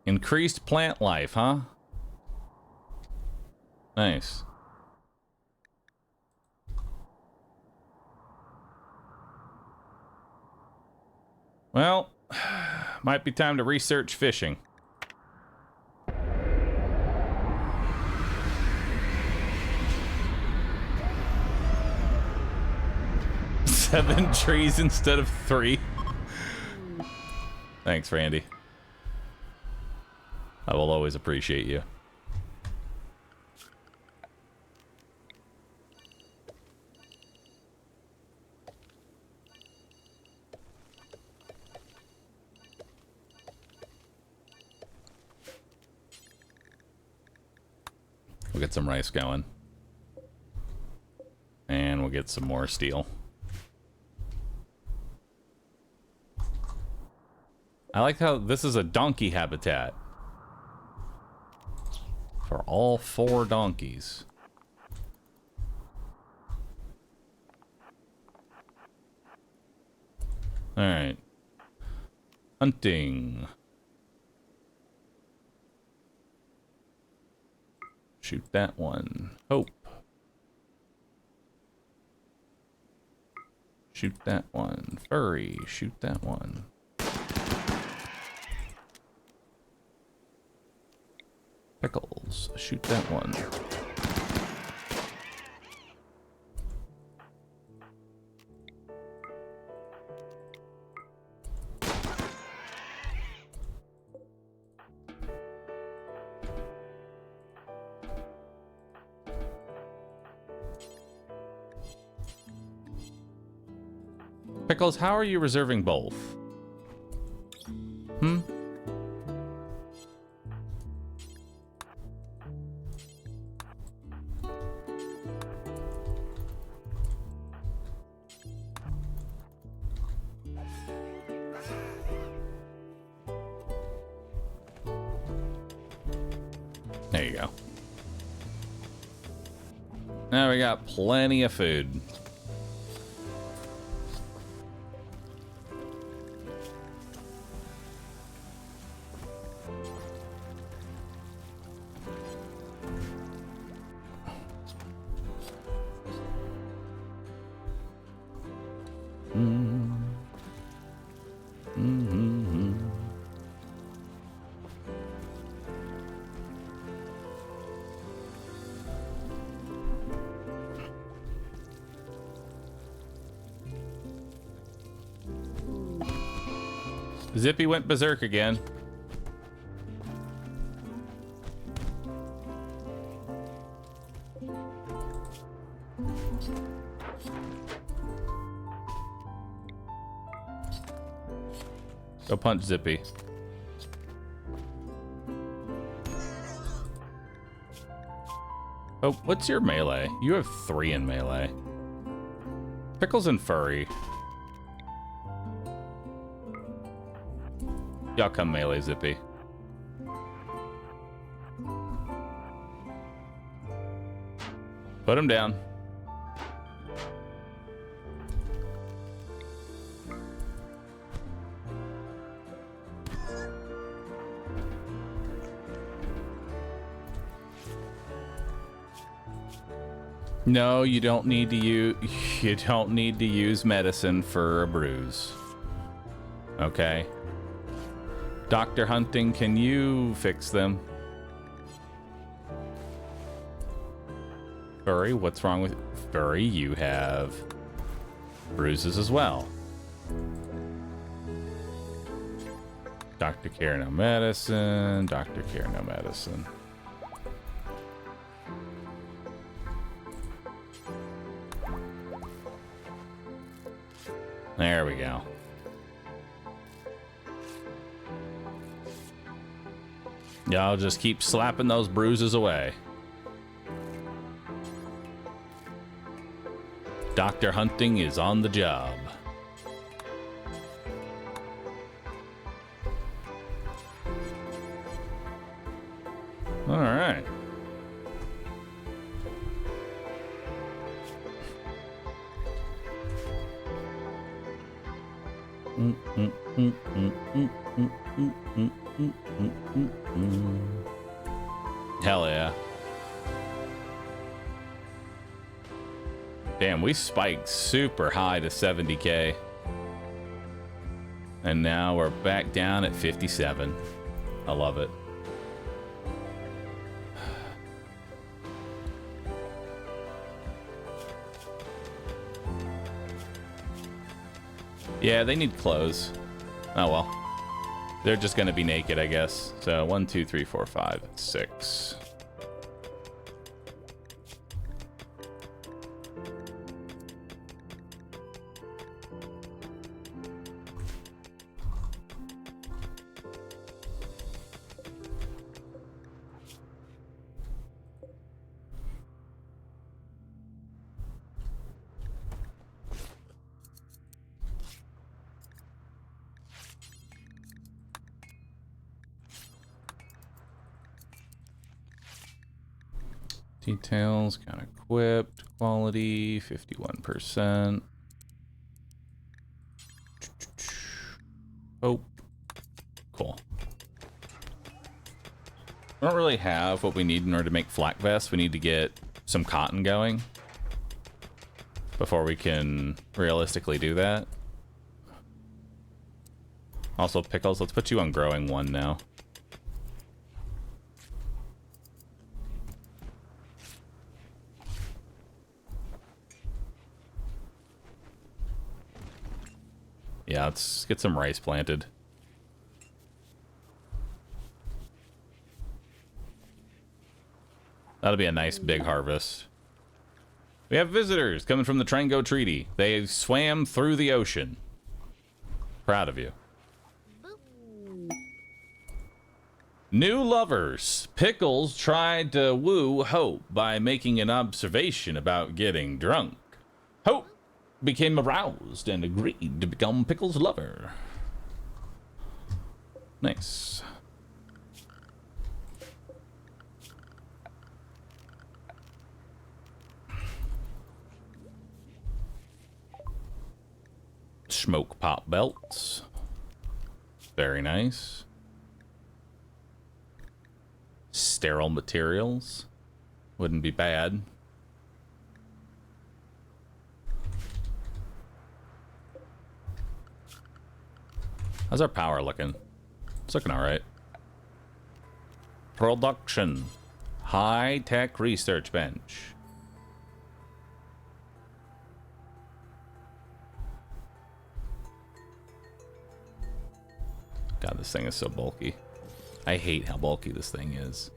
Increased plant life, huh? Nice. Well, might be time to research fishing. Seven trees instead of 3. Thanks, Randy. I will always appreciate you. We'll get some rice going. And we'll get some more steel. I like how this is a donkey habitat. For all 4 donkeys. Alright. Hunting. Shoot that one. Hope. Shoot that one. Furry. Shoot that one. Pickles. Shoot that one. Pickles, how are you reserving both? Hmm? There you go. Now we got plenty of food. Zippy went berserk again. Go punch Zippy. Oh, what's your melee? You have 3 in melee. Pickles and Furry. Y'all come melee, Zippy. Put him down. No, you don't need to use medicine for a bruise. Okay. Dr. Hunting, can you fix them? Furry, what's wrong with Furry? You have bruises as well. Dr. Care, no medicine. Dr. Care, no medicine. There we go. Yeah, I'll just keep slapping those bruises away. Dr. Hunting is on the job. All right. Hell yeah. Damn, we spiked super high to 70k. And now we're back down at 57. I love it. Yeah, they need clothes. Oh well. They're just gonna be naked, I guess. So 1, 2, 3, 4, 5, 6. Details, kind of equipped, quality, 51%. Oh, cool. We don't really have what we need in order to make flak vests. We need to get some cotton going before we can realistically do that. Also, Pickles, let's put you on growing 1 now. Yeah, let's get some rice planted. That'll be a nice big harvest. We have visitors coming from the Trango Treaty. They swam through the ocean. Proud of you. New lovers. Pickles tried to woo Hope by making an observation about getting drunk. Hope became aroused and agreed to become Pickles' lover. Nice. Smoke pop belts. Very nice. Sterile materials. Wouldn't be bad. How's our power looking? It's looking alright. Production. High-tech research bench. God, this thing is so bulky. I hate how bulky this thing is.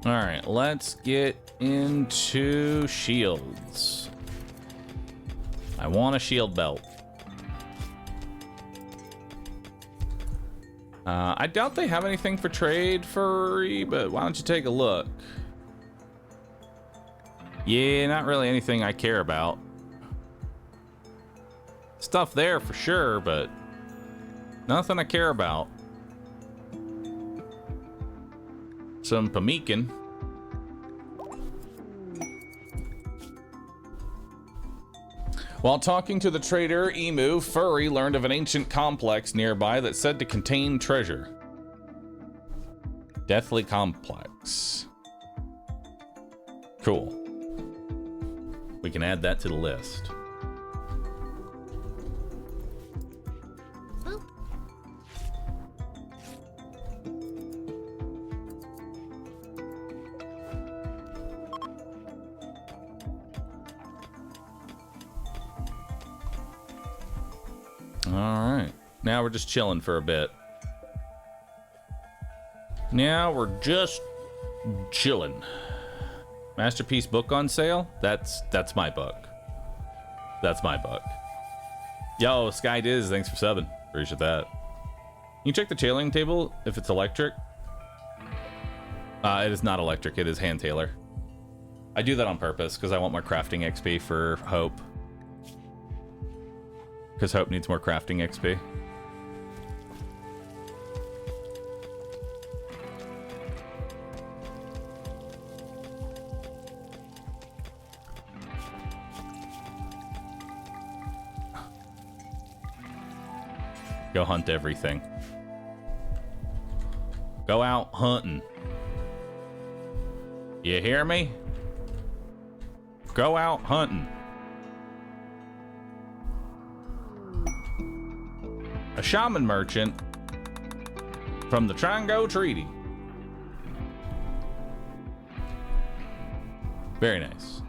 All right, let's get into shields. I want a shield belt. I doubt they have anything for trade, Furry, but why don't you take a look? Yeah, not really anything I care about. Stuff there for sure, but nothing I care about. Some pemmican. While talking to the trader, Emu, Furry learned of an ancient complex nearby that said to contain treasure. Deathly Complex. Cool. We can add that to the list. Boop. All right. Now we're just chilling for a bit. Now we're just chilling. Masterpiece book on sale? That's my book. That's my book. Yo, Sky Diz, thanks for subbing. Appreciate that. Can you check the tailoring table if it's electric? It is not electric, it is hand tailor. I do that on purpose because I want more crafting XP for Hope. Because Hope needs more crafting XP. Go hunt everything. Go out hunting. You hear me? Go out hunting. A shaman merchant from the Trango Treaty. Very nice.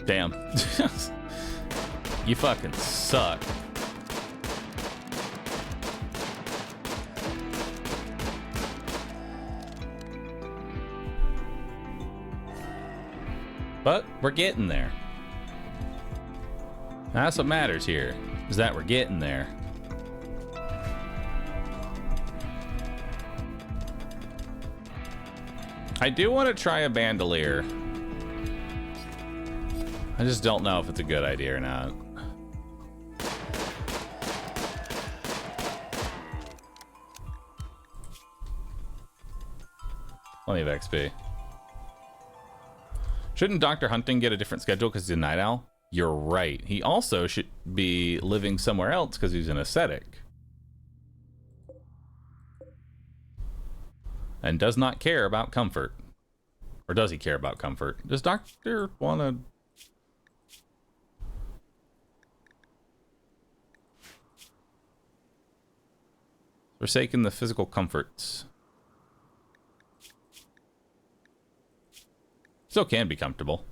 Damn. You fucking suck. But we're getting there. That's what matters here, is that we're getting there. I do want to try a bandolier. I just don't know if it's a good idea or not. Plenty of XP. Shouldn't Dr. Hunting get a different schedule because he's a night owl? You're right. He also should be living somewhere else because he's an ascetic. And does not care about comfort. Or does he care about comfort? Does Doctor want to... Forsaken the physical comforts. Still can be comfortable.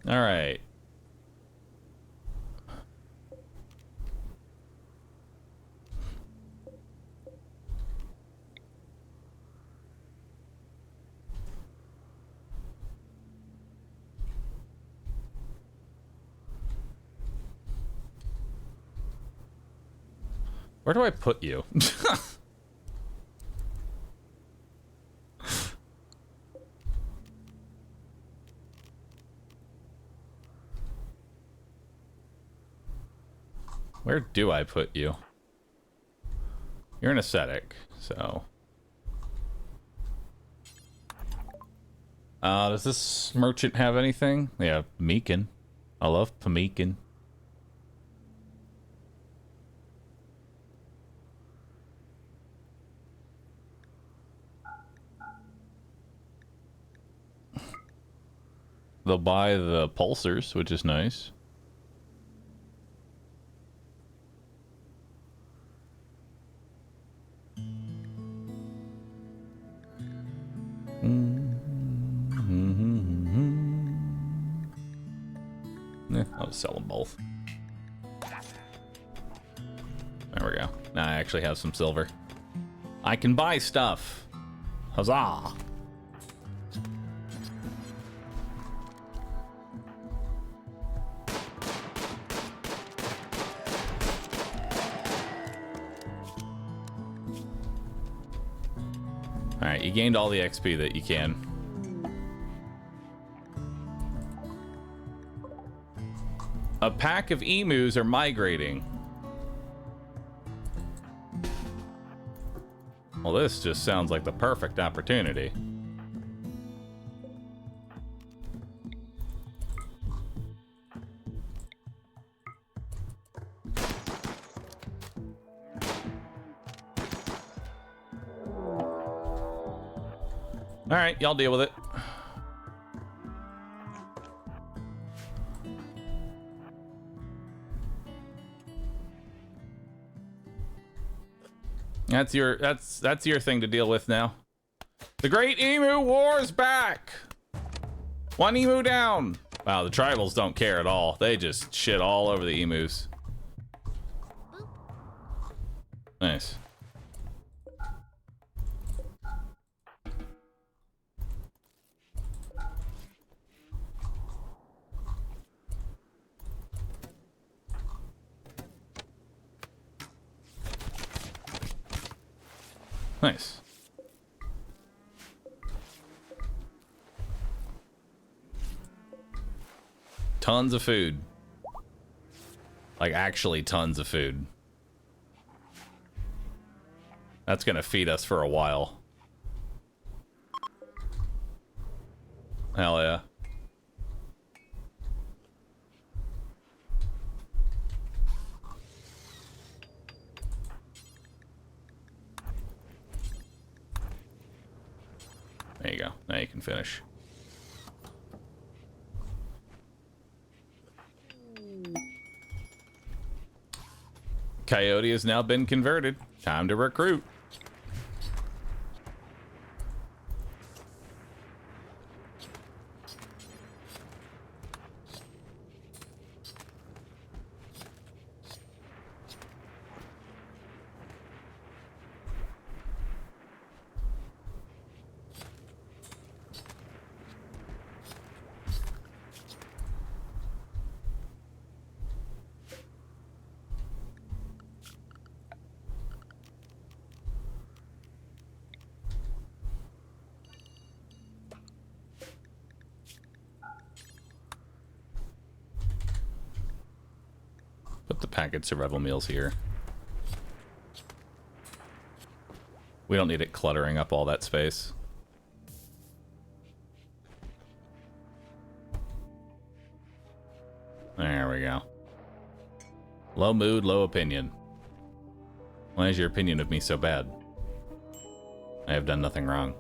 All right. Where do I put you? Where do I put you? You're an ascetic, so... does this merchant have anything? Yeah, Meekin. I love Pameekin. They'll buy the pulsars, which is nice. I'll just sell them both. There we go. Now I actually have some silver. I can buy stuff. Huzzah! Alright, you gained all the XP that you can. A pack of emus are migrating. Well, this just sounds like the perfect opportunity. All right, y'all deal with it. That's your thing to deal with now. The Great Emu War is back. One emu down. Wow, the tribals don't care at all. They just shit all over the emus. Nice. Nice. Tons of food. Like, actually tons of food. That's gonna feed us for a while. Hell yeah. There you go. Now you can finish. Coyote has now been converted. Time to recruit. the packaged survival meals here. We don't need it cluttering up all that space. There we go. Low mood, low opinion. Why is your opinion of me so bad? I have done nothing wrong.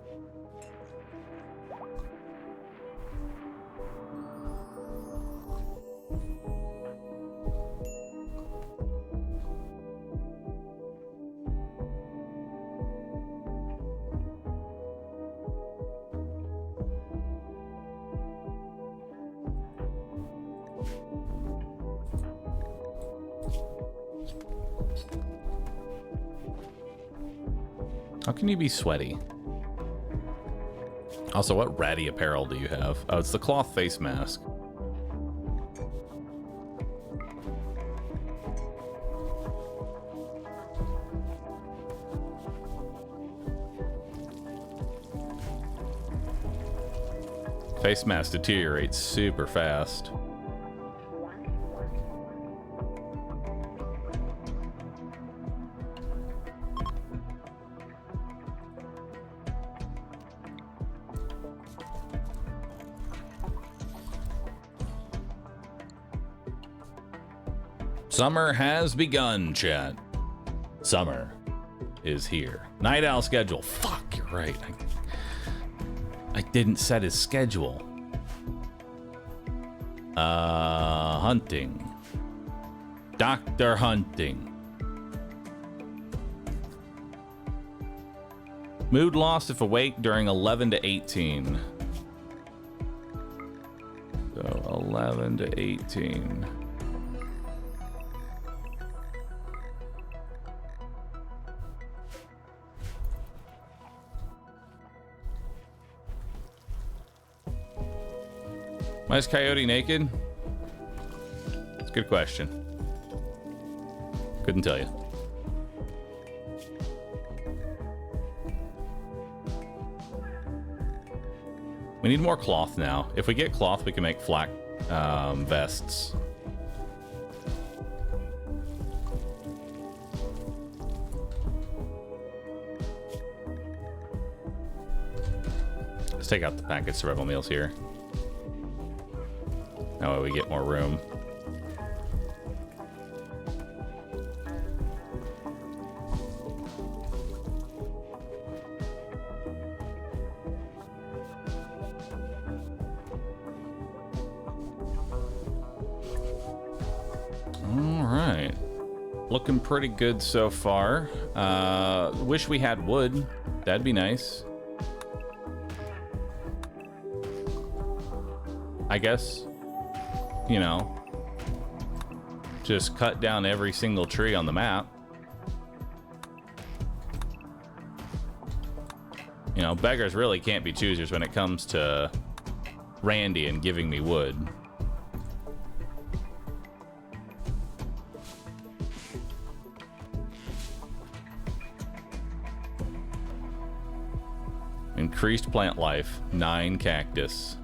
How can you be sweaty? Also, what ratty apparel do you have? Oh, it's the cloth face mask. Face mask deteriorates super fast. Summer has begun, chat. Summer is here. Night Owl schedule. Fuck, you're right. I didn't set his schedule. Hunting. Dr. Hunting. Mood lost if awake during 11 to 18. So 11 to 18. Why is Coyote naked? It's a good question. Couldn't tell you. We need more cloth now. If we get cloth, we can make flak vests. Let's take out the packaged survival meals here. That way we get more room. All right. Looking pretty good so far. Wish we had wood. That'd be nice. I guess. You know, just cut down every single tree on the map. You know, beggars really can't be choosers when it comes to Randy and giving me wood. Increased plant life, 9 cactus.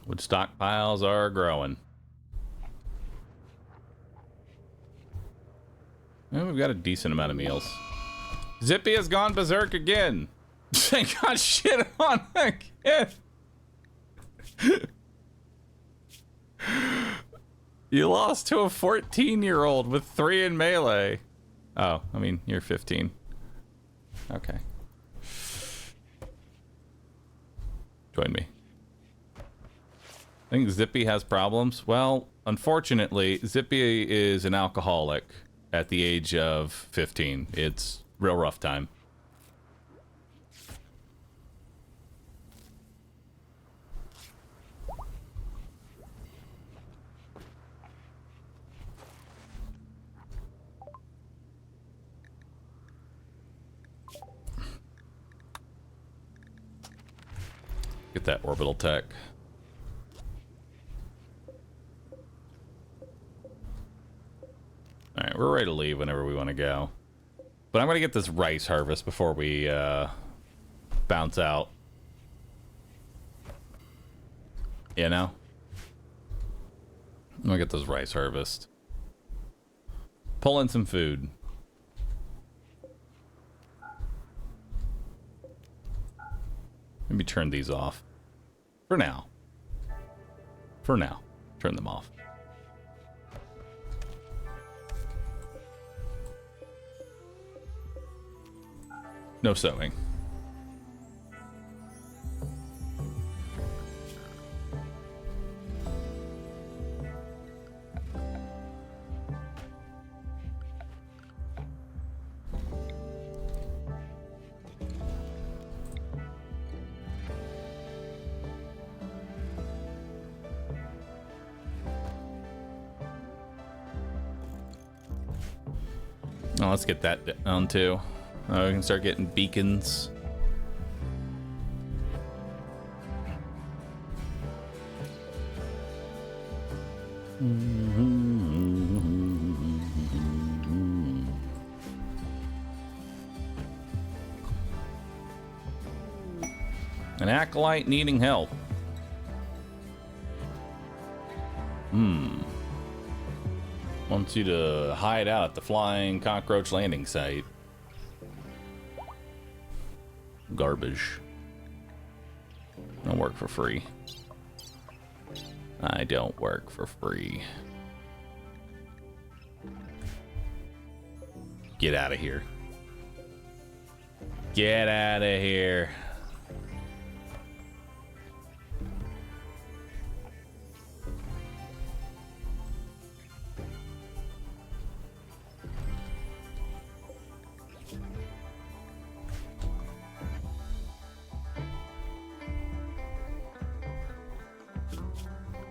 Wood stockpiles are growing. Well, we've got a decent amount of meals. Zippy has gone berserk again. I got shit on again. You lost to a 14-year-old with 3 in melee. Oh, I mean, you're 15. Okay. Join me. I think Zippy has problems. Well, unfortunately, Zippy is an alcoholic at the age of 15. It's real rough time. Get that orbital tech. Alright, we're ready to leave whenever we want to go. But I'm going to get this rice harvest before we bounce out. You know? I'm going to get this rice harvest. Pull in some food. Maybe turn these off. For now. For now. Turn them off. No sewing. Oh, let's get that down too. We can start getting beacons. An acolyte needing help. Wants you to hide out at the flying cockroach landing site. Garbage. I don't work for free. I don't work for free. Get out of here. Get out of here.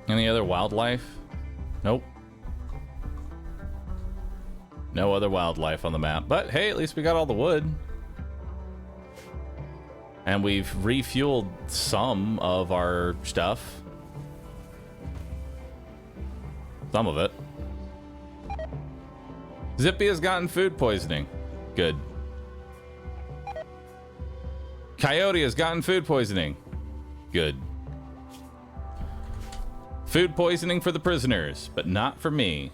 Any other wildlife? Nope. No other wildlife on the map. But hey, at least we got all the wood. And we've refueled some of our stuff. Some of it. Zippy has gotten food poisoning. Good. Coyote has gotten food poisoning. Good. Food poisoning for the prisoners, but not for me.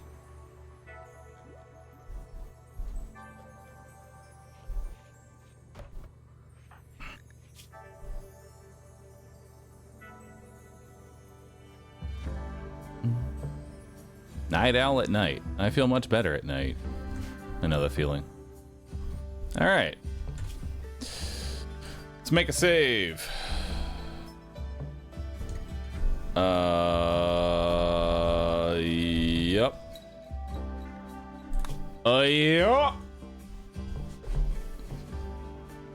Night owl at night. I feel much better at night. I know that feeling. All right. Let's make a save. Yep. Yep.